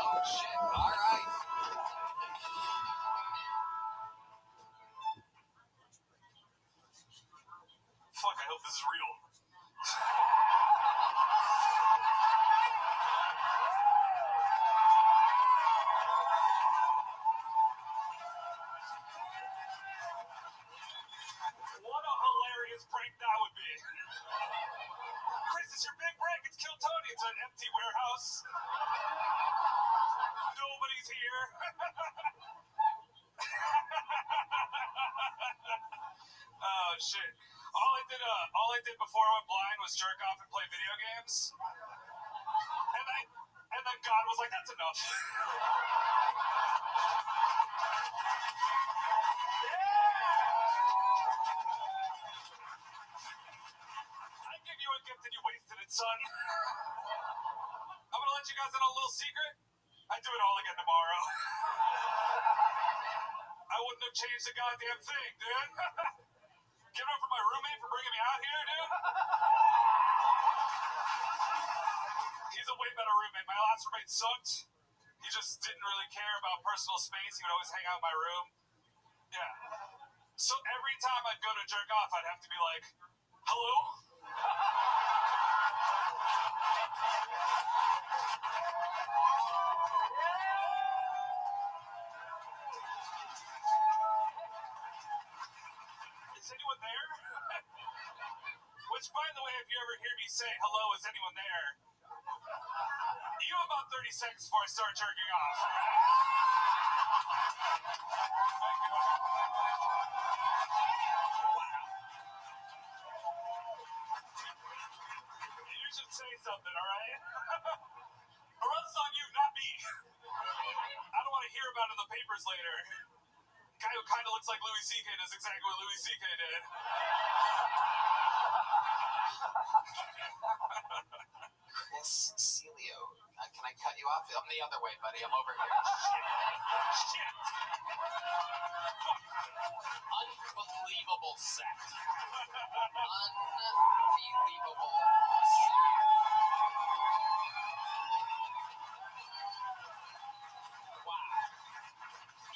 Oh, shit. All right. Fuck, I hope this is real. What a hilarious prank that would be. Chris, it's your big break. It's Kill Tony. It's an empty warehouse. Nobody's here. Oh, shit. All I did before I went blind was jerk off and play video games. And then God was like, that's enough. I give you a gift and you wasted it, son. let you guys in on a little secret? I'd do it all again tomorrow. I wouldn't have changed a goddamn thing, dude. Give it up for my roommate for bringing me out here, dude. He's a way better roommate. My last roommate sucked. He just didn't really care about personal space. He would always hang out in my room. Yeah. So every time I'd go to jerk off, I'd have to be like, hello? Is anyone there? Which, by the way, if you ever hear me say, hello, is anyone there? You have about 30 seconds before I start jerking off. Thank you. You should say something, all right? Or else it's on you, not me. I don't want to hear about it in the papers later. Guy who kind of looks like Louis C.K. does exactly what Louis C.K. did. Chris Celio, can I cut you off? I'm the other way, buddy. I'm over here. Shit. Unbelievable set. Unbelievable set. Wow.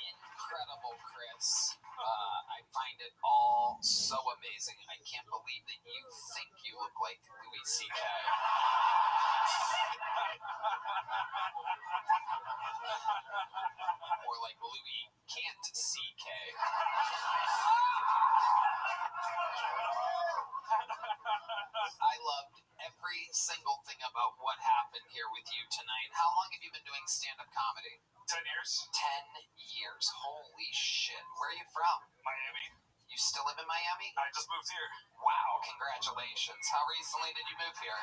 Incredible, Chris. I find it all so amazing. I can't believe that you think you look like Louis C.K. Or like Louis can't C.K. I loved every single thing about what happened here with you tonight. How long have you been doing stand-up comedy? 10 years. 10 years. Holy shit. Where are you from? Miami. You still live in Miami? I just moved here. Wow, congratulations. How recently did you move here?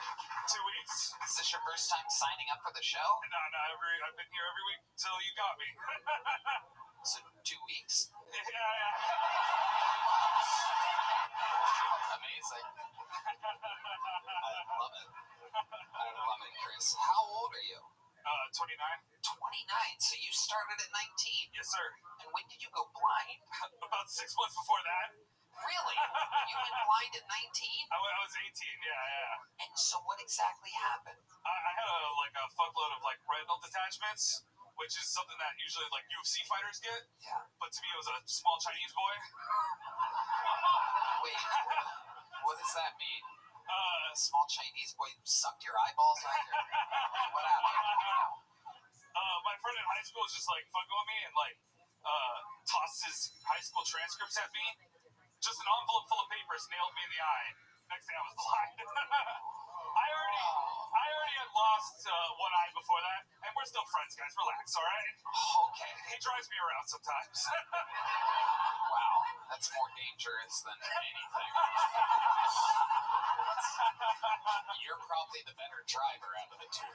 2 weeks. Is this your first time signing up for the show? No, I've been here every week till you got me. So 2 weeks? Yeah. Amazing. I love it. I love it, Chris. How old are you? 29. 29. So you started at 19. Yes, sir. And when did you go blind? About 6 months before that. Really? You went blind at 19? I was 18, yeah. And so what exactly happened? I had a fuckload of retinal detachments, which is something that usually UFC fighters get. Yeah. But to me, it was a small Chinese boy. Wait, what does that mean? Small Chinese boy sucked your eyeballs out here? What happened? My friend in high school was just fucking with me and tossed his high school transcripts at me. Just an envelope full of papers, nailed me in the eye. Next thing I was blind. I already had lost one eye before that, and we're still friends, guys. Relax, all right? Okay. He drives me around sometimes. Wow, that's more dangerous than anything. You're probably the better driver out of the two.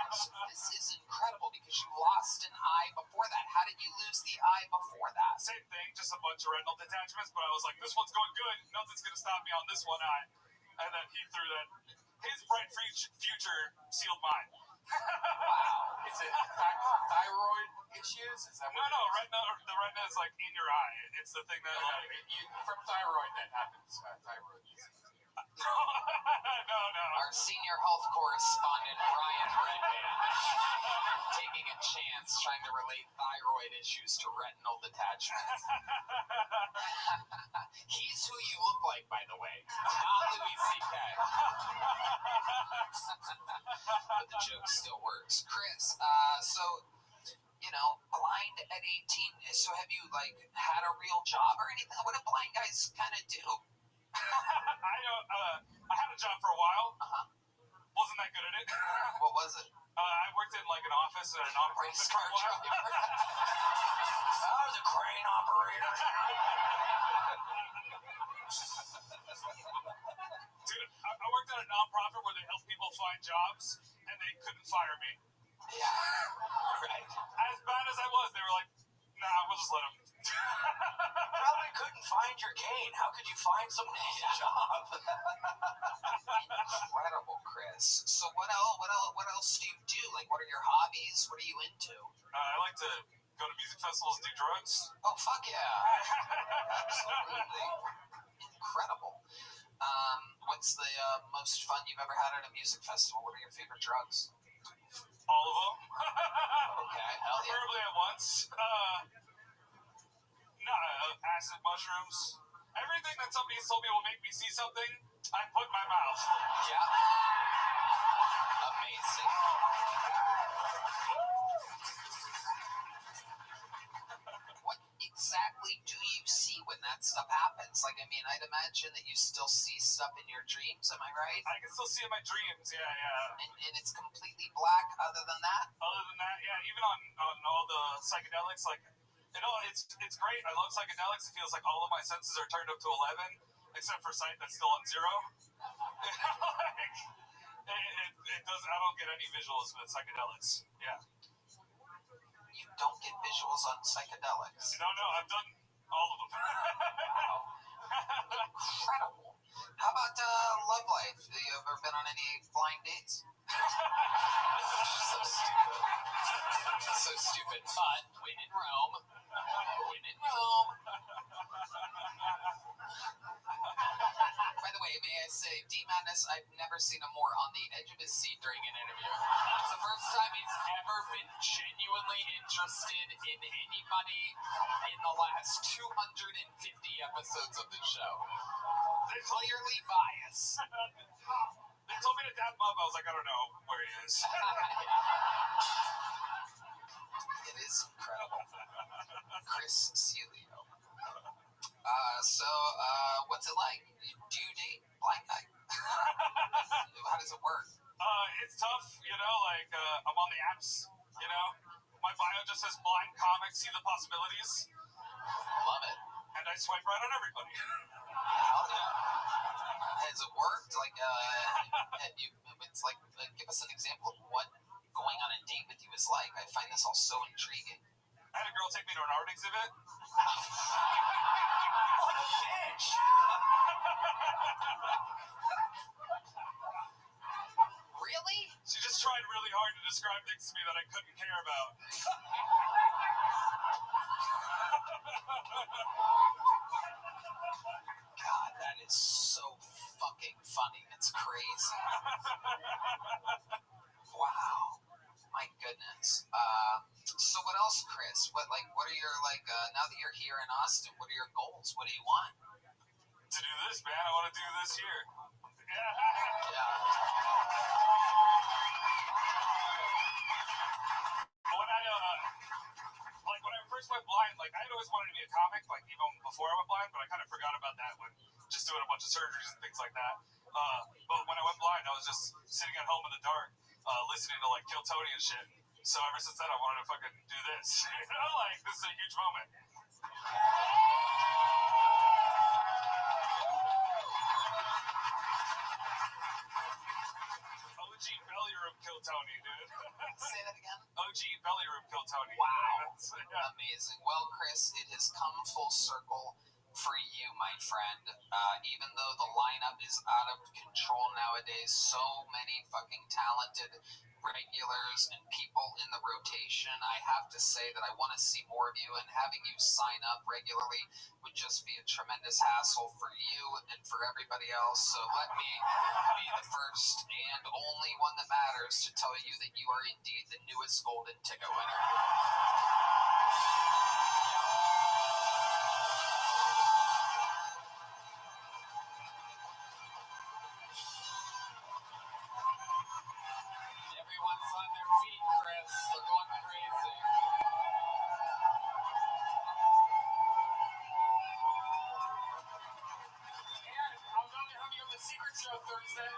So this is incredible because you lost an eye before that. How did you lose the eye before that? Same thing, just a bunch of retinal detachments, but I was like, this one's going good. Nothing's going to stop me on this one eye. And then he threw that. His bright future sealed mine. Wow. Is it thyroid issues? Is that No, the retina is in your eye. It's the thing that from thyroid that happens. Thyroid disease. No. Our senior health correspondent, Brian Redband, taking a chance trying to relate thyroid issues to retinal detachments. He's who you look like, by the way, not Louis C.K. But the joke still works. Chris, blind at 18. So have you, had a real job or anything? What do blind guys kind of do? I had a job for a while. Wasn't that good at it. What was it? I worked in an office at a non-profit Race for car a while. driver. I was a crane operator. Dude, I worked at a non-profit where they helped people find jobs, and they couldn't fire me. Yeah, right. As bad as I was, they were like, nah, we'll just let them. Probably couldn't find your cane. How could you find someone else's job? Incredible, Chris. So what else do you do? Like, what are your hobbies? What are you into? I like to go to music festivals and do drugs. Oh, fuck yeah. Absolutely. Incredible. What's the most fun you've ever had at a music festival? What are your favorite drugs? All of them. Okay, hell yeah. Preferably at once. Acid mushrooms. Everything that somebody's told me will make me see something, I put in my mouth. Yeah. Amazing. What exactly do you see when that stuff happens? Like, I mean, I'd imagine that you still see stuff in your dreams, am I right? I can still see in my dreams, yeah. And it's completely black other than that? Other than that, yeah, even on all the psychedelics, like, you know, it's great. I love psychedelics. It feels like all of my senses are turned up to 11, except for sight that's still on 0. Like, it does. I don't get any visuals with psychedelics. Yeah. You don't get visuals on psychedelics? No, I've done all of them. Wow. Incredible. How about love life? Have you ever been on any blind dates? So stupid. So stupid. But when in Rome. When in Rome. By the way, may I say, D Madness, I've never seen him more on the edge of his seat during an interview. It's the first time he's ever been genuinely interested in anybody in the last 250 episodes of the show. They're clearly biased. They told me to dap him up. I was like, I don't know where he is. It is incredible. Chris Celio. What's it like? Do you date blind guy? How does it work? It's tough, you know, like, I'm on the apps, you know. My bio just says blind comic, see the possibilities. Love it. And I swipe right on everybody. Hell yeah. Has it worked? Like, it's like, give us an example of what going on a date with you is like. I find this all so intriguing. I had a girl take me to an art exhibit. What a bitch! Really? She just tried really hard to describe things to me that I couldn't care about. God, that is so fucking funny. It's crazy. Wow. My goodness. So what else, Chris? What are your, now that you're here in Austin, what are your goals? What do you want? To do this, man. I want to do this here. Yeah. Yeah. When I first went blind, like, I'd always wanted to be a comic, like, even before I went blind, but I kind of forgot about that when just doing a bunch of surgeries and things like that. But when I went blind, I was just sitting at home in the dark, listening to, like, Kill Tony and shit. So ever since then, I wanted to fucking do this. You know, like, this is a huge moment. OG belly room Kill Tony, dude. Say that again? OG belly room Kill Tony. Wow. Yeah. Amazing. Well, Chris, it has come full circle for you, my friend. Even though the lineup is out of control nowadays, so many fucking talented regulars and people in the rotation, I have to say that I want to see more of you, and having you sign up regularly would just be a tremendous hassle for you and for everybody else. So let me be the first and only one that matters to tell you that you are indeed the newest golden ticket winner. Everyone's on their feet, Chris. They're going crazy. And I'm going to have you on the secret show Thursday.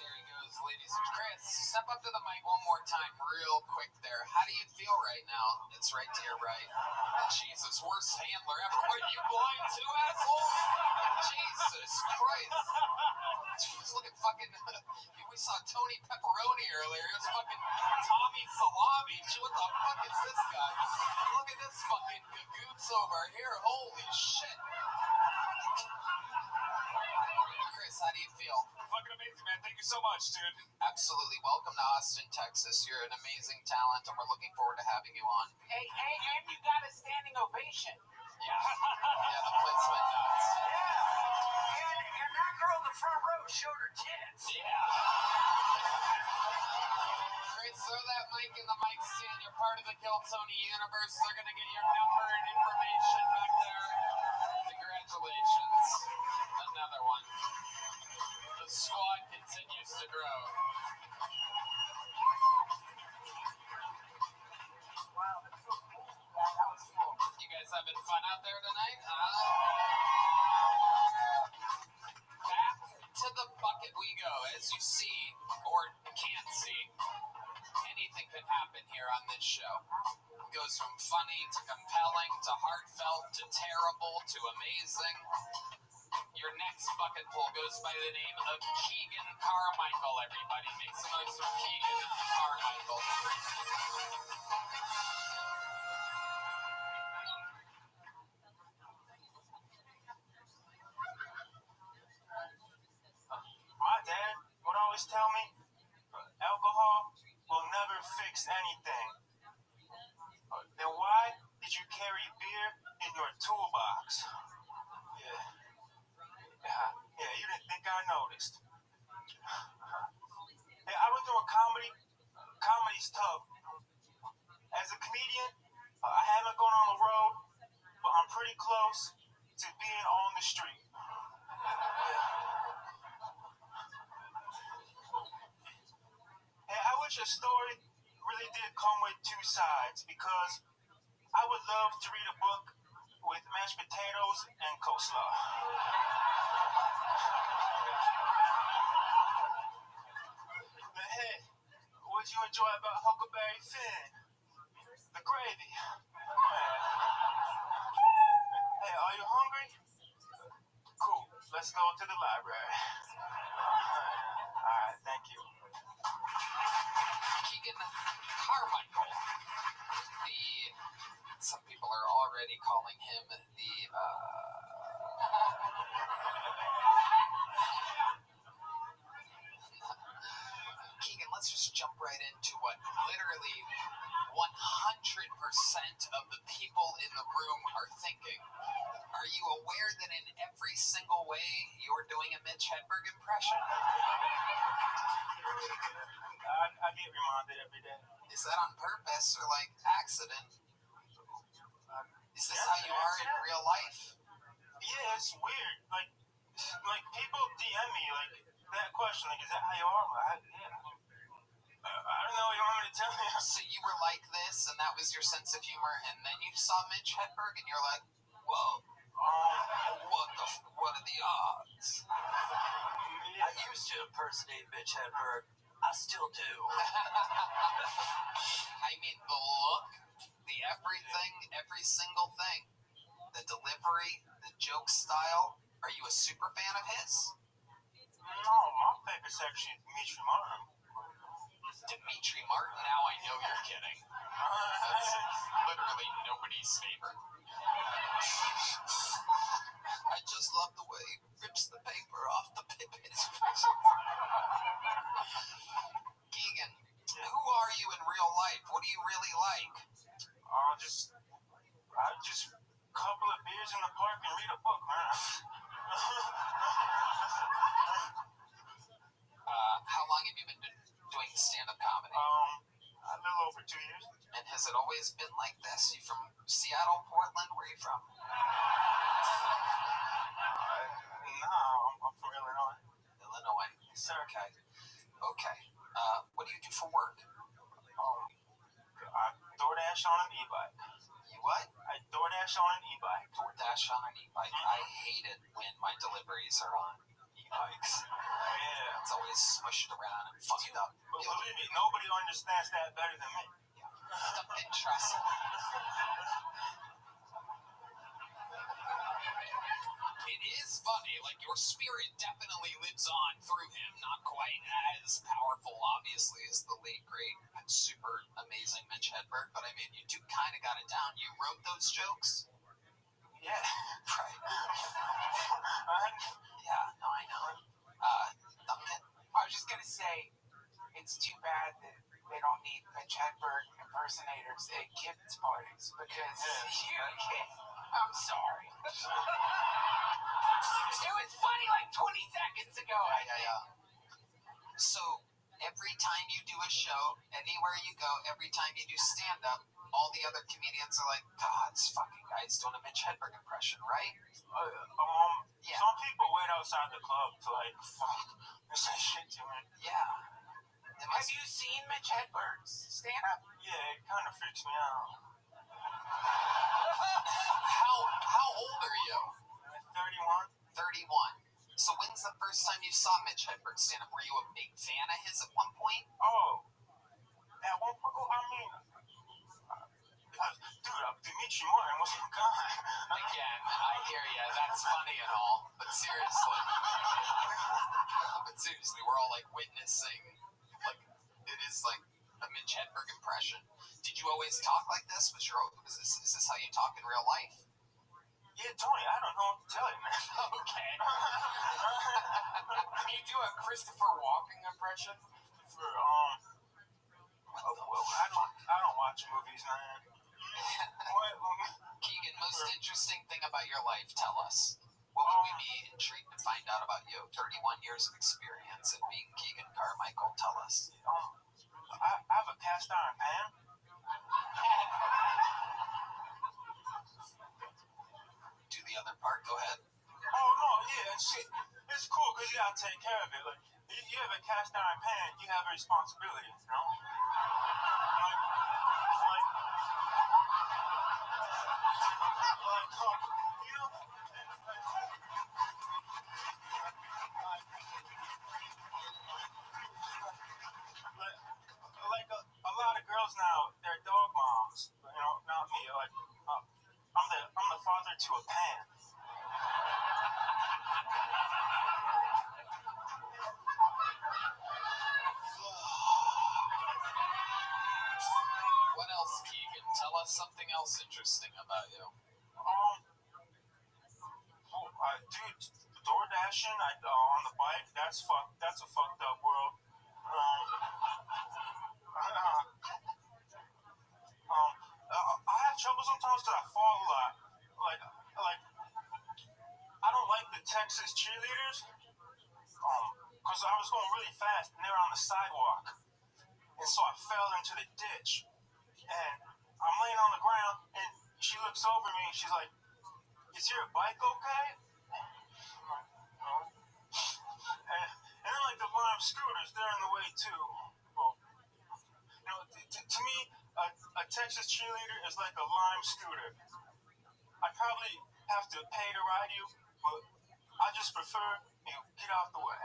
There he goes, ladies and Chris. Step up to the mic one more time, real quick there. How do you feel right now? It's right to your right. Jesus, worst handler ever. What are you blind too, asshole? Jesus Christ. Jeez, look at fucking. You We saw Tony Pepperoni earlier. It was fucking Tommy Salami. What the fuck is this guy? Look at this fucking gagoots over here. Holy shit. Chris, how do you feel? Fucking amazing, man. Thank you so much, dude. Absolutely. Welcome to Austin, Texas. You're an amazing talent, and we're looking forward to having you on. Hey, and you got a standing ovation. Yeah. Yeah, the place went nuts. Yeah. And that girl in the front row showed her tits. Yeah. Chris, throw that mic in the mic stand. You're part of the Kill Tony universe. They're going to get your number and information back there. Congratulations. Another one. The squad continues to grow. Wow, that's so cool. Yeah, that was cool. You guys having fun out there tonight? Back to the bucket we go. As you see, or can't see, anything can happen here on this show. It goes from funny to compelling to heartfelt to terrible to amazing. Your next bucket pull goes by the name of Keegan Carmichael, everybody. Make some noise for Keegan Carmichael. My dad would always tell me, alcohol will never fix anything. Then why did you carry beer in your toolbox? Yeah, you didn't think I noticed. Hey, I was doing comedy. Comedy's tough. As a comedian, I haven't gone on the road, but I'm pretty close to being on the street. Hey, I wish a story really did come with two sides, because I would love to read a book with mashed potatoes and coleslaw. But hey, what'd you enjoy about Huckleberry Finn? The gravy. Hey, are you hungry? Cool, let's go to the library. Alright, thank you. Keegan Carmichael. Some people are already calling him the, Keegan, let's just jump right into what literally 100% of the people in the room are thinking. Are you aware that in every single way you're doing a Mitch Hedberg impression? I get reminded every day. Is that on purpose or like accident? Is this how you are in real life? Yeah, it's weird. Like people DM me like that question, like, is that how you are? I don't know what you want me to tell you. So you were like this, and that was your sense of humor, and then you saw Mitch Hedberg, and you're like, whoa, what are the odds? I used to impersonate Mitch Hedberg. I still do. I mean, the look, the everything, every single thing, the delivery, the joke style. Are you a super fan of his? No, my favorite's actually Dimitri Martin. Dimitri Martin? Now I know you're kidding. That's literally nobody's favorite. I just love the way he rips the paper off the pipets. Keegan, who are you in real life? What do you really like? I just couple of beers in the park and read a book, man. How long have you been doing stand-up comedy? A little over 2 years. And has it always been like this? You from Seattle, Portland? Where are you from? No, I'm from Illinois. Illinois. Sir. Okay. What do you do for work? I DoorDash on an e-bike. You what? I DoorDash on an e-bike. DoorDash on an e-bike. I hate it when my deliveries are on e-bikes. Yeah. It's always smushed around and fucked up. But believe me, nobody understands that better than me. Interesting. It is funny, like your spirit definitely lives on through him. Not quite as powerful, obviously, as the late great and super amazing Mitch Hedberg, but I mean, you two kind of got it down. You wrote those jokes. Yeah, Right. right? Yeah, no, I know. Duncan? I was just gonna say, it's too bad that they don't need Mitch Hedberg impersonators at kids' parties because I'm sorry. It was funny like 20 seconds ago. Yeah. So, every time you do a show, anywhere you go, every time you do stand-up, all the other comedians are like, God, this fucking guy's doing a Mitch Hedberg impression, right? Yeah. Some people wait outside the club to like fuck and say shit to me. Yeah. Have you seen Mitch Hedberg's stand-up? Yeah, it kind of freaks me out. How old are you? 31. 31. So when's the first time you saw Mitch Hedberg stand up? Were you a big fan of his at one point? Oh, at one point, I mean, dude, Dimitri Martin was my guy. Again, I hear you. That's funny and all, but seriously. We're all like witnessing, like, it is like a Mitch Hedberg impression. Did you always talk like this? Is this how you talk in real life? Yeah, Tony, I don't know what to tell you, man. Okay. Can you do a Christopher Walken impression? I don't watch movies, man. Keegan, most interesting thing about your life, tell us. What would we be intrigued to find out about you? 31 years of experience and being Keegan Carmichael, tell us. I have a cast iron pan. Do the other part, go ahead. Oh, no, yeah, it's cool because you gotta take care of it. Like, you have a cast iron pan, you have a responsibility, you know? Like a lot of girls now, they're dog moms. You know, not me. Like, I'm the father to a pan. What else, Keegan? Tell us something else interesting about you. Dude, door dashing on the bike. That's a fucked up world. I have trouble sometimes because I fall a lot. Like I don't like the Texas cheerleaders. Because I was going really fast and they were on the sidewalk, and so I fell into the ditch. And I'm laying on the ground, and she looks over me, and she's like, "Is your bike okay?" I'm like, "No." And then like the lime scooters, they're in the way too. Well, you know, to me, a Texas cheerleader is like a lime scooter. I probably have to pay to ride you, but I just prefer you get out the way.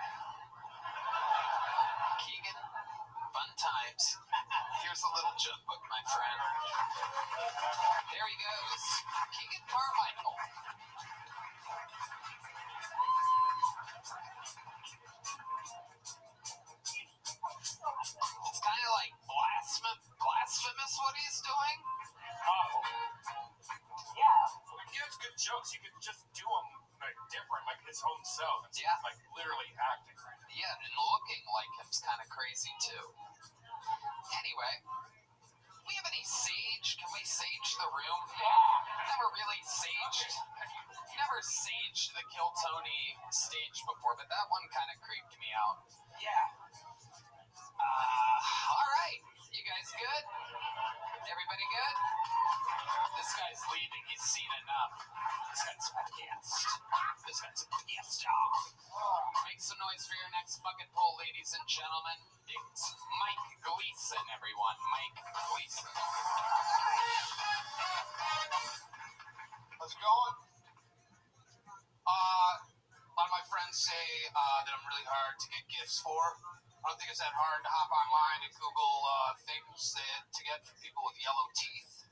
Keegan, fun times. Here's a little joke book, my friend. There he goes. Keegan Carmichael. It's kind of like blasphemous what he's doing. Awful. Yeah. He has good jokes. You could just do them like different, like his own self. It's Yeah. like literally acting. Yeah, and looking like him's kind of crazy too. Anyway, we have any sage? Can we sage the room? Yeah. Never saged the Kill Tony stage before, but that one kind of creeped me out. Yeah. All right, you guys good? Everybody good? This guy's leaving. He's seen enough. This guy's pissed off. Make some noise for your next bucket pull, ladies and gentlemen. It's Mike Gleason, everyone. Mike Gleason. How's it going? A lot of my friends say that I'm really hard to get gifts for. I don't think it's that hard to hop online and Google things to get for people with yellow teeth.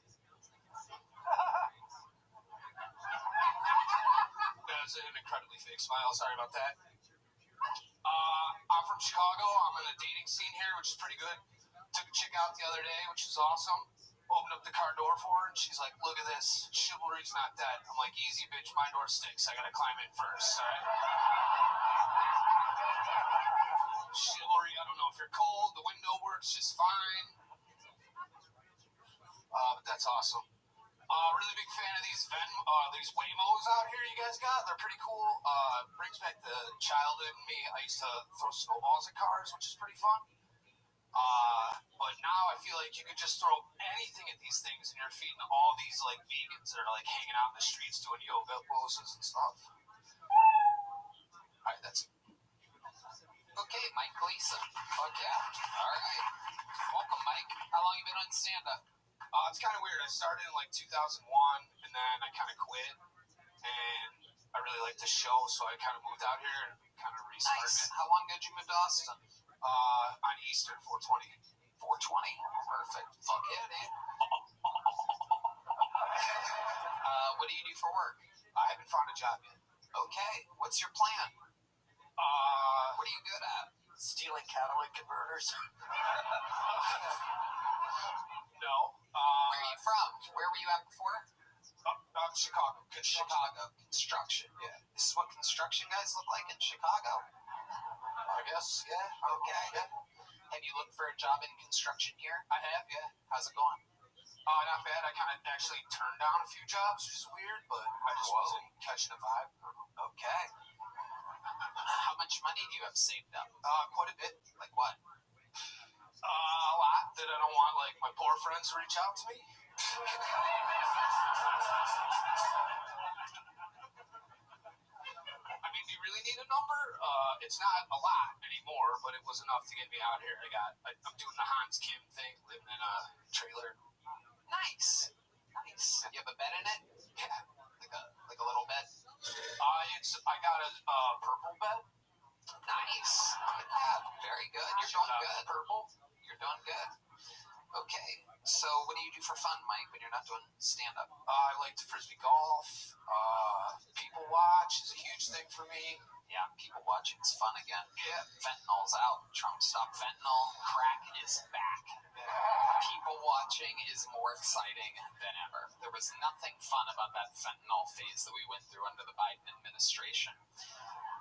As an fake smile. Sorry about that. I'm from Chicago. I'm in the dating scene here, which is pretty good. Took a chick out the other day, which was awesome. Opened up the car door for her, and she's like, "Look at this. Chivalry's not dead." I'm like, "Easy, bitch. My door sticks. I gotta climb in first, all right?" Chivalry. I don't know if you're cold. The window works just fine. But that's awesome. Really big fan of these these Waymos out here you guys got. They're pretty cool. Brings back the childhood in me. I used to throw snowballs at cars, which is pretty fun. But now I feel like you could just throw anything at these things, and you're feeding all these like vegans that are like hanging out in the streets doing yoga poses and stuff. All right, that's it. Okay, Mike Gleason. Fuck yeah. All right. Welcome, Mike. How long you been on stand-up? It's kind of weird. I started in like 2001, and then I kind of quit, and I really liked the show, so I kind of moved out here and kind of restarted. Nice. How long ago did you move to Austin? On Easter, 420. 420. Perfect. Fuck yeah, dude. What do you do for work? I haven't found a job yet. Okay. What's your plan? What are you good at? Stealing catalytic converters. No. Where are you from? Where were you at before? Chicago. Chicago. Construction. Yeah. This is what construction guys look like in Chicago. I guess, yeah. Okay. Yeah. Have you looked for a job in construction here? I have, yeah. How's it going? Not bad. I kind of actually turned down a few jobs, which is weird, but I just wasn't catching a vibe. Okay. How much money do you have saved up? Quite a bit. Like what? A lot that I don't want, like, my poor friends to reach out to me. I mean, do you really need a number? It's not a lot anymore, but it was enough to get me out here. I'm doing the Hans Kim thing, living in a trailer. Nice. Nice. You have a bed in it? Yeah. Like a little bed? I got a purple bed. Nice. Look at that. Very good. You're doing good. Purple. You're doing good. Okay. So what do you do for fun, Mike, when you're not doing stand-up? I like to frisbee golf. People watch is a huge thing for me. Yeah, people watching is fun again. Yeah. Fentanyl's out. Trump stopped fentanyl. Crack is back. People watching is more exciting than ever. There was nothing fun about that fentanyl phase that we went through under the Biden administration.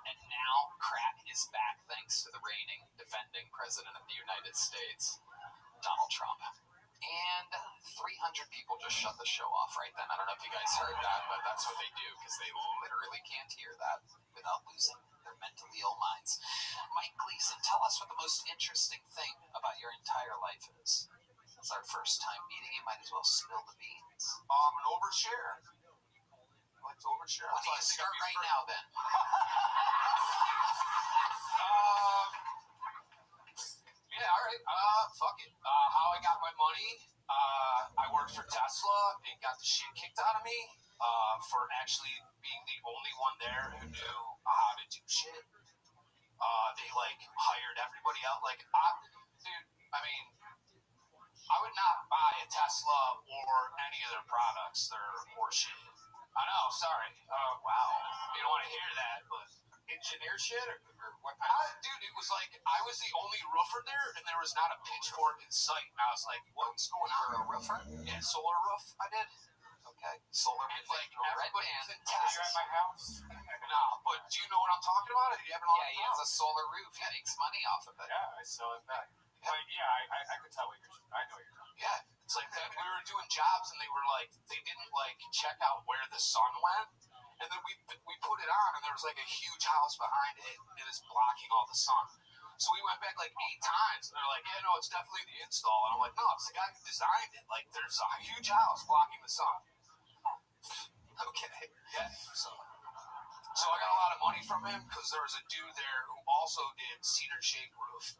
And now crack is back thanks to the reigning, defending president of the United States, Donald Trump. And 300 people just shut the show off right then. I don't know if you guys heard that, but that's what they do because they literally can't hear that without losing their mentally ill minds. Mike Gleason, tell us what the most interesting thing about your entire life is. It's our first time meeting you. Might as well spill the beans. An overshare. I like to overshare. Why don't you start right now then? Yeah, all right. Fuck it. How I got my money? I worked for Tesla and got the shit kicked out of me for actually being the only one there who knew how to do shit. They like hired everybody out. Like, dude, I mean, I would not buy a Tesla or any of their products. They're horseshit. I know. Sorry. Wow. You don't want to hear that, but Engineer shit or what kind of... dude, it was like I was the only roofer there, and there was not a pitchfork in sight. And I was like, "What's going on?" You're a roofer? Yeah, solar roof. I did. Okay, solar And roof. like everybody was in You're Texas. at my house. No, but do you know what I'm talking about? Do you have an Yeah, he has a solar roof. He makes money off of it. Yeah, I saw it back. But yeah, I could tell what you're. I know what you're talking. Yeah, it's like that. We were doing jobs, and they were like, they didn't like check out where the sun went, and then we put it on, and there was like a huge house behind it, and it's blocking all the sun. So we went back like 8 times, and they're like, "Yeah, no, it's definitely the install." And I'm like, "No, it's the guy who designed it. Like, there's a huge house blocking the sun." Okay. Yeah. So I got a lot of money from him because there was a dude there who also did cedar shake roof.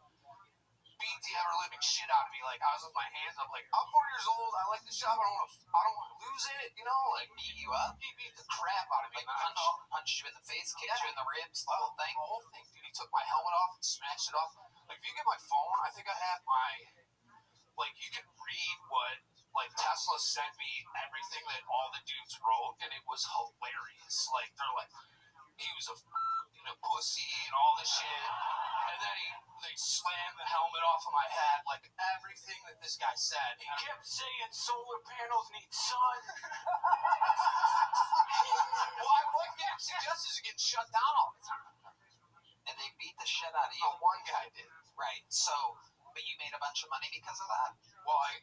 Beat the ever living shit out of me. Like, I was with my hands up, like, I'm 4 years old. I like this job. I don't want to lose it. You know, like, Beat you up? he beat the crap out of me. Like And punched you in the face, kicked you in the ribs, the whole thing? The whole thing, dude. He took my helmet off and smashed it off. Like, if you get my phone, I think I have my, like, you can read what, like, Tesla sent me everything that all the dudes wrote, and it was hilarious. Like, they're like, he was a slammed the helmet off of my head, like everything that this guy said. He kept saying solar panels need sun. Well, what Gap suggests is getting shut down all the time. And they beat the shit out of you. Oh, one guy did. Right. So, but you made a bunch of money because of that? Well, I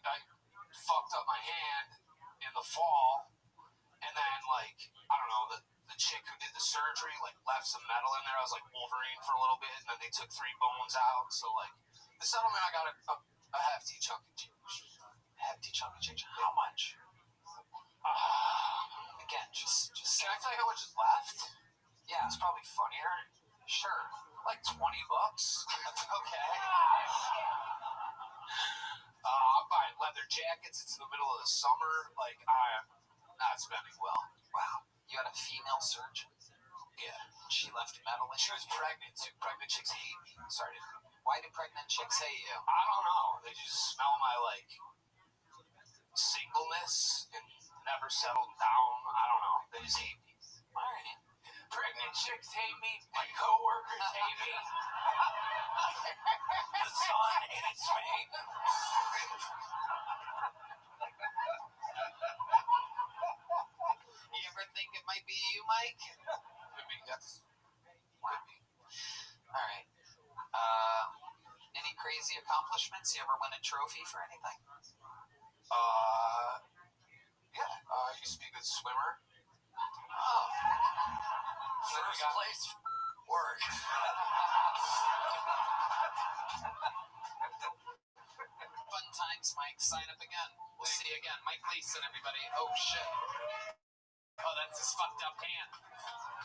fucked up my hand in the fall, and then, like, I don't know, the chick who did the surgery, like, left some metal in there. I was like Wolverine for a little bit, and then they took 3 bones out. So, like, the settlement, I got a hefty chunk of change. Hefty chunk of change. How much? Again, just Can I tell you how much is left? yeah, It's probably funnier. sure. Like $20. Okay. I'm buying leather jackets. It's the middle of the summer. Like, I'm not spending well. Wow. You had a female surgeon. Yeah. She left metal in. She was pregnant, too. Pregnant chicks hate me. Sorry. Why do pregnant chicks hate you? I don't know. They just smell my, like, singleness and never settled down. I don't know. They just hate me. All right. Pregnant chicks hate me. My coworkers hate me. The sun hates me. You ever think it might be you, Mike? Could be, yes. Could be. All right. Any crazy accomplishments? You ever win a trophy for anything? Yeah. I used to be a good swimmer. Oh. First place work. Fun times, Mike. Sign up again. We'll see you again. Mike Gleason, everybody. Oh, shit. Oh, that's his fucked up hand.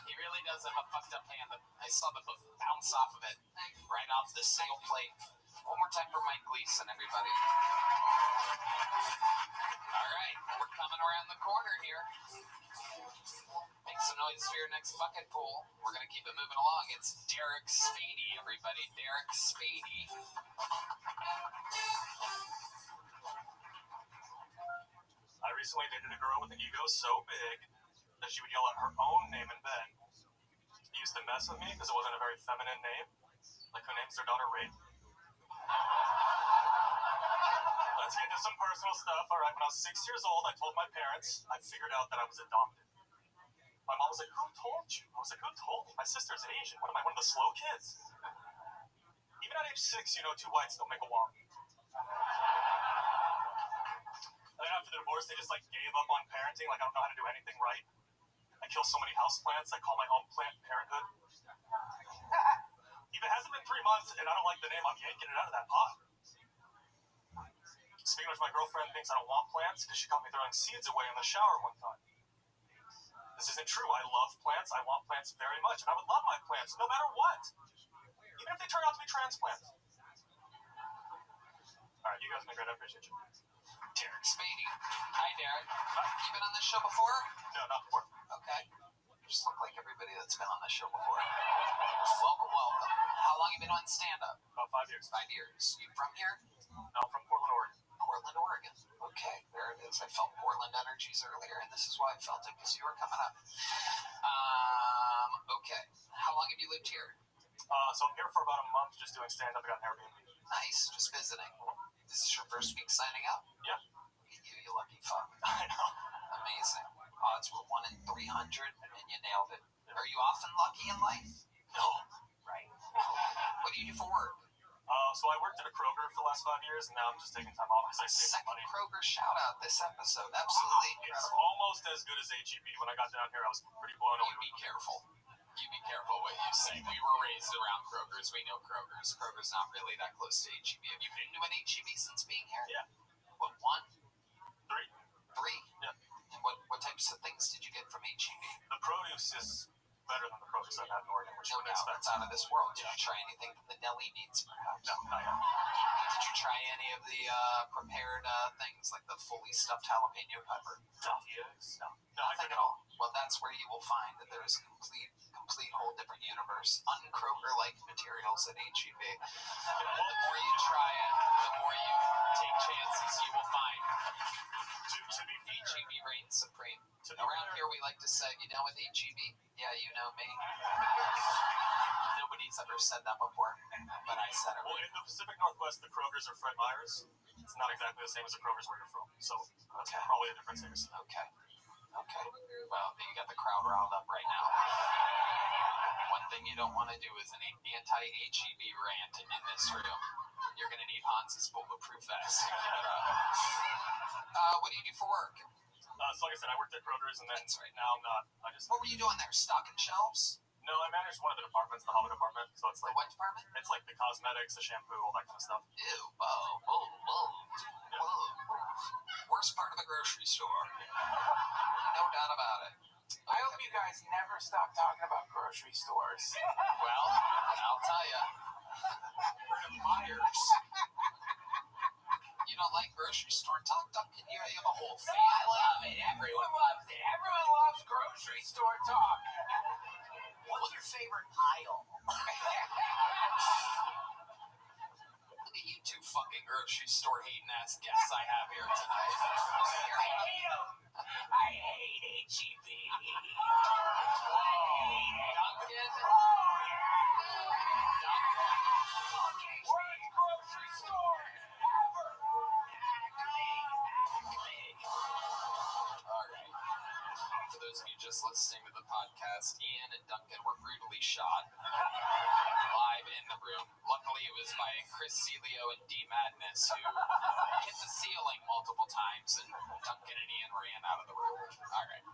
He really does have a fucked up hand. I saw the bounce off of it. Right off the seal plate. One more time for Mike Gleason, everybody. All right. We're coming around the corner here. Make some noise for your next bucket pool. We're going to keep it moving along. It's Derek Spady, everybody. Derek Spady. I recently dated a girl with an ego so big that she would yell out her own name in bed. She used to mess with me because it wasn't a very feminine name. Like, who names their daughter Rape? Let's get into some personal stuff. All right, when I was 6 years old, I told my parents I figured out that I was adopted. My mom was like, who told you? I was like, who told me? My sister's Asian. What am I, one of the slow kids? Even at age 6, you know 2 whites don't make a wong. And then after the divorce, they just, like, gave up on parenting. Like, I don't know how to do anything right. I kill so many houseplants. I call my home Planned Parenthood. If it hasn't been 3 months and I don't like the name, I'm yanking it out of that pot. Speaking of which, my girlfriend thinks I don't want plants because she caught me throwing seeds away in the shower one time. This isn't true. I love plants. I want plants very much. And I would love my plants no matter what. Even if they turn out to be transplants. All right, you guys have been great. I appreciate you. Derek Spady. Hi, Derek. You been on this show before? No, not before. Okay. You just look like everybody that's been on this show before. Welcome, welcome. How long have you been on stand-up? About 5 years. 5 years. You from here? No, I'm from Portland, Oregon. Portland, Oregon. Okay, there it is. I felt Portland energies earlier, and this is why I felt it, because you were coming up. Okay. How long have you lived here? So I'm here for about a month just doing stand-up. I got an Airbnb. Nice, just visiting. This is your first week signing up? Yeah. You lucky fuck. I know. Amazing. Odds were 1 in 300, and you nailed it. Are you often lucky in life? No. Right. What do you do for work? So I worked at a Kroger for the last 5 years, and now I'm just taking time off because I saved some Second money. Kroger shout out this episode. Absolutely It's incredible. almost as good as HEB. When I got down here, I was pretty blown away. You be careful. You be careful what you say. We were raised around Kroger's. We know Kroger's. Kroger's not really that close to HEB. Have you been to an HEB since being here? Yeah. What, 1? 3. 3? Yeah. And what types of things did you get from HEB? The produce is better than the produce I've had in Oregon, which No you would doubt. expect. It's out of this world. Did Yeah. you try anything from the deli meats, perhaps? No, not yet. Did you try any of the prepared things, like the fully stuffed jalapeno pepper? Yes. No, I Nothing think at all. Well, that's where you will find that there is a complete whole different universe, un-Kroger-like materials at HEB. The more you try it, the more you take chances, you will find to be fair, HEB reigns supreme. To be Around fair. here, we like to say, you know, with HEB, yeah, you know me. Nobody's ever said that before. but I said it. Well, in the Pacific Northwest, the Krogers are Fred Meyers. It's not exactly the same as the Krogers where you're from, so that's probably a difference there. Okay. Well, you got the crowd riled up right now. One thing you don't want to do is an anti-HEB rant in this room. You're going to need Hans's bulletproof vest. What do you do for work? So like I said, I worked at Kroger's, and then That's right. now I'm not. What were you doing there? Stocking shelves? No, I managed one of the departments, the holiday department. So it's The like what department? it's like the cosmetics, the shampoo, all that kind of stuff. Ew. Whoa. Worst part of the grocery store. No doubt about it. I hope you guys never stop talking about grocery stores. Well, I'll tell you. We're in Myers. You don't like grocery store talk, Duncan? You have a whole family. I love it. Everyone loves it. Everyone loves grocery store talk. What's your favorite aisle? Look at you two fucking grocery store hating ass guests I have here tonight. I hate them. I hate HEB. Duncan? Worst grocery store ever. Alright. For those of you just listening to the podcast, Ian and Duncan were brutally shot live in the room. Luckily, it was by Chris Celio and D Madness, who hit the ceiling multiple times, and Duncan and Ian ran out of the room. Alright.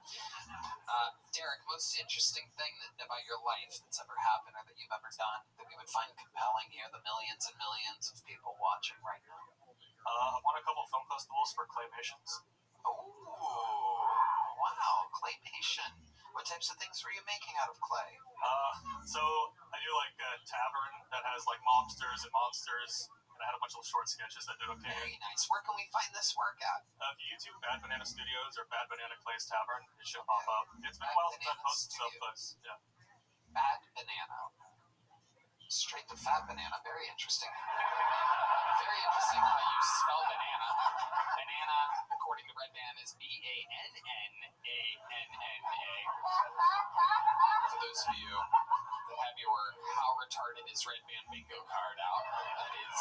Derek, most interesting thing about your life that's ever happened or that you've ever done that we would find compelling here, the millions and millions of people watching right now? I won a couple film festivals for claymations. Oh, wow, claymation. What types of things were you making out of clay? So I do like a tavern that has like mobsters and monsters, and I had a bunch of short sketches that did okay. Very nice. Where can we find this work at? If you YouTube Bad Banana Studios or Bad Banana Clay's Tavern, it should pop up. It's been a while since I've posted stuff, but yeah. Bad Banana. Straight to Fat Banana. Very interesting. Very interesting how you spell banana. Banana, according to Red Band, is B-A-N-N-A-N-N-A. For those of you that have your How Retarded is Red Band bingo card out, that is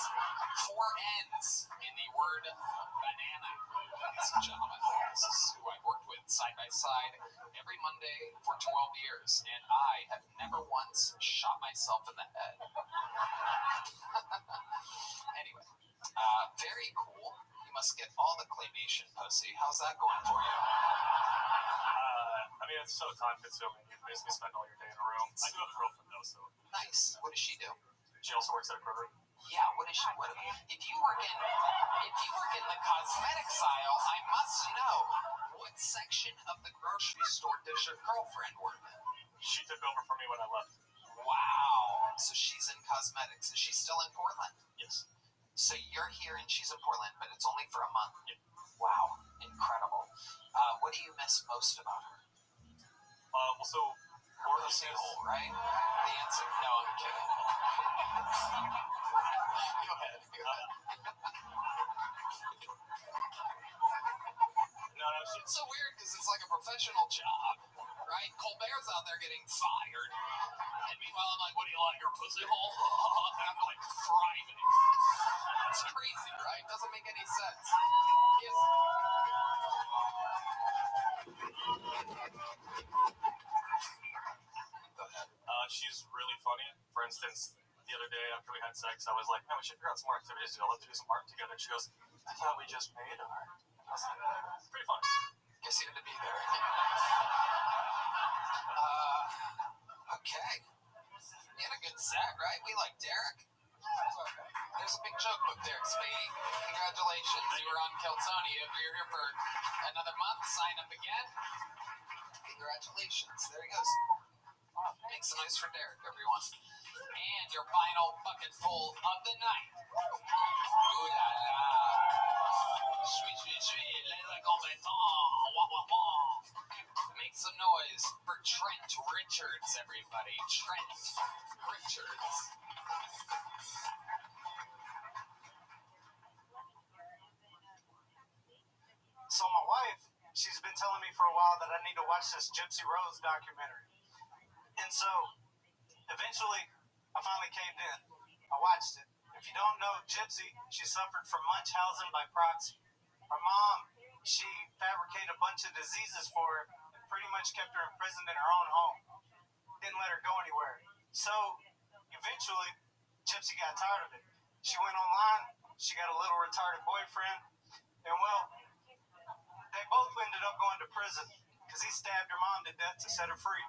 4 N's in the word banana. Ladies and gentlemen, this is who I've worked with side by side every Monday for 12 years, and I have never once shot myself in the head. Anyway, very cool. You must get all the claymation pussy. How's that going for you? I mean, it's so time consuming. You basically spend all your day in a room. I do have a girlfriend though, so. Nice. What does she do? She also works at a Kroger. Yeah, what is she? If you work in the cosmetics aisle, I must know, what section of the grocery store does your girlfriend work in? She took over for me when I left. Wow. So she's in cosmetics. Is she still in Portland? Yes. So you're here and she's in Portland, but it's only for a month. Yeah. Wow. Incredible. What do you miss most about her? Well, so Pussy hole, right? The answer. No, I'm kidding. Go ahead. No, It's so weird because it's like a professional job, right? Colbert's out there getting fired, and meanwhile I'm like, what do you like, your pussy hole? And I'm like, thriving. It's crazy, right? Doesn't make any sense. Yes. Go ahead. She's really funny. For instance, the other day after we had sex, I was like, man, we should figure out some more activities to do. I'd love to do some art together. She goes, I thought we just made art. I was like, it's pretty funny. Guess you had to be there. Okay. You had a good set, right? We like Derek. There's a big joke book there, Spady. Congratulations. You were on Keltoni. If you're here for another month, sign up again. Congratulations. There he goes. Make some noise for Derek, everyone. And your final bucket full of the night. Ooh la la. Sweet, sweet, sweet. Les combattants. Wah, wah, wah. Make some noise for Trent Richards, everybody. Trent Richards. So my wife, she's been telling me for a while that I need to watch this Gypsy Rose documentary. And so, eventually, I finally caved in. I watched it. If you don't know Gypsy, she suffered from Munchausen by proxy. Her mom, she fabricated a bunch of diseases for her and pretty much kept her imprisoned in her own home. Didn't let her go anywhere. So, eventually, Gypsy got tired of it. She went online, she got a little retarded boyfriend, and well, they both ended up going to prison because he stabbed her mom to death to set her free.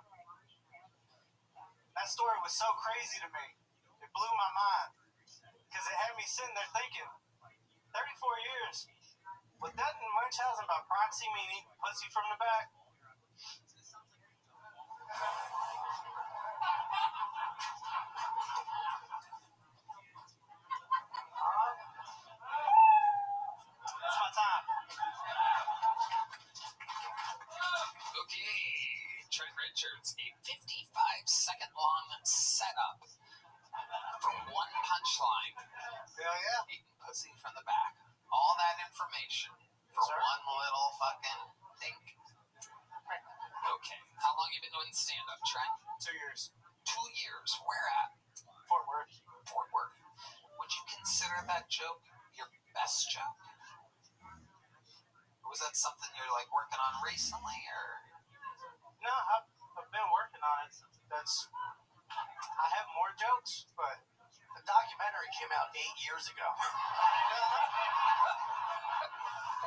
That story was so crazy to me. It blew my mind because it had me sitting there thinking, 34 years, would that in Munchausen by proxy mean eating pussy from the back? That's my time. Okay, Trent Richards, a 55-second long setup for one punchline. Hell yeah. Eating pussy from the back. All that information for one little fucking thing. Okay, how long you been doing stand-up, Trent? 2 years. 2 years. Where at? Fort Worth. Fort Worth. Would you consider that joke your best joke? Or was that something you're like working on recently, or? No, I've been working on it. I have more jokes, but The documentary came out 8 years ago.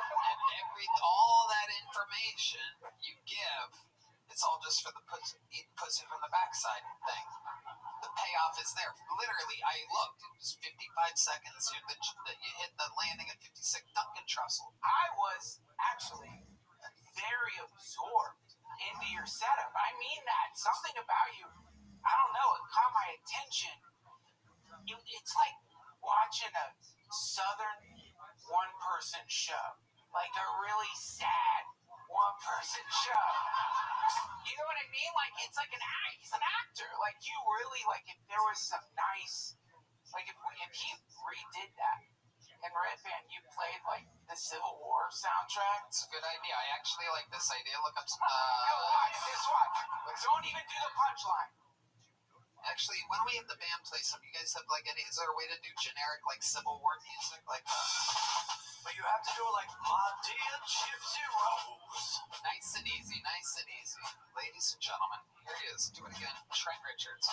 And all that information you give, it's all just for the eat pussy from the backside thing. The payoff is there. Literally, I looked. It was 55 seconds. You hit the landing at 56. Duncan Trussell. I was actually very absorbed into your setup. I mean that. Something about you, I don't know, it caught my attention. It's like watching a Southern one-person show. Like a really sad one-person show. You know what I mean? Like, it's like he's an actor. Like, you really, like, if there was some nice, like, if he redid that, in Red Band, you played, like, the Civil War soundtrack. It's a good idea. I actually like this idea. Look up some. Watch this, watch. Don't even do the punchline. Actually, why don't we have the band play some? You guys have, like, is there a way to do generic, like, Civil War music? Like, But you have to do it like, my dear Gypsy Rose. nice and easy, nice and easy. Ladies and gentlemen, here he is. Do it again. Trent Richards.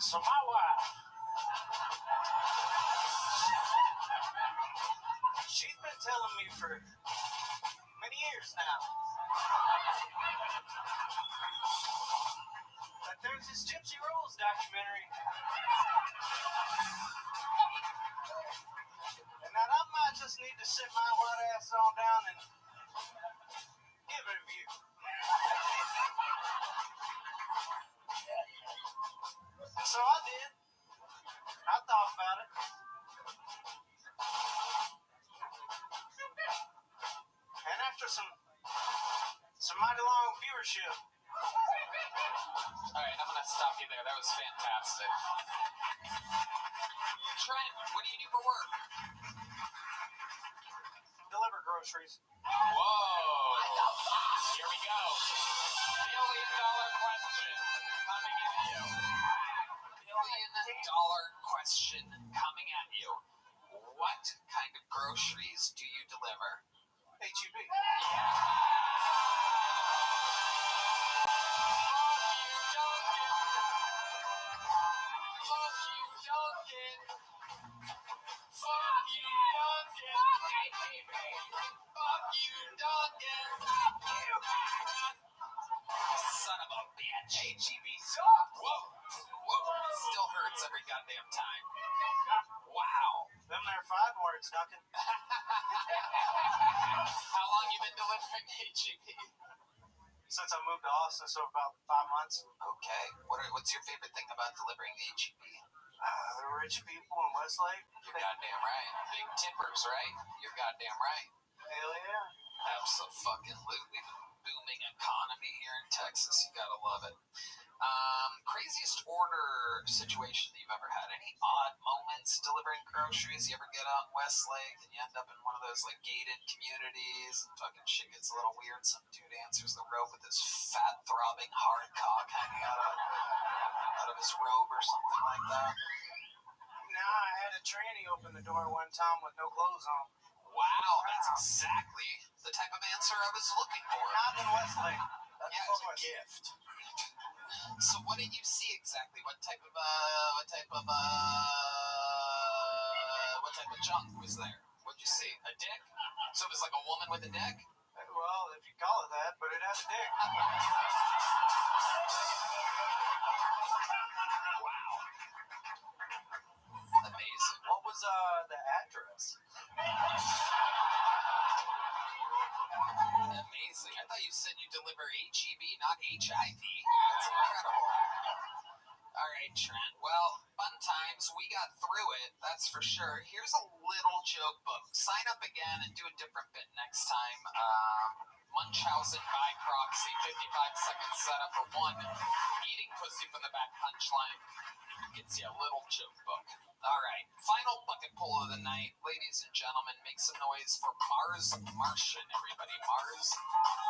So my wife, she's been telling me for many years now that there's this Gypsy Rose documentary, and that I might just need to sit my white ass on down and give it a view. And so I did. I thought about it. And after some mighty long viewership. All right, I'm going to stop you there. That was fantastic. Trent, what do you do for work? Deliver groceries. Whoa. Here we go. $1 billion question coming at you. $1 billion question coming at you. What kind of groceries do you deliver? HEB. Son of a bitch. HEB sucks. Whoa. Still hurts every goddamn time. Wow. Them there 5 words, Duncan. How long you been delivering HEB? Since I moved to Austin, so about 5 months. Okay. What's your favorite thing about delivering the HEB? The rich people in Westlake. You're goddamn right. Big tippers, right? You're goddamn right. Hell yeah. Absolutely. Booming economy here in Texas. You gotta love it. Craziest order situation that you've ever had? Any odd moments delivering groceries? You ever get out in Westlake and you end up in one of those like gated communities and fucking shit gets a little weird? Some dude answers the rope with his fat throbbing hard cock hanging out of of his robe or something like that? Nah, I had a tranny open the door one time with no clothes on. Wow, that's exactly the type of answer I was looking for. Not in Westlake. Yeah, That was a gift. So what did you see exactly? What type of junk was there? What'd you see? A dick? So it was like a woman with a dick? Well, if you call it that, but it has a dick. Wow. Amazing. What was the address? Amazing. I thought you said you deliver HEB, not HIV. That's incredible. All right, Trent. Well, fun times. We got through it, that's for sure. Here's a little joke book. Sign up again and do a different bit next time. Munchausen by proxy, 55-second setup for one. Eating pussy from the back punchline. Gets you a little joke book. All right, final bucket pull of the night. Ladies and gentlemen, make some noise for Mars Martian, everybody. Mars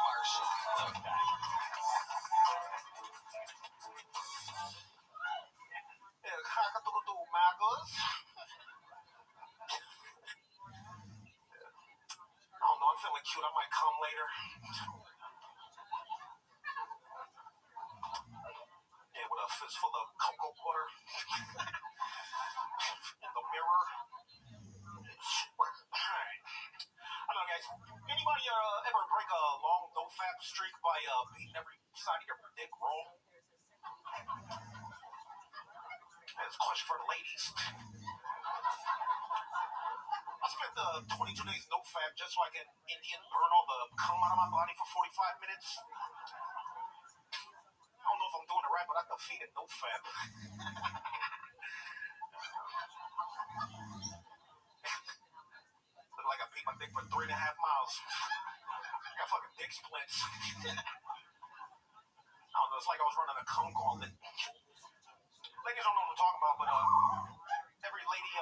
Martian. Okay. Magos. I don't know, I'm feeling cute. I might come later. Yeah, with a fistful of cocoa butter. In the mirror. Alright. I don't know, guys. Anybody ever break a long no-fap streak by beating every side of your dick roll? It's a question for the ladies. I spent 22 days no-fap just so I can Indian burn all the cum out of my body for 45 minutes. I don't know if I'm doing it right, but I defeated no-fap. Look like I beat my dick for 3.5 miles. I got fucking dick splits. I don't know, it's like I was running a cum gauntlet. Ladies don't know what I'm talking about, but every lady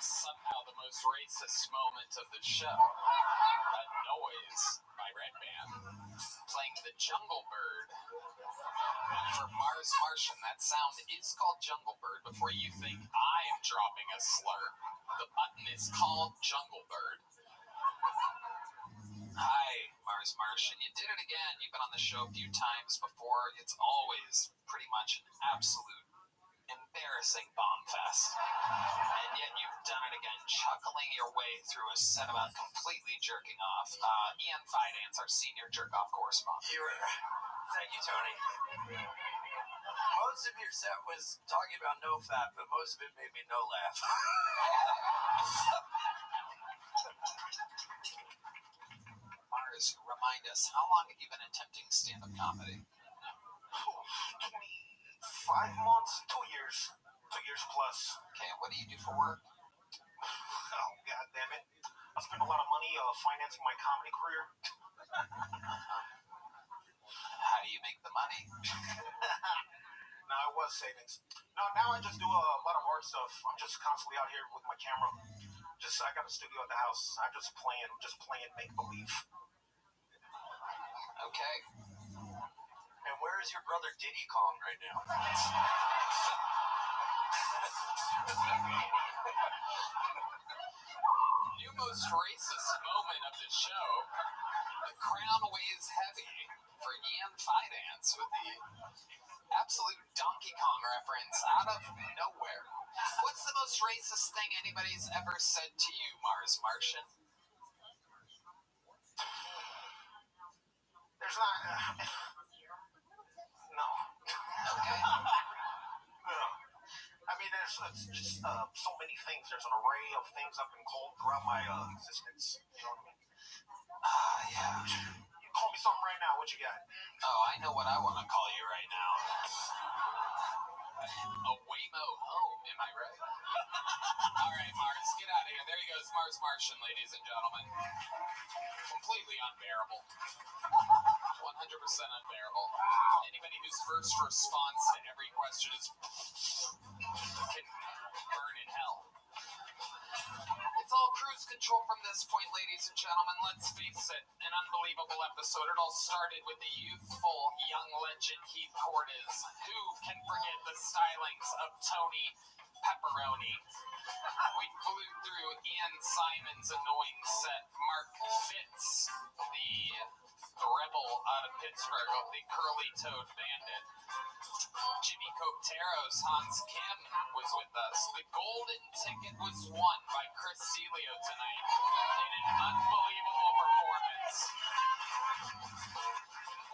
Somehow the most racist moment of the show. A noise by Red Band playing the Jungle Bird for Mars Martian. That sound is called Jungle Bird. Before you think I am dropping a slur, the button is called Jungle Bird. Hi, Mars Martian. You did it again. You've been on the show a few times before. It's always pretty much an absolute embarrassing bomb fest. And yet you've done it again, chuckling your way through a set about completely jerking off. Ian Fidance, our senior jerk-off correspondent. Thank you, Tony. Most of your set was talking about no fap, but most of it made me no laugh. Mars, remind us, how long have you been attempting stand-up comedy? 25 months, 2 years. 2 years plus. Okay, what do you do for work? Oh, God damn it. I spent a lot of money financing my comedy career. How do you make the money? No, it was savings. No, now I just do a lot of art stuff. I'm just constantly out here with my camera. I got a studio at the house. I'm just playing make-believe. Okay. And where is your brother Diddy Kong right now? New most racist moment of the show. The crown weighs heavy for Ian Fidance with the absolute Donkey Kong reference out of nowhere. What's the most racist thing anybody's ever said to you, Mars Martian? There's not... no. Okay. No. I mean, there's just so many things. There's an array of things I've been called throughout my existence. You know what I mean? Yeah. You call me something right now. What you got? Oh, I know what I want to call you right now. A Waymo home, am I right? All right, Mars, get out of here. There he goes, Mars Martian, ladies and gentlemen. Completely unbearable. 100% unbearable. Anybody whose first response to every question is can burn in hell. It's all cruise control from this point, ladies and gentlemen. Let's face it, an unbelievable episode. It all started with the youthful young legend Heath Cordes. Who can forget the stylings of Tony Pepperoni? We flew through Ian Simon's annoying set. Mark Fitz, the rebel out of Pittsburgh, the curly-toed bandit. Jimmy Cotero's Hans Kim was with us. The golden ticket was won by Chris Celio tonight in an unbelievable performance.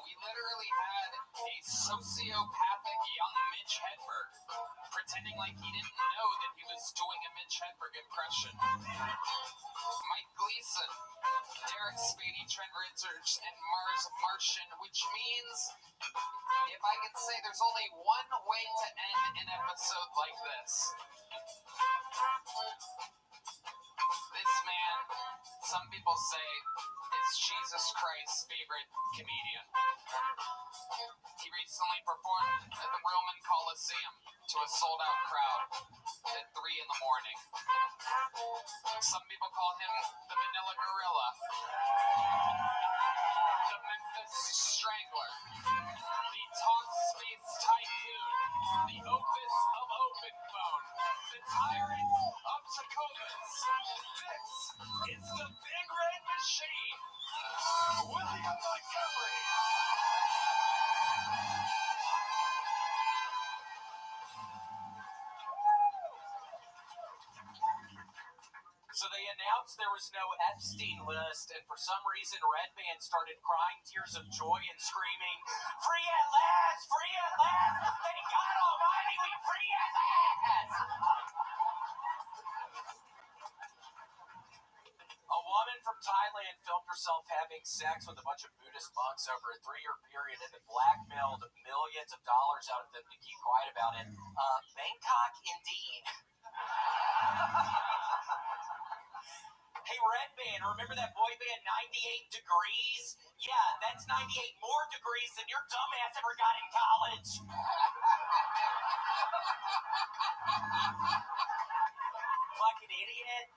We literally had a sociopathic young Mitch Hedberg pretending like he didn't know that he was doing a Mitch Hedberg impression. Mike Gleason, Derek Spady, Trent Richards, and Mars Martian, which means, if I can say there's only one way to end an episode like this. This man, some people say, is Jesus Christ's favorite comedian. He recently performed at the Roman Coliseum to a sold-out crowd at 3 in the morning. Some people call him the Manila Gorilla, the Memphis Strangler, the Talk Space Tycoon, the Opus of Open Phone, the Tyrant of Tacovas. This is the Big Red Machine, William Montgomery. So they announced there was no Epstein list, and for some reason Redband started crying tears of joy and screaming, "Free at last! Free at last! Thank God Almighty, we free at last!" A woman from Thailand filmed herself having sex with a bunch of Buddhist monks over a 3-year period and then blackmailed millions of dollars out of them to keep quiet about it. Bangkok indeed. Hey, Redband, remember that boy band 98 Degrees? Yeah, that's 98 more degrees than your dumbass ever got in college. Fucking idiot.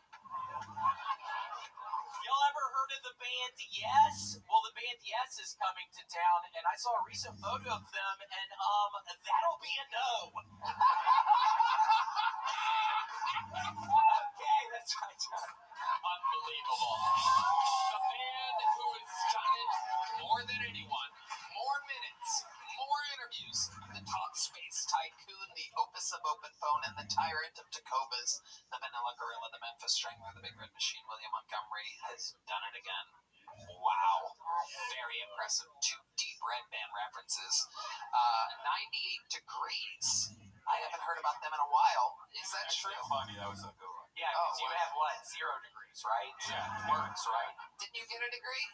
Y'all ever heard of the band Yes? Well, the band Yes is coming to town, and I saw a recent photo of them, and that'll be a no. Okay, that's right, John. Unbelievable. The man who has done it more than anyone. More minutes, more interviews. The Talk Space Tycoon, the Opus of Open Phone, and the Tyrant of Tacovas. The Manila Gorilla, the Memphis Strangler, the Big Red Machine, William Montgomery has done it again. Wow. Very impressive. 2 deep Red Band references. 98 Degrees. I haven't heard about them in a while. Is that true? Funny, that was a good one. Yeah, because you have what? 0 degrees, right? Yeah. Works, right? Didn't you get a degree?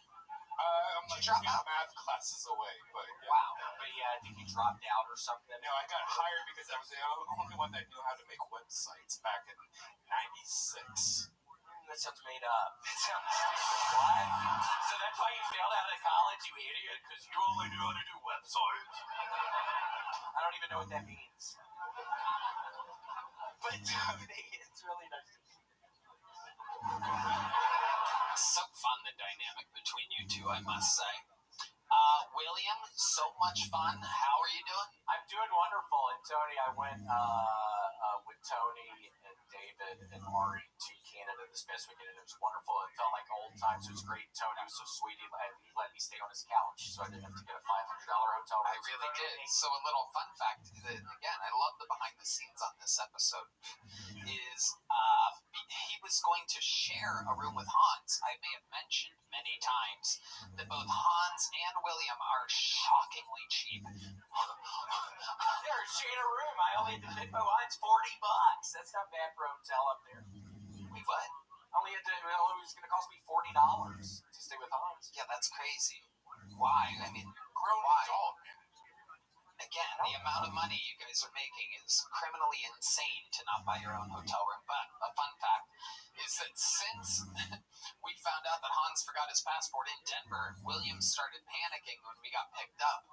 I'm like Drop 2 out? math classes away, but yeah. Wow. But yeah, I think you dropped out or something. No, I got hired because I was the only one that knew how to make websites back in '96. That sounds made up. That sounds stupid. What? So that's why you failed out of college, you idiot? Because you only knew how to do websites? I don't even know what that means. But it's really nice to see you. So fun, the dynamic between you two, I must say. William, so much fun. How are you doing? I'm doing wonderful. And Tony, I went with Tony and David and Ari to Canada this past weekend, and it was wonderful. It felt like old times. It was great. Tony was so sweet. He let me stay on his couch, so I didn't have to get a $500 hotel room. I really did. So a little fun fact, that, again, I love the behind the scenes on this episode, is he was going to share a room with Hans. I may have mentioned many times that both Hans and William are shockingly cheap. They're sharing a room. I only had to pick my wines $40. That's not bad for a hotel up there. Wait, what? I only had to. It was going to cost me $40 to stay with Hans. Yeah, that's crazy. Why? I mean, Grown why? adult, man. Again, the amount of money you guys are making is criminally insane to not buy your own hotel room. But a fun fact is that since we found out that Hans forgot his passport in Denver, William started panicking when we got picked up.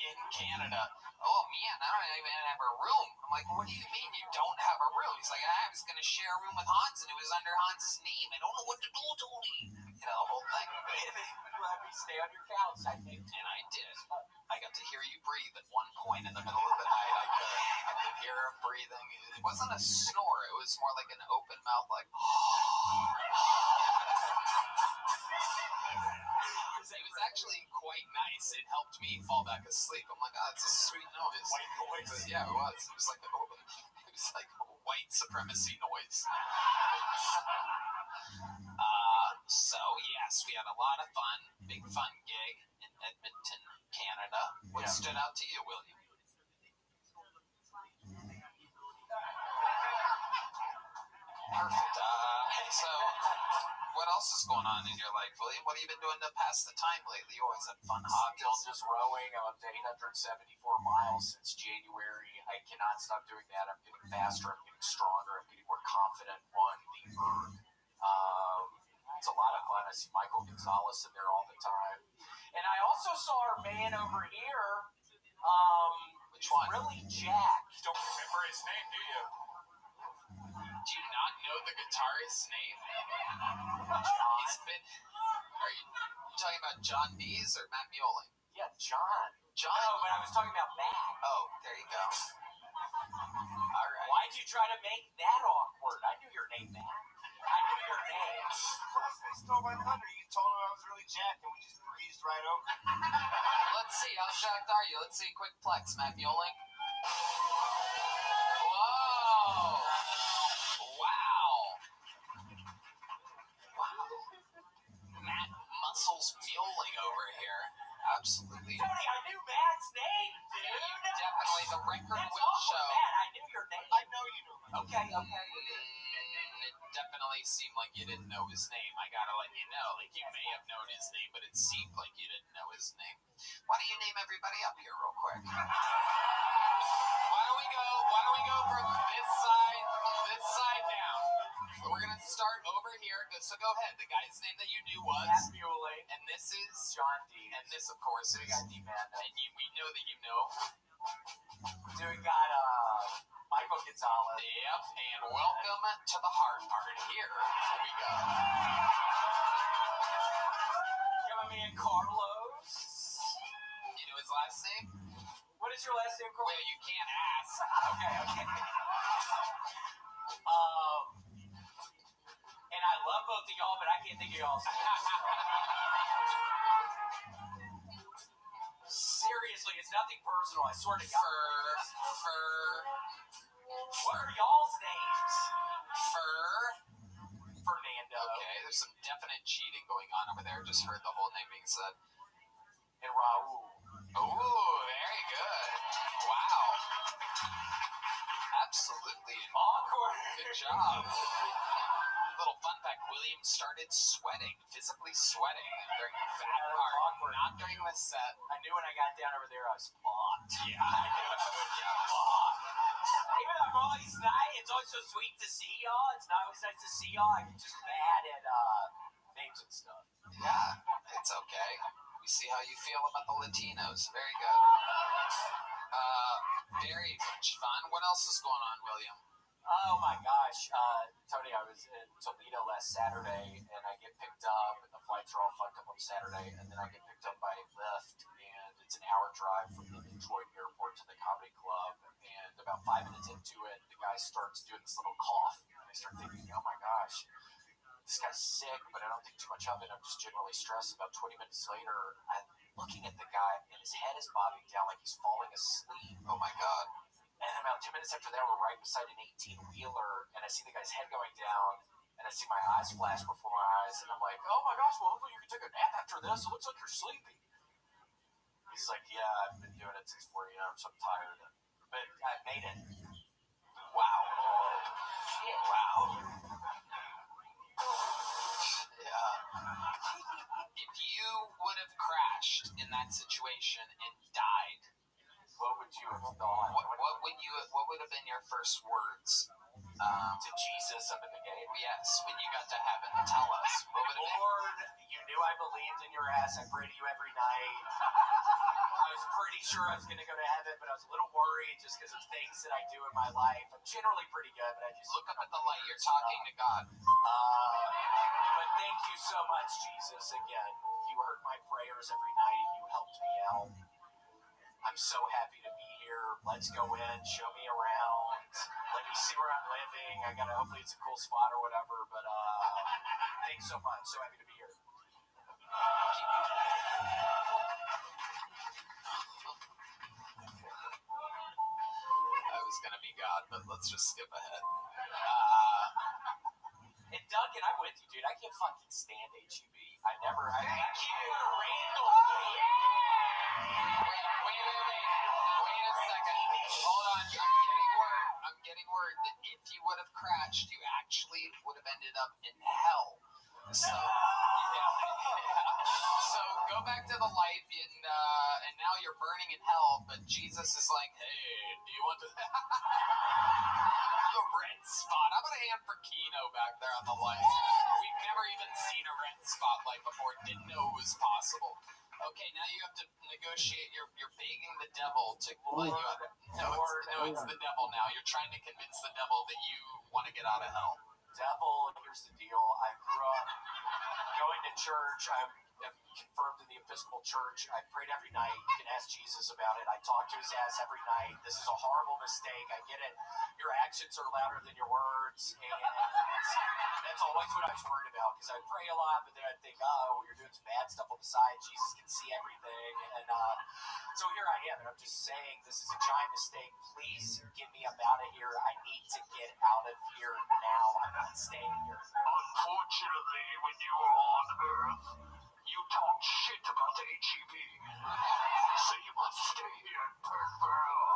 in Canada. Oh man, I don't even have a room. I'm like, what do you mean you don't have a room? He's like, I was gonna share a room with Hans, and it was under Hans's name. I don't know what to do, Tony. You know, the whole thing. You let me stay on your couch, I think. And I did. I got to hear you breathe at one point in the middle of the night. I could hear him breathing. It wasn't a snore. It was more like an open mouth, like. It was actually quite nice. It helped me fall back asleep. I'm like, oh, it's a sweet noise. White noise. Yeah, it was. It was like a white supremacy noise. So yes, we had a lot of fun. Big fun gig in Edmonton, Canada. What stood out to you, William? Perfect. So what else is going on in your life, William? What have you been doing to pass the time lately? You always have fun hobbies. Still just rowing. I'm up to 874 miles since January. I cannot stop doing that. I'm getting faster. I'm getting stronger. I'm getting more confident on the earth. It's a lot of fun. I see Michael Gonzalez in there all the time. And I also saw our man over here. Which one? Really jacked. Don't remember his name, do you? Do you not know the guitarist's name? John. He's been. Are you talking about John Dees or Matt Mueling? Yeah, John. John? No, but I was talking about Matt. Oh, there you go. All right. Why'd you try to make that awkward? I knew your name, Matt. I knew your name. I stole my thunder. You told him I was really jacked, and we just breezed right over. Let's see. How jacked are you? Let's see. Quick flex, Matt Mueling. Whoa! Wow! Matt Muscles Mueling over here. Absolutely. Tony, I knew Matt's name, dude. Definitely the record That's will awful, show. Matt, I knew your name. I know you know. Okay. It definitely seemed like you didn't know his name. I gotta let you know. Like, you may have known his name, but it seemed like you didn't know his name. Why don't you name everybody up here real quick? Why don't we go from this side down? We're gonna start over here. So go ahead. The guy's name that you knew was Matt Mueling. and this is John D. and this, of course, We is got D-Man. and we know that you know. Dude, we got Michael Gonzalez. Yep, and welcome to the hard part. Here we go. Got my man Carlos. You know his last name? What is your last name, Carlos? Well, you can't ask. Okay. And I love both of y'all, but I can't think of y'all's names. Seriously, it's nothing personal. I swear to God. What are y'all's names? Fernando. Okay, there's some definite cheating going on over there. Just heard the whole name being said. And Raul. Ooh, very good. Wow. Absolutely. Awkward. Good job. Little fun fact, William started sweating, physically sweating during that part, not during the set. I knew when I got down over there, I was fucked. Yeah, I knew it. Yeah. Fucked. Even though I'm always nice, it's always so sweet to see y'all. It's not always nice to see y'all. I'm just bad at names and stuff. Yeah, it's okay. We see how you feel about the Latinos. Very good. Very much fun. What else is going on, William? Oh my gosh, Tony, I was in Toledo last Saturday, and I get picked up, and the flights are all fucked up on Saturday, and then I get picked up by Lyft, and it's an hour drive from the Detroit airport to the comedy club, and about 5 minutes into it, the guy starts doing this little cough, and I start thinking, oh my gosh, this guy's sick, but I don't think too much of it. I'm just generally stressed. About 20 minutes later, I'm looking at the guy, and his head is bobbing down like he's falling asleep. Oh my God. And about 2 minutes after that, we're right beside an 18-wheeler, and I see the guy's head going down, and I see my eyes flash before my eyes, and I'm like, oh my gosh, well, hopefully you can take a nap after this. It looks like you're sleepy. He's like, yeah, I've been doing it since 4 a.m., so I'm tired. But I made it. Wow. Shit. Wow. Yeah. If you would have crashed in that situation and died, What would you have thought? what would have been your first words To Jesus up in the game? yes, when you got to heaven? Tell us. What would have been? Lord, you knew I believed in your ass. I pray to you every night. I was pretty sure I was going to go to heaven, but I was a little worried just because of things that I do in my life. I'm generally pretty good, but I just Look up at the light. You're talking to God. But thank you so much, Jesus. Again, you heard my prayers every night. You helped me out. I'm so happy to be here. Let's go in, show me around. Let me see where I'm living. Hopefully it's a cool spot or whatever. But thanks so much. So happy to be here. I was gonna be God, but let's just skip ahead. And Duncan, I'm with you, dude. I can't fucking stand HEB. Thank you, Randall. Wait a second. Hold on. I'm getting word that if you would have crashed, you actually would have ended up in hell. So, so go back to the light, and now you're burning in hell. But Jesus is like, hey, do you want to? The red spot. How about a hand for Kino back there on the light? We've never even seen a red spotlight before. Didn't know it was possible. Okay, now you have to negotiate. You're begging the devil to let you out. No, it's the devil now. You're trying to convince the devil that you want to get out of hell. Devil, here's the deal. I grew up going to church. I'm confirmed in the Episcopal Church. I prayed every night. You can ask Jesus about it. I talk to his ass every night. This is a horrible mistake. I get it. Your actions are louder than your words. And that's always what I was worried about, because I pray a lot, but then I think, oh, you're doing some bad stuff on the side. Jesus can see everything. And so here I am, and I'm just saying this is a giant mistake. Please get me up out of here. I need to get out of here now. I'm not staying here. Unfortunately, when you were on Earth, you talked shit about the HEB. So you must stay here and burn forever.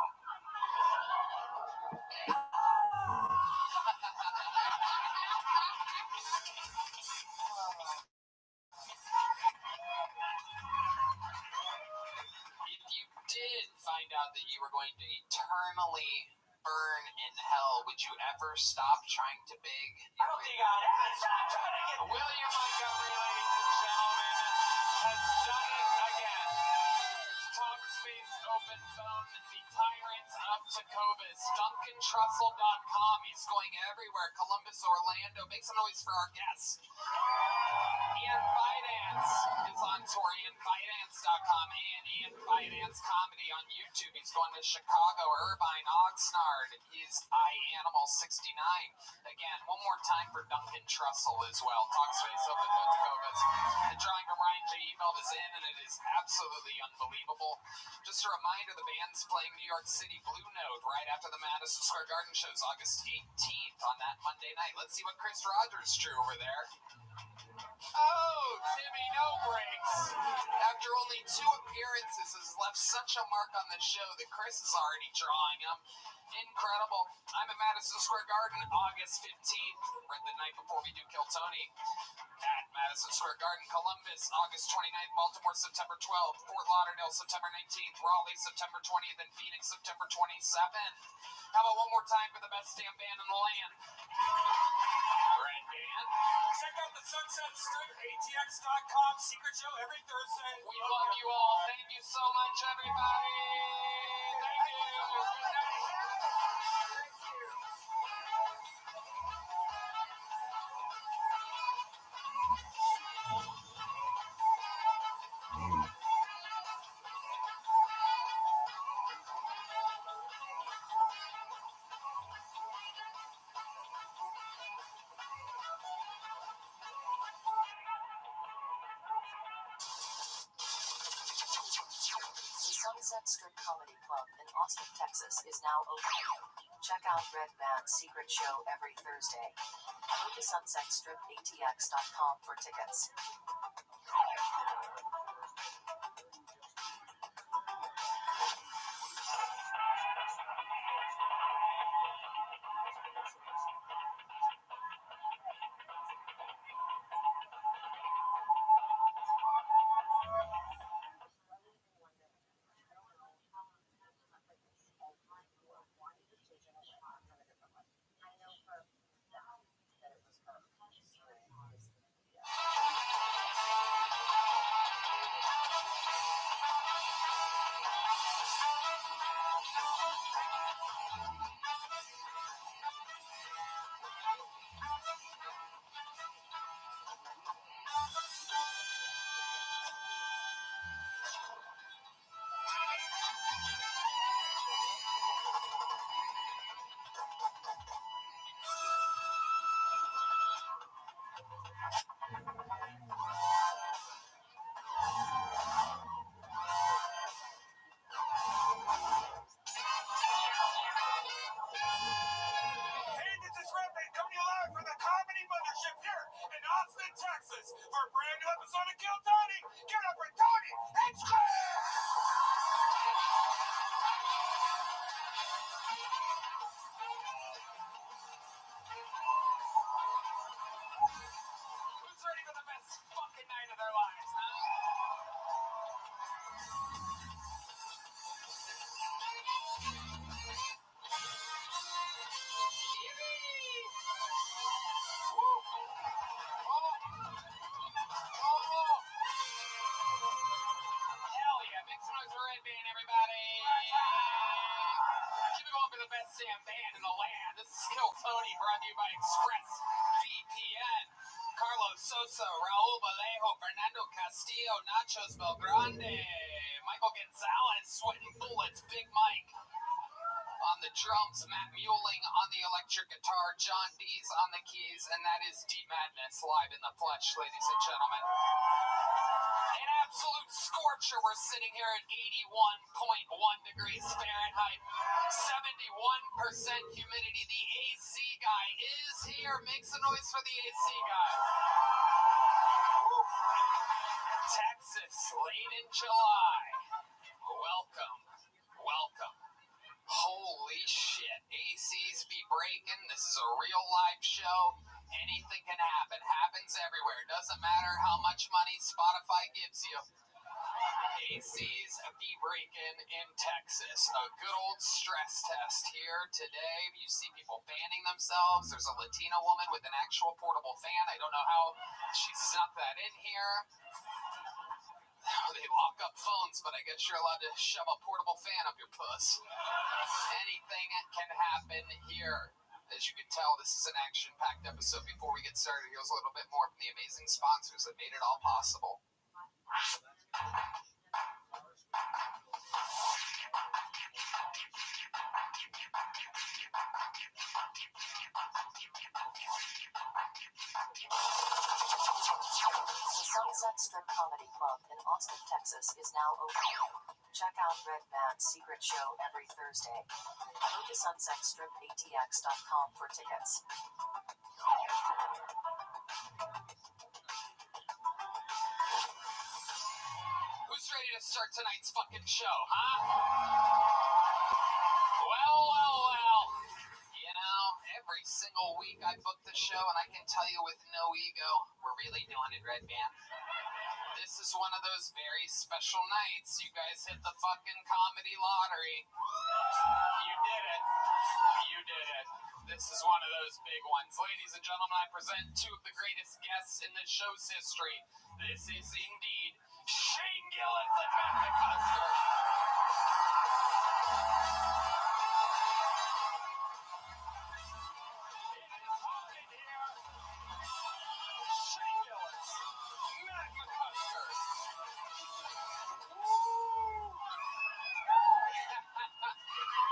If you did find out that you were going to eternally burn in hell, would you ever stop trying to beg? I don't think I'd ever stop trying to get William Montgomery, ladies and gentlemen, has done it again. Talkspace open phone, the tyrant of Tecovas, DuncanTrussell.com. He's going everywhere. Columbus, Orlando. Make some noise for our guests. Ian Finance is on tour. IanFinance.com and Ian Finance Comedy on YouTube. He's going to Chicago, Irvine, Oxnard. His iAnimal 69. Again, one more time for Duncan Trussell as well. Talkspace open with Tecovas. The drawing from Ryan J. Eveld is in, and it is absolutely unbelievable. Just a reminder, the band's playing New York City Blue Note right after the Madison Square Garden shows August 18th on that Monday night. Let's see what Chris Rogers drew over there. Oh, Timmy No Breaks. After only 2 appearances, has left such a mark on the show that Chris is already drawing him. Incredible. I'm at Madison Square Garden August 15th, right the night before we do Kill Tony. At Madison Square Garden, Columbus, August 29th, Baltimore, September 12th, Fort Lauderdale, September 19th, Raleigh, September 20th, and Phoenix, September 27th. How about one more time for the best damn band in the land? Red Band. Check out the Sunset Strip, ATX.com, secret show every Thursday. We love you all. Thank you so much, everybody. Thank you. Good night. The Sunset Strip Comedy Club in Austin, Texas is now open. Check out Red Band's secret show every Thursday. Go to sunsetstripatx.com for tickets. Tony, brought to you by Express VPN. Carlos Sosa, Raul Vallejo, Fernando Castillo, Nachos Belgrande, Michael Gonzalez, Sweating Bullets, Big Mike. On the drums, Matt Mueling on the electric guitar, John Dees on the keys, and that is Deep Madness live in the flesh, ladies and gentlemen. An absolute scorcher. We're sitting here at 81.1 degrees Fahrenheit, 71% humidity. The AC guy is here. Make some noise for the AC guy. Texas, late in July. Welcome. Welcome. Holy shit. ACs be breaking. This is a real live show. Anything can happen. Happens everywhere. Doesn't matter how much money Spotify gives you. ACs be breaking in Texas. A good old stress test here today. You see people fanning themselves. There's a Latina woman with an actual portable fan. I don't know how she snuck that in here. They lock up phones, but I guess you're allowed to shove a portable fan up your puss. Anything can happen here. As you can tell, this is an action-packed episode. Before we get started, here's a little bit more from the amazing sponsors that made it all possible. The Sunset Strip Comedy Club in Austin, Texas is now open. Check out Red Band's secret show every Thursday. Go to sunsetstripatx.com for tickets. Who's ready to start tonight's fucking show, huh? Well. You know, every single week I book the show, and I can tell you with no ego, we're really doing it, Red Band. This is one of those very special nights. You guys hit the fucking comedy lottery. You did it. You did it. This is one of those big ones. Ladies and gentlemen, I present two of the greatest guests in the show's history. This is indeed Shane Gillis and Matt McCusker.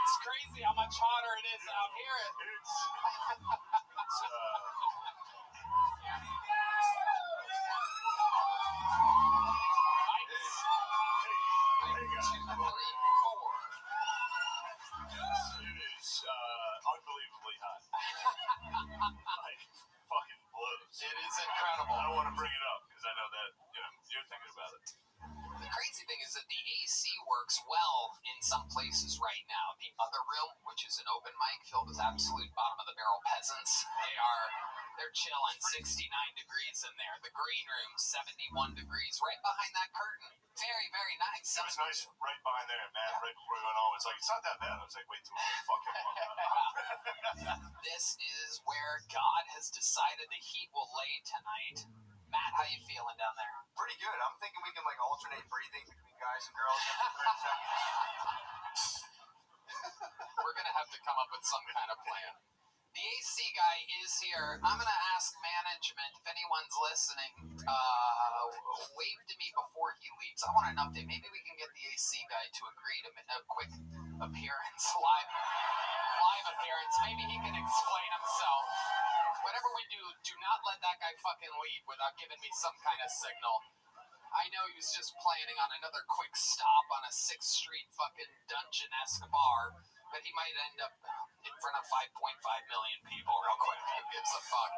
It's crazy how much hotter it is out here. Unbelievably hot. Like, fucking blows. It is incredible. I don't want to bring it up because I know that, you're thinking about it. The crazy thing is that the AC works well in some places right now. The other room, which is an open mic filled with absolute bottom of the barrel peasants, they're chilling 69 degrees in there. The green room, 71 degrees, right behind that curtain. Very, very nice. It was nice right behind there, Matt, right before we went home. It's like, it's not that bad. I was like, wait till we fucking This is where God has decided the heat will lay tonight. Matt, how you feeling down there? Pretty good. I'm thinking we can like alternate breathing between guys and girls every 30 seconds. We're going to have to come up with some kind of plan. The AC guy is here. I'm going to ask management, if anyone's listening, wave to me before he leaves. I want an update. Maybe we can get the AC guy to agree to a quick appearance, live appearance. Maybe he can explain himself. Whatever we do, do not let that guy fucking leave without giving me some kind of signal. I know he was just planning on another quick stop on a 6th Street fucking dungeon-esque bar, but he might end up in front of 5.5 million people real quick. Who gives a fuck?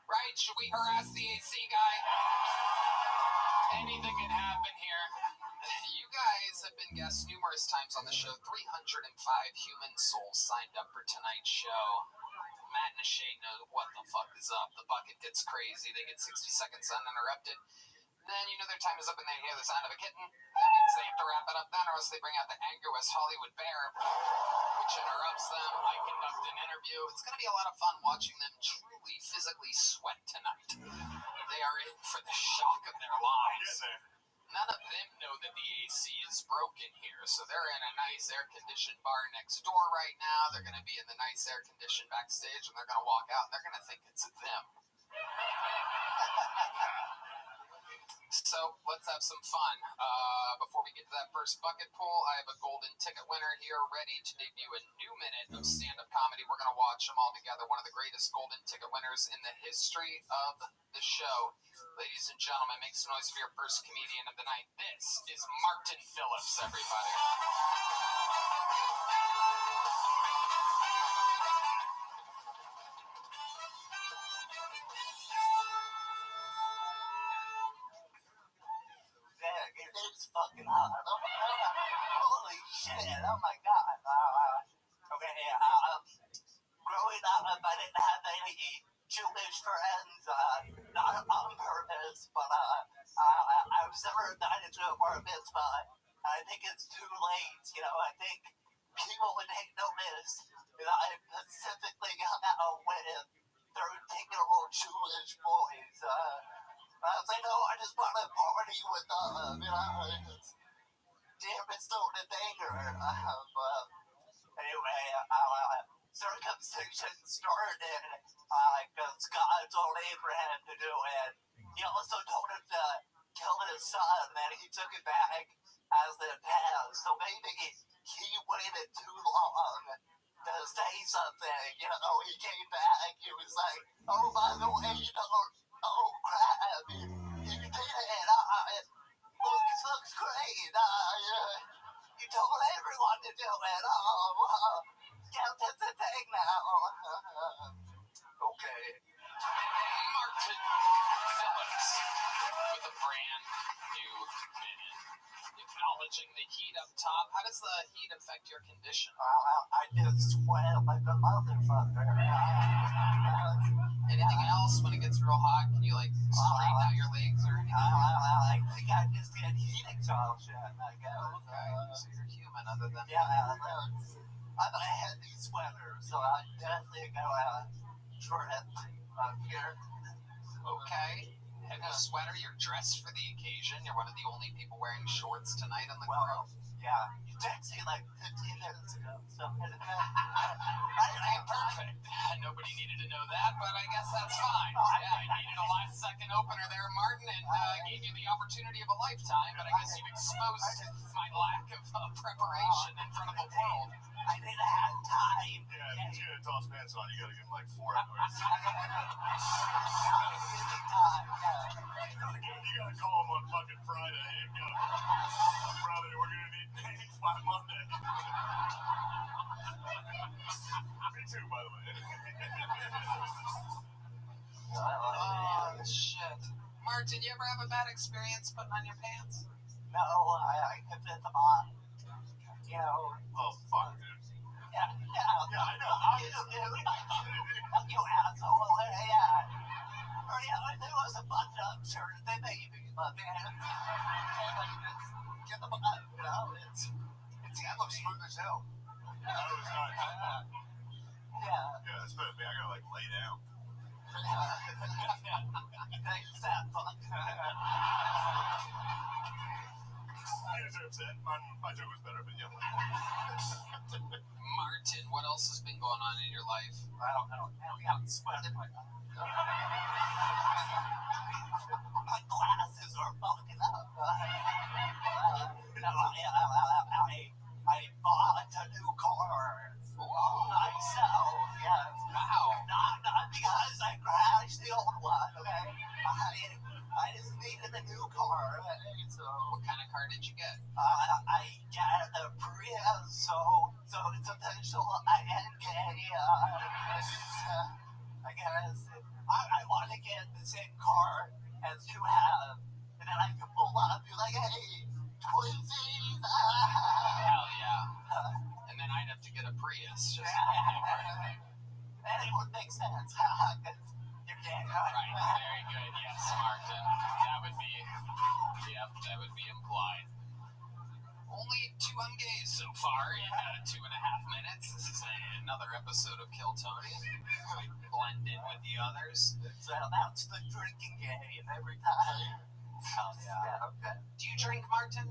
Right? Should we harass the AC guy? Anything can happen here. You guys have been guests numerous times on the show. 305 human souls signed up for tonight's show. Matt and Shane know what the fuck is up. The bucket gets crazy. They get 60 seconds uninterrupted. Then their time is up and they hear the sound of a kitten. That means they have to wrap it up then, or else they bring out the Angry West Hollywood Bear, which interrupts them. I conduct an interview. It's going to be a lot of fun watching them truly physically sweat tonight. They are in for the shock of their lives. None of them know that the AC is broken here, so they're in a nice air-conditioned bar next door right now. They're going to be in the nice air-conditioned backstage, and they're going to walk out, and they're going to think it's them. So let's have some fun. Before we get to that first bucket pool, I have a golden ticket winner here ready to debut a new minute of stand-up comedy. We're going to watch them all together. One of the greatest golden ticket winners in the history of the show. Ladies and gentlemen, make some noise for your first comedian of the night. This is Martin Phillips, everybody. Yeah, it is fucking hot. Holy shit, oh my god. Okay, growing up, I didn't have any Jewish friends, not on purpose, but I was never invited to a bar mitzvah. I think it's too late, you know, I think people would take notice that I specifically hung out with 13-year-old Jewish boys. I was like, no, I just want to party with them, you know, damn, it's still the danger. Anyway, circumcision started because God told Abraham to do it. He also told him to kill his son, and he took it back as the past. So maybe he waited too long to say something. You know, he came back. He was like, oh, by the way, you know, oh crap, you did it. Looks great. You told everyone to do it. Yeah, that's the thing now. Okay. Martin Phillips with a brand new minute. Acknowledging the heat up top. How does the heat affect your condition? I just sweat like a motherfucker. Anything else when it gets real hot? Can you like straighten out your legs or anything? I think I just get heat exhaustion, I guess. Okay, so you're human other than... Yeah, I'm a heavy sweater, so I'm definitely gonna trip up here. Okay. Heavy sweater, you're dressed for the occasion. You're one of the only people wearing shorts tonight on the crowd. Yeah, you texted me like 15 minutes ago, so perfect. Nobody needed to know that, but I guess that's fine. Yeah, I needed a last-second opener there, Martin, and gave you the opportunity of a lifetime, but I guess you exposed my lack of preparation in front of the world. I didn't have time. Yeah, if he's gonna toss pants on, you gotta give him like 4 hours. You gotta call him on fucking Friday. Hey, go. Brother, we're gonna need names by Monday. Me too, by the way. Oh, shit. Martin, you ever have a bad experience putting on your pants? No, I can fit them on. You know. Oh, fuck, dude. Yeah, I know. Fuck you, asshole. Yeah. Or, yeah, there was a button-up shirt. They made me, but man. Get them on, you know. That looks smooth as hell. That was nice. Yeah. Yeah, that's better than me. I gotta, like, lay down. Thanks, that fuck. I deserve that. My joke was better, but yeah. Martin, what else has been going on in your life? I don't know. I got sweated my glasses are fucking up. I bought a new car. Myself, yes. Wow. Not because I crashed the old one, okay? I just needed a new car. So What kind of car did you get? I got a Prius, so it's official. I NK. I guess I want to get the same car as you have, and then I can pull up and be like, hey, twinsies. Hell yeah. And then I'd have to get a Prius. Just And it would make sense. You're gay, right? Right, very good. Yes, Martin. That would be implied. Only 2 gays so far in 2.5 minutes. This is another episode of Kill Tony. Blend in with the others. So that's the drinking game every time. Do you drink, Martin?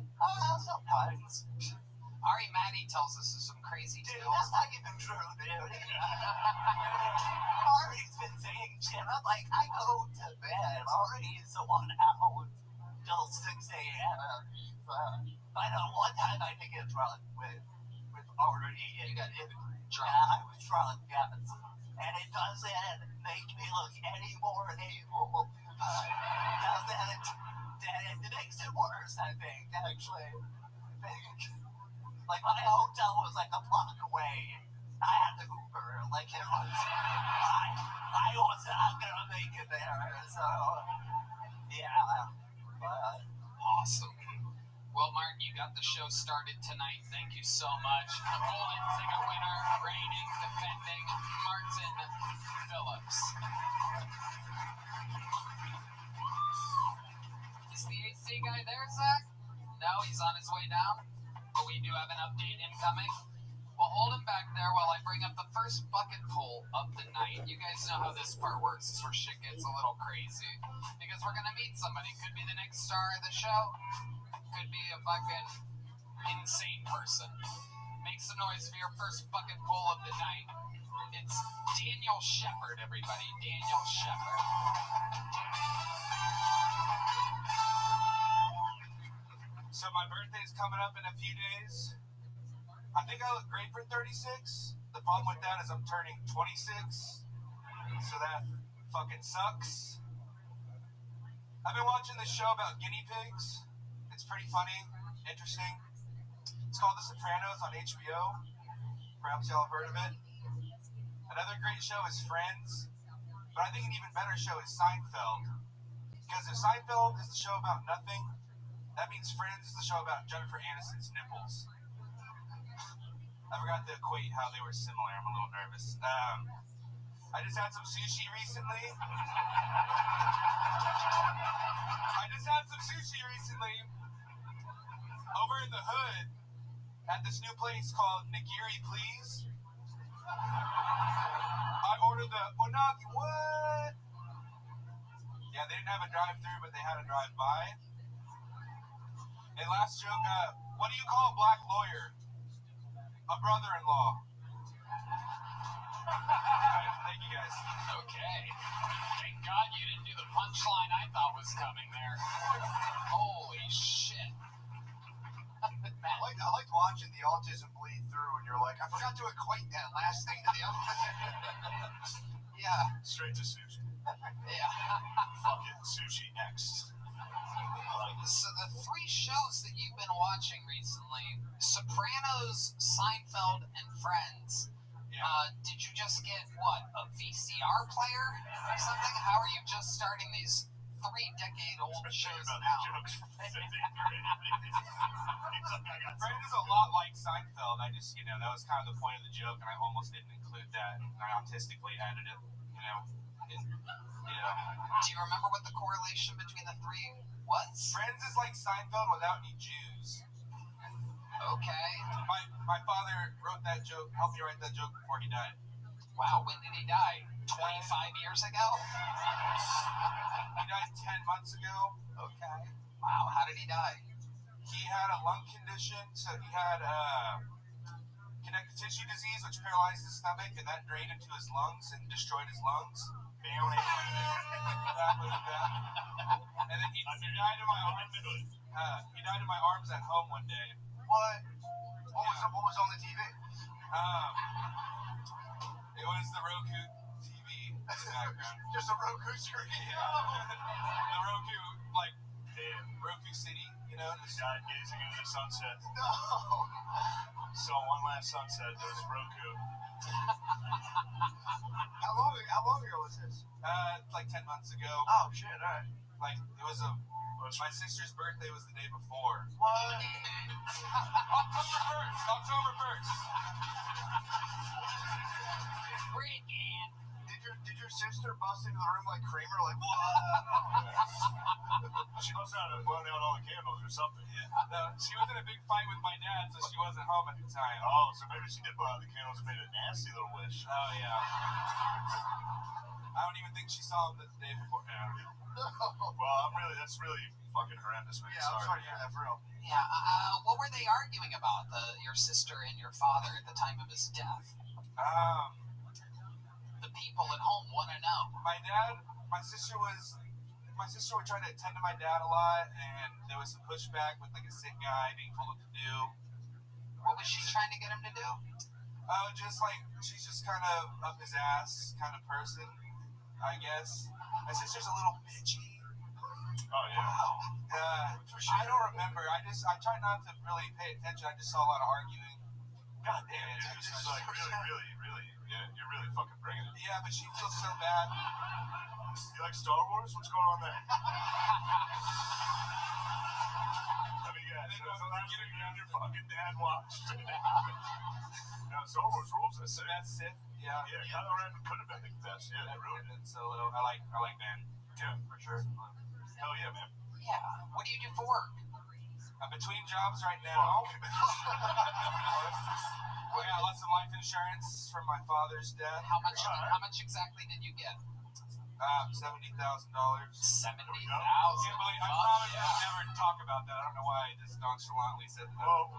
Sometimes. Ari Maddie tells us some crazy Dude, tales. that's not even true, dude. Ari's been saying shit. I'm like, I go to bed. Ari is the one out till 6 a.m. I know one time I did get drunk with Ari. You got drunk? Yeah, I was drunk, yes. And it doesn't make me look any more evil. It makes it worse, I think, actually. Like, my hotel was like a block away. I had to Uber. Like, it was... I was not gonna make it there, so... Yeah. But... Awesome. Well, Martin, you got the show started tonight. Thank you so much. The Golden Singer winner, reigning, defending, Martin Phillips. Is the AC guy there, Zach? No, he's on his way down. But we do have an update incoming. We'll hold him back there while I bring up the first bucket poll of the night. You guys know how this part works. It's where shit gets a little crazy. Because we're going to meet somebody. Could be the next star of the show. Could be a fucking insane person. Make some noise for your first bucket poll of the night. It's Daniel Shepard, everybody. Daniel Shepard. So my birthday's coming up in a few days. I think I look great for 36. The problem with that is I'm turning 26. So that fucking sucks. I've been watching this show about guinea pigs. It's pretty funny, interesting. It's called The Sopranos on HBO. Perhaps y'all have heard of it. Another great show is Friends. But I think an even better show is Seinfeld. Because if Seinfeld is the show about nothing, that means Friends is the show about Jennifer Aniston's nipples. I forgot to equate how they were similar. I'm a little nervous. I just had some sushi recently. Over in the hood at this new place called Nigiri Please. I ordered the unagi. What? Yeah, they didn't have a drive-thru, but they had a drive-by. And last joke, what do you call a black lawyer? A brother-in-law. Alright, thank you guys. Okay. Thank God you didn't do the punchline I thought was coming there. Holy shit. I liked watching the autism bleed through, and you're like, I forgot to equate that last thing to the other thing. Yeah. Straight to sushi. Yeah. Fucking sushi next. So the three shows that you've been watching recently, Sopranos, Seinfeld, and Friends, did you just get, what, a VCR player or something? How are you just starting these 3-decade-old shows now? Friends is a lot like Seinfeld. I just, that was kind of the point of the joke, and I almost didn't include that. And I autistically added it, Do you remember what the correlation between the three was? Friends is like Seinfeld without any Jews. Okay. My father wrote that joke, helped me write that joke before he died. Wow, when did he die? 25 years ago? He died 10 months ago. Okay. Wow, how did he die? He had a lung condition, so he had connective tissue disease, which paralyzed his stomach, and that drained into his lungs and destroyed his lungs. And then he died in my arms. He died in my arms at home one day. What? What was on the TV? It was the Roku TV in the background. Just a Roku screen. The Roku, Roku City, The guy gazing into the sunset. No. So one last sunset, there's Roku. How long ago was this? Like 10 months ago. Oh shit! All right. It was my sister's birthday was the day before. What? October 1st. Did your sister bust into the room like Kramer? Like what? She must have blown out all the candles or something. Yeah. No, she was in a big fight with my dad, so she wasn't home at the time. Oh, so maybe she did blow out the candles and made a nasty little wish. Oh, yeah. I don't even think she saw him the day before. Yeah. Well, that's really fucking horrendous, man. Yeah, I'm sorry to hear that, for real. Yeah, what were they arguing about, your sister and your father, at the time of his death? The people at home want to know. My sister would try to attend to my dad a lot, and there was some pushback with like a sick guy being told what to do. What was she trying to get him to do? Just like she's just kind of up his ass kind of person, I guess. My sister's a little bitchy. Oh yeah. I don't remember. I tried not to really pay attention. I just saw a lot of arguing. God damn, dude, this is like really, yeah, you're really fucking bringing it. Yeah, but she feels so bad. You like Star Wars? What's going on there? I mean, yeah, so that's what you and your fucking dad watched. Now, Star Wars rules. So that's it. Yeah. Yeah, Kylo Ren could have been the best. Yeah, really. And so I like Ben. Yeah, For sure. hell yeah, man. Yeah. What do you do for work? I'm between jobs right now. I got lots of life insurance from my father's death. How much exactly did you get? $70,000. $70,000. I probably would never talk about that. I don't know why I just nonchalantly said that. No,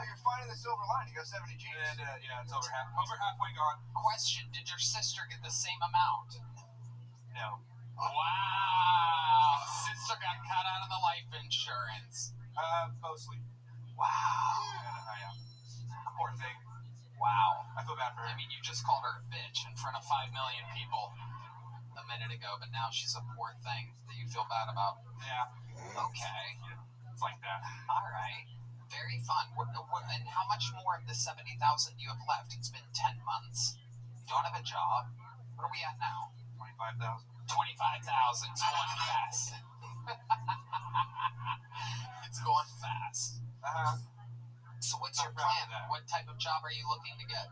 you're finding the silver line. You got 70 G's. And yeah, it's over halfway gone. Question: did your sister get the same amount? No. Wow. Sister got cut out of the life insurance. Mostly. Wow. Poor thing. Wow. I feel bad for her. I mean, you just called her a bitch in front of 5 million people a minute ago, but now she's a poor thing that you feel bad about. Yeah. Okay. It's like that. All right. Very fun. And how much more of the 70,000 do you have left? It's been 10 months. You don't have a job. What are we at now? 25,000. 25,000. It's going fast. It's going fast. So what's your plan? What type of job are you looking to get?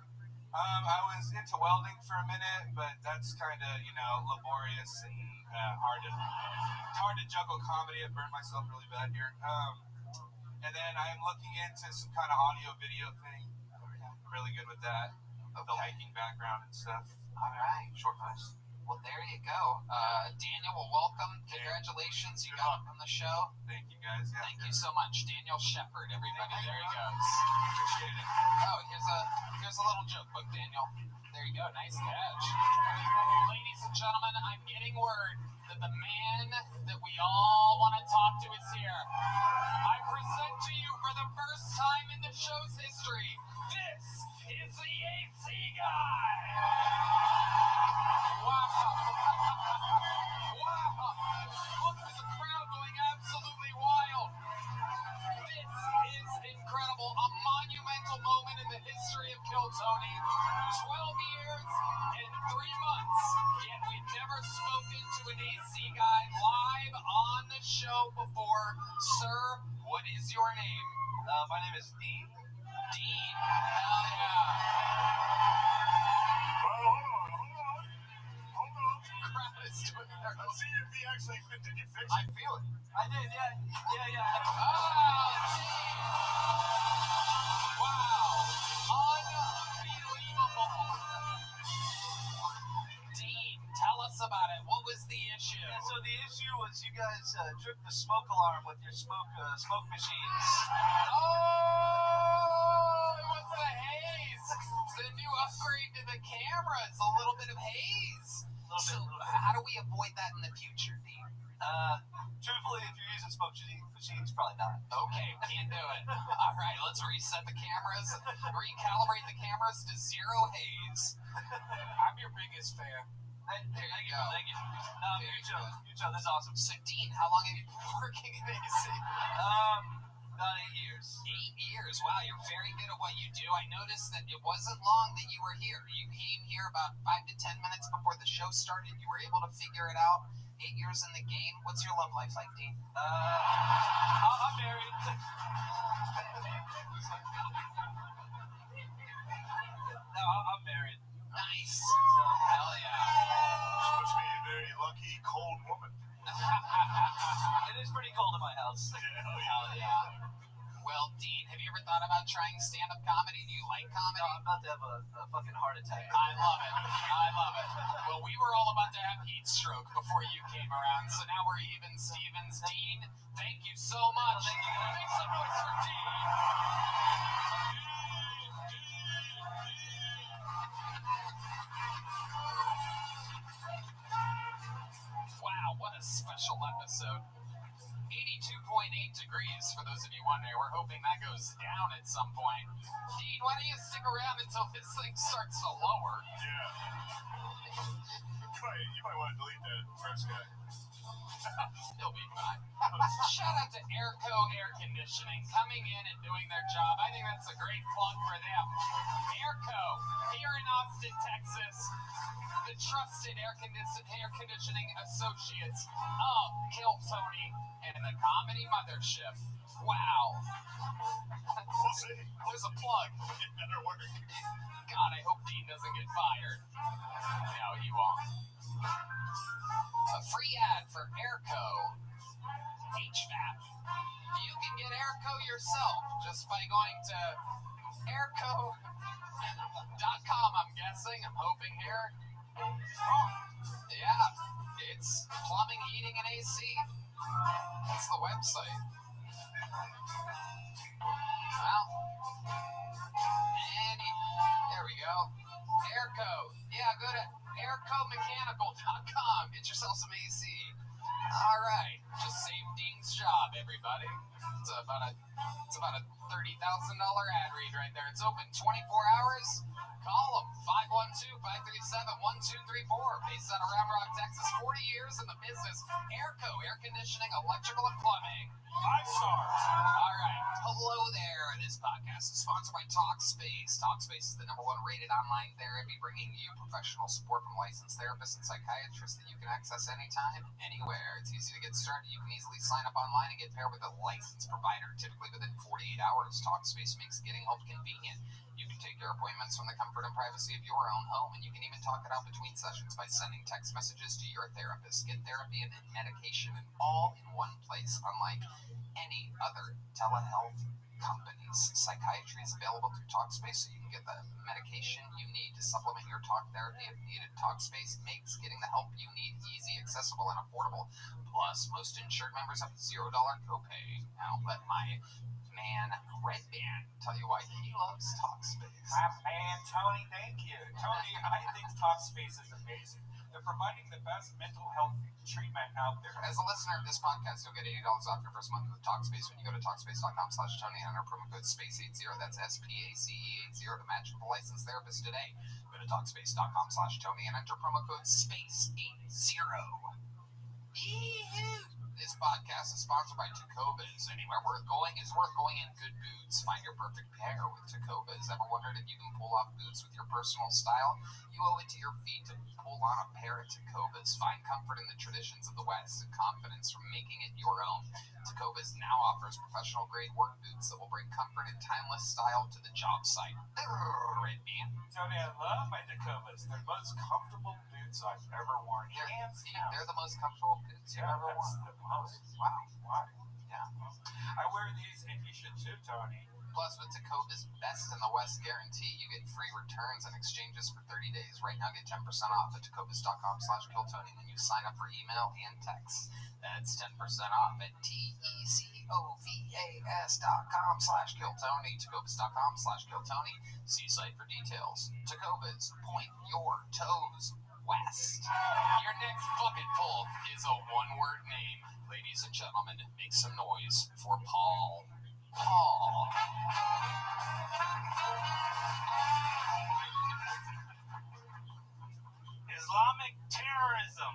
I was into welding for a minute, but that's kind of, laborious and hard to juggle comedy. I burned myself really bad here. And then I'm looking into some kind of audio video thing. I'm really good with that. The hiking background and stuff. All right. Short post. Well, there you go. Daniel, well, welcome. Congratulations. You got on the show. Thank you, guys. Yeah. Thank you so much. Daniel Shepard, everybody. There he goes. Appreciate it. Oh, here's a little joke book, Daniel. There you go. Nice catch. Ladies and gentlemen, I'm getting word that the man that we all want to talk to is here. I present to you for the first time in the show's history, this is the AC guy. Wow. Wow. Look at the crowd going absolutely wild. This is incredible. A monumental moment in the history of Kill Tony. 12 years and 3 months. Yet we've never spoken to an AC guy live on the show before. Sir, what is your name? My name is Dean. Dean. Hell yeah. Hold on. Crowd is doing their Let's see if he actually did you fix I it? feel it. I did, yeah. Wow. Unbelievable. Dean, tell us about it. What was the issue? Yeah, so the issue was you guys tripped the smoke alarm with your smoke machines. Oh, it was the haze. The new upgrade to the cameras. A little bit of haze. So how do we avoid that in the future, Dean? Truthfully, if you're using smoke machines, probably not. Okay, can't do it. All right, let's reset the cameras, recalibrate the cameras to zero haze. I'm your biggest fan. There you go. Thank you. You too. That's awesome. So, Dean, how long have you been working in AC? About 8 years. 8 years. Wow, you're very good at what you do. I noticed that it wasn't long that you were here. You came here about 5 to 10 minutes before the show started. You were able to figure it out. 8 years in the game. What's your love life like, Dean? I'm married. No, I'm married. Nice. So, Hell yeah. She must be a very lucky, cold woman. it is pretty cold in my house. Yeah, hell yeah. Hell yeah. Well, Dean, have you you ever thought about trying stand-up comedy? Do you like comedy? No, I'm about to have a fucking heart attack. I love it. I love it. Well, we were all about to have heat stroke before you came around, so now we're even Stevens. Dean, thank you so much. Make some noise for Dean. Wow, what a special episode. 82.8 degrees, for those of you wondering. We're hoping that goes down at some point. Dean, why don't you stick around until this thing starts to lower? Yeah. You might want to delete that first guy. He'll be fine. Shout out to Airco Air Conditioning coming in and doing their job. I think that's a great plug for them. Airco, here in Austin, Texas, the trusted air conditioning associates of Kill Tony and the Comedy Mothership. Wow. We'll see. There's a plug. It better work. God, I hope Dean doesn't get fired. No, he won't. A free ad for Airco HVAC. You can get Airco yourself just by going to airco.com, I'm guessing. I'm hoping here. Yeah, it's plumbing, heating, and AC. That's the website. Well, there we go. Airco. Yeah, go to aircomechanical.com. Get yourself some AC. All right, just save Dean's job, everybody. It's about a $30,000 ad read right there. It's open 24 hours. Call them 512-537-1234. Based out of Round Rock, Texas. 40 years in the business. Airco, air conditioning, electrical, and plumbing. 5 stars. All right. Hello there. This podcast is sponsored by Talkspace. Talkspace is the #1 rated online therapy, bringing you professional support from licensed therapists and psychiatrists that you can access anytime, anywhere. It's easy to get started. You can easily sign up online and get paired with a licensed provider, typically within 48 hours. Talkspace makes getting help convenient. You can take your appointments from the comfort and privacy of your own home, and you can even talk it out between sessions by sending text messages to your therapist. Get therapy and medication all in one place, unlike any other telehealth companies. Psychiatry is available through Talkspace, so you can get the medication you need to supplement your talk therapy if needed. Talkspace makes getting the help you need easy, accessible, and affordable. Plus, most insured members have a $0 copay. Now, let my man, Red Band, tell you why he loves Talkspace. My man, Tony, thank you. Tony, I think Talkspace is amazing. They're providing the best mental health treatment out there. As a listener of this podcast, you'll get $80 off your first month with Talkspace when you go to Talkspace.com/Tony and enter promo code SPACE80. That's SPACE80 to match with a licensed therapist today. Go to Talkspace.com/Tony and enter promo code SPACE80. Yee-hoo! This podcast is sponsored by Tacobas. Anywhere worth going is worth going in good boots. Find your perfect pair with Tacobas. Ever wondered if you can pull off boots with your personal style? You owe it to your feet to pull on a pair of Tacobas. Find comfort in the traditions of the West and confidence from making it your own. Tacobas now offers professional-grade work boots that will bring comfort and timeless style to the job site. Red Band. Tony, I love my Tacobas. They're the most comfortable boots I've ever worn. Hands down. They're the most comfortable boots you've ever that's worn. the most. Wow. Why? Yeah. I wear these, and you should too, Tony. Plus, with Tacobas Best in the West guarantee, you get free returns and exchanges for 30 days. Right now, get 10% off at Tacobas.com/KillTony when you sign up for email and text. That's 10% off at TECOVAS.com/KillTony. Tacobas.com/KillTony. See site for details. Tacobas, point your toes west. Your next bucket pull is a one-word name. Ladies and gentlemen, make some noise for Paul. Paul. Islamic terrorism.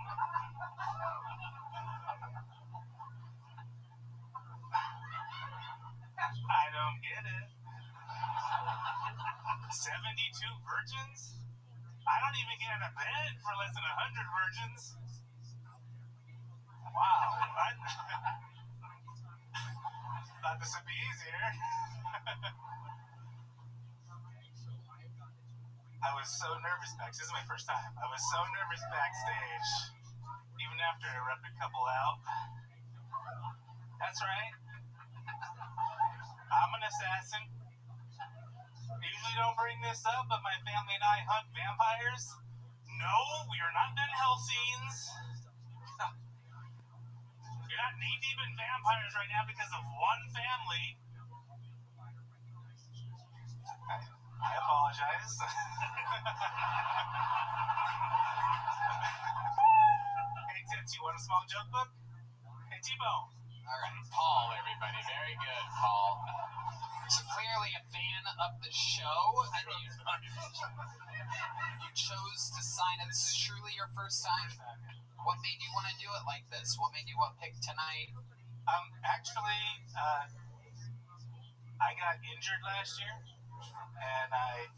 I don't get it. 72 virgins? I don't even get in a bed for less than 100 virgins. Wow. Thought this would be easier. I was so nervous this is my first time. I was so nervous backstage. Even after I ripped a couple out. That's right. I'm an assassin. I usually don't bring this up, but my family and I hunt vampires. No, we are not Van Helsings. You're not knee-deep in vampires right now because of one family. I apologize. Hey, Tits, you want a small joke book? Hey, T-Bone. All right, Paul, everybody. Very good, Paul. So clearly a fan of the show. You chose to sign it. This is truly your first time. What made you want to do it like this? What made you want to pick tonight? Actually, I got injured last year, and I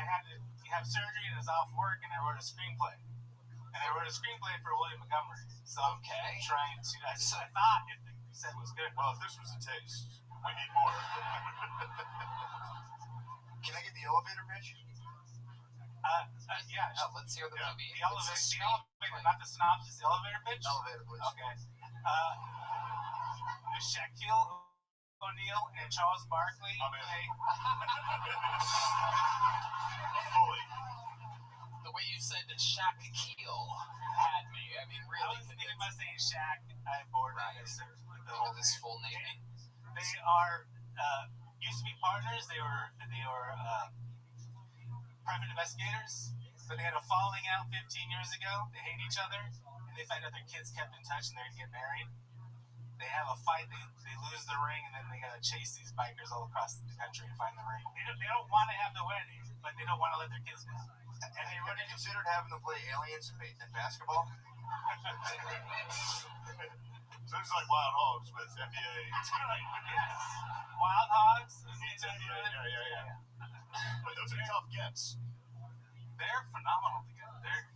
had to have surgery and was off work, and I wrote a screenplay. And I wrote a screenplay for William Montgomery. So I'm trying to. I thought if the set was good. Well, if this was a taste, we need more. Can I get the elevator pitch? Yeah. Let's hear the movie. The elevator, not the synopsis. The elevator pitch. Elevator, please. Okay. Shaquille O'Neal and Charles Barkley play. Fully. The way you said Shaquille had me. I mean, I really was thinking about saying Shaq. I bored Right. with His full name. They are used to be partners. They were private investigators, but they had a falling out 15 years ago. They hate each other, and they find out their kids kept in touch, and they're gonna get married. They have a fight. They lose the ring, and then they gotta chase these bikers all across the country to find the ring. They don't want to have the wedding, but they don't want to let their kids down. And they already considered having them play aliens in basketball? So it's like Wild Hogs with NBA. Yes. Wild Hogs. Yeah. But those are tough gets. They're phenomenal together. They're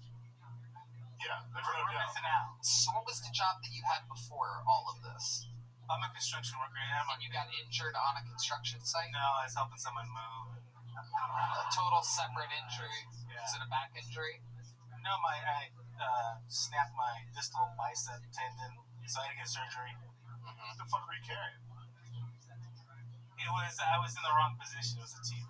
no doubt. missing out. So what was the job that you had before all of this? I'm a construction worker. And you got injured on a construction site? No, I was helping someone move. A total separate injury. Yeah. Is it a back injury? No, I snapped my distal bicep tendon, so I had to get surgery. What the fuck were you carrying? I was in the wrong position. It was a TV.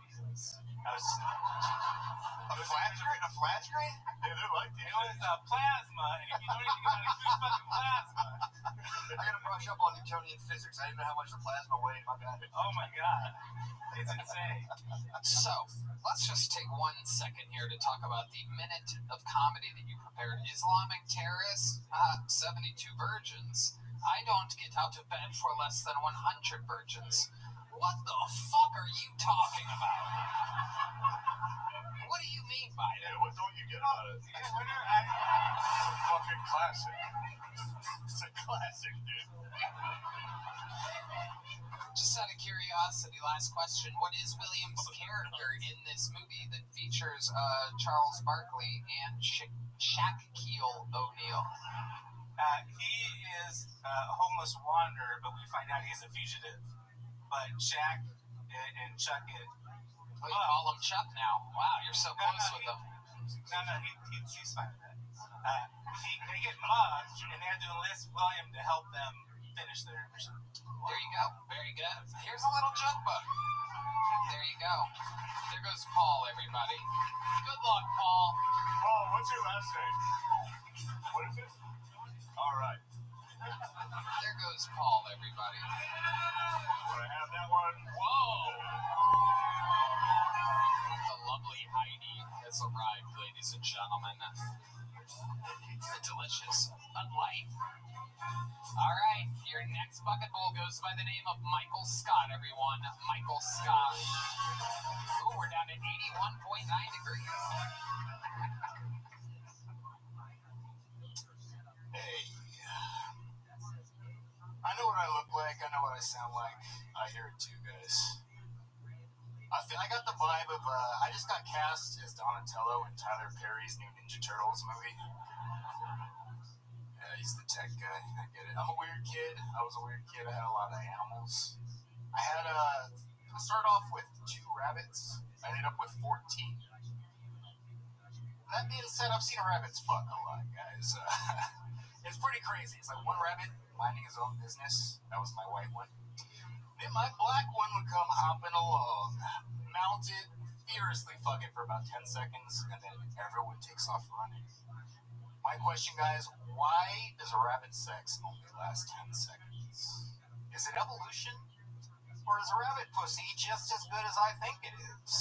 A flat screen? Yeah, they're like these. It was plasma, and if you know anything about acute fucking plasma. I gotta brush up on Newtonian physics. I didn't know how much the plasma weighed. My bad. Oh my god. It's insane. So, let's just take 1 second here to talk about the minute of comedy that you prepared. Islamic terrorists, 72 virgins. I don't get out of bed for less than 100 virgins. What the fuck are you talking about? What do you mean by that? Yeah, what don't you get about it? Yeah, winner, It's a fucking classic. It's a classic, dude. Just out of curiosity, last question. What is William's character in this movie that features Charles Barkley and Shaquille O'Neal? He is a homeless wanderer, but we find out he's a fugitive. But Shaq and Chuck Oh, you call him Chuck now. Wow, you're so close with him. No, he's fine with that. They get mugged, and they have to enlist William to help them finish their mission. There you go. Very good. Here's a little joke book. There you go. There goes Paul, everybody. Good luck, Paul. Paul, what's your last name? What is it? All right. There goes Paul, everybody. Want to have that one? Whoa! The lovely Heidi has arrived, ladies and gentlemen. The delicious Bud Light. All right, your next bucket bowl goes by the name of Michael Scott, everyone. Michael Scott. Ooh, we're down at 81.9 degrees. Hey. I know what I look like. I know what I sound like. I hear it too, guys. I got the vibe of, I just got cast as Donatello in Tyler Perry's new Ninja Turtles movie. Yeah, he's the tech guy. I get it. I'm a weird kid. I was a weird kid. I had a lot of animals. I started off with 2 rabbits. I ended up with 14. That being said, I've seen rabbits fuck a lot, guys. It's pretty crazy. It's like one rabbit minding his own business. That was my white one. Then my black one would come hopping along, mounted, furiously fucking for about 10 seconds, and then everyone takes off running. My question, guys, why does rabbit sex only last 10 seconds? Is it evolution? Or is rabbit pussy just as good as I think it is?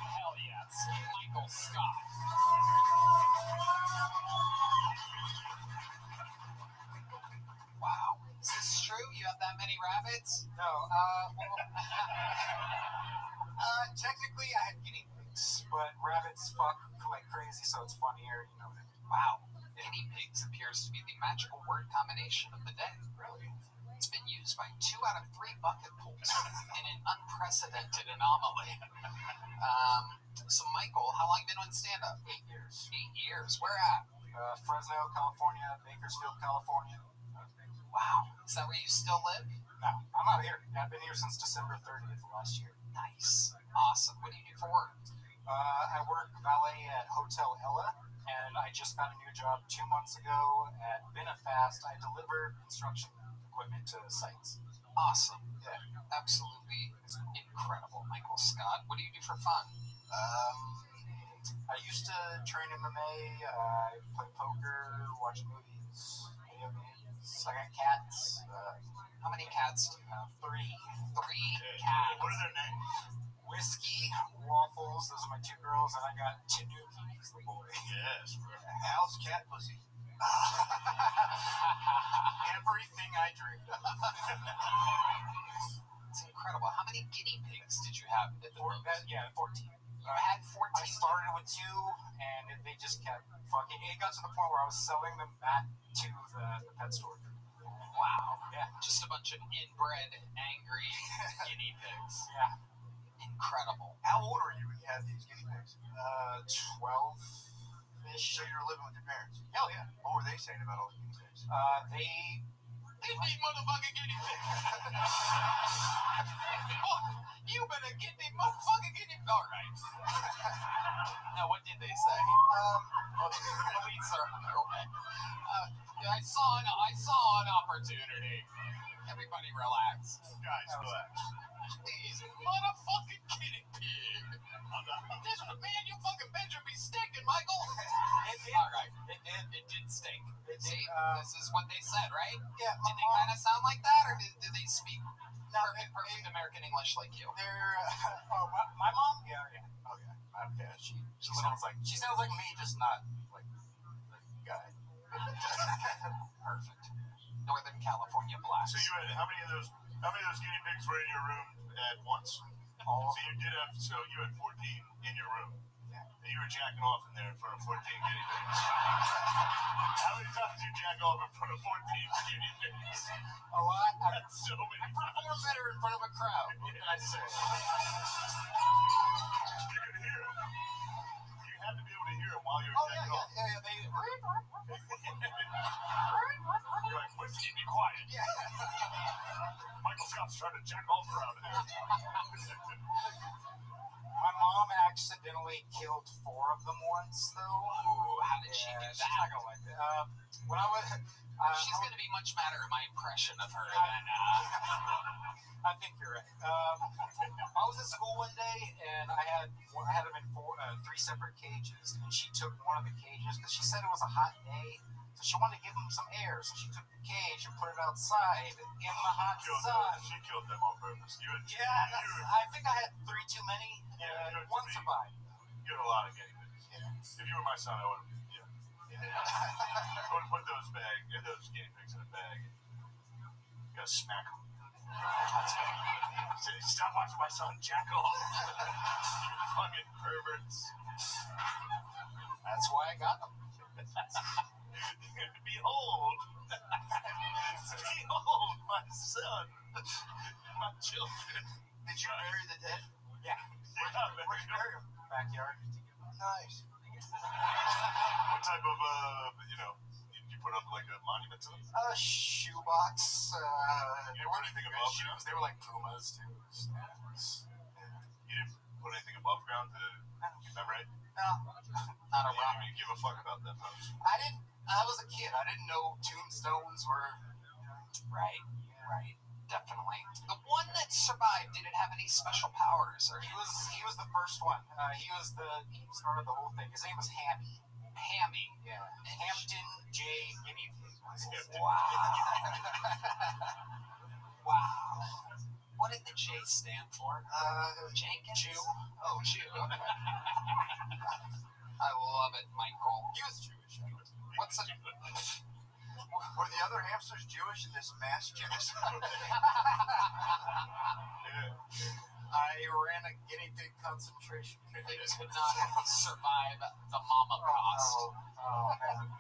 Hell yes. Michael Scott. Wow. Is this true? You have that many rabbits? No, technically I had guinea pigs, but rabbits fuck like crazy, so it's funnier, you know. Wow. Guinea pigs appears to be the magical word combination of the day. Really? It's been used by 2 out of 3 bucket pools in an unprecedented anomaly. So, Michael, how long have you been on stand-up? 8 years. 8 years. Where at? Fresno, California, Bakersfield, California. Wow. Is that where you still live? No, I'm out here. I've been here since December 30th of last year. Nice. Awesome. What do you do for work? I work valet at Hotel Ella, and I just got a new job 2 months ago at Benefast. I deliver construction equipment to sites. Awesome. Yeah. Absolutely incredible, Michael Scott. What do you do for fun? I used to train MMA. I play poker, watch movies, video games. I got cats. How many cats do you have? 3. 3 cats. What are their names? Whiskey, Waffles, those are my 2 girls, and I got Tanuki, he's the boy. Yes, bro. How's cat pussy? Everything I dreamed of. It's incredible. How many guinea pigs did you have at the room? 14. You had 14. I started with 2, and they just kept fucking. It got to the point where I was selling them back to the pet store. Wow. Yeah. Just a bunch of inbred, angry guinea pigs. Yeah. Incredible. How old were you when you had these guinea pigs? 12-ish. So you were living with your parents? Hell yeah. What were they saying about all the guinea pigs? Give me motherfucking guinea pig. You better get me motherfucking guinea pig. All right. Now, what did they say? Please, sir. Okay. I saw an opportunity. Everybody relax. Guys, relax. Please, motherfucking guinea pig. This man, you fucking bet you'll be stinking, Michael. All right. It did stink. See, this is what they said, right? Yeah. Did they kind of sound like that, or did they speak perfect American English like you? They're my mom. Yeah. Oh yeah. Okay. She sounds like me, just not like the guy. Perfect. Northern California blast. So you had how many of those guinea pigs were in your room at once? All. So you had 14 in your room. Yeah. And you were jacking off in there in front of 14 guinea pigs. How many times did you jack off in front of 14 guinea pigs? A lot. That's so many I perform better in front of a crowd. What can I say? You could hear them. You had to be able to hear them while you were jacking off. Yeah. You're like, Whiskey, be quiet. Yeah. Michael Scott's trying to jack off around here. My mom accidentally killed 4 of them once, though. Ooh, how did she do that? She's not gonna like that. When I was, she's gonna be much madder at my impression of her than. I think you're right. I was at school one day, and I had them in 3 separate cages, and she took one of the cages because she said it was a hot day, so she wanted to give them some air. So she took the cage and put it outside in the hot sun. She killed them on purpose. I think I had 3 too many. One survived. You had a lot of guinea pigs. Yeah. If you were my son, I would have. I would have put those guinea pigs in a bag. You gotta smack them. Say, stop watching my son jack off. You fucking perverts. That's why I got them. Behold. Behold, my son. My children. Did you bury the dead? Yeah. Where'd you bury them? Backyard. Nice. What type of, did you put up like a monument to them? A shoebox. You didn't put anything above shoes. They were like Pumas, too. put anything above ground to commemorate? No, not You around. didn't even give a fuck about that much. I didn't. I was a kid. I didn't know tombstones were. Right. Definitely. The one that survived didn't have any special powers, or He was the first one. He started the whole thing. His name was Hammy. Hammy. Yeah. Hampton J. Guinea Pig. Wow. What did the J stand for? Jenkins? Jew. Oh, Jew. I love it, Michael. He was Jewish. What's a... Were the other hamsters Jewish in this mass genocide? I ran a guinea pig concentration camp. They could not survive the Holocaust. Oh, man.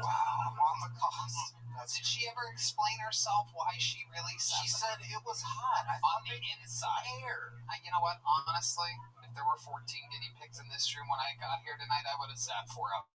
Wow, Holocaust. Did she ever explain herself why she really said She said it was hot. I on thought the they inside? air. You know what? Honestly, if there were 14 guinea pigs in this room when I got here tonight, I would have sat 4 hours.